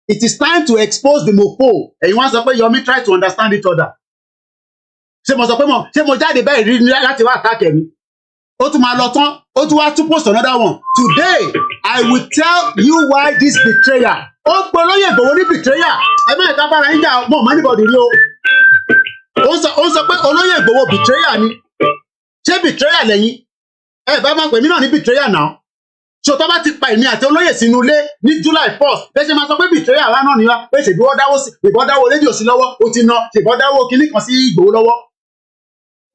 It is time to expose the mofo. Ẹ̀yin wá sọ pé Yomi try to understand each other. Ṣé mo jáde báyìí rí láti wá attack ẹ̀mí? Ó tún máa lọ tán. Ó tún wá tún post another one. Today, I will tell you why this betrayal. Ó pe olóyè Igboho ní betrayal. Ẹ má ẹ̀ka bára yín jà mọ́ anybody rí o. Ó sọ pé olóyè Igboho betrayal ni. Ṣé betrayal lẹ́yìn? Ẹ bá máa pè mí náà ní betrayal náà. So tó bá ti pa èmi àti olóyè sínú ilé ní July 1st bẹ́ẹ̀ ṣe máa sọ pé betrayal wa náà ni wá pé ṣèbí wọ́n dáwó rédíò sí lọ́wọ́ ó ti ná ṣèbí wọ́n dáwó kinní kan sí Ìgbòho lọ́wọ́.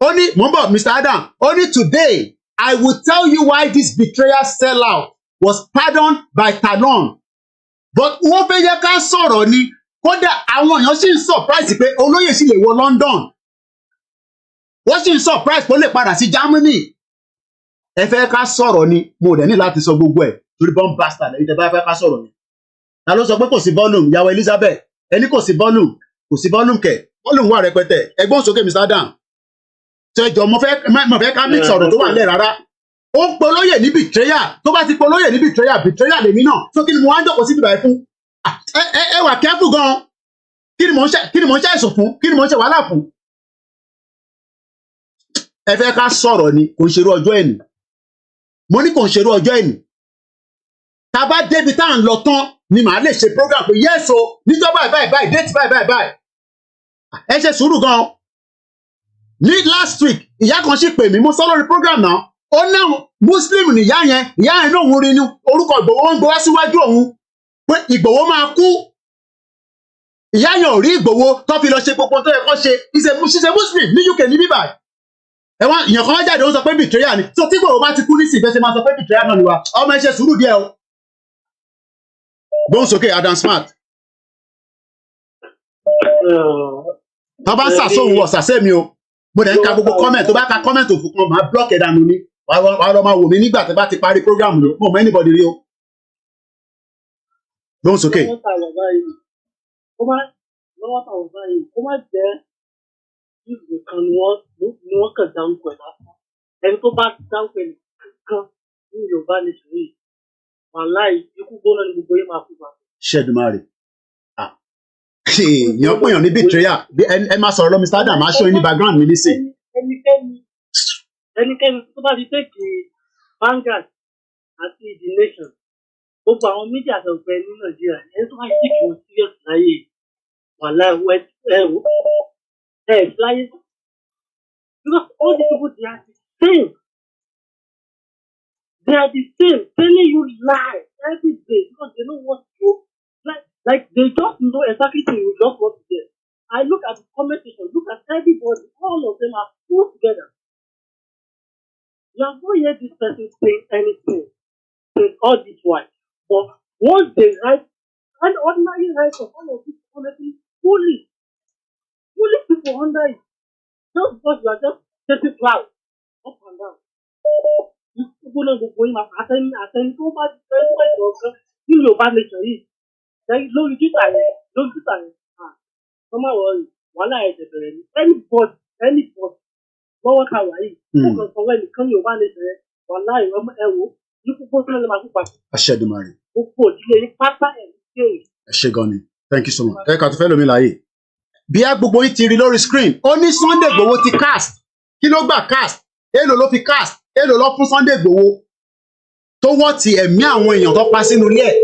Ó ní mò ń bọ̀ Mr. Adam ó ní today I will tell you why this betrayal sellout was pardoned by Talon. But wọ́n fẹ́ yẹ ká sọ̀rọ̀ ni kódà àwọn èèyàn sì ń surprise pé olóyè sì lè wọ London wọ́n sì ń surprise pé ó lè padà sí Germany ẹ fẹ́ ká sọ̀rọ̀ ni mo dẹ̀ ní láti sọ gbogbo ẹ̀ torí bomb bastard lẹ́yìn tẹ́ bá fẹ́ ká sọ̀rọ̀ ni ta ló sọ pé kò sí volume ìyàwó Elizabeth ẹni kò sí volume kẹ̀ volume wà rẹpẹtẹ ẹgbọ́n sókè Mr. Adam tẹjọ mo fẹ́ ká mix ọ̀rọ̀ tó wà lẹ́ rárá ó ń polóyè ní betrayal tó bá ti polóyè ní betrayal lèmi náà tó kí ni mo wá ń jókòó sí bíbáyìí fún ẹ wà careful gan kí ni mo ń ṣe ẹ̀sùn fún kí ni mo ń ṣe wàhálà fún ẹ fẹ́ ká sọ̀rọ̀ ni kò ń ṣerú ọjọ́ ẹ̀nì mo ní kò ń ṣerú ọjọ́ ẹ̀nì tá a bá débi tá à ń lọ tán ni màá lè ṣe program pé yes o níjọ́ báyìí déètì báyìí ẹ ṣe sùúrù gan ní last week ìyá kan sì pè mí mo sọ lórí program náà ó náà muslim nìyá yẹn náà òun rí ní orúkọ Ìgbòho ń gbé wá síwájú òun pé Ìgbòho máa kú ìyá yẹn ò rí Ìgbòho tó fi lọ ṣe gbogbo tó yẹ kó ṣe ṣiṣẹ muslim ní UK ní bíbá ẹwọn ìyàn kan wá jáde ó sọ pé betrayal ni so tí Ìgbòho bá ti kú ní ìsìnkú ẹ ṣe máa sọ pé betrayal náà ni wa ọmọ ẹ ṣe sùúrù díẹ̀ o gbóhùn sókè Adam Smart tó bá ń sàsóhun wọ sàsẹ́ mi o mo dẹ̀ ń ka gbogbo comment tó bá ka comment òfin kan máa block ẹ̀ dànù ni wàá lọ máa wò mí nígbà tó bá ti parí program ni mo mọ anybody rí o gbóhùn sókè. kó má jẹ́ ìwé kan ni wọ́n kàn dáhùn ẹ̀ lásán ẹni tó bá dáhùn ẹ̀ kankan ní Yorùbá nation yìí wàláì ikú gbóná ni gbogbo yìí máa kú bá. Ṣẹ́dùmarè èèyàn pèèyàn ní betrayal ẹ máa sọ̀rọ̀ lọ Mr. Adam máa ṣó ní background mi nísìn. ẹnikẹ́ni tó bá ti tẹ̀kì Vanguard àti The Nation gbogbo àwọn mídíà àtọ̀gbẹ́ ní Nàìjíríà ẹni tó bá ti tẹ̀kì wọn serious láyé wàláì láyé because all the people they are the same. They are the same, telling you lies every day because they know what to do. Like they just know exactly you just want to get. I look at the comment section, look at everybody, all of them are put together. You have not heard this person saying anything since all this while. But once they write, and ordinary write of all of this honestly, fully people under it. Just because you are just taking cloud up and down. Gbogbo gbogbo yìí máa àtẹni tó bá ti fẹ́ fún ẹ̀sọ́ ọ̀kan ní Yorùbá nation yìí lórí Twitter yẹn wọ́n máa wọ̀ ọ́ wàhálà ẹ̀jẹ̀ bẹ̀rẹ̀ ní anybody lọ́wọ́ ká wà yìí ó kàn sọ wẹ́ẹ̀ nìkan ní Yorùbá nation yẹn wàhálà ẹ̀wọ̀ ní gbogbo tó lè máa kú papọ̀. Aṣẹ́dùmarè. Gbogbo òdílé ní pátá ẹ̀ ní kéèrè. Ẹ ṣé gan ni thank you so much ẹ kà tó fẹ́ lómi láàyè bí a gbogbo yìí ti rí lórí screen ó ní Sunday Igboho ti cast kí ló gbà cast èèlò ló fi cast èèlò lọ fún Sunday Igboho tó wọ́n ti ẹ̀mí àwọn èèyàn tó pa sínú ilé ẹ̀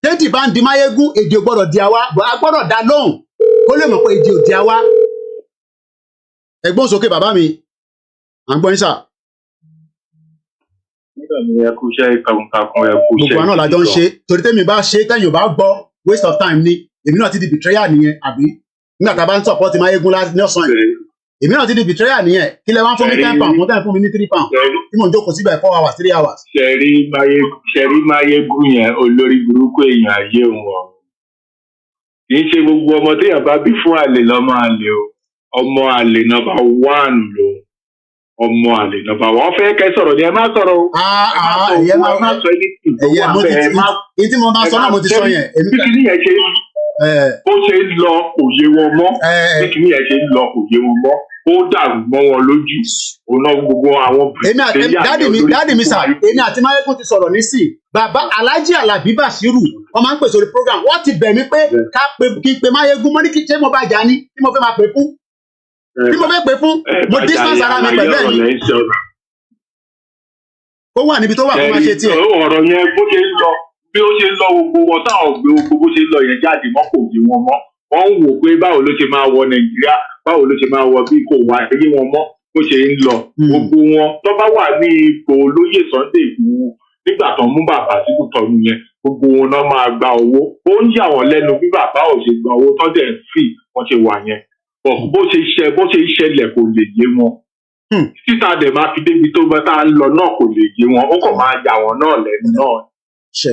tẹ́tì bá ń di máyégún èdè ò gbọ́dọ̀ di àwa a gbọ́dọ̀ dá lóhùn kó lè mọ̀ pé èdè ò di àwa ẹgbọ́n sókè bàbá mi à ń gbọ́ yín sà. nígbà mi ẹ kú iṣẹ́ takuntakun ẹ kú iṣẹ́. gbogbo àná làjọ ń ṣe torí tẹ́mi bá ṣe tẹ́yìn ò bá gbọ́ waste of time ni èmi náà ti di betrayal nìyẹn àbí nígbà tá a bá ń support máyégún lọ́sàn-án èmi náà ti di betrayal nìyẹn kí lẹ wá ń fún mi 10 pounds mo tẹ́ ń fún mi ní 3 pounds tí mò ń jókòó síbẹ̀ 4 hours 3 hours. ṣẹ̀rí máyégún yẹn olórí burúkú èèyàn ayé wọn kì í ṣe gbogbo ọmọ téèyàn bá bí fún àlè lọ́mọ àlè o ọmọ àlè nọ́mbà 1 lò ọmọ àlè nọ́mbà 1 wọ́n fẹ́ kẹ́ sọ̀rọ̀ ni ẹ má sọ̀rọ̀ o ẹ má sọ ẹni tí mo wà bẹ́ẹ̀ ẹ má tí mo bá sọ náà mo ti sọ yẹn. bí kìíní yẹn ṣe bó ṣe ń lọ òye wọn mọ́ bí kìíní yẹn ṣe ń lọ òye wọn mọ́ ó dàrú mọ́ wọn lójú òun náà gbogbo àwọn dáàdì mi sà èmi àti máyégún ti sọ̀rọ̀ nísì bàbá Alhaji Alabi Bashiru wọ́n máa ń pèsè orí program wọ́n ti bẹ̀ mí pé kí n pe máyégún mọ́ ní kí ṣé mo bá jà ní kí mo fẹ́ máa pè fún kí mo fẹ́ pè fún mo distance ara mi pẹ̀lú ẹ̀yìn ó wà níbi tó wà kó máa ṣe tiẹ̀. ọ̀rọ̀ yẹn bó ṣe ń lọ bí ó ṣe ń lọ gbogbo wọn táwọn gbé gbogbo bó ṣe ń lọ yẹn jáde mọ́ kò yé wọn mọ́ wọ́n ń wò pé báwo ló ṣe máa wọ Nàìjíríà báwo ló ṣe máa wọ bí kò wá ayé wọn mọ́ bó ṣe ń lọ gbogbo wọn tó bá wà ní ipò olóyè Sunday Igboho nígbà tó ń mú bàbá síbù tọ́nu yẹn gbogbo wọn náà máa gba owó ó ń yà wọ́n lẹ́nu bí bàbá ò ṣe gba owó tó dẹ̀ ń fì wọ́n ṣe wà yẹn bó ṣe ṣẹlẹ̀ kò lè yé wọn títà dẹ̀ máa fi débi tó bá tá a ń lọ náà kò lè yé wọn ó kàn máa yà wọ́n náà lẹ́nu náà.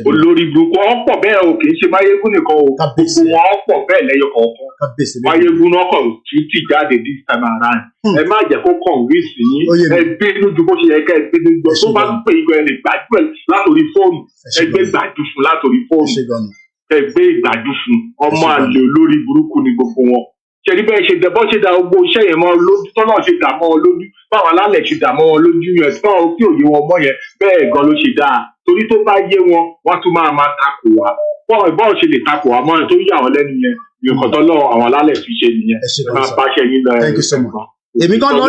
olórí burúkú wọn pọ̀ bẹ́ẹ̀ o kì í ṣe máyégún nìkan o wọn pọ̀ bẹ́ẹ̀ lẹ́yọ kọ̀ọ̀kan máyégún náà kàn títí jáde this time around ẹ má jẹ́ kó convince yín ẹ gbé lójú bó ṣe yẹ ká ẹ gbé lójú tó bá pè é ẹ lè gbàdúrà látòrí fóònù ẹ gbé gbàdú fún látòrí fóònù ẹ gbé gbàdú fún ọmọ àlè olórí burúkú ni gbogbo wọn ṣèlú bẹ́ẹ̀ ṣe dẹ̀bọ́ ṣe da gbogbo iṣẹ́ yẹn mọ́ lójú tọ́nà ṣe dà mọ́ ọ lójú báwọn alálẹ̀ ṣe dà mọ́ ọ lójú yẹn tán kí òye wọn mọ́ yẹn bẹ́ẹ̀ gan ló ṣe dáa torí tó bá yé wọn wọ́n tún máa takò wá bọ́ọ̀ ṣe lè takò wá mọ́ ẹ̀ tó yà wọ́n lẹ́nu yẹn nǹkan tó lọ àwọn alálẹ̀ fi ṣe nìyẹn ẹ máa bá ṣe yín lọ thank you so much èmi kan lọ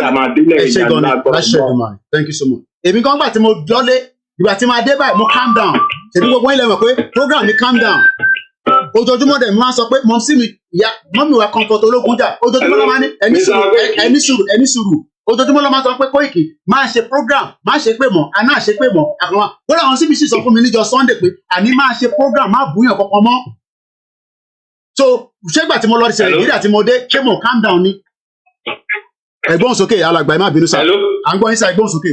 ẹ ṣe gan ni láṣẹ ìdùnnú thank you so much èmi kan gbà tí mo lọlé ìgbà tí máa dé báyìí mo calm down ṣèbí gbogbo ilẹ̀ mọ̀ pé program mi calm down ojoojúmọ́ dẹ̀ mi máa ń sọ pé mọ̀mísí mi ìyá mọ́mí wa comfort ológun jà ojoojúmọ́ ló máa ní ẹni sùúrù ojoojúmọ́ ló máa sọ pé Koiki máa ṣe program máa ṣe pé mọ̀ àná àṣe pé mọ̀ àkànwá wọ́n làwọn CBC sọ fún mi níjọ́ Sunday pé àní máa ṣe program máa bùyàn kankan mọ́ so ṣégbà tí mo lọ sí Nàìjíríà tí mo dé ṣé mo calm down ni ẹ̀gbọ́n sókè alàgbà ẹ má bínú sá à ń gbọ́ yín sá ẹ̀gbọ́n sókè.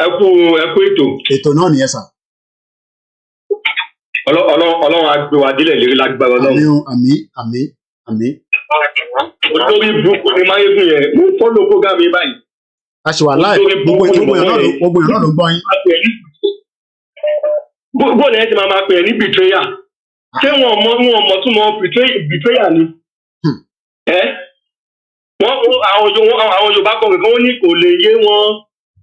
ẹ kú ètò náà nìyẹn sá. Ọlọ́run á gbé wa délẹ̀ lérí lágbára Ọlọ́run. àmín. olórí burúkú ni máyégún yẹn mo fọ́lọ́ program yìí báyìí. a ṣe wà láì gbogbo èèyàn náà ló gbọ́ yín. bó lẹ́yìn tí màá pè é ní betrayal ṣé wọn mọ̀ tún mọ̀ betrayal ni. àwọn Yorùbá kan nìkan wọ́n ní kò lè yé wọn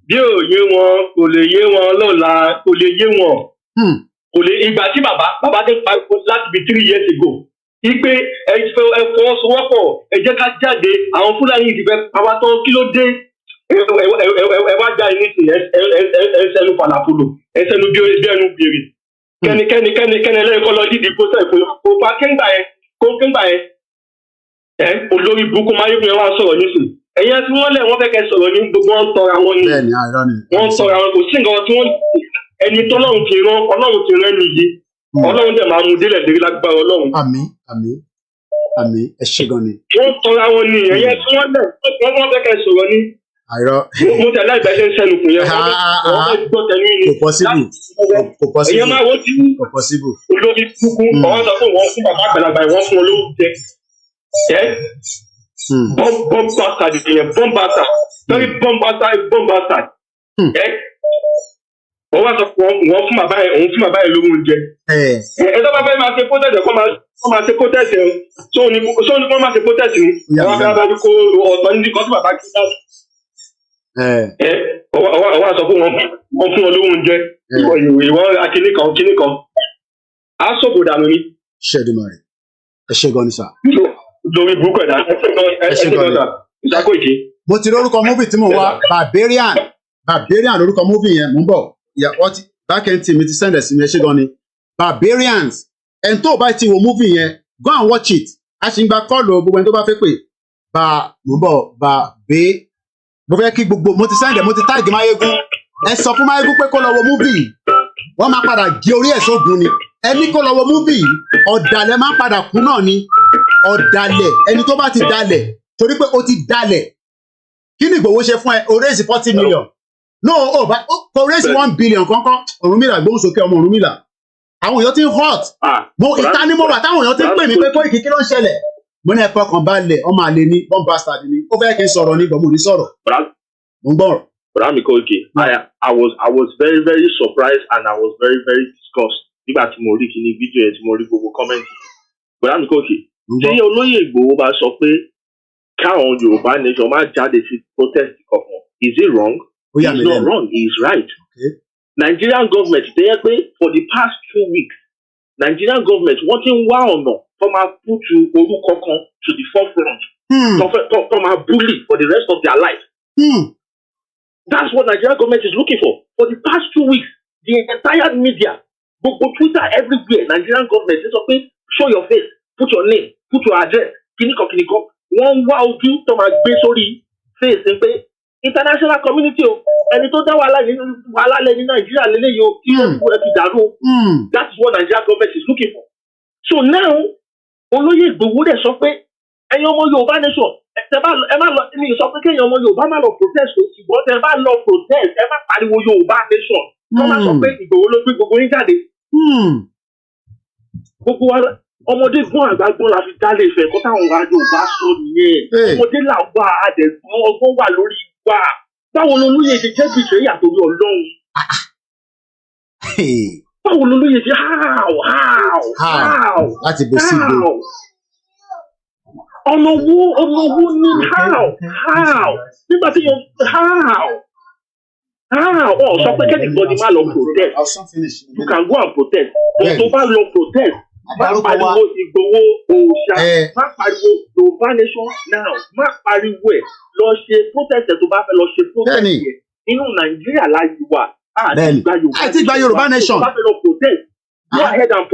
bí ò yé wọn kò lè yé wọn lọ́la kò lè yé wọn. Kò lè ìgbà tí bàbá ti pariwo láti bí 3 years ago ipe ẹ fọwọ́sowọ́pọ̀ ẹ jẹ́ ká jáde àwọn Fúlàní ti fẹ́ pàwá tán kí ló dé ẹ wá já ẹni sìn ẹ sẹnu falafolo ẹ sẹnu bí ẹnu gbèrè kẹ́ni lẹ́yìn kọ́ lọ dídì pósẹ̀ kò pa kéńgbà yẹn ẹ olórí burúkú máyégún yẹn wá sọ̀rọ̀ nísìn ẹ̀yẹ tí wọ́n lẹ̀ wọ́n fẹ́ kẹ́ sọ̀rọ̀ ní gbogbo wọn tọra wọn ni wọ́n tọra wọn kò sí nǹkan tí wọ́n ẹni tọ́lọ́run ti rán Ọlọ́run ti rán nìyí Ọlọ́run dẹ̀ máa mú délẹ̀ dérí lágbára Ọlọ́run. àmín ẹ ṣé gan ni. wọ́n tọra wọn ni ẹ̀yẹ tí wọ́n lẹ̀ wọ́n fẹ́ kẹ́ sọ̀rọ̀ ní. mo tẹ̀lé ìgbésẹ̀ sẹ́nu kù yẹn wọ́n fẹ́ gbọ́ tẹ̀lé ní. kò possible ẹ̀yẹ máa wọ́n ti olórí kúkú ọ̀hún sọ fún wọn fún bàbá àgbàlagbà wọn fún olówó jẹ. bọ́mbàtà nìyẹn bọ́mbàtà very bọ́mbàtà wọ́n wá sọ fún wọn fún bàbá yẹn òun fún bàbá yẹn lówó oúnjẹ. ẹ tó bá fẹ́ máa ṣe protest kó máa ṣe protest ẹ̀ tó ní kó máa ṣe protest ni wọ́n fẹ́ bá kó ọ̀tọ̀ ní kan tí bàbá kí dá. wọ́n wá sọ fún wọn fún wọn lówó oúnjẹ ìwọ akíní kan á sọ̀bù dànù ni. ṣẹ́dùmarè ẹ ṣé gan ni sà. lórí burúkú ẹ̀dá ẹ ṣé gan ni Koiki. mo ti lórúkọ móvì tí mo wá Barbarian lórúkọ móvì yẹn mò ń bọ̀ backend team mi ti send ẹ̀ sí mi ẹ ṣé gan ni Barbarians ẹni tó bá ti wo movie yẹn go and watch it a ṣì ń gba kọ́ọ̀lù gbogbo ẹni tó bá fẹ́ pè mo ń bọ̀ mo fẹ́ kí gbogbo mo ti send ẹ̀ mo ti tag máyégún ẹ sọ fún máyégún pé kó lọ wo movie wọ́n máa padà gé orí ẹ̀ sógun ni ẹni kó lọ wo movie ọ̀dàlẹ̀ máa padà kú náà ni ọ̀dàlẹ̀ ẹni tó bá ti dalẹ̀ torí pé ó ti dalẹ̀ kí ni Ìgbòho ṣe fún ẹ o raise 40 million no kò raise 1 billion kankan Ọ̀rúnmìlà gbóhùn sókè ọmọ Ọ̀rúnmìlà àwọn èèyàn ti ń hot ìta ni mo wà táwọn èèyàn ti ń pè mí pé Koiki kí ló ń ṣẹlẹ̀ mo ní ẹ fọkàn balẹ̀ ọmọ àlè ni bomb bastard ni ó fẹ́ kí n sọ̀rọ̀ ní gbọ̀mọ̀ ní sọ̀rọ̀ mo ń gbọ́. Brami Koiki, I was very very surprised and I was very very disgusted nígbà tí mo rí kíní fídíò yẹn tí mo rí gbogbo kọ́mẹ́ǹtì. Brami Koiki, tí olóyè Ìgbòho bá sọ pé káwọn Yorùbá nation máa jáde sí protest kankan, is it wrong? It's not wrong, he is right. Nigerian government dey yẹ pé for the past 2 weeks Nigerian government wọ́n ti ń wá ọ̀nà tó máa put orúkọ kan to the forefront tó máa bully for the rest of their life. That's what Nigerian government is looking for the past 2 weeks. The entire media gbogbo Twitter everywhere Nigerian government sọ pé show your face, put your name, put your address, kìnnìkan wọ́n ń wá ojú tó máa gbé sórí face ń pé international community o ẹni tó dá wàhálà lẹ ní Nàìjíríà lélẹ́yìí o kí ẹ ti dàrú o. That's what Nigerian government is looking for. So now olóyè Ìgbòho dẹ̀ sọ pé ẹ̀yin ọmọ Yorùbá nation ẹ má lọ ní sọ pé kéèyàn ọmọ Yorùbá má lọ protest o ṣùgbọ́n tẹ bá lọ protest ẹ má pariwo Yorùbá nation Wọ́n máa sọ pé Ìgbòho ló gbé gbogbo yín jáde. Gbogbo wa ọmọdé gbọ́n àgbà gbọ́n la fi dálé Ifẹ̀ kó táwọn wa yóò bá sọ nìyẹn. Ọmọdé là wà àdẹ̀gbọ́n ọgbọ́n wà lórí wa. Báwo ló lóye ṣe jẹ́ bìtẹ́ yàtọ̀ orí Ọlọ́run? Báwo ló lóye ṣe how? Láti bẹ̀ sí ìgbò. Ọ̀nà wo ní how? Nígbà tí yóò how? Ọ̀ sọ pé kẹ́nìbọ̀dì máa lọ protest. You can go and protest. But tó bá lọ protest, má pariwo Ìgbòho òòṣà, má pariwo Yorùbá nation now, má pariwo ẹ̀ lọ ṣe protest ẹ̀ tó bá fẹ́ lọ ṣe protest ẹ̀. Inú Nàìjíríà láyé wà. Àti ìgbà Yorùbá nation. Tó bá fẹ́ lọ protest, go ahead and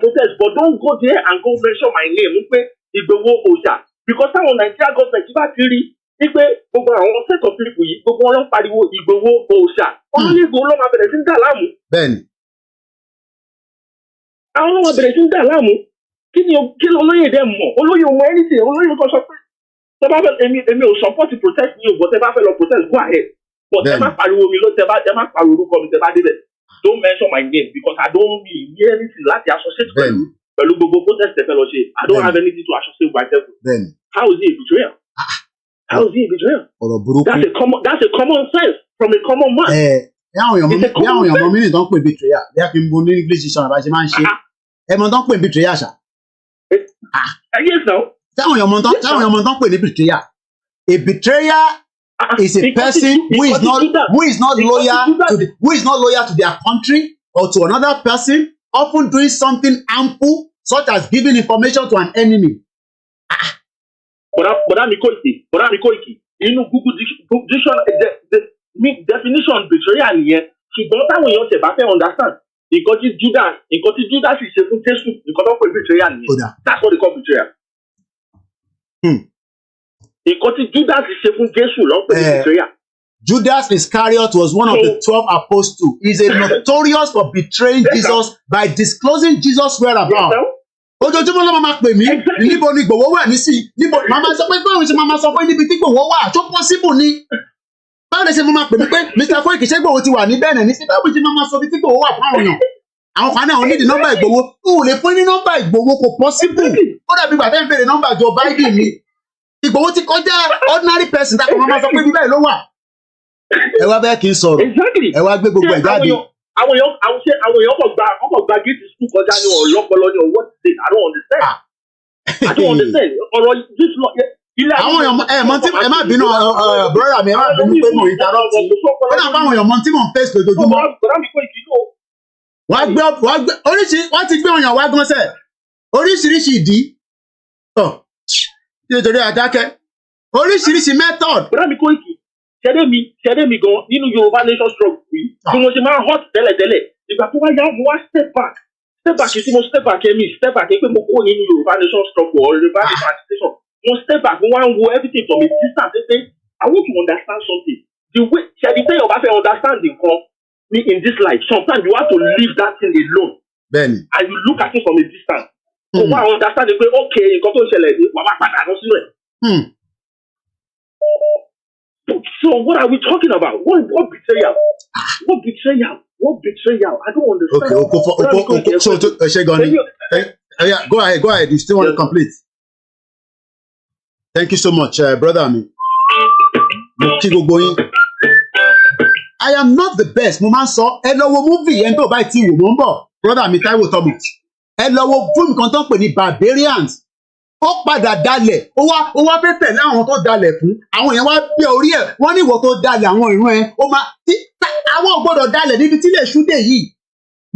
protest. But don't go there and go mention my name wípé Ìgbòho òòṣà. Because táwọn Nàìjíríà government bá ti rí wípé gbogbo àwọn set of people yìí gbogbo wọn lọ pariwo Ìgbòho òòṣà. Olóyè Ìgbòho ló máa bẹ̀rẹ̀ sí ń dà láàmú. Bẹ́ẹ̀ni. Àwọn ọlọ́wọ́ bẹ̀rẹ̀ sí ń dà láàmú. Kí ni olóyè dẹ̀ mọ̀? Olóyè mọ̀ anything. Olóyè kan sọ pé tẹ bá fẹ́ èmi ò support protest ní ògbọ́n tẹ bá fẹ́ lọ protest go ahead. But ẹ má pariwo mi ló tẹ má pariwo orúkọ mi tẹ bá débẹ̀. Don't mention my name because I don't hear anything láti associate pẹ̀lú gbogbo protest tẹ fẹ́ lọ ṣe. I don't have anything to associate myself with. How is it a betrayal? How is it a betrayal? That's a common sense from a common man. Bí àwọn èèyàn mọ mínì tó ń pè betrayal bí a kì í bo ní English sọ̀rọ̀ bá ṣe máa ń ṣe ẹ mọ tó ń pè betrayal ṣá. Yes now. Táwọn èèyàn mọ tó ń pè ní betrayal. A betrayer is a person who is not loyal to their country or to another person, often doing something harmful such as giving information to an enemy. Bọ̀dá mi Koiki, inú Google definition betrayal nìyẹn, ṣùgbọ́n táwọn èèyàn tẹ̀ bá fẹ́ understand, nǹkan tí Judas ṣe fún Jésù, nǹkan tó ń pè betrayal nìyẹn. That's what they call betrayal. Nǹkan tí Judas ṣe fún Jésù ló ń pè betrayal. Judas Iscariot was one of the 12 apostles. He's a notorious for betraying Jesus by disclosing Jesus' whereabouts. Ojoojúmọ́ ló máa pè mí níbo ni Ìgbòho wà nísì níbo màmá sọ pé báwo ṣe máa sọ pé níbi tí Ìgbòho wà tó possible ni báwo ṣe máa pè mí pé Mr. Koiki ṣé Ìgbòho ti wà ní bẹ́ẹ̀ ní sí báwo ṣe máa sọ bí tí Ìgbòho wà fún àwọn èèyàn àwọn kan náà wọ́n nídìí nọ́mbà Ìgbòho n ò lè fún ní nọ́mbà Ìgbòho kò possible ó dàbí ìgbà tẹ́ ń bèrè nọ́mbà Joe Biden ni Ìgbòho ti kọjá ordinary person tá a kò máa sọ pé bíbẹ́ ló wà ẹ wá bẹ́ẹ̀ kì í sọ̀rọ̀ ẹ wá gbé gbogbo ẹ̀ jáde. Àwọn èèyàn kò gba gate school kọjá ní ọlọ́pọlọ ní ọwọ́ ti I don't understand. I don't understand. Ọ̀rọ̀ this law. Àwọn èèyàn mọ tí ẹ má bínú brother mi ẹ má bínú pé mo interrupt ó dà fáwọn èèyàn mọ tí mò ń face lójoojúmọ́. Wọ́n ti gbé ọ̀yàn wá gan sẹ̀ oríṣiríṣi ìdí nítorí àdákẹ́ oríṣiríṣi method. Bọ́dá mi Koiki ṣẹ́dẹ̀ mi gan nínú Yorùbá nation struggle yìí bí mo ṣe máa hot tẹ́lẹ̀tẹ́lẹ̀ ìgbà tó wáyà mo wá step back tí mo step back pé mo kó nínú Yorùbá nation struggle or Yorùbá nation agitation mo step back mo wá ń wo everything from a distance say I want to understand something the way ṣẹ́ni tẹ́ yọ̀ bá fẹ́ understand nǹkan ní in this life sometimes you have to leave that thing alone. Bẹ́ẹ̀ni. And you look at it from a distance. Kò wá understand pé okay nǹkan tó ń ṣẹlẹ̀ ní wàá padà lọ sínú ẹ̀. So what are we talking about? What betrayal? What betrayal? I don't understand. Okay. So, Shegoni, yeah, go ahead. You still want to complete? Thank you so much, brother. I am not the best. Mo máa ń sọ ẹ lọ wo movie ẹni tó bá ti wò mo ń bọ̀ brother mi Táíwò Thomas ẹ lọ wo fíìmù kan tó ń pè ní Barbarians. Ó padà dalẹ̀ ó wá fẹ́ tẹ̀lé àwọn tó dalẹ̀ fún àwọn èèyàn wá gbé orí ẹ̀ wọ́n ní ìwọ tó dalẹ̀ àwọn ìran ẹ̀ ó máa àwọn ò gbọ́dọ̀ dalẹ̀ níbi tí lè ṣúdè yìí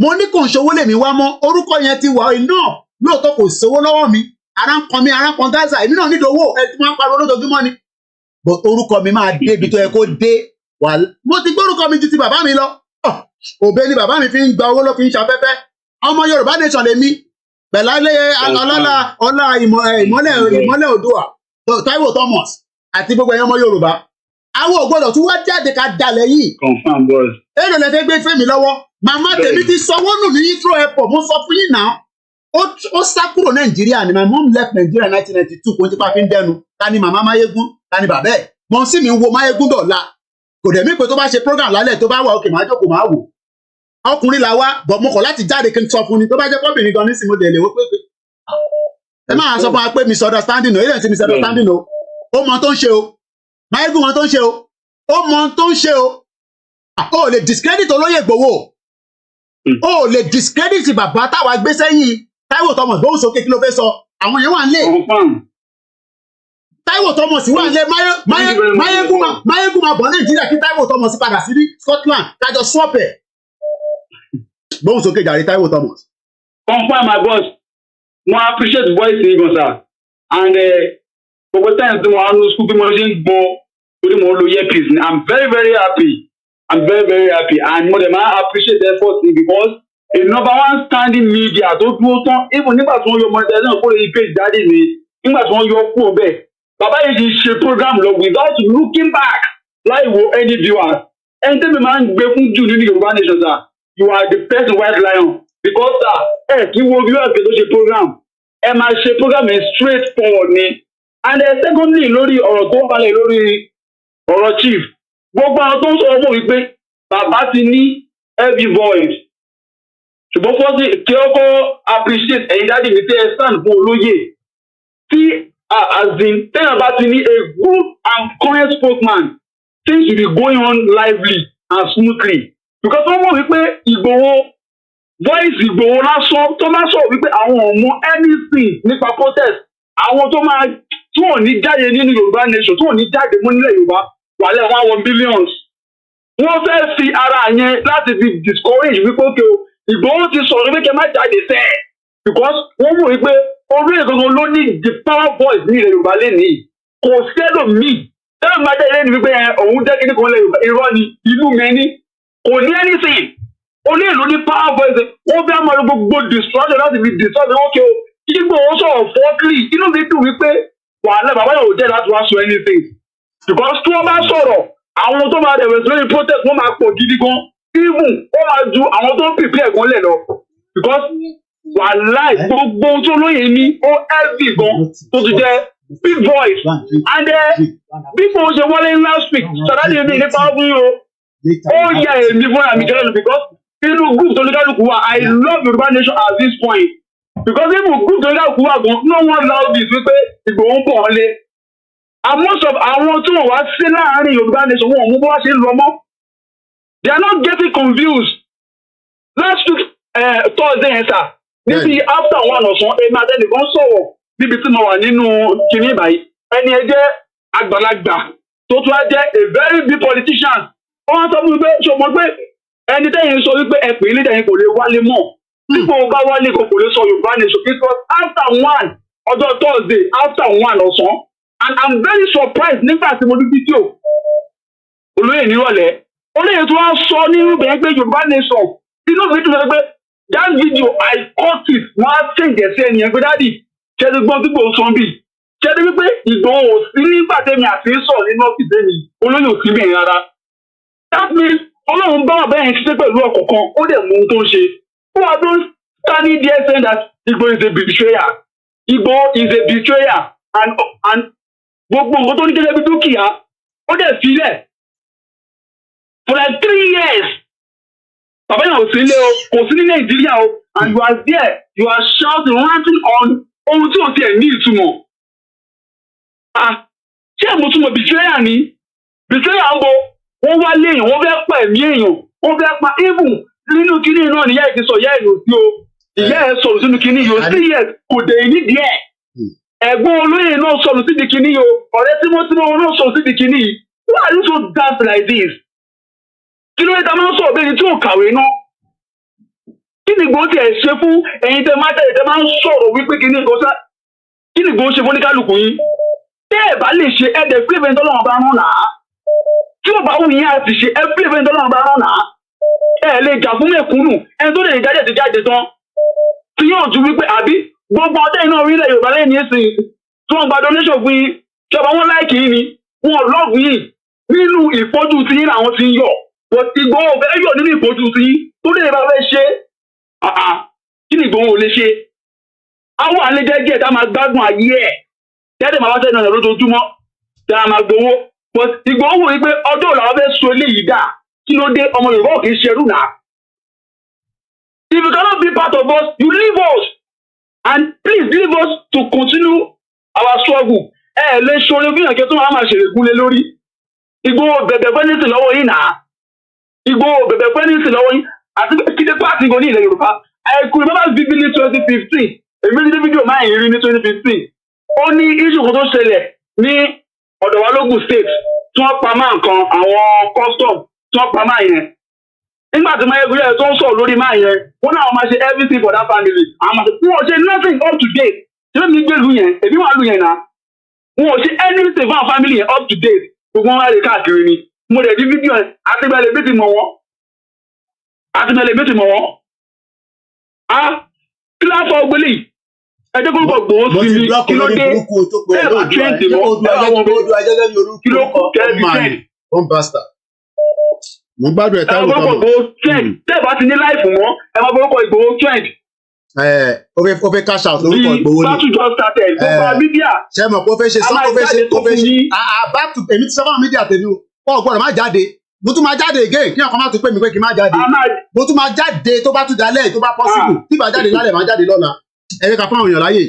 mo ní kò ń ṣòwò lèmi wá mọ́ orúkọ yẹn ti wà iná lóòótọ́ kò sówó lọ́wọ́ mi ara ń kan Gaza èmi náà nílò owó ẹ ti máa ń pariwo lójoojúmọ́ ni but orúkọ mi máa dé ibi tó yẹ kó dé wà mo ti gbórúkọ mi ju ti bàbá mi lọ òbẹ ni bàbá mi fi ń gba owó ló fi ń ṣafẹ́fẹ́ ọmọ Yorùbá nation lèmi pẹ̀lú ọlá ìmọ́lẹ̀ Oòduà Táíwò Thomas àti gbogbo ẹ̀yàn ọmọ Yorùbá àwọn ògbọ́dọ̀ tún wá jáde ká dalẹ̀ yìí. Confirm boss. Èrò lẹ́fẹ̀ẹ́ gbé fẹ́mi lọ́wọ́ màmá tèmi ti sanwó nù ní Heathrow airport mo sọ fún yín náà ó sá kúrò Nàìjíríà ni my mom left Nigeria 1992 kò ń tipa fi ń dẹnu ta ni màmá Máyégún ta ni bàbá ẹ̀ mọ̀ sí mi wo Máyégún dọ̀la kò dẹ̀ mí pé tó bá ṣe program lálẹ́ tó bá wà òkè máa jókòó máa wò ọkùnrin là wá bọ̀ mo kọ̀ láti jáde kí n sọ fún ni tó bá jẹ́ pọ́bìnrin gan nísìnyí mo dẹ̀ lè wó pé ẹ máa sọ fún wa pé misunderstanding o èyí ti misunderstanding o ó mọ tó ń ṣe o Máyégún mọ tó ń ṣe o ó mọ tó ń ṣe o ó lè discredit olóyè Ìgbòho ó lè discredit bàbá táwa gbé sẹ́yìn Táíwò Thomas gbóhùn sókè kí ló fẹ́ sọ àwọn yẹn wà ń lé Táíwò Thomas wà ń lé Máyégún máa bọ̀ Nàìjíríà kí Táíwò Thomas padà sí Scotland kájọ swap ẹ̀ gbóhùn sókè jàre Táíwò Thomas. Confirm my boss. Mo appreciate voice yìí gan sir and gbogbo times tí mo wá ní school bí mo ṣe ń gbọ́ torí mo lo earpiece ni I'm very happy and mo dẹ̀ máa appreciate the effort yìí because a number one standing media tó dúró tán even nígbà tí wọ́n yọ monetization kó lè page jáde mi nígbà tí wọ́n yọ kúrò bẹ́ẹ̀ bàbá yìí ti ṣe program lọ without looking back láì wo any viewers ẹni tẹ́mi máa ń gbé fún jù nínú Yorùbá nation sir you are the first white lion because sir kí wo viewers kí tó ṣe program ẹ máa ṣe program yẹn straight forward ni and secondly lórí ọ̀rọ̀ tó balẹ̀ lórí ọ̀rọ̀ chief gbogbo àwọn tó ń sọ ọmọ wípé bàbá ti ní heavy voice ṣùgbọ́n fọ́sí kí ọkọ̀ appreciate ẹ̀yin dáàdì mi tẹ́ ẹ stand fún olóyè tí tẹ́yàn bá ti ní a good and current spokesman things will be going on lively and smoothly because wọ́n mọ̀ wípé Ìgbòho voice Ìgbòho lásán tó máa sọ wípé àwọn ọmọ anything nípa protest àwọn tó máa tí wọn ò ní jáde nínú Yorùbá nation tí wọn ò ní jáde mọ́ nílẹ̀ Yorùbá wàlẹ̀ wọn àwọn billions wọ́n fẹ́ fi ara yẹn láti fi discourage wípé ókè o Ìgbòho ti sọ̀rọ̀ wípé kẹ́ má jáde sẹ́ ẹ̀ because wọ́n mọ̀ wípé orí ìgangan ló ní the power voice ní ilẹ̀ Yorùbá lẹ́nìí kò sẹ́lò míì sẹ́lò máa jáde lẹ́nu wípé òun jẹ́ kíní kan lẹ̀ Yorùbá irọ́ ni ìlú mẹ́ni kò ní anything oní ìlú ní power voice wọ́n fẹ́ máa lo gbogbo destruction láti fi destroy ókè o Ìgbòho sọ̀rọ̀ fọ́ọ̀kì inú mi dùn wípé wàhálà bàbá yóò jẹ́ láti wá sọ anything because tí wọ́n bá sọ̀rọ̀ àwọn tó máa dẹ̀wẹ̀ sí lórí protest wọ́n máa pọ̀ gidi gan even wọ́n máa ju àwọn tó ń prepare gan lẹ̀ lọ because wàhálà gbogbo tó lóye ní ó heavy gan tó ti jẹ́ big voice and bí mo ṣe wọlé last week sàdáde mi nípa ọdún yìí ó yà èmi fúnra mi kẹrẹ́nu because inú group tó ní kálukú wa I love Yorùbá nation at this point because even group tó ní kálukú wa gan no one loud this wípé Ìgbòho ń bọ̀ ọ́n lé and most of àwọn tí wọ́n wá sí láàárín Yorùbá nation wọn ò mú bó wá ṣe ń lọ mọ́ they are not getting confused last week Thursday yẹn sà níbi after one ọ̀sán èmi àtẹnìkan sọ̀rọ̀ níbi tí mo wà nínú kìnìún ìbàyí ẹni ẹ jẹ́ àgbàlagbà tó tún á jẹ́ a very big politician wọ́n sọ fún mi pé ṣe mọ̀ pé ẹni tẹ́yìn sọ wípé ẹ pè é lédè yẹn kò lè wálé mọ́ dípò bá wálé kò lè sọ Yorùbá nation because after one ọjọ́ Thursday after one ọ̀sán and I'm very surprised nígbà tí mo rí fídíò olóyè nírọ̀lẹ́ olóyè tí wọ́n sọ nínú bẹ̀rẹ̀ pé Yorùbá nation inú mi dùn lọ́wọ́ pé that video I caught it wọ́n á ṣèǹjẹ̀ sí ẹnìyẹn pé dádì ṣẹ́ni gbọ́n tí Ìgbòho sọ bí ṣẹ́ni wípé Ìgbòho ò sí nígbà tẹ́mi àti sọ̀ nínú ọ́fíìsì mi olóyè ò sí bẹ̀rẹ̀ rárá that means Ọlọ́run bá wà bẹ́ẹ̀ ṣiṣẹ́ pẹ̀lú ọ̀kọ̀ọ̀kan ó dẹ̀ mú ohun tó ń ṣe who are those standing there saying that Igboho is a betrayer Igboho is a betrayer and gbogbo nǹkan tó ní gẹ́gẹ́ bí dúkìá ó dẹ̀ sílẹ̀ for like 3 years bàbá yẹn ò sí ilé o kò sí ní Nàìjíríà o and you are there you are shouting ranting on ohun tí ò tiẹ̀ ní ìtumọ̀ ṣé àmójúmọ̀ betrayer ni betrayer ń bo wọ́n wá lé èèyàn wọ́n fẹ́ pa ẹ̀mí èèyàn wọ́n fẹ́ pa even nínú kinní náà níyà ẹ̀ ti sọ ìyá ẹ̀ lò sí o ìyá ẹ̀ sọ̀rọ̀ sínú kinní yìí o sí yẹ kò dé nídìí ẹ̀ ẹ̀gbọ́n olóyè náà sọ̀rọ̀ síbi kinní yìí o ọ̀rẹ́ tímọ́tímọ́ náà sọ̀rọ̀ síbi kinní yìí why are you so daft like this kí ló dé ta máa ń sọ̀rọ̀ bẹ́ẹ̀ ni tí ò kàwé náà kí ni Ìgbòho tiẹ̀ ṣe fún ẹ̀yin tẹ́ máa tẹ̀lé tẹ́ máa ń sọ̀rọ̀ wípé kinní Ìgbòho kí ni Ìgbòho ṣe fún oníkálukú yín tẹ́ ẹ̀ bá lè ṣe ẹ̀dẹ̀ fún ìfẹ́ tọ́lọ́run bá rán náà tí ò bá wù yín àti ṣe every event tọ́lọ́run bá rán náà ẹ lè jà fún mẹ̀kúnnù ẹni tó lè jáde ti jáde tán tí yóò ju wípé àbí gbogbo ọdẹ iná orílẹ̀ Yorùbá lẹ́yìn ẹ̀sìn tí wọ́n gba donation fún yín ṣọba wọn láìkì yín ni wọn lọ́ọ̀bù yín nínú ìfojú tí yín làwọn ti ń yọ Ìgbòho fẹ́ yọ nínú ìfojú tí yín tó lè bá fẹ́ ṣe kí ni Ìgbòho ò lè ṣe àwọn àlejò ẹgbẹ́ tá máa gbádùn ayé ẹ̀ jáde máa wá sẹ́nu ọ̀nà lójoojúmọ́ tá máa gbowó but Ìgbòho wò wípé ọjọ́ làwọn fẹ́ so eléyìí dà kí ló dé ọmọ Yorùbá ò kì í ṣerú náà. If you cannot be part of us, you leave us and please leave us to continue our struggle. Lè ṣoore bí ìyànjẹ tó máa ṣèrègùn lé lórí. Ìgbòho bẹ̀bẹ̀ fẹ́ nísìn lọ́wọ́ yín náà. Ìgbòho bẹ̀bẹ̀ fẹ́ nísìn lọ́wọ́ yín àti kíkẹ́ pàtì gan ní ilẹ̀ Yorùbá. I could remember vividly 2015. Èmi ní fídíò máa ń rí ní 2015. Ó ní issue kan tó ṣẹlẹ̀ ní ọ̀dọ̀ wa lógùn state tí wọ́n pa máa nǹkan àwọn custom tí wọ́n pa máa yẹn. Nígbà tí máa yẹ tó ń sọ̀rọ̀ lórí máa yẹn, wọ́n náà máa ṣe everything for that family. Àwọn máa ṣe wọ́n ṣe nothing up to date. Ṣé mi gbé lu yẹn? Èmi wà lu yẹn náà. Wọ́n ṣe anything for our family yẹn up to date. Gbogbo wọn wá lè káàkiri ni. Mo rẹ̀ di fídíò yẹn àti bẹ́ẹ̀ bí ti mọ̀ wọ́n. Àti bẹ́ẹ̀ bí ti mọ̀ wọ́n. Kí ló fọ gbélé yìí? Ẹjẹ́ kó gbọ́ gbòó sí mi kí ló dé? Bẹ́ẹ̀ bá trend mọ́ kí ló kù kẹ́ẹ̀bí trend. Mo gbádùn ẹ̀ táwọn ọmọ Ìgbòho trend. Bẹ́ẹ̀ bá ti ní láìfù mọ́ ẹ máa forúkọ Ìgbòho trend. Ó fẹ́ cash out lórúkọ Ìgbòho ni. Battle just started. Gbogbo mídíà. Ṣé mo kó fẹ́ ṣe sọ́n kó fẹ́ ṣe back to èmi ti sọ fún mídíà tèmi o gbọ́dọ̀ má jáde mo tún máa jáde again kí ọkàn má tún pè mí pé kí n má jáde mo tún máa jáde tó bá tún dalẹ̀ tó bá possible tí bá jáde lálẹ́ má jáde lọ́la ẹ̀rẹ́ ká fún àwọn èèyàn láyè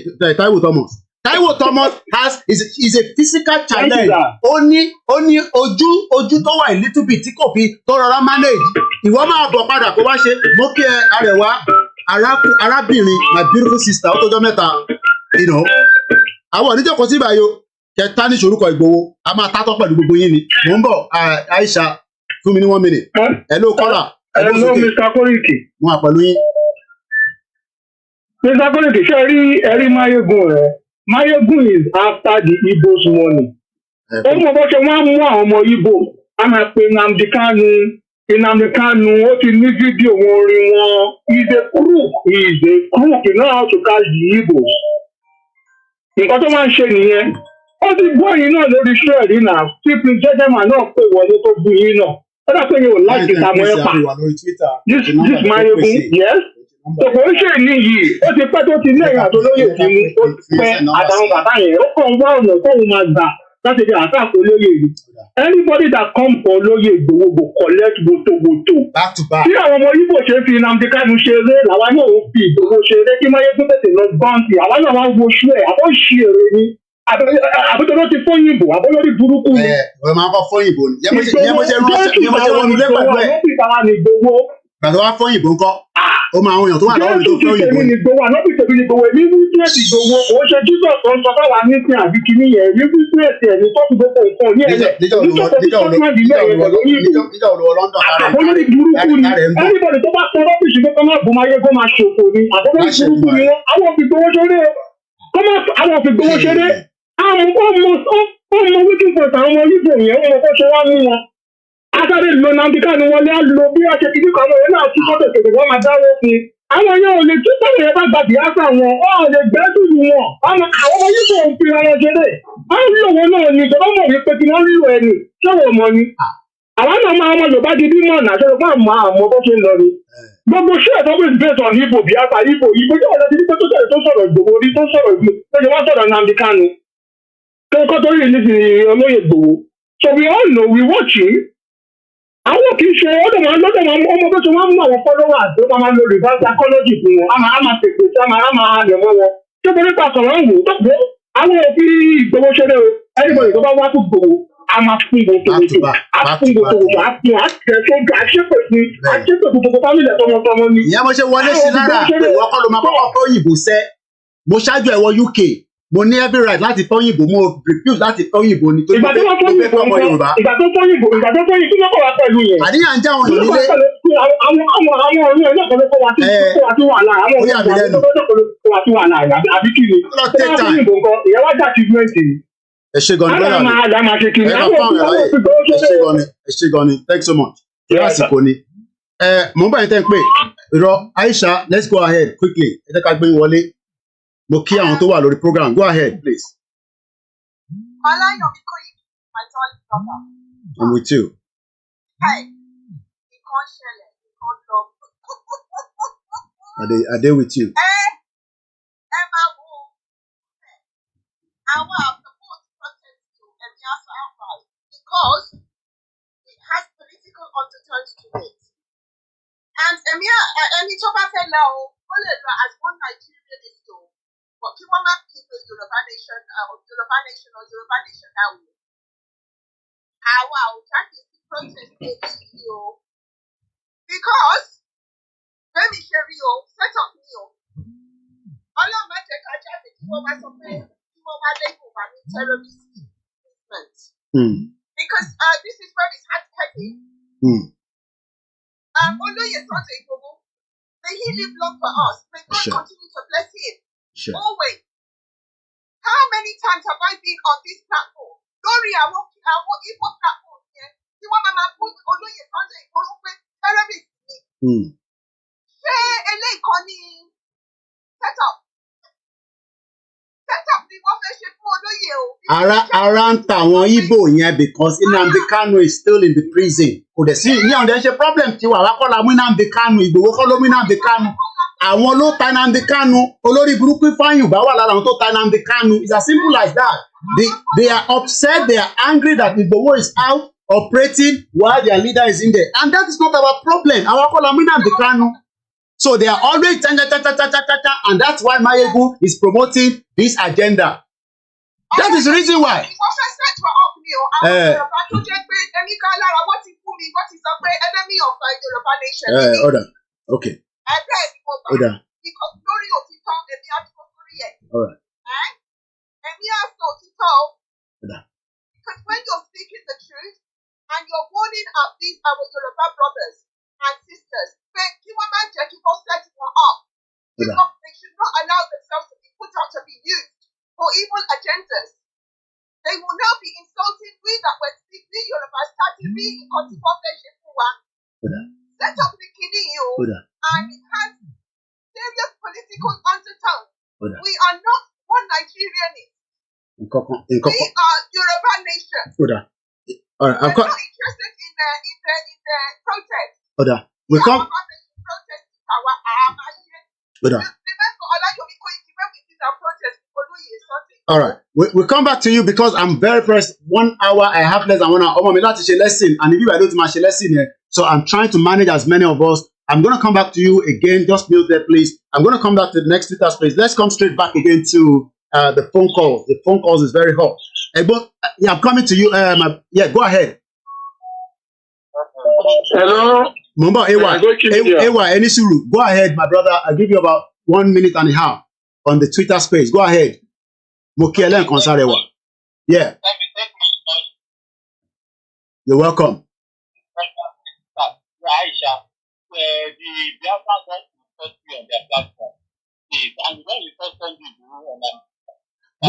Taiwo Thomas is a physical challenge ó ní ojú tó wà a little bit tí kò fi tó rọra manage ìwọ máa bọ̀ padà kó wá ṣe mo kí ẹ Arẹwà arábìnrin my beautiful sister ó tọjọ́ mẹ́ta àwọn oníjókòó sí ìbáyọ kẹta ní ìṣorúkọ Ìgbòho a máa tátọ́ pẹ̀lú gbogbo yín ni mò ń bọ̀ Aisha fún mi ní 1 minute hello caller hello Mr. Koiki wọn à pẹ̀lú yín. Mr. Koiki ṣe ẹ̀rí Máyégún rẹ̀ Máyégún is after the Igbo's money ó mọ̀ bó ṣe wọ́n á mú àwọn ọmọ Igbo a máa pe Nnamdi Kanu ó ti ní fídíò wọn orin wọn is a crook you know how to catch the Igbos nǹkan tó máa ń ṣe nìyẹn ó ti gbọ́ yín náà lórí iṣẹ́ ẹ̀rí náà tí prince jẹ́jẹ́mà náà pè wọlé tó bu yín náà ó dà pé yín ò láti Samuel pa this Máyégún yes òkò ń ṣe níyì ó ti pẹ́ tó ti ní ẹ̀yìn àtolóyè tí mú ó pẹ́ àtàwọn bàbá yẹn ó kàn wá ọ̀nà tóun máa gbà láti fi àtàkùn olóyè yìí anybody that come for olóyè Ìgbòho go collect voto back to back. Tí àwọn ọmọ Igbo ṣe fi Nnamdi Kanu ṣeré làwa náà ó fi Ìgbòho ṣeré kí Máyégún tètè lọ báńkì àwa náà wá wo ṣú ẹ̀ àbọ̀ ṣí èrè ni àbújọ ló ti fóyìnbó àbọ̀ lórí burúkú ni. Ẹ máa kọ́ fóyìnbó ni yẹ́n mo ṣe wọnú ilé pẹ̀lú ẹ̀. Gbàtọ́ wá fóyìnbó ńkọ́ ó máa ń yàn tó wà lọ́wọ́ tó fóyìnbó ni. Ànọ́bì tèmi ni Ìgbòho èmi wíṣẹ́ẹ̀tì Ìgbòho òun ṣe Jesus tó ń sọ fáwa nísìn àbí kìíní yẹn èmi wíṣẹ́ẹ̀tì ẹ̀ ní tọ́kù gbogbo nǹkan ní ẹ̀lẹ́ nígbà olùwọ̀ London àbólórí burúkú ni anybody tó bá sọ rọ́bìṣì tó kọ́ máa bù Máyégún máa ṣòfò ni àbólórí burúkú ni àwọn òfin gbowó ṣeré àwọn òfin gbowó ṣeré ọmọ wíkìn fún ìtàn ọmọ Igbo yẹn ọmọ kó ṣe wá mú wọn asáré lo Nnamdi Kanu wọlé á lo bí wọ́n ṣe ti dínkù àwọn èèyàn náà tí kọ́tò tètè wọ́n máa dáwọ́ fún àwọn èèyàn ò lè tí táwọn èèyàn bá gba bìásà wọn ọ̀ lè gbẹ́dùn ní wọn àwọn ọmọ Igbo ń fi ara ṣeré àwọn lò wọn náà ní ìjọba mọ̀ wípé tí wọ́n lò ẹni ṣé wọ́n mọ̀ ni àwọn náà máa ọmọ Yorùbá di bí mọ̀ náà ṣe fún àmọ́ bó ṣe ń lọ ni gbogbo ṣé ẹ̀ tọ́wọ́ based on Igbo bìásà Igbo jẹ́ ọ̀dọ́ ti ní pé tó sọ̀rọ̀ Ìgbòho rí tó sọ̀rọ̀ Ìgbòho tó ṣe wá sọ̀rọ̀ Nnamdi Kanu kẹ́kọ̀ọ́ tó rí ní ti olóyè Ìgbòho so we all know we watching àwọn kì í ṣe ọdọ máa ọmọ tó ṣe wọn mú àwọn followers tó máa lo reverse psychology fún wọn a máa tètè tí a máa lè mọ wọn tó bọ́ nípa sọ̀rọ̀ ń wò tó gbé àwọn òfin Ìgbòho ṣeré o anybody tó bá wá fún Ìgbòho a máa fún gbogbo àfún àtẹ̀sọ́jú àṣepè gbogbo family tọmọtọmọ ni. ìyá mo ṣe wọlé sí lára ìwọ kọ́ ló máa kọ́kọ́ fẹ́ òyìnbó sẹ́ mo ṣáájú ẹ̀wọ̀ UK mo ní every right láti fẹ́ òyìnbó mo refuse láti fẹ́ òyìnbó ni tó fẹ́ fẹ́ ọmọ Yorùbá. ìgbà tó fẹ́ òyìnbó kí ló kọ́ wa pẹ̀lú yẹn. àníyàn ń já àwọn èèyàn nílé. àwọn ọ̀run ẹ̀ náà kọ́ ló kọ́ wa sí wàhálà àwọn ọ̀run ẹ̀ náà kọ́ wa sí wàhálà àbí kí ni. ìyá wa jà sí twenty. ẹ ṣé gan ni brother mi ẹ ká fáwọn ẹ̀rọ yìí ẹ ṣé gan ni thanks so much. ìyá àsìkò ni mo ń bá yín tẹ́ ń pè irọ́ Aisha let's go ahead quickly ẹ jẹ́ ká gbé yín wọlé. Mo kí àwọn tó wà lórí program. Go ahead, please. OLAYOMI KOIKI, my darling brother. I'm with you. Hey, nǹkan ṣẹlẹ̀, nǹkan lọ. Are they with you? Ẹ máa wo àwọn àpapọ̀ protest to ẹ̀mí àṣà àpàlẹ̀ because because it has political undertones to it. And Emi Toba Fellow, as one Nigerian is doing, but you want to keep the Yoruba Nation or Yoruba Nation that way. Wow, that is the protest because let me share you set up you. All of my take I just keep over somewhere, keep over label by terrorist movement. Because this is where it's hard heavy. Oloye Igboho, may he live long for us. May God continue to bless him. Always. How many times have I been on this platform? Lórí àwọn Igbo platform yẹn tí wọ́n máa bú Olóyè Igboho pé terrorist ni. Ṣé eléyìí kan ní set up ni wọ́n fẹ́ ṣe fún Olóyè o? Ara ń ta àwọn Igbo yẹn because Nnamdi Kanu is still in the prison. Kò dẹ̀ sí ní ọ̀dẹ̀ ṣe problem tí wà wá kọ́ la mú Nnamdi Kanu, Igboho kọ́ ló mú Nnamdi Kanu. Àwọn ló ta Nnamdi Kanu, olórí burúkú Ifeanyi bá wà lára àwọn tó ta Nnamdi Kanu. It's as simple as that. They are upset, they are angry that Igboho is out operating while their leader is in there. And that is not our problem. Our call Nnamdi Kanu. So they are always and that's why Mayegun is promoting this agenda. That is the reason why. Order. Okay. Order. All right. Because when you're speaking the truth and you're warning up these our Yoruba brothers and sisters, they should not allow themselves to be put out to be used for evil agendas. They will now be insulting we that were speaking Yoruba starting me in set up the Kiniyo and it has serious political undertones. We are not one Nigerianist. We are Yoruba nation. All right, we're not interested in the protest. We come. All right, we come back to you because I'm very pressed. 1 hour, I have less than 1 hour. I'm not to lesson, and if you are doing my lesson here, so I'm trying to manage as many of us. I'm going to come back to you again. Just mute there, please. I'm going to come back to the next Twitter space. Let's come straight back again to the phone calls. The phone calls is very hot. Yeah, I'm coming to you. Yeah, go ahead. Hello. Mumba, Ewa, Enisuru, go ahead, my brother. I'll give you about 1 minute and a half on the Twitter space. Go ahead. Mokiele Konsarewa. Yeah. You're welcome.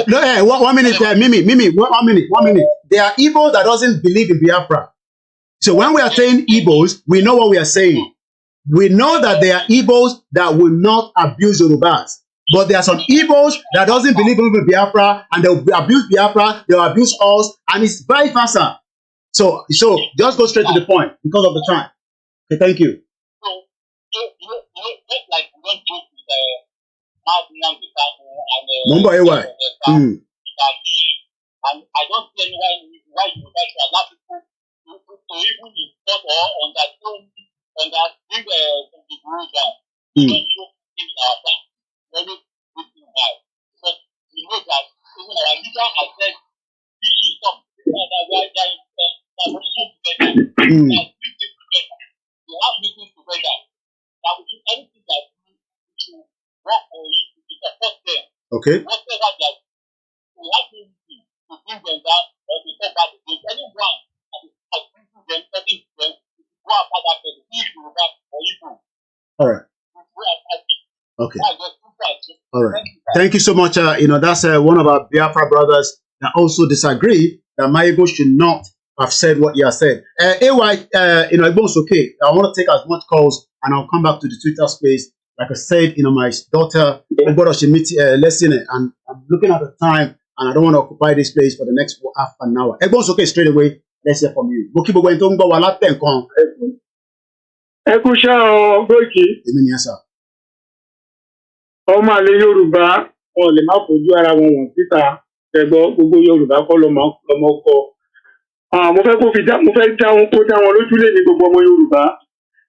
No, hey, 1 minute, Mimi, 1 minute, 1 minute. There are Igbos that doesn't believe in Biafra. So when we are saying Igbos, we know what we are saying. We know that there are Igbos that will not abuse Yorubas. But there are some Igbos that doesn't believe in Biafra and they'll abuse Biafra, they'll abuse us, and it's vice versa. So just go straight to the point because of the time. Okay, thank you. Mumba Ewa. And I don't see why you guys allow people to even insult or understand the rules down. Don't show things out there. Very good thing why. Because we know that even our leader has said we should stop that we are we have meetings together. That we do anything that we should work on it to support them. Okay. Whatever that we have to bring them down or to talk about it. Anyone that is bringing them, telling them to go after that person, if you back or you go. All right. Okay. All right. Thank you so much. That's one of our Biafra brothers that also disagree that Mayegun should not have said what he has said. It's okay. I want to take as much calls and I'll come back to the Twitter space. Like I said, my daughter, lesson, and I'm looking at the time and I don't want to occupy this place for the next half an hour. It's okay, straight away. Let's hear from you. Ọmọ àlè Yorùbá wọn lè má fojú ara wọn wọ̀n síta ẹgbọ́ gbogbo Yorùbá kọ́ lọ́mọ kọ́ mo fẹ́ kó fi dá mo fẹ́ dá wọn kó dá wọn lójúlé ní gbogbo ọmọ Yorùbá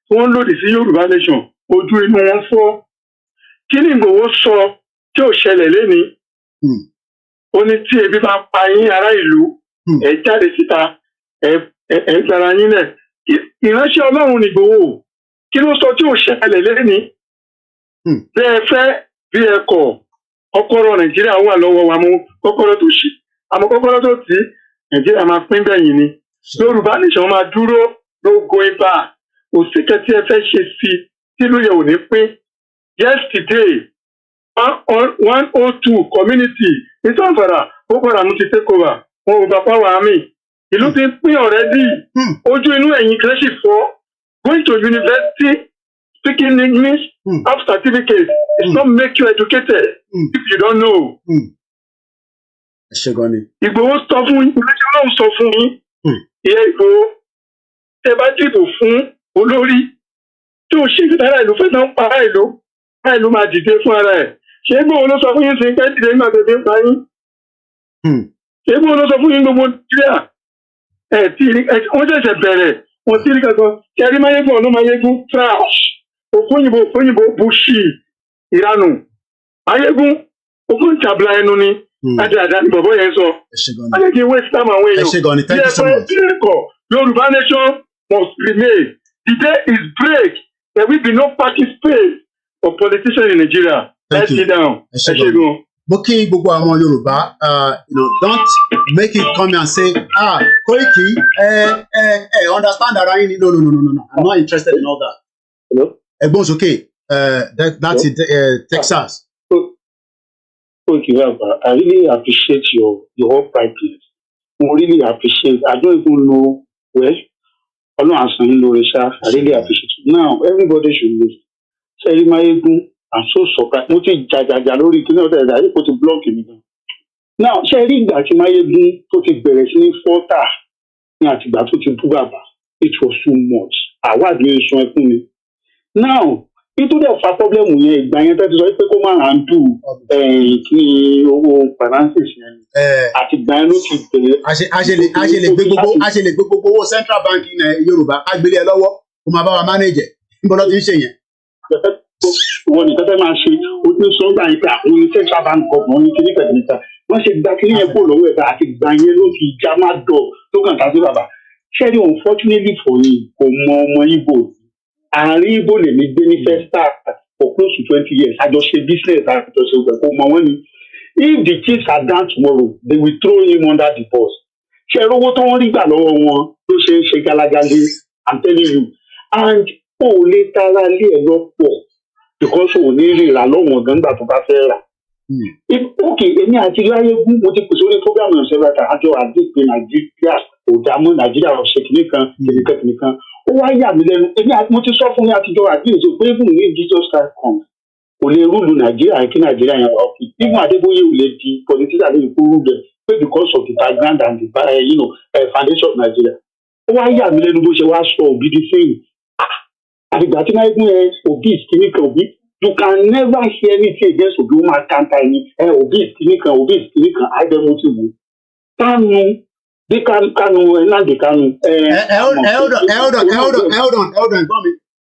tí wọ́n lòdì sí Yorùbá nation ojú inú wọn fọ́. Kí ni Ìgbòho sọ tí ò ṣẹlẹ̀ lénìí? Ó ní tí ebi bá pa yín ará ìlú ẹ jáde síta ẹ gbára yín lẹ̀. Ìránṣẹ́ Ọlọ́run n'Ìgbòho kí ló sọ tí ò ṣẹlẹ̀ lénìí? Bí ẹ fẹ́ bí ẹ kọ̀ kọ́kọ́rọ́ Nàìjíríà wà lọ́wọ́ wa, mú kọ́kọ́rọ́ tó ṣí àmọ́ kọ́kọ́rọ́ tó tì Nàìjíríà máa pín bẹ́yìn ni. Yorùbá nation máa dúró lógo ibà òsèké tí ẹ fẹ́ ṣe sí tílú yẹn ò ní pín. Yesterday 102 community ní Zamfara Boko Haram ti take over wọn ò bá power army ìlú ti pín already. Ojú inú ẹ̀yìn kan sì fọ́. Going to university speaking English have certificate it's not make you educated if you don't know. Ìgbòho sọ fún yín ìrẹsì Ọlọ́run sọ fún yín ìyẹn Ìgbòho tẹ́ bá dìbò fún olórí tí ò ṣe ìdára ìlú fẹ́ náà ń pa ara ìlú máa dìde fún ara ẹ̀. Ṣé Ìgbòho ló sọ fún yín sí pé dìde nígbà tó ti ń pa yín? Ṣé Ìgbòho ló sọ fún yín gbogbo Nàìjíríà wọ́n ṣẹ̀ṣẹ̀ bẹ̀rẹ̀ wọ́n ti rí kankan kẹrí máyégún ọ̀nà máyégún trash òfóyìnbó bushi ìranù máyégún ogún ìjàbla ẹnu ni láti àdáni bọ̀bọ̀ yẹn sọ. Wọ́n lè kí waste time àwọn èèyàn. Bí ẹ kọ̀ Yorùbá nation must remain. The day is break. There will be no party space for politicians in Nigeria. Let's sit down. Mo kí gbogbo àwọn Yorùbá, don't make it come and say, Koiki, understand ara yín ni. No. I'm not interested in all that. Hello? Ẹ̀gbọ́n sókè, that's it, Texas. Koiki, I really appreciate your uprightness. I really appreciate. I don't even know well. I really appreciate it. Now, everybody should listen. Ṣé Máyégún, I'm so surprised. Mo ti jàjàjà lórí kí ní ọ̀dọ̀ ẹ̀dá yìí kò ti block mi gan. Now, ṣé rí ìgbà tí Máyégún tó ti bẹ̀rẹ̀ sí ní fọ́tà ní àtìgbà tó ti bú bàbá? It was too much. Àwádìí ló ń sun ẹkún mi. Now, nítorí ẹ̀fà pọ́blẹ́mù yẹn ìgbà yẹn tẹ́tí sọ pé kó máa handle kí owó finances yẹn. Àti ìgbà yẹn ló ti bẹ̀rẹ̀. A ṣe lè gbé gbogbo owó Central Bank ní Yorùbá ká gbélé ẹ lọ́wọ́ kó máa bá wa manage níbo ló ti ń ṣe yẹn. Wọ́n ní tẹ́tẹ́ máa ṣe ojú sọ́gbà yìí pé àwọn ní Central Bank gọ̀ọ̀gàn ní kíní kẹ̀kẹ́ wọ́n ṣe gba kíní yẹn kó lọ́wọ́ ẹ̀ka àti ìgbà yẹn ló fi já má dọ̀ tó kàn tá sí bàbá. Ṣẹ́ni unfortunately for you kò mọ ọmọ Igbo. Àárín Igbo lèmi gbé ní first start for close to 20 years. Àjọṣe business àjọṣe ògbẹ̀ kò mọ wọ́n ni. If the chiefs are down tomorrow, they will throw him under the bus. Ṣé owó tó wọ́n rí gbà lọ́wọ́ wọn ló ṣe ń ṣe gálágálé? I'm telling you. And ó lè tara lé ẹ lọ́pọ̀ because ò ní rí ìrà lọ́wọ́n gan nígbà tó bá fẹ́ rà. Ok, èmi àti Láyégún mo ti pèsè orí program náà ṣẹlẹ̀ àti àjọ àdìpé Nàìjíríà kò dààmú Nàìjíríà ọ̀sẹ̀ kìnìkan. Ó wá yà mí lẹ́nu èmi mo ti sọ fún mi àtijọ́ àdìpé pé even if Jesus Christ comes kò lè rúlu Nàìjíríà kí Nàìjíríà yẹn wà òkè. Even Adébóyè ò lè di politician lè kó rúlu ẹ̀ pé because of the background and the foundation of Nigeria. Ó wá yà mí lẹ́nu bó ṣe wá sọ òbí di sẹ́yìn. Àdìgbà tí Máyégún yẹn òbí ìkíníkan òbí. You can never hear anything against Obi Uma Kanta any Obi is kinikan, Adeyemo. Kanu, they Kanu, not the Kanu. Hold on.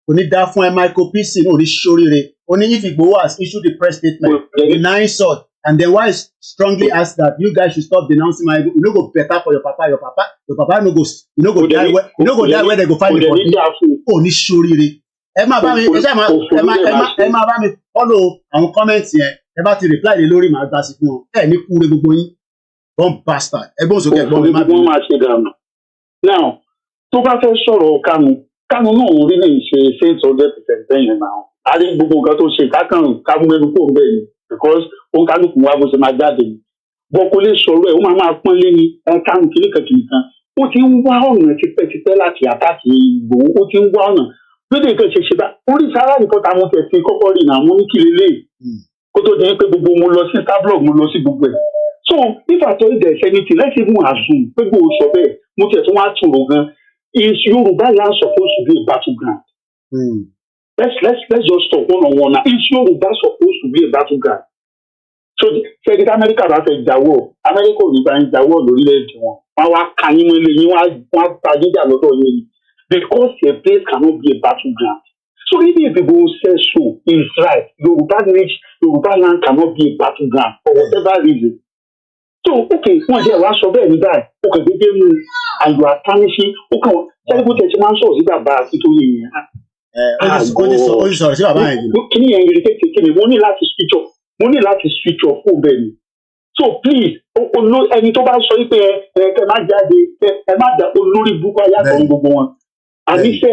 Only that for Michael PC, no, this shorire. Only if Igboho has issued the press statement, denying sort, and then why strongly asked that you guys should stop denouncing my. You no go better for your papa no go. You no go die where they go find you. Only shorire. Ẹ máa bá mi follow àwọn comments yẹn ẹ bá ti reply lé lórí màá gbà sí fún wọn ẹ ní kúre gbogbo yín born bastard ẹgbọn sókè ẹgbọn mi má bí. wọ́n máa ṣe dànù. now tó bá fẹ́ sọ̀rọ̀ Kanu náà ò rí lè ṣe 100% bẹ́yẹn náà a rí gbogbo nǹkan tó ṣe kámú ẹnu kó bẹ́ẹ̀ ni because ó ń kálukú wá bó ṣe máa jáde ni bọ́ kó lè sọ̀rọ̀ ẹ̀ ó máa pọ́n lé ní Kanu kìnnìkan ó ti ń wá ọ̀nà tipẹ́tipẹ́ láti àtàkì Ìgbòho ó ti ń wá ọ̀nà lóde nǹkan ṣe bá orí sára nìkan tá a mọ̀ tẹ̀sí kọ́kọ́ rí náà mo ní kí lélẹ̀ kó tó di pé gbogbo mo lọ sí starblog mo lọ sí gbogbo ẹ̀. So if I tell you there is anything let's even assume pé gbòò sọ bẹ́ẹ̀ mo tẹ̀ tún wá tòrò gan is Yorùbá land supposed to be a battleground. Let's just talk one on one now is Yorùbá supposed to be a battleground. So ṣé kí Amẹ́ríkà bá fẹ́ jáwọ́ Amẹ́ríkà ò ní bá ń jáwọ́ lórílẹ̀‐èdè wọn wọ́n wá ka yín mọ́ ilé yín wọ́n á ta jíjà lọ́dọ̀ yín ni because a place cannot be a battleground. So even if people say so, it's right. Yoruba land cannot be a battleground for whatever reason. So okay, one day wàá sọ bẹ́ẹ̀ ní báyìí o kàn dédé mu and you are tarnishing o kàn sẹ́yìn bó tẹ̀ ṣe máa ń sọ̀rọ̀ sí bàbá àti tó yẹ yẹn. ó ní sọ̀rọ̀ sí bàbá yẹn. Kí ni yẹn irritate kékeré mo ní láti switch off fún bẹ́ẹ̀ ni. So please ẹni tó bá sọ pé ẹ má jáde ẹ má jà olórí búkú ayáàtọ̀ ní gbogbo wọn. Àníṣe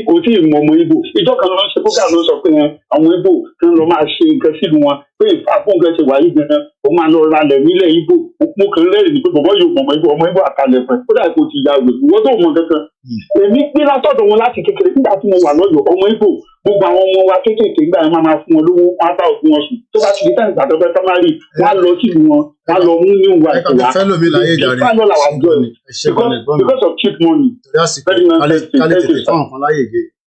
kò tí ì mọ ọmọ Ìgbò ìjọ kan lọ ṣe búkà ló sọ pé àwọn Ìgbò kan lọ máa ṣe nǹkan sílùú wọn pé àfọ̀ǹkan ṣe wáyé gan-an ó máa lọ ralẹ̀ nílẹ̀ Ìgbò mo kàn rẹ́rìn ní pé bọ̀bọ̀ yóò mọ ọmọ Ìgbò àkàlẹ̀ fún ẹ kódà kò ti ya wèé wọ́n tó mọ kankan. Èmi gbé látọ̀dọ̀ wọn láti kékeré nígbà tí mo wà lọ́yọ̀ ọmọ Ìgbò gbogbo àwọn ọmọ wa kéékèèké nígbà yẹn máa fún wọn lówó wọn á bá òkú wọn sùn tó bá ti di táyì gbàdọ̀ fẹ́ sámárì wọn á lọ sílùú wọn wọn á lọ mú ní ìwà ìwà because of cheap money.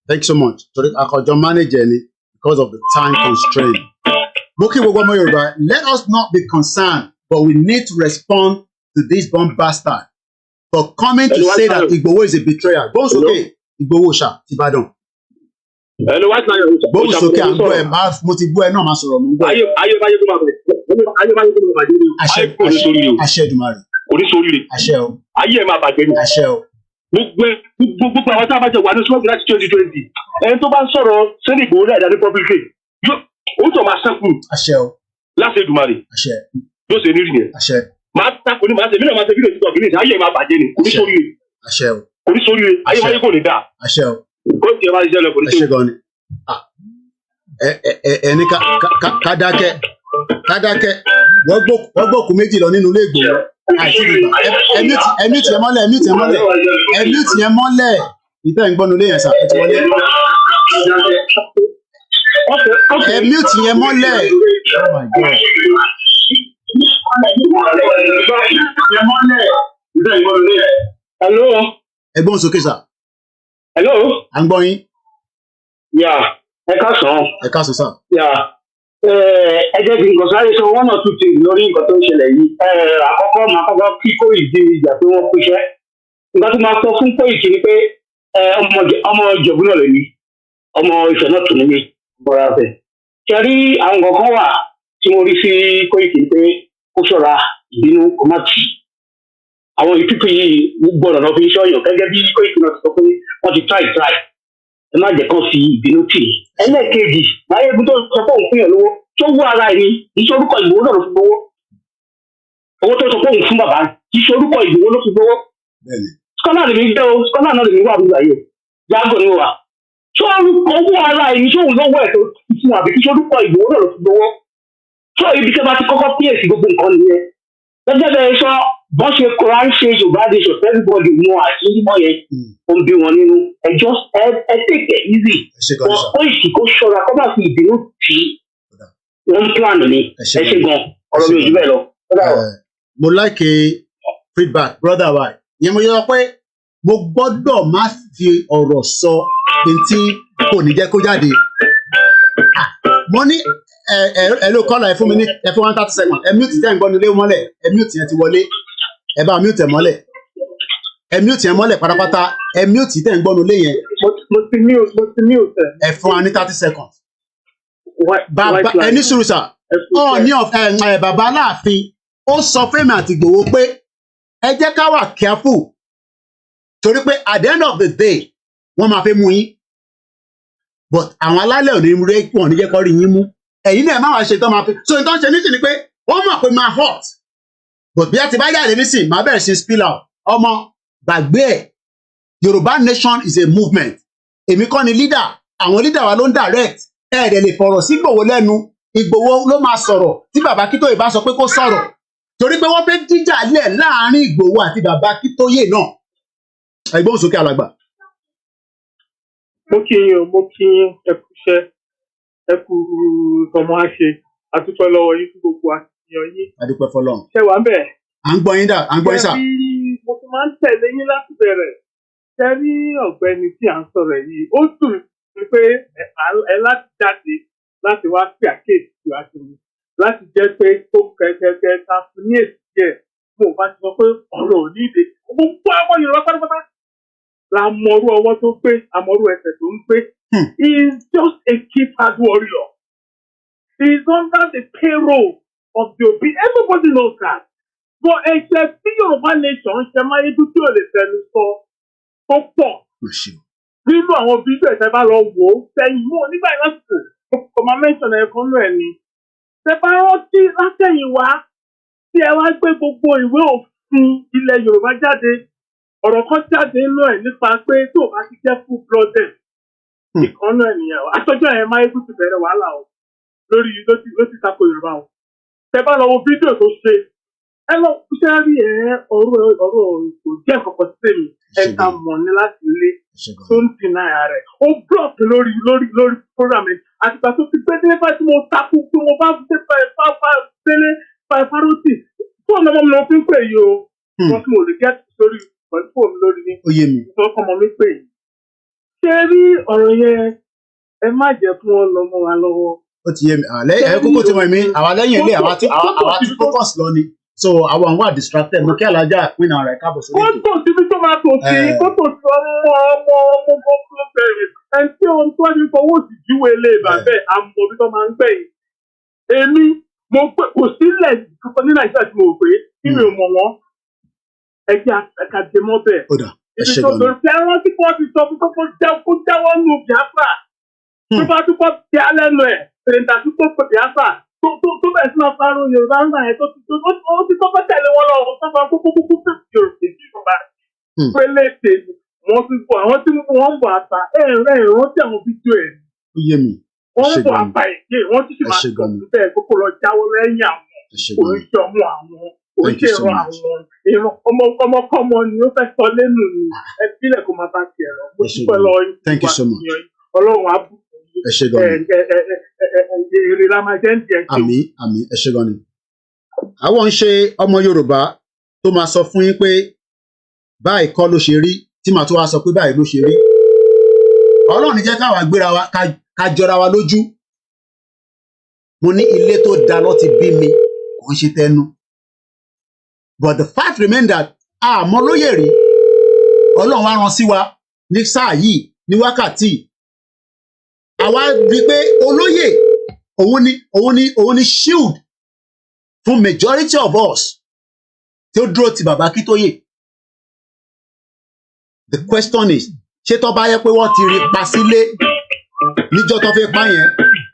Thank you so much. Àkànjọ manager ni because of the time constraint. Moki gbogbo ọmọ Yorùbá, let us not be concerned, but we need to respond to this bomb bastard for coming to say that Igboho is a betrayer. Gbóhùn sókè Igboho ṣá Ìbàdàn. Gbóhùn sókè à ń gbọ́ ẹ̀ mo ti gbọ́ ẹ náà máa sọ̀rọ̀ mo ń gbọ́ ẹ. Ayébáyé tó máa bàjẹ́ ni. Àṣẹ Èdùmàrè. Oríṣiríṣi. Àṣẹ o. Ayé ẹ̀ máa bàjẹ́ ni. Àṣẹ o. Gbogbo àwọn tí a bá jẹ wà ní sọ́ọ̀bù láti 2020 ẹni tó bá ń sọ̀rọ̀ sẹ́ni Ìgbòho rẹ̀ dání publicly ó tọ̀ máa sẹ́kù. Àṣẹ o. Láti Èdùmàrè. Àṣẹ. Yóò ṣe ní ìrìn yẹn. Àṣẹ. Máa takò ní màá ṣe mílíọ̀nù máa ṣe fídíò títọ̀ kìíní ayé ẹ̀ máa bàjẹ́ ni oríṣiríṣi. Àṣẹ o. Oríṣiríṣi ayé wáyé kò ní dáa. Àṣẹ o. Kó tiẹ̀ máa ṣiṣẹ́ lọ kò ní ṣe. Àṣẹ gan ni. Ẹni ká dákẹ́ wọ́n gbòkú méjì lọ nínú ilé Ìgbòho àti ìgbà ẹmí tiẹ̀ mọ́lẹ̀ ìtẹ́ ìgbọ́nu ilé yẹn sà ẹ ti wọlé ẹmí tiẹ̀ mọ́lẹ̀ oh my God. Hello. Ẹgbọ́n sókè sà. Hello. À ń gbọ́ yín. Ẹ káàsán. Ẹ káàsán sà. Ẹ jẹ́ kí n kàn sáré sọ one or two things lórí nǹkan tó ń ṣẹlẹ̀ yìí. Àkọ́kọ́ máa kọ́kọ́ kí Koiki ìjà pé wọ́n pèsè. Nǹkan tó máa sọ fún Koiki ni pé ọmọ Ìjẹ̀bú náà lè ní ọmọ Ifẹ̀ náà tún ní bọ́ra bẹ̀. Ṣé rí àwọn kankan wà tí mo rí sí Koiki pé kó ṣọ́ra ìbínú kó má tì. Àwọn ìpípé yìí gbọ́dọ̀ lọ fi ṣọ́yàn gẹ́gẹ́ bí Koiki náà ti sọ pé wọ́n ti try. Ẹ má jẹ́ kán fi ìbínú tì í. Ẹlẹ́ẹ̀kejì láyé ibi tó sọ pé òun fún yàn lówó tó wú ara ẹni iṣẹ́ orúkọ Ìgbòho náà ló fi gbowó. Owó tó sọ pé òun fún bàbá iṣẹ́ orúkọ Ìgbòho ló fi gbowó. Skọ́nà lè mi jẹ́ o skọ́nà náà lè mi wà bí wàyè jágò ni wà. Ṣé owó ara ẹni ṣé òun lówó ẹ̀ tó fún àbí iṣẹ́ orúkọ Ìgbòho náà ló fi gbowó. Ṣé ibi tí a bá ti kọ́kọ́ píyèsí gbogbo nǹkan nìyẹn. Gẹ́gẹ́ bẹ́ẹ̀ sọ bọ́n ṣe kóra ń ṣe Yorùbá nation everybody mú àṣírímọ́ yẹn ó ń bí wọn nínú ẹ take it easy ó ìsì kó ṣọ́ra kó má fi ìbínú tì í wọ́n plan ni ẹ ṣe gan ọ̀rọ̀ mi ò jù bẹ́ẹ̀ lọ. Mo like feedback brother wa yẹn mo yọ pé mo gbọ́dọ̀ má fi ọ̀rọ̀ sọ tí kò ní jẹ́ kó jáde mo ní ẹ ló kọ́lá ẹ fún mi ní ẹ fún 130 seconds ẹ mute tẹ́ ń gbọ́ nílé mọ́lẹ̀ ẹ mute yẹn ti wọlé ẹ bá mute mọ́lẹ̀ ẹ mute yẹn mọ́lẹ̀ pátápátá ẹ mute tẹ́ ń gbọ́ nílé yẹn. mo ti mute. ẹ fún wa ní 30 seconds. bàbá ẹ ní sùúrù sà Ọọ̀ni bàbá Aláàfin ó sọ fẹ́mi àti Ìgbòho pé ẹ jẹ́ ká wà careful torí pé at the end of the day wọ́n máa fẹ́ mú yín but àwọn alálẹ̀ ò ní rẹ́ pọ̀ ní jẹ́ kó rí yín mú ẹ̀yin náà máa wá ṣe tán máa fi so nǹkan ṣe nísìnyí pé wọ́n mọ̀ pé máa hot but bí a ti bá jáde nísìnyí máa bẹ̀rẹ̀ sí spill out ọmọ gbàgbé ẹ̀ Yorùbá nation is a movement èmi kọ́ ni leader àwọn leader wa ló ń direct ẹ̀ẹ́dẹ̀ lè fọ̀rọ̀ sí Ìgbòho lẹ́nu Ìgbòho ló máa sọ̀rọ̀ tí bàbá Akíntóyè bá sọ pé kó sọ̀rọ̀ torí pé wọ́n fẹ́ díjà lẹ̀ láàrin Ìgbòho àti bàbá Akíntóyè náà ẹgbọ́n sókè alàgbà. mo kí yín ẹ kú iṣẹ́ ẹ kú tọmọ àṣe àtúntò lọ́wọ́ yín fún gbogbo àtìyàn yín. adúpẹ́ fọ́lọ́run. ṣé wàá bẹ̀. à ń gbọ́ yín dà à ń gbọ́ yín sà. mo ti máa ń tẹ̀lé yín láti bẹ̀rẹ̀ ṣe rí ọ̀gbẹ́ni tí à ń sọ̀rọ̀ yìí ó dùn mí pé ẹ láti jáde láti wá pè àkéèsí wa sí mi láti jẹ́ pé tó kẹ̀kẹ́ ká fún ní èsì díẹ̀ mo bá ti sọ pé ọ̀rọ̀ ò ní ìdè gbogbo àwọn Yorùbá pátápátá la mọrú ọwọ́ tó gbé àmọ́rú ẹsẹ̀ tó ń gbé. He is just a keypad warrior. He is under the payroll of the OB. Everybody knows that. But ẹ̀ṣẹ̀ tí Yorùbá nation ń ṣe máa yédú tí ò lè fẹnu sọ tó pọ̀. Nínú àwọn fídíò ẹ̀ṣẹ̀ bá lọ wò ó sẹ́yìn mú nígbà ìlọ́sìkò kò máa mẹ́sàn-án ẹ̀kan náà ẹ̀ ni. Ṣé bá rántí látẹ̀yìn wá tí ẹ wá gbé gbogbo ìwé òfin ilẹ̀ Yorùbá jáde ọ̀rọ̀ kan jáde nínú ẹ̀ nípa pé tó bá ti jẹ́ full blooded ìkànnà ènìyàn aṣọ́jọ́ yẹn máa yékú ti bẹ̀rẹ̀ wàhálà o lórí ló ti tako Yorùbá o. Tẹ bá lọ wo fídíò tó ṣe ẹ lọ ṣe rí ọ̀rọ̀ kò jẹ́ nǹkan sí mi ẹ ta mọ̀ ní láti ilé tó ń dìnnà rẹ̀ ó block lórí program ẹ̀ àtìgbà tó ti gbé délé báyìí tí mo takú tí mo bá dé délé fárótì fóònù ọmọ mi lọ fi ń pè yìí o wọ́n tí mo lè gẹ́tì sórí pẹ̀lú fóònù lórí ní ìfowópamọ́ mi pè yìí. Ṣé rí ọ̀rọ̀ yẹn ẹ má jẹ́ fún wọn lọ mọ́ wa lọ́wọ́. Ó ti yé mi ẹ kókó tí mo mi àwa lẹ́yìn ilé àwa ti focus lọ ni so àwọn wà distracted mo kí alájà pinna rẹ̀ káàbọ̀ sórí. wọ́n tò síbi tó máa tò sí kó tò sí ọmọ gbogbo bẹ̀rẹ̀ ẹni tí ohun tó ní fọwọ́ sí jíwé ilé bàbẹ́ àmọ́ bí tó máa ń gbẹ̀yìn. Èmi mo pé kò sílẹ̀ kankan ní Nàìjíríà tí mo pè é kí mi ò mọ̀ wọ́n ẹ̀jẹ̀ àkàdémọ́ bẹ́ẹ̀. Ibi tó lórí fẹ́ rántí kó ti sọ kó jáwọ́ nù Biafra tó bá tún kọ́ ti alẹ́ nu ẹ̀ pèrèntà tó pè Biafra tó bẹ̀ sínú ọ̀farun Yorùbá ń gbà yẹn tó ti kọ́kọ́ tẹ̀lé wọn lọ tó fà kókó fèsì Yorùbá èjì Yorùbá pélé tèmi wọ́n ti bọ̀ àwọn tí wọ́n ń bọ̀ àtà rántí àwọn fídíò ẹ̀ wọ́n ń bọ̀ àtà èké wọ́n ti sì máa tọ̀ síbẹ̀ kókó lọ jáwọ́ lẹ́yìn àwọn oríṣiọmọ àwọn oríṣiẹ̀rọ àwọn ìran ọmọkọ́mọ ni ó fẹ́ sọ lẹ́nu ni ẹ sílẹ̀ kó máa bá tiẹ̀ lọ mo dúpẹ́ lọ yín Ọlọ́run á bù èrè la máa jẹ́ ń jẹ́ kí o. Àmín ẹ ṣé gan ni. Àwọn ń ṣe ọmọ Yorùbá tó máa sọ fún yín pé báyìí kọ́ ló ṣe rí tí màá tó wá sọ pé báyìí ló ṣe rí. Ọlọ́run jẹ́ káwa gbéra wa ká jọra wa lójú. Mo ní ilé tó da lọ ti bí mi kò ń ṣe tẹnu. But the fact remain that àmọ́ lóye rí Ọlọ́run wá rán sí wa ní sáà yìí ní wákàtí. Àwa rí pé olóyè òun ni shield fún majority of us tí ó dúró ti bàbá Akíntóyè. The question is ṣé tó bá yẹ pé wọ́n ti rí pa sílé níjọ́ tó fẹ́ pa yẹn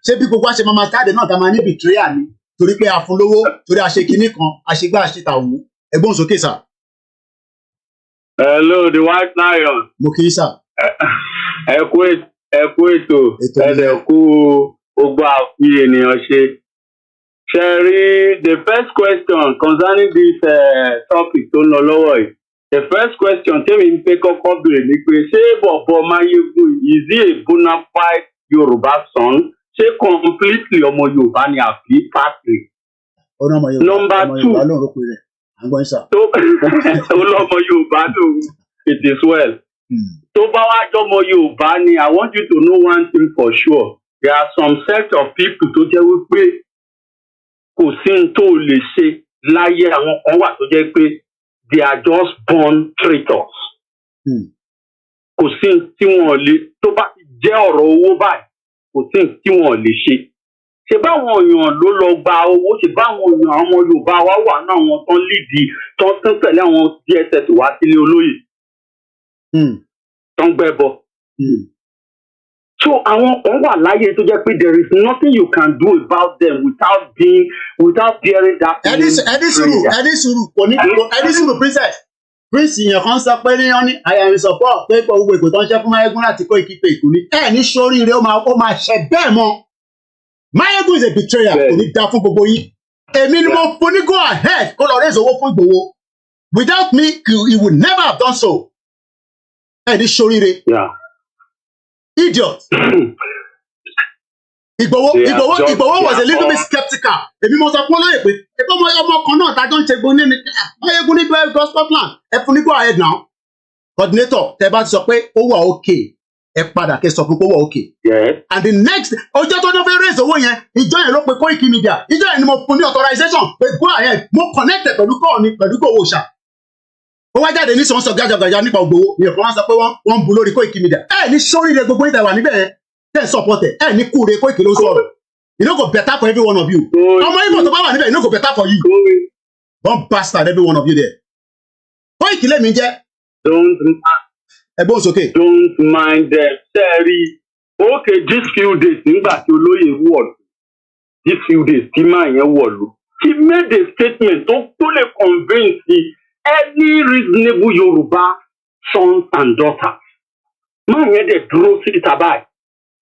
ṣé bí gbogbo àṣẹ máa jáde náà tá máa ní betrayal ni torí pé a fún lówó torí a ṣe kinní kan a ṣe gbá àṣetà òun ẹ̀gbọ́n sókè sà. Hello, the white lion. Mo kì í sà. Ẹ kú ètò ẹ̀dẹ̀ kú ogbó àfi ènìyàn ṣe. Ṣé rí the first question concerning this topic tó ń lọ lọ́wọ́ yìí. The first question tẹ́mi ń pé kọ́kọ́ bèrè ni pé ṣé bọ̀bọ̀ Máyégún is he a bona fide Yorùbá son? Ṣé completely ọmọ Yorùbá ni àbí partly? Number two. Tó olọ́mọ Yorùbá lòun it is well. Tó bá wá jọmọ Yorùbá ni I want you to know one thing for sure. There are some set of people tó jẹ́ wípé kò sí n tó lè ṣe láyé àwọn kan wà tó jẹ́ pé they are just born traitors. Kò sí n tí wọ́n lè tó bá ti jẹ́ ọ̀rọ̀ owó báyìí kò sí n tí wọ́n lè ṣe. Ṣé báwọn èèyàn ló lọ gba owó ṣe báwọn èèyàn àwọn Yorùbá wa wà náà wọn tán lídìí tán tẹ̀lé àwọn DSS wá sílé olóyè. Tán gbẹ́bọ. So àwọn kan wà láyé tó jẹ́ pé there is nothing you can do about them without bearing that. Ẹni sùúrù princess yẹn kan sọ pé ní ọ́ní àyàmì support pé pọ̀ gbogbo èkó tó ń ṣe fún Máyégún láti kó ìkípe ìkúni ẹ̀ ní sóríire ó máa ṣe bẹ́ẹ̀ mọ́. Máyégún is a betrayer kò ní dá fún gbogbo yín. Èmi ni mo fún ní go ahead kó lọ raise owó fún Ìgbòho. Without me he would never have done so. Ẹ̀ ní sóríire. Idiot. Igboho was a little bit skeptical. Èmi mo sọ fún olóyè pé ẹ̀kọ́ ọmọ kan náà tájọ́ ń ṣe gbóni ní Máyégún ní gospel plan ẹ fún ní go ahead now. Coordinator tẹ bá ti sọ pé ó wà okay ẹ padà kẹ́ sọ fún kó wà òkè. And the next ọjọ́ tó ní fẹ́ raise owó yẹn ìjọ yẹn ló pe Koikimedia ìjọ yẹn ni mo fún ní authorization pé go ahead mo connected pẹ̀lú kọ́ ni pẹ̀lú kò wò ṣá. Ó wá jáde ní sọ̀nsọ̀ gàjàgàjà nípa Igboho ìyẹn kan wá sọ pé wọ́n ń bu lórí Koikimedia. Ẹ ní sóríire gbogbo ìtàwà níbẹ̀ yẹn tẹ̀ support ẹ̀ ẹ ní kúre Koiki ló sọ̀rọ̀. You no go better for every one of you. Ọmọ Igbo tó bá wà níbẹ̀ you no go better for you. One bastard every one of you there. Koiki lèmi jẹ́. Ẹ̀gbọ́n sókè. Don't mind them. Sẹ́ẹ̀rì, okay, these few days nígbà tí olóyè wọ̀lú, these few days tí máa yẹn wọ̀lú, he made a statement tó lè convince any reasonable Yoruba sons and daughters. Máa yẹn dẹ̀ dúró sí ìtàbáyé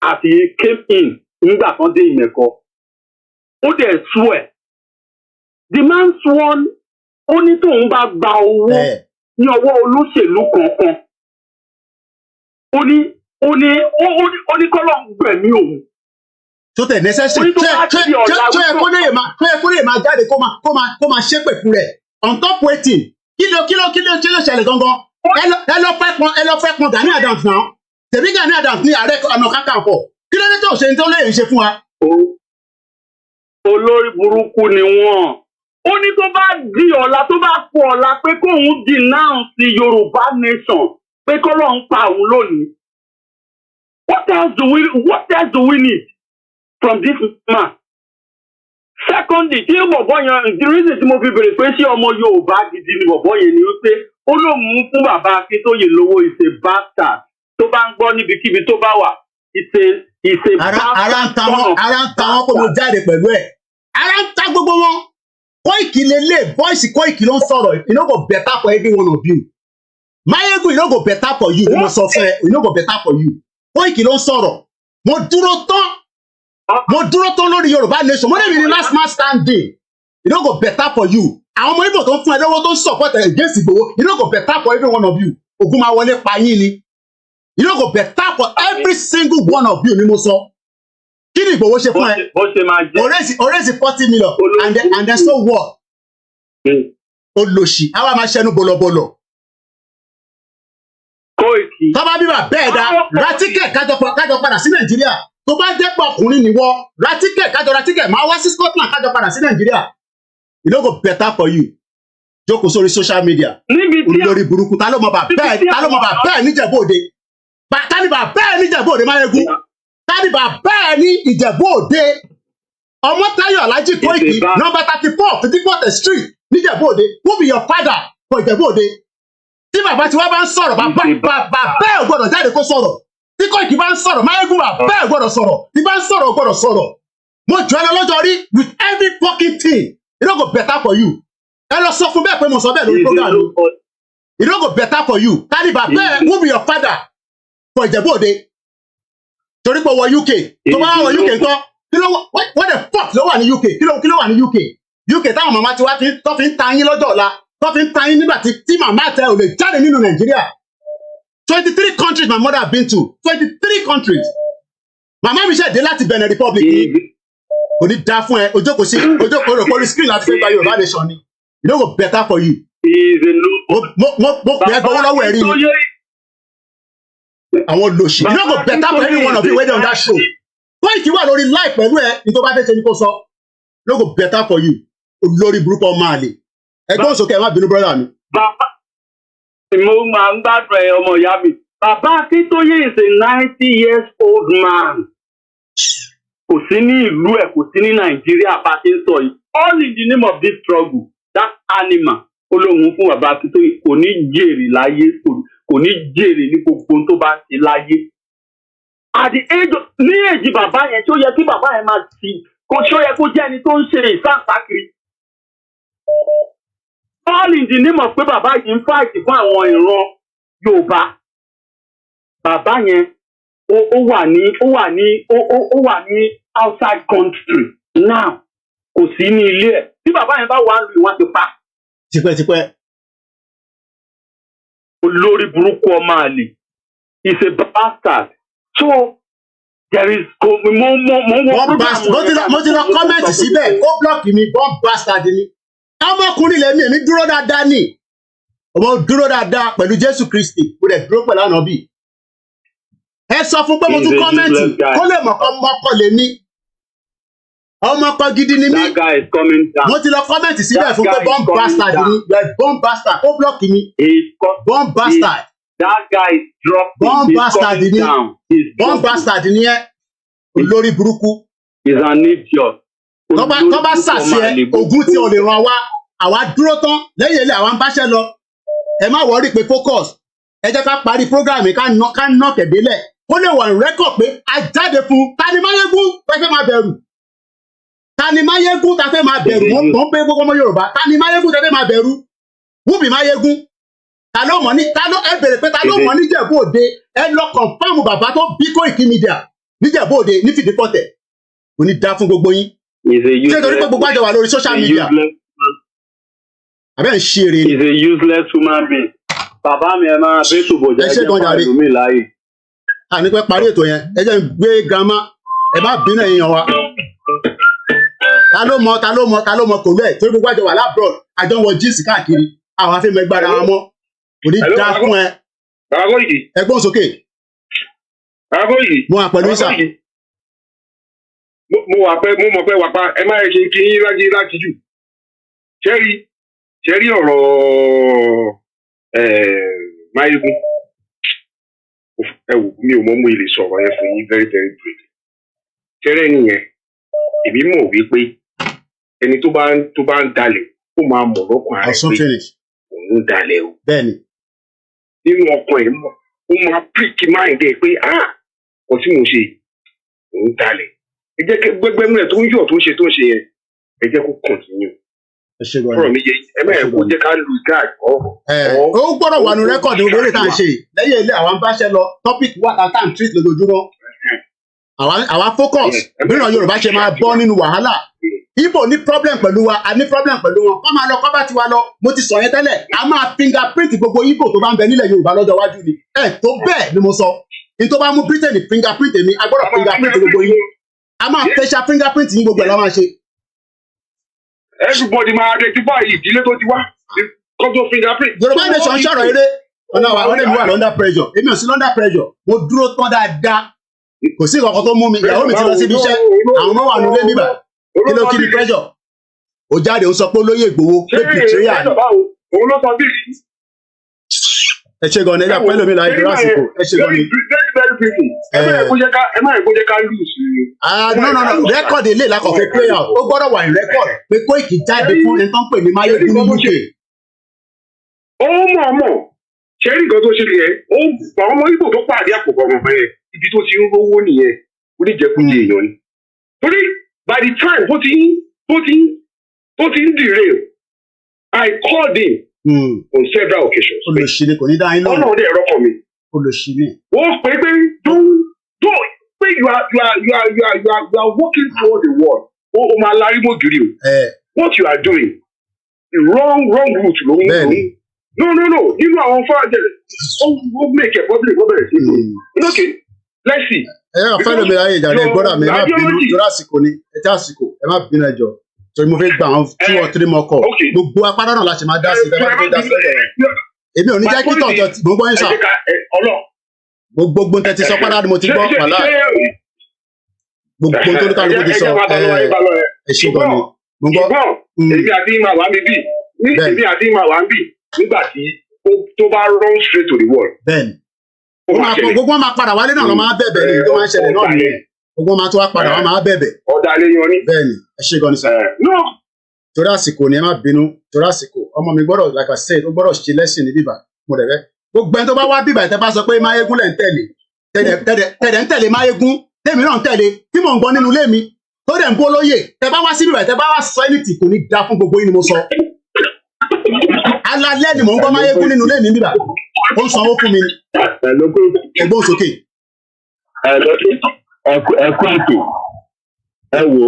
as he came in nígbà kan dé ìmẹ̀kọ. Ó dẹ̀ swear. The man sworn ó ní tóun bá gba owó ní ọwọ́ olóṣèlú kankan. Ó ní kọ́lọ́ ń gbẹ̀mí òun. Tó tẹ̀ necessary. Tó yẹ kó lè máa jáde kó máa ṣépè fún rẹ̀. On top waiting. Kí ló ṣẹlẹ̀ gangan? Ẹ lọ fẹ́ pọn Gani Adams náà. Tẹ̀bí Gani Adams ní ààrẹ ọ̀nà kakanfò. Kí ló dé tó ṣe ní tó lè ṣe fún wa? Olórí burúkú ni wọ́n. Ó ní tó bá di ọ̀la tó bá kú ọ̀la pé kóun denounce Yorùbá nation pé kọ́lọ́ ń pa òun lónìí. What else do we need from this man? Secondly, tí bọ̀bọ̀ yẹn the reason tí mo fi bèrè pé ṣé ọmọ Yorùbá gidi ni bọ̀bọ̀ yẹn ni wípé ó lóun fún bàbá Akíntóyè lówó is a bastard tó bá ń gbọ́ níbikíbi tó bá wà is a bastard. Ara ń ta wọn kó mo jáde pẹ̀lú ẹ̀. Ara ń ta gbogbo wọn. Koiki lele voice Koiki ló ń sọ̀rọ̀ you no go better for every one of you. Mayegun you no go better for you. Mo sọ fún ẹ you no go better for you. Koiki ló ń sọ̀rọ̀. Mo dúró tán lórí Yorùbá nation. Mo débi ni last man standing. You no go better for you. Àwọn ọmọ Igbo tó ń fún ẹ lọ́wọ́ tó ń support against Igboho. You no go better for every one of you. Ogun máa wọlé pa yín ni. You no go better for every single one of you ni mo sọ. Kí ni Igboho ṣe fún ẹ? Orezi 40 million and then so what? Olóṣì àwa máa ṣẹnu bọ̀lọ̀bọ̀lọ̀. Koiki. Tọ́ba bíbà bẹ́ẹ̀ dá ra tíkẹ̀ kájọ padà sí Nàìjíríà. Tó bá jẹ́ pọ̀ ọkùnrin nìwọ ra tíkẹ̀ máa wá sí Scotland kájọ padà sí Nàìjíríà. You no go better for you. Jókòó sórí social media. Olórí burúkú ta ló mọ bà bẹ́ẹ̀ níjẹ̀bú Òde. Ta ni bà bẹ́ẹ̀ níjẹ̀bú Òde Máyégún. Ta ni bà bẹ́ẹ̀ ní Ìjẹ̀bú Òde. Ọmọ́táyọ̀ Alhaji Koiki number 34 54th Street níjẹ̀bú Òde. Who be your father for Ìjẹ̀bú Òde? Tí bàbá tí wọ́n bá ń sọ̀rọ̀ bàbá bẹ́ẹ̀ ò gbọ́dọ̀ jáde kó sọ̀rọ̀. Tí Koiki bá ń sọ̀rọ̀ Máyégún bẹ́ẹ̀ ò gbọ́dọ̀ sọ̀rọ̀. Tí bá ń sọ̀rọ̀ ò gbọ́dọ̀ sọ̀rọ̀. Mo jọ ẹ lọ lọ́jọ́ rí with every fucking thing. It no go better for you. Ẹ lọ sọ fún bẹ́ẹ̀ pé mo sọ bẹ́ẹ̀ lórí program mi. It no go better for you. Tani bàbá who be your father for Ìjẹ̀bú Òde? Torí pé wọ UK. Tó bá wọ UK ńkọ́. What the fuck ló wà ní UK? Kí ló wà ní UK? UK táwọn màmá ti wá tó fi ń ta yín lọ́jọ́ ọ̀la. Tó fi ń ta yín nígbà tí màmá tẹ ò lè jáde nínú Nàìjíríà. 23 countries my mother have been to. 23 countries. Màmá mi ṣe dé láti Benin Republic ni. Kò ní dá fún ẹ ojókòó rẹ̀ kórí screen láti fẹ́ gba Yorùbá nation ni. You no go better for you. Mo pè é gbowó lọ́wọ́ ẹ̀rí ni. Àwọn olóṣì. You no go better for any one of you wey dey on that show. Koiki wà lórí live pẹ̀lú ẹ ní tó bá fẹ́ ṣe ni kò sọ. No go better for you. Olórí burúkú ọmọ àlè. Ẹgbẹ́ òsòkè ẹ má bínú brother mi. Bàbá mo máa ń gbàdúrà ẹ ọmọ ìyá mi. Bàbá Akíntóyè is a 90 years old man. Kò sí ní ìlú ẹ̀ kò sí ní Nàìjíríà bá ṣe ń sọ yìí. All in the name of this struggle, that animal olóhùn fún bàbá Akíntóyè kò ní jèrè láyé kò ní jèrè ní gbogbo tó bá ṣe láyé. At the age of ní èjì bàbá yẹn tí ó yẹ kí bàbá yẹn máa ti kò tí ó yẹ kó jẹ́ ẹni tó ń ṣe ìsáǹsákiri. All in the name of pé bàbá yìí ń fight fún àwọn ìran Yorùbá. Bàbá yẹn ó wà ní outside country now kò sí ní ilé ẹ̀ tí bàbá yẹn bá wà lù wọ́n ti pa. Tipẹ́tipẹ́. Olórí burúkú ọmọ àlè is a bastard so there is mo ti lọ comment síbẹ̀ ó block mi bomb bastard ni. Ọmọkùnrin lẹ́mí èmi dúró dáadáa ni ọmọ dúró dáadáa pẹ̀lú Jésù Kristi mo dẹ̀ dúró pẹ̀lú Ànábì. ẹ sọ fún pé mo tún kọ́mẹ́ǹtì kó lè mọ̀ kọ́ ọmọkọ lè ní ọmọkọ gidi ni mí mo ti lọ kọ́mẹ́ǹtì síbẹ̀ fún pé bomb bastard ni bomb bastard kó blọ́ọ̀kì mi bomb bastard bomb bastard ni bomb bastard ni ẹ olórí burúkú tó bá sàṣẹ ogun tí o lè ràn wá àwa dúró tán lẹ́yìn ilé àwa ń báṣẹ́ lọ ẹ má wọrí pé focus ẹ jẹ́ ká parí program ká ná kẹ̀délẹ̀ ó lè wà rẹ́kọ̀ pé a jáde fún Tani Máyégún fẹ́ máa bẹ̀rù Tani Máyégún ta fẹ́ máa bẹ̀rù wọ́n pé gbogbo ọmọ Yorùbá Tani Máyégún ta fẹ́ máa bẹ̀rù Wúbì Máyégún ta ló mọ̀ ní ẹ bèrè pé ta ló mọ̀ níjẹ̀bú òde ẹ lọ kọ̀ǹfàmù bàbá tó bí Koikimedia níjẹ̀bú òde ní Fìdípọ̀tẹ̀ kò ní dá fún gbogbo yín ṣé torí pé gbogbo àjọ wà lórí social media abẹ́ ń ṣe eré. He's a useless human being. Bàbá mi ẹ máa bẹ́ tó bọ̀jà ẹjẹ́ fún àlùmí láàyè. Àní pẹ́ parí ètò yẹn ẹ jẹ́ ń gbé grandma ẹ má bínú èèyàn wa. Ta ló mọ kò lẹ̀ torí gbogbo àjọ wà lábroad àjọ wọ jíìsì káàkiri àwọn afẹ́mọ̀ ẹgbàá ara wọn kò ní dá fún ẹ. Ẹgbọ́n sókè. Mo wà pẹ̀lú ìsà. Mo mọ̀ pé wà pa ẹ má yẹ kí n yín láti jù. Ṣẹ́rí ọ̀rọ̀ Máyégún ẹ wò mi ò mọ̀ mú ilé sọ̀rọ̀ yẹn fún yín very very brief. Ṣẹ́rẹ́ nìyẹn èmi mọ̀ wípé ẹni tó bá ń dalẹ̀ ó máa mọ̀ lọ́kàn ara ẹ̀ pé òun ń dalẹ̀ o. Bẹ́ẹ̀ni. Nínú ọkàn ẹ̀ mọ̀ ó máa píríkì máìndì ẹ̀ pé kò tí mo ṣe òun dalẹ̀. Ẹ jẹ́ kí gbẹgbẹ́mú ẹ̀ tó ń yọ̀ tó ń ṣe yẹn ẹ jẹ́ kó kọ̀ntínú. Ọ̀rọ̀ mi yẹ ẹ máa kó jẹ́ ká lu gáàd ó gbọ́dọ̀ wà ní rẹ́kọ̀dì olórí tá à ń ṣe lẹ́yìn ilé àwọn báṣẹ́ lọ tọ́pìkì wà tá à ń treat lójoojúmọ́ àwa focus bíran Yorùbá ṣe máa bọ́ nínú wàhálà Igbo ní problem pẹ̀lú wa a ní problem pẹ̀lú wọn kọ́ máa lọ kọ́ bá ti wa lọ mo ti sọ yẹn tẹ́lẹ̀ a máa fingerprint gbogbo Igbo tó bá ń bẹ nílẹ̀ Yorùbá lọ́jọ́ iwájú ni tó bẹ́ẹ̀ ni mo sọ ní tó bá mú Britain fingerprint èmi a gbọ́dọ̀ fingerprint gbogbo yín a máa facial fingerprint yín gbogbo ẹ̀ lọ́ máa ṣe. Everybody máa identify ìdílé tó ti wá kọ́tọ́ fingerprint. Yorùbá nation sọ̀rọ̀ eré ọ̀nà àwọn èmi wà under pressure èmi ò sí under pressure mo dúró tán dáadáa kò sí ìkọ̀kọ̀ tó mú mi ìyàwó mi ti lọ síbi iṣẹ́ àwọn ọmọ wà nílé bíbà kí ló kí ni pressure ó jáde ó sọ pé olóyè Ìgbòho pé betrayal. Òun ló sọ bí. Ẹ ṣe gan ni ẹja pẹ́ lómi láì dúró àsìkò ẹ ṣe gan ni. Ẹ má ẹ̀kọ́ jẹ́ ká lose. No rẹ́kọ̀dì ilé ìlàkọ̀fẹ́ player ó gbọ́dọ̀ wà ní rẹ́kọ̀dì pé Koiki jáde fún ẹni tó ń pè ní Máyégún ní UK. Ó mọ̀ ṣé rí nǹkan tó ṣe yẹ àwọn ọmọ Ìgbò tó pàdé àpòpọ̀ ọmọ yẹn ibi tó ti ń rówó nìyẹn oníjẹkújẹ èèyàn ni. Torí by the time tó ti ń derail I called him on several occasions. Olùsílẹ̀ kò ní dá yín lọ́rùn. Ọ̀nà ọ̀dẹ̀ ẹ̀rọ kan mi. Olùsílẹ̀. Ó pè é pé pé you are working toward the world. Ó máa larí mọ́ gírí o. What you are doing the wrong route ló ń lò. No nínú àwọn fáwọn ó make a public bẹ̀rẹ̀ sí i. Okay let's see. Ẹ yà fẹ́ lómi ayé ìjà rẹ̀ gbọ́dọ̀ mi ẹ má bínú jọ̀rọ̀ àsìkò ni ẹ tẹ́ àsìkò ẹ má bínú ẹjọ́ torí mo fẹ́ gbà àwọn 2 or 3 more call gbogbo apá náà láti máa dá sí i dábàá tó dá sí i. Èmi ò ní jẹ́ kí tọ̀jọ̀ tí mo gbọ́ yín sà. Gbogbo tẹ ti sọ padà ni mo ti gbọ́ wàhálà. Gbogbo tó ní kálukú ti sọ ẹ ṣe gan ni. Mo gbọ́. Èmi àti ìmọ̀ àwọn bíbí nígbà tí tó bá run straight to the wall. Bẹ́ẹ̀ni. Gbogbo wọn máa padà wálé náà lọ máa bẹ̀bẹ̀ ní tó máa ń ṣẹlẹ̀ náà nìyẹn. Gbogbo wọn máa tó wá padà wọn máa bẹ̀bẹ̀. Ọ̀dàlẹ̀ yan ni. Bẹ́ẹ̀ni ẹ ṣe gan ni sà. Torí àsìkò ni ẹ má bínú torí àsìkò ọmọ mi gbọ́dọ̀ like I said ó gbọ́dọ̀ ṣe lẹ́sìn ní bíbà mo rẹ̀ bẹ́. Gbogbo ẹni tó bá wá bíbà tẹ́ bá sọ pé Máyégún lẹ̀ ń tẹ̀lé tẹ̀dẹ̀ ń tẹ̀lé Máyégún tèmi náà ń tẹ̀lé tí mò ń gbọ́ nínú ilé mi tó dẹ̀ ń bó lóye tẹ́ bá wá sí bíbà tẹ́ bá wá sọ ẹni tì kò ní da fún gbogbo yín ni mo sọ. Alalẹ́ ni mò ń gbọ́ Máyégún nínú ilé mi bíbà ó ń sanwó fún mi ni. Ẹgbọ́n sókè. Ẹ̀kú ètò ẹ wò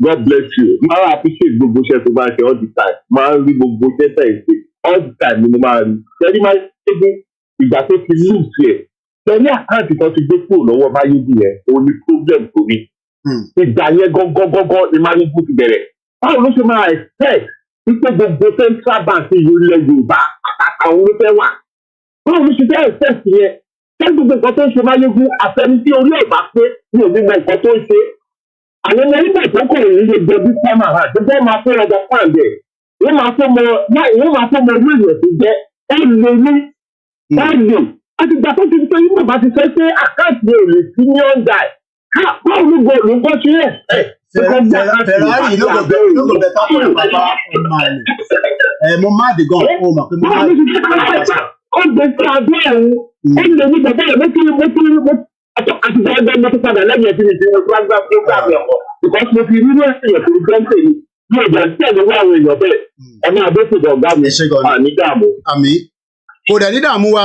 God bless you. Máa appreciate gbogbo iṣẹ́ tó bá ṣe all the time. Máa rí gbogbo iṣẹ́ tẹ̀ ṣe all the time ni mo máa rí. Ṣẹ́ni Máyégún ìgbà tó ti lose ẹ̀. Ṣẹ́ni àkáǹtì kan ti gbé kúrò lọ́wọ́ Máyégún yẹn. Òun ni problem tó ní. Ìgbà yẹn gángan ni Máyégún ti bẹ̀rẹ̀. Báwo ló ṣe máa expect wípé gbogbo central bank ìlú ilẹ̀ Yorùbá àwọn ló fẹ́ wà? Báwo ló ṣe fẹ́ expect yẹn? Ṣé gbogbo nǹkan tó ń ṣe Máyégún àfẹni tí orí ẹ̀ bá pé ní òbí mọ nǹkan tó ń ṣe? Àwọn ọmọ nígbà tó kọ̀ ní ilé gbẹ̀bí sámà rà tó bẹ́ẹ̀ máa fẹ́ ọjà fáǹdẹ̀. Wọ́n máa fẹ́ mọ orí ìwẹ̀ tó jẹ́ ẹ̀ lè ní báyìí. Àti ìgbà tó ti pé yín bàbá ti fẹ́ pé àkáǹtì ò lè sí ní ọ̀gá ẹ̀. Báwo ló gbọ́ ló ń bọ́ sí ẹ̀? Ferrari no go better for your papa on my mo mad gan o ma pe mo mad. Ó gbé sí abẹ́ ẹ̀hún. Ó lè ní bàbá rẹ̀ àti ìgbà mo ti padà lẹ́yìn ẹ̀sìn ìṣẹ́ gbàgbà program ẹ̀kọ́. Because mo fi rí ní ẹ̀sìn ẹ̀sìn gbẹ́ǹtẹ̀ ni. Bí ìgbà tí ẹ̀mí wá àwọn èèyàn bẹ́ẹ̀, ẹ máa bó ṣèjọ ọ̀gá mi. Ní dààmú. Àmì. Kò dẹ̀ ní dààmú wa.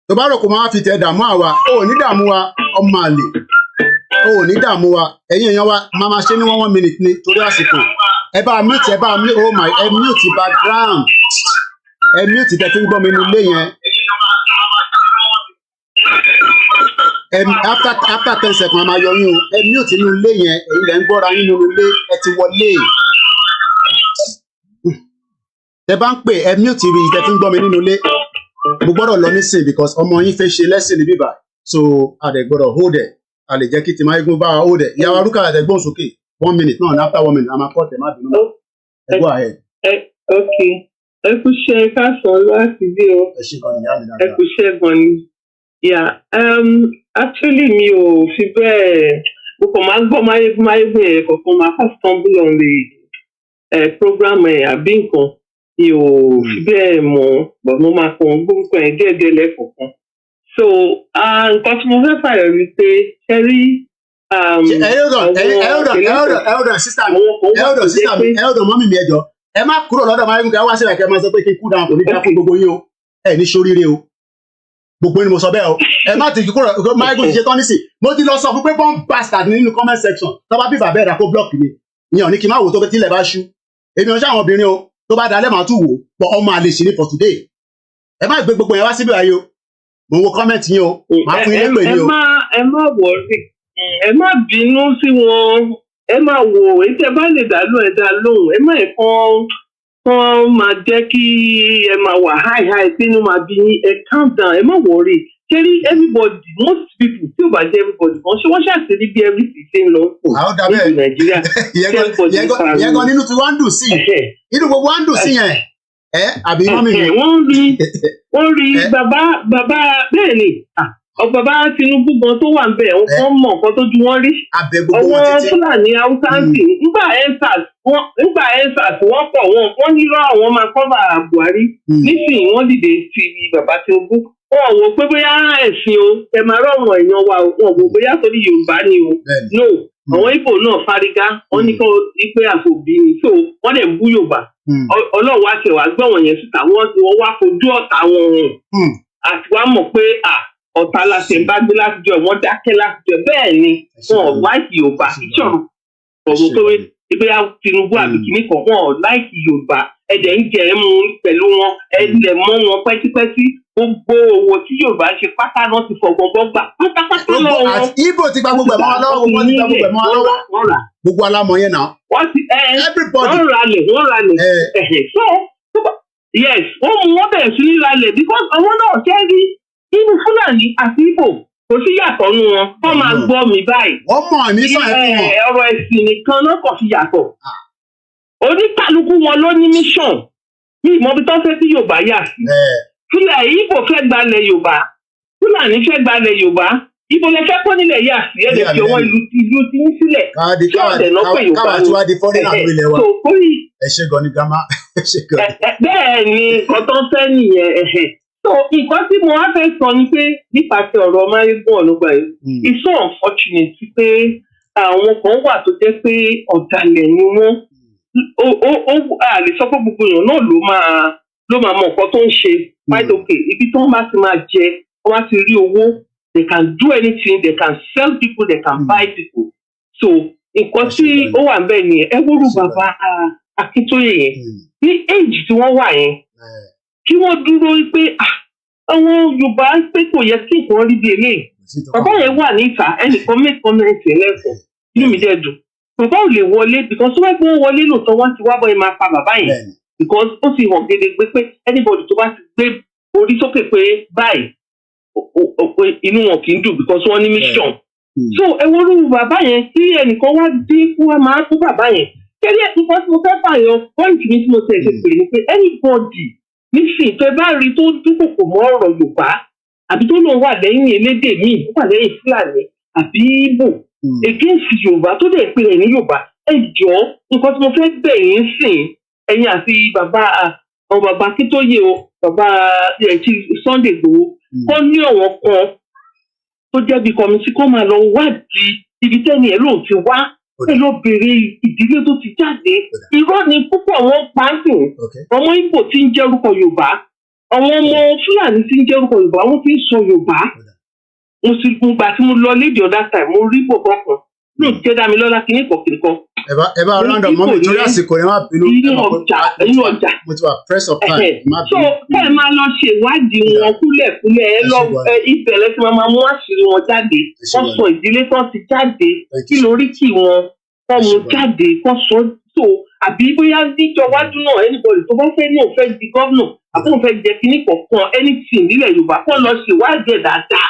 Tó bá rò kó máa fi tẹ̀ dààmú àwa, ó ní dààmú wa ọmọ àlè. Ó ní dààmú wa. Ẹ̀yin èèyàn wa máa ma ṣe ní 1 minute ni torí àsìkò. Ẹ bá mute oh my ẹ mute background. Ẹ mute tẹ̀ tí ń gbọ́ mi nínú ilé yẹn. After 10 seconds, máa yọ yín o. Ẹ mute nínú ilé yẹn. Ẹ̀yin lẹ̀ ń gbọ́ra yín nínú ilé. Ẹ ti wọlé. Tẹ bá ń pè ẹ mute rí tẹ tí ń gbọ́ mi nínú ilé. Mo gbọ́dọ̀ lọ nísìn because ọmọ yín fẹ́ ṣe lẹ́sìn ní bíbá. So a dẹ̀ gbọ́dọ̀ hold it. A lè jẹ́ kí ti Máyégún bá wa hold it. Ìyá wa Rúkà àtẹ̀gbọ́n sókè 1 minute náà after 1 minute a máa kọ́ tẹ̀ má bínú. Ẹ go ahead. Okay. Ẹ kú ṣe ká sọ láti bí o. Ẹ ṣe gan ni ìyá mi dáadáa. Ẹ kú ṣe gan ni. Yeah. Actually mi ò fi bẹ́ẹ̀ mo kàn máa ń gbọ́ Máyégún yẹn kọ̀ọ̀kan máa kọ́ stumble on the program àbí nǹkan. Mi ò fi bẹ́ẹ̀ mọ̀ but mo máa kàn gbórúkọ ẹ̀ díẹ̀díẹ̀ lẹ́ẹ̀kọ̀ọ̀kan. So nǹkan tí mo fẹ́ fàyọ̀ rí pé ṣe rí. Hold on sister mọ́mí mi ẹjọ́ ẹ má kúrò lọ́dọ̀ Máyégún kẹ́ wá sí ẹ̀kẹ́ máa sọ pé kí n kú dáhùn kò ní dá fún gbogbo yín o ẹ ní sóríire o gbogbo ni mo sọ bẹ́ẹ̀ o ẹ má ti kúrò Máyégún ti ṣe tán nísì mo ti lọ sọ fún pé bomb bastard nínú comment section tó bá bí bàbá ẹ̀dá kó block mi ìyẹn ò ní kí n má wò tó pé tílẹ̀ bá ṣú èmi ò ṣe àwọn obìnrin o tó bá dalẹ̀ máa tún wò pọ̀ ọmọ àlè sí ní for today ẹ má gbé gbogbo yẹn wá síbí ayé o mo wo comment yín o máa fún yín lè pè ní o. ẹ má wọrí ẹ má bínú sí wọn ẹ má wò èyí tẹ́ bá lè dá lóhùn ẹ dá lóhùn ẹ má kàn máa jẹ́ kí ẹ máa wà high sínú máa bí ẹ calm down ẹ má wọrí ṣẹ́rí everybody most people tí ò bá jẹ́ everybody kan ṣé wọ́n ṣàṣírí bí everything ṣe ń lọ fún ní Nàìjíríà yẹn gan nínú tí wọ́n ń dùn sí inú gbogbo wọ́n ń dùn sí yẹn àbí mọ́mí mi. wọ́n rí bàbá bẹ́ẹ̀ ni bàbá Tinubu gan tó wà ń bẹ̀ wọ́n mọ̀ nǹkan tó ju wọ́n rí àwọn Fúlàní Haúsá ń sìn nígbà EndSARS wọ́n pọ̀ wọ́n nírọ̀ àwọn máa kọ́bà Buhari nísìnyí wọ́n dìde ti bàbá Tinubu wọ́n wò pé bóyá ẹ̀sìn o ẹ máa rọ̀ wọ̀n èèyàn wa wọ́n wò bóyá torí Yorùbá ni o no àwọn Ìgbò náà fárígá wọ́n ní kó ipe àfòbí ni so wọ́n dẹ̀ bú Yorùbá Ọlọ́run wá ṣe wá gbọ́ wọn yẹn síta wọ́n wá fojú ọ̀tá wọn hàn àti wá mọ̀ pé ọ̀tá láti ẹ̀ bá gbé láti jọ wọ́n dákẹ́ láti jọ bẹ́ẹ̀ ni wọn ò láìkì Yorùbá ìṣòro ọ̀rọ̀ tó ìgbéyà Tinubu àbí kìíní kan wọn ò láìkì Yorùbá ẹ̀dẹ̀ ń jẹ́ mu pẹ̀lú wọn ẹ̀dẹ̀ mọ́ wọn pẹ́típẹ́tí gbogbo owó tí Yorùbá ṣe pátá náà ti fọ̀gbọ̀ngbọ̀ gbà pátápátá lọ́wọ́ wọn. Ibo ti gba gbogbo ẹ̀ mọ́ lọ́wọ́ gbogbo ti gba gbogbo ẹ̀ mọ́ lọ́wọ́ gbogbo alámọ̀ yẹn náà. wọ́n ti wọ́n ralẹ̀ so yes wọ́n mú wọn bẹ̀rẹ̀ sí ní ralẹ̀ because àwọn náà kẹ́rí nínú Fúlàní àti Ìgbò kò sí yàtọ̀ nù wọn wọ́n máa gbọ́ mi báyìí. wọ́n mọ̀ ní sọ̀rọ̀ fún wọn. ọ̀rọ̀ ẹ̀sìn nìkan náà kò fi yàtọ̀. oníkálukú wọn ló ní mission ní ìmọ̀bí tó fẹ́ sí Yorùbá yà sí. Fúlàní Ìgbò fẹ́ gbalẹ̀ Yorùbá Fúlàní fẹ́ gbalẹ̀ Yorùbá Ìgbò lè fẹ́ kó nílẹ̀ yà sí ẹ̀ lè fi ọwọ́ ìlú ti ń sílẹ̀ tí ọ̀dẹ̀ náà pé Yorùbá ní. ẹ ṣe gan ni gama ẹ ṣe gan. bẹ́ẹ̀ ni nǹkan tó ń fẹ́ nìyẹn so nǹkan tí mo wá fẹ́ sọ ni pé nípasẹ̀ ọ̀rọ̀ Máyégún Ọ̀nùgbà yìí it's so unfortunate pé àwọn kan wà tó jẹ́ pé ọ̀dàlẹ̀ ni wọ́n a lè sọ pé gbogbo èèyàn náà ló máa mọ nǹkan tó ń ṣe quite okay ibi tí wọ́n bá ti máa jẹ wọ́n bá ti rí owó they can do anything they can sell people they can buy people so nǹkan tí ó wà bẹ́ẹ̀ ni ẹ wúrú bàbá Akíntóyè yẹn ní age tí wọ́n wà yẹn kí wọ́n dúró pé àwọn Yorùbá pé kò yẹ kí nǹkan rí bí eléyìí bàbá yẹn wà níta ẹnìkan make comment lẹ́kọ̀ọ́ inú mi dẹ̀ dùn bàbá ò lè wọlé because wọ́n pé wọ́n wọlé lóòótọ́ wọ́n ti wá bọ́ ẹ máa pa bàbá yẹn because ó ti hàn gedegbe pé anybody tó bá ti gbé orí sókè pé báyìí inú wọn kì í dùn because wọ́n ní mission. So ẹ wọ́n lóru bàbá yẹn tí ẹnìkan wá dé kó wá máa kó bàbá yẹn. Kẹ́lí ẹ̀sìn kan tí mo fẹ́ fààyàn point mi tí mo tẹ̀ ṣe pè ní pé anybody nísìnyí tó bá rí tó dúkòkò mọ́ ọ̀rọ̀ Yorùbá àbí tó lóun wà lẹ́yìn elédè míì ó wà lẹ́yìn Fúlàní àbí Ìgbò against Yorùbá tó dẹ̀ pè rẹ̀ ní Yorùbá ẹ jọ nǹkan tí mo fẹ́ bẹ̀ yín sìn ẹ̀yin àti bàbá Akíntóyè o bàbá Sunday Igboho kọ́ ní ọ̀wọ́n kan tó jẹ́ bí kọ́mítì kọ́ máa lọ wádìí ibi tẹ́ni ẹ̀ lóun ti wá ẹ lọ bèrè ìdílé tó ti jáde irọ́ ni púpọ̀ wọn pa á sìn ọmọ Ìgbò tí ń jẹ́rúkọ Yorùbá àwọn ọmọ Fúlàní tí ń jẹ́rúkọ Yorùbá wọ́n ti ń sọ Yorùbá mo sì gbà tí mo lọ lédè ọ̀dà time mo rí bọ̀bọ̀ kan ló jẹ́ dá mi lọ́lá kí ní kọ̀kìnìkan. ẹ bá round up mọ́mí torí àsìkò yẹn má bínú. inú ọjà mo ti wà press of time má bínú. so kẹ́ ẹ máa lọ ṣèwádìí wọn kúlẹ̀kúlẹ̀ ẹ lọ ìbẹ̀rẹ̀ tí wọ́n máa mú àṣírí wọn jáde wọ́n sọ ìdílé tó ti jáde kí lórí kì wọn kọ́ mu jáde kọ́ sọ tó àbí bóyá níjọ wájú náà anybody tó bá fẹ́ ní òun fẹ́ di gọ́vnà àbí òun fẹ́ jẹ kínní kọ̀ọ̀kan anything nílẹ̀ Yorùbá kọ́ lọ ṣèwádìí ẹ̀ dáadáa.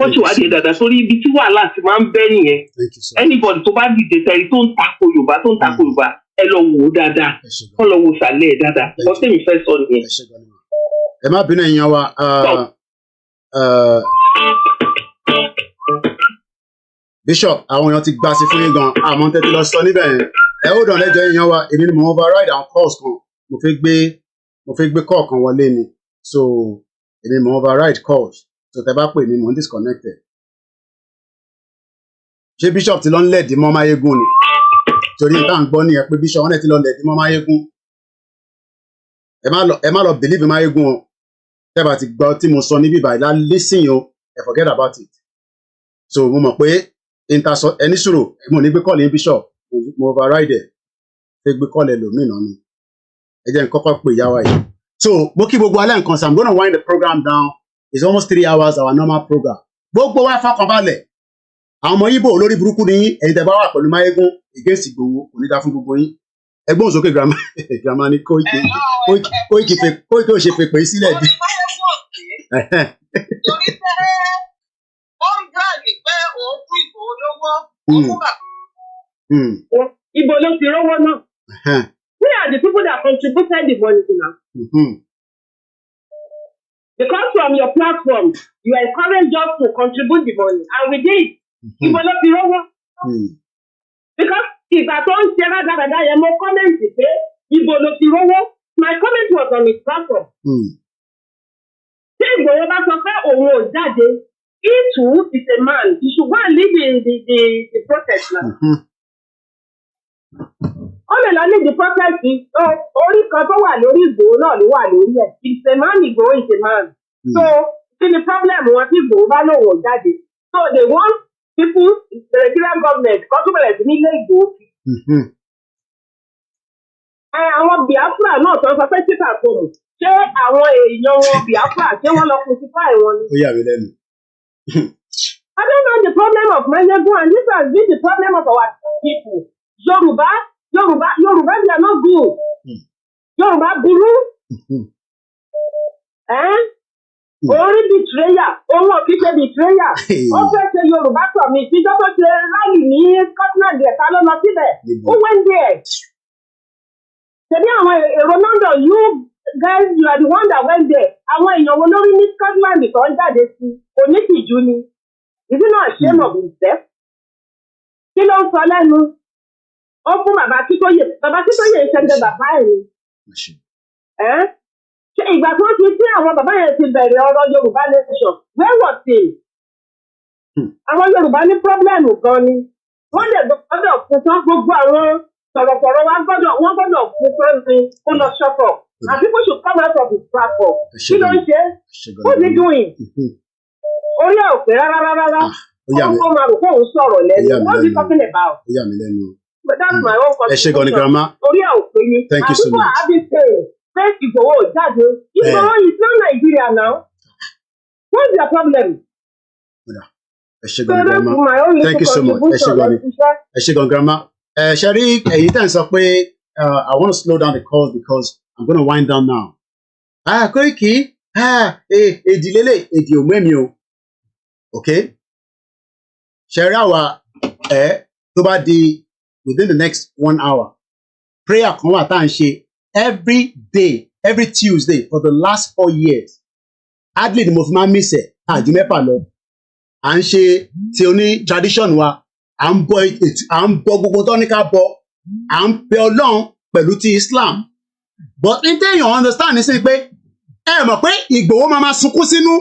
Wọ́n ṣèwádìí dáadáa torí ibi tí wàhálà ti máa ń bẹ́ nìyẹn anybody tó bá dìde tẹ̀rí tó ń tako Yorùbá ẹ lọ wò ó dáadáa kọ́ lọ wò sàlẹ̀ ẹ̀ dáadáa wọ́n tẹ̀mí fẹ́ sọ nìyẹn. ẹ má bínú ẹ̀yin wa Bishop àwọn èèyàn ti gbà sí fún yín gan àmọ́ tẹ́tí lọ sọ níbẹ̀ yẹn ẹ ó dàn lẹ́jọ́ èèyàn wa èmi ni mo override àwọn calls kan mo fẹ́ gbé call kan wọlé ni so èmi mo override calls so tẹ bá pè mí mo ń disconnected ṣé Bishop ti lọ ń lẹ̀dí mọ́ Máyégún ni torí nǹkan à ń gbọ́ nìyẹn pé Bishop wọn náà ti lọ lẹ̀dí mọ́ Máyégún ẹ má lọ believe Máyégún o tẹ́ bá ti gbọ́ tí mo sọ níbí báyìí listen o ẹ forget about it so mo mọ̀ pé ẹni sùúrù mo ní gbé kọ́ọ̀lì Bishop mo override ẹ̀ fẹ́ gbé kọ́ọ̀lì ẹlòmíràn ni ẹ jẹ́ n kọ́kọ́ pè ìyá wa yìí so mo kí gbogbo alẹ́ nǹkan so I'm gonna wind the program down it's almost 3 hours our normal program gbogbo wa fọkànbalẹ̀ àwọn ọmọ Ìgbò olórí burúkú ni ẹ̀yin tẹ́ bá wà pẹ̀lú Máyégún against Ìgbòho kò ní dá fún gbogbo yín ẹgbọ́n òsókè grandma ní Koiki ò ṣe pèpè sílẹ̀ bí. torí pé ó ń gbàgbé pé òun fún Ìgbòho lówó òun fún bàbá. Ibo ló ti rówó náà. We are the people that contributed the money now. Because from your platform, you encourage us to contribute the money, and we did. Ibo ló ti rówó. Because ìgbà tó ń ṣe rádaràdà yẹn mo comment pé Ibo ló ti rówó. My comment was on his platform. Ṣé Ìgbòho bá sọ pé òun ò jáde? He too is a man. He should go and lead the protest now. Ó lè lọ ní the protest orí kan tó wà lórí Ìgbòho náà ló wà lórí ẹ̀. It's a man, Ìgbòho is a man. So kí ni problem wọn tí Ìgbòho bá lòun ò jáde? So they want people, the Nigerian government, kó tún bẹ̀rẹ̀ sí nílé Ìgbòho sí. Àwọn Biafra náà tó ń sọ pé títà fóònù. Ṣé àwọn èèyàn wọn Biafra ṣé wọ́n lọ crucify wọn ni? Ó yà mí lẹ́nu. I don't know the problem of Máyégún, and this has been the problem of our people. Yorùbá, they are not good. Yorùbá burú. Orí betrayal, òun ò kí ṣe betrayal. Ó fẹ́ ṣe Yorùbá sọ mi, ìjọba tó ṣe rally ní Scotland ẹ̀ka ló lọ síbẹ̀. Who went there? Ṣèbí àwọn èrò London, you guys, you are the one that went there. Àwọn èèyàn wo lórí ní Scotland tó ń jáde sí? Onítìjú ni. Is he not ashamed of himself? Kí ló ń sọ lẹ́nu? Ó fún bàbá Akíntóyè ṣẹ́gbẹ́ bàbá ẹ̀ ni. Ṣé ìgbà tó ti tí àwọn bàbá yẹn ti bẹ̀rẹ̀ ọ̀rọ̀ Yorùbá nation, where was he? Àwọn Yorùbá ní pọ́blẹ́mù gan ni. Wọ́n lè gbọ́dọ̀ fún tán gbogbo àwọn sọ̀rọ̀sọ̀rọ̀ wọ́n gbọ́dọ̀ fún tán ní kó lọ ṣọ́kọ̀. And people should come out of his platform. Kí ló ń ṣe? What is he doing? Orí ẹ̀ ò pé rárá. Ó máa rò pé òun sọ̀rọ̀ lẹ́nu. What is he talking about? Ó yà mí lẹ́nu. But that's my own contribution. Ẹ ṣé gan ni grandma. Orí ẹ̀ ò pé ni. Thank you so much. And people are having pain. Fake Igboho jáde. Igboho is not Nigeria now. What's their problem? Ẹ ṣé gan ni grandma. Thank you so much. Ẹ ṣé gan ni. Ẹ ṣé gan grandma. Ṣe rí èyí tẹ̀ ń sọ pé I want to slow down the calls because I'm going to wind down now. Koiki, èdìlélẹ̀ èdì òmẹ́mi o okay ṣẹ̀rí àwa tó bá di within the next 1 hour prayer kan wà tá à ń ṣe every day every Tuesday for the last 4 years hardly ni mo fi máa ń mísẹ̀ àjù mẹ́fà lọ à ń ṣe ti oní tradition wa à ń bọ gbogbo tó ní ká bọ à ń bẹ Ọlọ́run pẹ̀lú ti Islam but ní téèyàn understand ní sí pé ẹ mọ̀ pé Ìgbòho máa sunkún sínú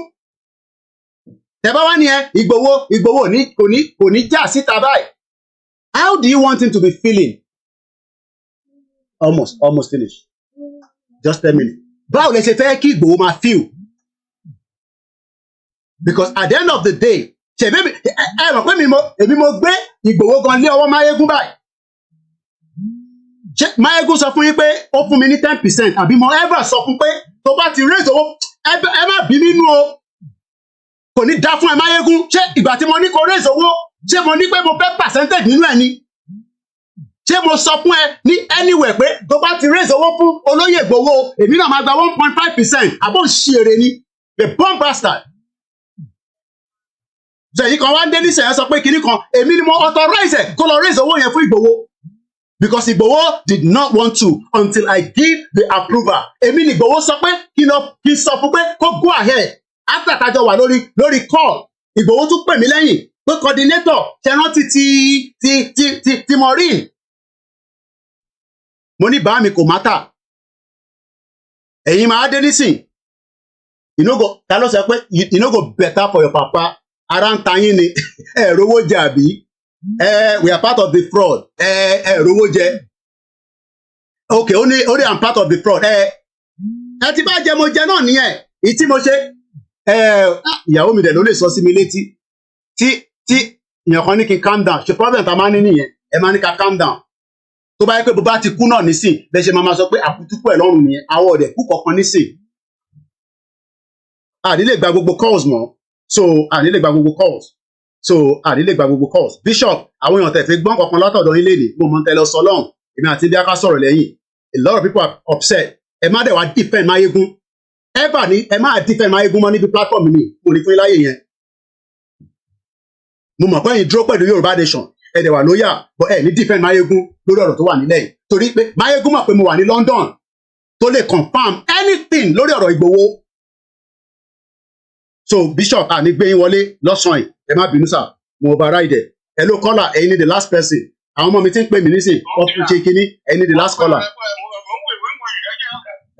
tẹ́bá wá ní Ìgbòho kò ní já síta báyìí how do you want him to be feeling almost finished just 10 minutes báwo lẹ ṣe fẹ́ kí Ìgbòho máa feel because at the end of the day ṣe ẹ mọ̀ pé èmi mo gbé Ìgbòho gan lé ọwọ́ Máyégún báyìí Máyégún sọ fún yín pé ó fún mi ní 10% àbí mo ever sọ fún pé tó bá ti raise owó ẹ má bí nínú o kò ní dá fún ẹ Máyégún ṣé ìgbà tí mo ní kó raise owó ṣé mo ní pé mo fẹ́ percentage nínú ẹ ni ṣé mo sọ fún ẹ ní anywhere pé tó bá ti raise owó fún olóyè Ìgbòho èmi náà máa gba 1.5% àbọ̀ ṣèrè ni the bomb bastard ṣèyí kan wá ń dé níṣẹ́ sọ pé kinní kan èmi ni mo authorize ẹ̀ kó lọ raise owó yẹn fún Ìgbòho because Ìgbòho did not want to until I give the approval èmi ni Ìgbòho sọ pé kí n sọ fún pé kó go ahead after tájọ wà lórí call Ìgbòho tún pè mí lẹ́yìn pé coordinator ṣe rántí ti Maureen mo ní bá mi kò mátà ẹ̀yin máa dé nísìn ta ló sọ pé you no go better for your papa ara ń ta yín ni rówó jẹ àbí we are part of the fraud rówó jẹ okay ó ní I'm part of the fraud ti bá jẹ mo jẹ náà nìyẹn ìtí mo ṣe ìyàwó mi dẹ̀ ló lè sọ sí mi létí tí èèyàn kan ní kí n calm down ṣe problem ta máa ní nìyẹn ẹ máa ní ká calm down tó bá yẹ pé bó bá ti kú náà nísìn bẹ́ẹ̀ ṣe máa sọ pé àkútúkú ẹ̀ lọ́rùn nìyẹn àwọn ọ̀dẹ̀ kú kọ̀ọ̀kan nísìn àdílé gba gbogbo calls mọ́ so àdílé gba gbogbo calls bishop àwọn èèyàn tẹ̀ fi gbọ́n kankan látọ̀dọ̀ yín léde mo mọ̀ ń tẹ́lẹ̀ sọ lọ́hùn èmi àti bí aká sọ̀rọ̀ lẹ́yìn a lot of people are upset ẹ má dẹ̀ wá defend Máyégún ever ní ẹ má defend Máyégún mọ́ níbi platform mi mo ní fún iláyè yẹn mo mọ̀ pé ẹ̀yin dúró pẹ̀lú Yorùbá nation ẹ dẹ̀ wà lóyà but ẹ ní defend Máyégún lórí ọ̀rọ̀ tó wà nílẹ̀ yìí torí pé Máyégún mọ̀ pé mo wà ní London tó lè confirm anything lórí ọ̀rọ̀ Ìgbòho so bishop àní gbé yín wọlé lọ́sàn-án yìí ẹ má bínú sà mo override ẹ ló kọ́là ẹ̀yin ni the last person àwọn ọmọ mi ti ń pè mí nísìn ọ̀pọ̀ ṣe kínní ẹ̀yin ni the last caller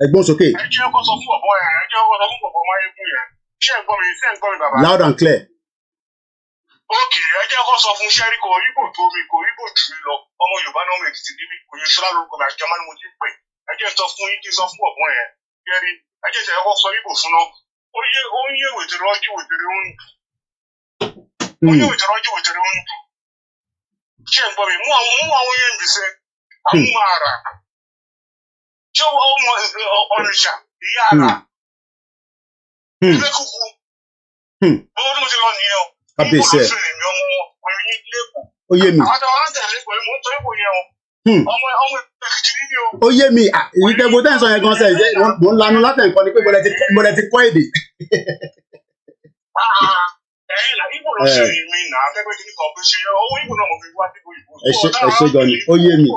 ẹ̀gbọ́n sókè. ẹ jẹ́ kó sọ fún ọ̀bọ yẹn ẹ jẹ́ kó sọ fún ọ̀bọ Máyégún yẹn ṣé ń gbọ́ mi bàbá. loud and clear. ok ẹ jẹ́ kó sọ fún sẹ́rí kò ibo tó mi kò ibo jù mí lọ ọmọ Yorùbá náà mo Èkìtì níbi kò yẹ ṣọlá lórúkọ mi àjọmọ́ ni mo ti ń pè ẹ jẹ́ sọ fún yín kí n sọ fún ọ̀bọ yẹn kẹrí ẹ jẹ́ sẹ́ kó sọ ibo fún náà ó yẹ wètèrè ọjọ́ wètèrè ń ṣé ń gbọ́ mi mú àwọn yẹn bìsẹ́ àwọn ara ṣé ọmọ Ọ̀nìṣà ìyá ara ilé kúkú bó ní mo ti lọ nìyẹn o kábíyèsí ẹ ó yé mi ó yé mi ìtẹ̀gbọ́ tẹ̀ ń sọ yẹn gan sẹ́yìn mo ń lanu látẹ̀ nǹkan ni pé mo lẹ ti kọ́ èdè. ẹ̀yin là ibo ló ṣe èmi nà á tẹ́gbẹ́ kí ní kan fi ṣe owó ibo náà mo fi wá síbò ìbò. ẹ ṣe gan ni ó yé mi.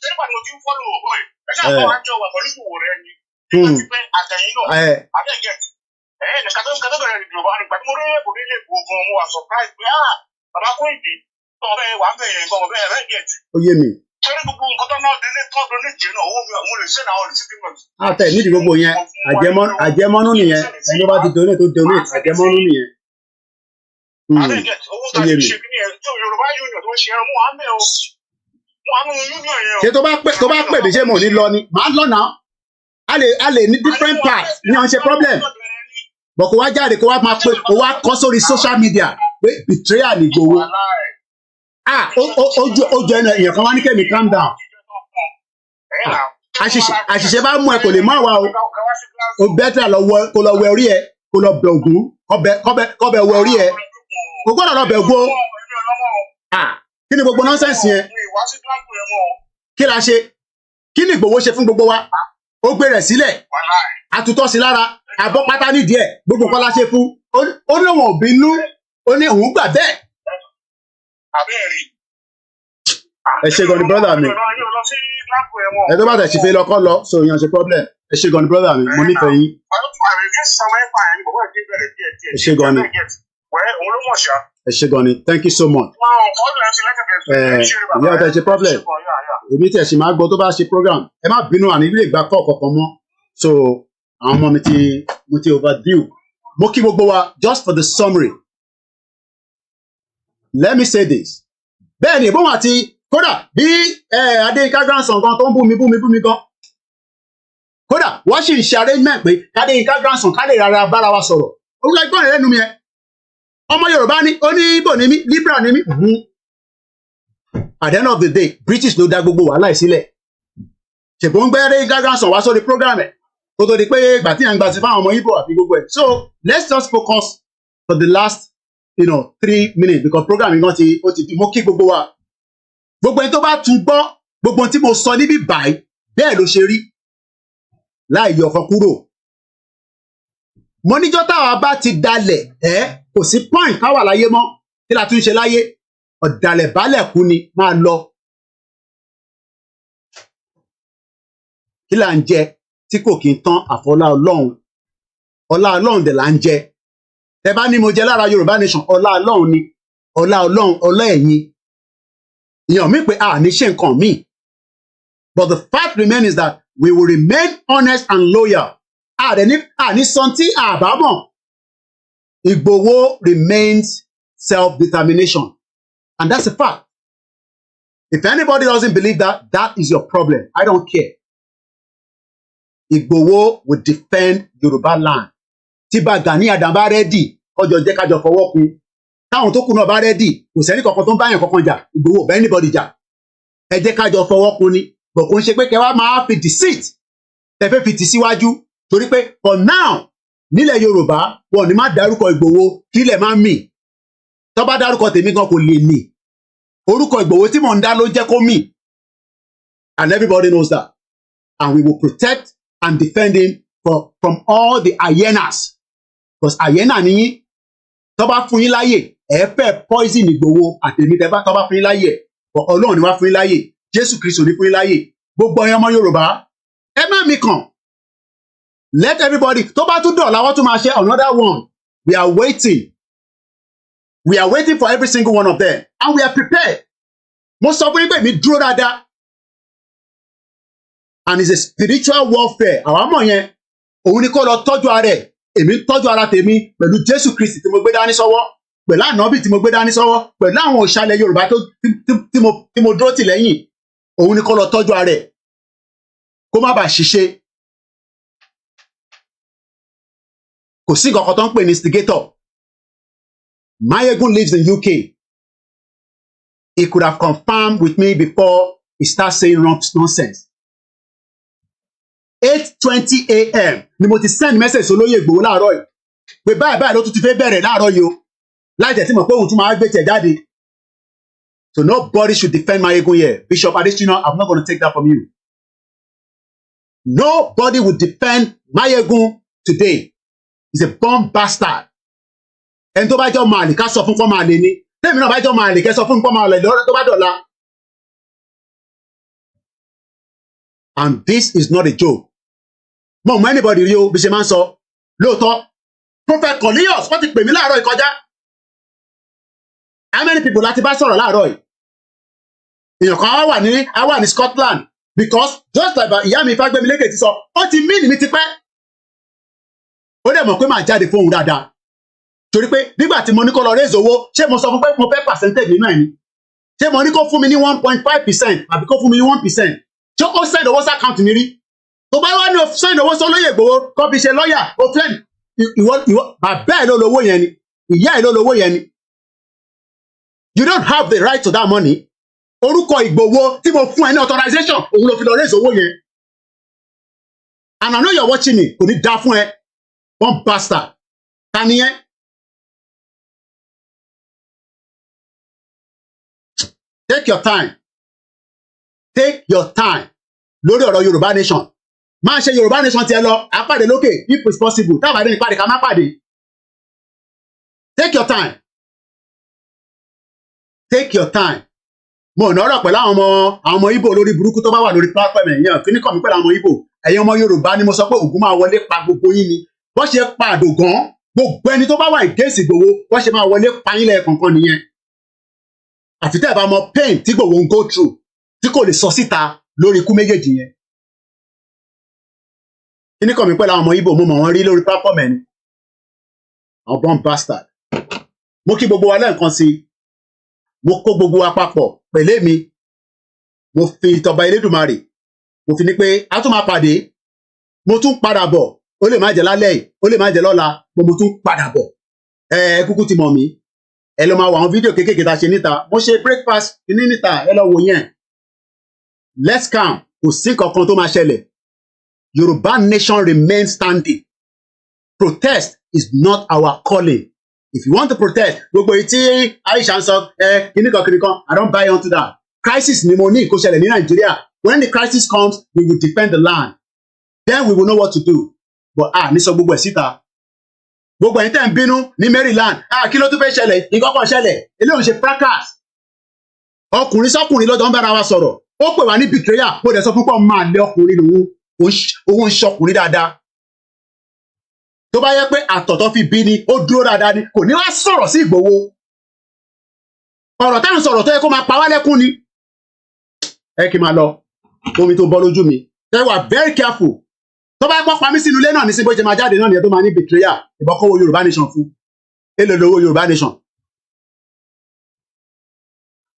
nígbà tí mo ti ń fọ́lọ̀ òwò ẹ̀ ẹ ṣáà fọ́ àjọ wà pẹ̀lú ìwò rẹ ni nígbà tí pé àtẹ̀yìn náà àbẹ̀gẹ̀ nìkan tó bẹ̀rẹ̀ ìdìbò nígbà tí mo rí èkó nílé ìbò gan mo wà surprise pé bàbá Koiki tó ọbẹ̀ wà ń bẹ̀yẹ̀ nǹkan ọbẹ̀ rẹ̀ gẹ̀. ó yé mi. torí gbogbo nǹkan tó náà délé tó ọdún méje náà owó mi mo lè ṣe náà ọ̀rẹ́ títí mọ̀. àtẹ nídìí gbogbo yẹn àjẹmọ́nú nìyẹn ẹni bá ti donate tó donate àjẹmọ́nú nìyẹn. àbẹ̀gẹ̀ owó tó ti ṣe kí ni ẹ̀ tó Yorùbá union tó ṣe ẹran mú àmì ẹ̀ o ṣe tó bá pè mí ṣé mo ní lọ ni màá lọ náà a lè ní different parts ní ọ̀n ṣe problem but kò wá jáde kò wá máa pé kò wá kọ́ sórí social media pé betrayal ní Ìgbòho ojú ẹnu èèyàn kan wá ní kẹ́mi calm down àṣìṣe bá mú ẹ kò lè má wa o bẹ́tẹ̀ kó lọ wẹ orí ẹ kó lọ bẹ Ògún kọ́bẹ wẹ orí ẹ kò gbọ́dọ̀ lọ bẹ Ògún kí ni gbogbo nọ́nsẹ̀nsì yẹn kí la ṣe kí ni Ìgbòho ṣe fún gbogbo wa ó gbé rẹ̀ sílẹ̀ àtútọ́ sí lára àbọ̀ pátá nídìí ẹ̀ gbogbo nǹkan la ṣe fún ó ní òun ò bínú ó ní òun gbà bẹ́ẹ̀. ẹ ṣe gan ni brọ́dà mi ẹ tó bá tẹ̀ sí fẹ́ lọ́kọ́ lọ so yan ṣe problem ẹ ṣe gan ni brọ́dà mi mo nífẹ̀ẹ́ yín. ẹ ṣe gan ni ẹ ṣe gan ni thank you so much. ìyá ọ̀tẹ̀ ṣe problem èmi tẹ̀ sí máa gbọ́ tó bá ṣe program ẹ má bínú àní ilé ìgbà kọ́ ọ̀kọ̀ọ̀kan mọ́ so àwọn ọmọ mo ti overdue mo kí gbogbo wa just for the summary let me say this bẹ́ẹ̀ ni ìbọn àti kódà bí Adéyínká grandson kan tó ń bú mi gan kódà wọ́n sì ń ṣe arrangement pé Adéyínká grandson ká lè rárá bára wa sọ̀rọ̀ orúkọ ẹgbọ́n rẹ̀ lẹ́nu mi ẹ ọmọ Yorùbá ní oníbò ní mí Libra ní mí at the end of the day British ló dá gbogbo wàhálà yìí sílẹ̀ ṣègbọ́n ń gbé Adéyínká grandson wá sórí program ẹ̀ kó tó di pé ìgbà tí à ń gbà sí fáwọn ọmọ Igbo àti gbogbo ẹ̀ so let's just focus for the last 3 minutes because program yìí náà ó ti mo kí gbogbo wa gbogbo ẹni tó bá tún gbọ́ gbogbo tí mo sọ níbí báyìí bẹ́ẹ̀ ló ṣe rí láì yọ ọ̀kan kúrò mo níjọ́ táwa bá ti dalẹ̀ kò sí point káwà láyé mọ́ kí la tún ṣe láyé ọ̀dàlẹ̀ balẹ̀ kú ni máa lọ kí là ń jẹ tí kò kí ń tán àfọlá Ọlọ́run dẹ̀ là ń jẹ ẹ bá ní mo jẹ lára Yorùbá nation ọlá Ọlọ́run ni ọlá Ọlọ́run ọlá ẹ̀yin èèyàn mi pé a ní ṣe nǹkan míì but the fact remains is that we will remain honest and loyal àní santi àbámọ̀ Igboho remains self-determination and that's a fact if anybody doesn't believe that that is your problem I don't care Igboho will defend Yoruba land tí bá Gani Adams bá rẹ́dì ọjọ́ jẹ́ kájọ fọwọ́ kun táwọn tó kù náà bá rẹ́dì kò sẹ́ni kankan tó ń báyàn kankan jà Igboho bá anybody jà ẹ jẹ́ kájọ fọwọ́ kun ni bọ̀ kò ń ṣe pé kẹwàá máa fi deceit tẹfẹ́ fi tì síwájú torí pé for now nílẹ̀ Yorùbá wọn ni má dárúkọ Igboho kílẹ̀ má mì tó bá dárúkọ tèmi gan kò lè mì orúkọ Igboho tí mò ń dá ló jẹ́ kó mì and everybody knows that and we will protect and defend him from all the hyenas because hyena nìyí tó bá fún yín láyè ẹ fẹ́ poison Igboho àtẹ̀mí tẹ́ bá tó bá fún yín láyè Ọlọ́run ni wá fún yín láyè Jésù Kristo ní fún yín láyè gbogbo ọyàn ọmọ Yorùbá ẹ má mi kàn let everybody tó bá tún dọ̀la wọ́n tún máa ṣe another one we are waiting for every single one of them and we are prepared mo sọ fún yín pé mi dúró dáadáa and it's a spiritual warfare àwọn ọmọ yẹn òun ni kó lọ tọ́jú ara ẹ̀ èmi tọ́jú ara tèmi pẹ̀lú Jésù Kristi tí mo gbé dání sọ́wọ́ pẹ̀lú ànábì tí mo gbé dání sọ́wọ́ pẹ̀lú àwọn òṣàlẹ̀ Yorùbá tí mo dúró tì lẹ́yìn òun ni kó lọ tọ́jú ara ẹ̀ kó má bàa ṣiṣẹ́ kò sí nǹkan kan tó ń pè ní instigator Mayegun lives in UK he could have confirmed with me before he starts saying wrong nonsense 8:20 a.m. ni mo ti send message olóyè Ìgbòho láàárọ̀ yìí pé báyìí ló tún ti fẹ́ bẹ̀rẹ̀ láàárọ̀ yìí o láì tẹ̀ tí mo pé òun tún máa gbé tẹ̀ jáde so nobody should defend Mayegun here Bishop Adesina I'm not going to take that from you nobody will defend Mayegun today he's a bomb bastard ẹni tó bá jọ máa lè ká sọ fún pọ́ máa lè ní tẹ́mi náà bá jọ máa lè kẹ́ sọ fún pọ́ máa lè lọ́rọ́ tó bá dọ̀la and this is not a joke mo mọ anybody rí o bí ṣe máa ń sọ lóòótọ́ Prophet Cornelius wọ́n ti pè mí láàárọ̀ ìkọjá how many people láti bá sọ̀rọ̀ láàárọ̀ yìí èèyàn kan á wà ní Scotland because just like ìyá mi Fágbémilékè ti sọ ó ti mí ní mi ti pẹ́ ó dẹ̀ mọ̀ pé màá jáde fóun dáadáa torí pé nígbà tí mo ní kó lọ raise owó ṣé mo sọ fún pé mo fẹ́ percentage nínú ẹ̀ ni ṣé mo ní kó fún mi ní 1.5% àbí kó fún mi ní 1% ṣé ó send owó sí account mi rí tó bá wá ní o send owó sí olóyè Ìgbòho kó fi ṣe lọ́ọ̀yà o fẹ́ ìwọ bàbá ẹ̀ ló lówó yẹn ni ìyá ẹ̀ ló lówó yẹn ni you don't have the right to that money orúkọ Ìgbòho tí mo fún ẹ ní authorization òun ló fi lọ raise owó yẹn and I know you're watching me kò ní dá fún ẹ one bastard ta ni ẹ take your time lórí ọ̀rọ̀ Yorùbá nation máa ṣe Yorùbá nation tiẹ̀ lọ àpàdé lókè if it's possible táwọn àdéhùn ìpàdé ká má pàdé. Take your time. Take your time. Mo ò nọ́rọ̀ pẹ̀lú àwọn ọmọ Ìgbò lórí burúkú tó bá wà lórí platform ẹ̀yàn kí ní kàn mí pẹ̀lú àwọn Ìgbò ẹ̀yin ọmọ Yorùbá ni mo sọ pé Ògún máa wọlé pa gbogbo yín ni bó ṣe pa Àdògán gbogbo ẹni tó bá wà ìgéèsì Ìgbòho bó ṣe máa wọlé pa yín lẹ́ẹ̀kọ̀ọ̀kan nìyẹn. Àfi tẹ́ ẹ̀ bá mọ pain tí Ìgbòho ń go through tí kò lè sọ síta lórí ikú méjèèjì yẹn. Kí ní kàn mí pẹ̀lú àwọn ọmọ Ìgbò mo mọ̀ wọ́n rí lórí platform ẹni. Àwọn born bastard. Mo kí gbogbo wa lẹ́ẹ̀kan sí i. Mo kó gbogbo wa papọ̀ pẹ̀lẹ́ mi mo fi ìtọba Elédùmarè mo fi ní pé a tún máa pàdé mo tún padà bọ̀ ó lè má jẹ́ lálẹ́ yìí ó lè má jẹ́ lọ́la mo tún padà bọ̀ kúkú ti mọ̀ mí ẹ lọ máa wo àwọn fídíò kéékèèké tá a ṣe níta mo ṣe breakfast ní níta ẹ lọ wò yẹn let's calm kò sí kankan tó máa ṣẹlẹ̀ Yorùbá nation remain standing protest is not our calling. If you want to protest, gbogbo etí Aisha ń sọ kìnnìkan I don't buy onto that. Crisis ni mo ní kó ṣẹlẹ̀ ní Nàìjíríà. When the crisis comes, we will defend the land. Then we will know what to do. But ní sọ gbogbo ẹ̀ síta. Gbogbo ẹ̀yin tẹ́ ń bínú ní Maryland. Kí ló tún fẹ́ ṣẹlẹ̀? Ìkọ́kọ̀ ṣẹlẹ̀. Eléyìí ṣe fracas. Ọkùnrin sọ́kùnrin lọ́dọ̀ ń bára wa sọ̀rọ̀. Ó pè wá ní betrayal. Mo dẹ̀ sọ fún pọ̀ máa lé ọkùnrin lòun. Òun ń ṣọkùnrin dáadáa. Tó bá yẹ pé àtọ̀tọ̀ fi bí ni ó dúró dáadáa ni kò ní wá sọ̀rọ̀ sí Ìgbòho ọ̀rọ̀ táwọn sọ̀rọ̀ tó yẹ kó máa pa wá lẹ́kún ni ẹ kí n máa lọ omi tó bọ́ lójú mi ẹ wà very careful tó bá pọ́ pa mí sínú ilé náà ní sí bó ṣe máa jáde náà nìyẹn tó máa ní betrayal ìbọ̀kọ́wọ́ Yorùbá nation fún èlò lówó Yorùbá nation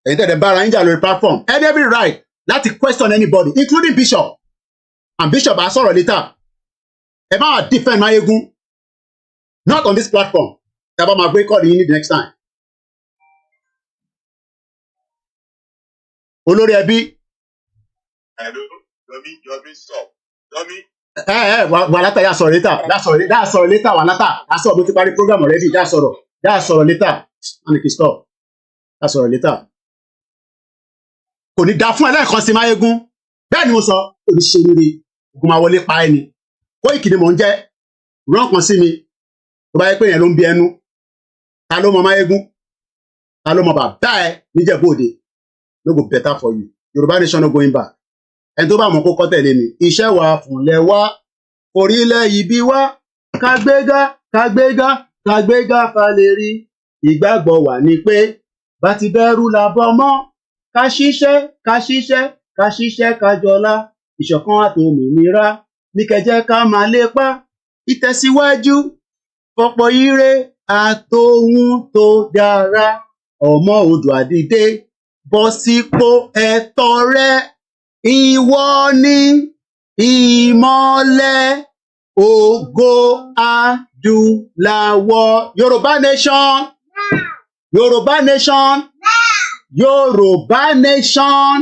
èyí tẹ̀lé bára ń jà lórí platform ẹ dẹ́ every right láti question anybody including bishop and bishop á sọ̀rọ̀ later ẹ bá wà defend Mayegun. Not on this platform. Taba ma break all you need next time. Olórí ẹbí. Hello, Yomi, you have been stopped. Yomi. Wàlátà yà sọ̀rọ̀ later. Dá sọ̀rọ̀ later wàlátà. Dá sọ̀rọ̀ bó ti parí program already. Dá sọ̀rọ̀ later. Aniki stop. Dá sọ̀rọ̀ later. Kò ní dá fún ẹlẹ́ẹ̀kan sí Máyégún. Bẹ́ẹ̀ ni mo sọ, kò ní ṣe rere. Ògùn máa wọlé pa ẹni. Kóìkì ni mò ń jẹ́. Rán kan sí mi. Tó bá yẹ pé yẹn ló ń bí ẹnu ta ló mọ Máyégún ta ló mọ bàbá ẹ níjẹ̀bú-Òde no go better for you Yorùbá nation no going back ẹni tó bá mọ kó kọ́ tẹ̀lé mi iṣẹ́ wa fúnlẹ̀ wá orílẹ̀ ibi wá kágbégá fa lè rí ìgbàgbọ́ wà ní pé bá ti bẹ̀rù làbọ̀ mọ́ ká ṣiṣẹ́ ká jọlá ìṣọ̀kan àtòmìnira ní kẹjẹ ká máa lépa ìtẹ̀síwájú fọ́pọ̀ ire àtòhun tó dára ọmọ Oòduà dìde bọ́ sípò ẹ̀tọ́ rẹ ìwọ ni ìmọ́lẹ̀ ògo adúláwọ̀ Yorùbá nation Yorùbá nation Yorùbá nation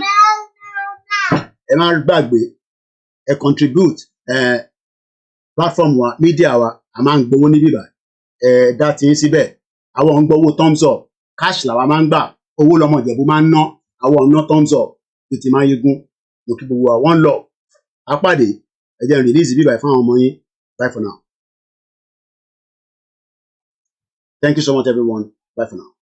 ẹ má gbàgbé ẹ contribute platform wa media wa a máa ń gbowó ní bíbá dá tí ń síbẹ̀ àwọn ń gbowó thumbs up cash làwa máa ń gbà owó lọmọ Ìjẹ̀bú máa ń ná àwọn ọ̀nà thumbs up tètè Máyégún mo kí gbogbo wa one love apàdé ẹ jẹ́ release bíbá fún àwọn ọmọ yín bye for now thank you so much everyone bye for now.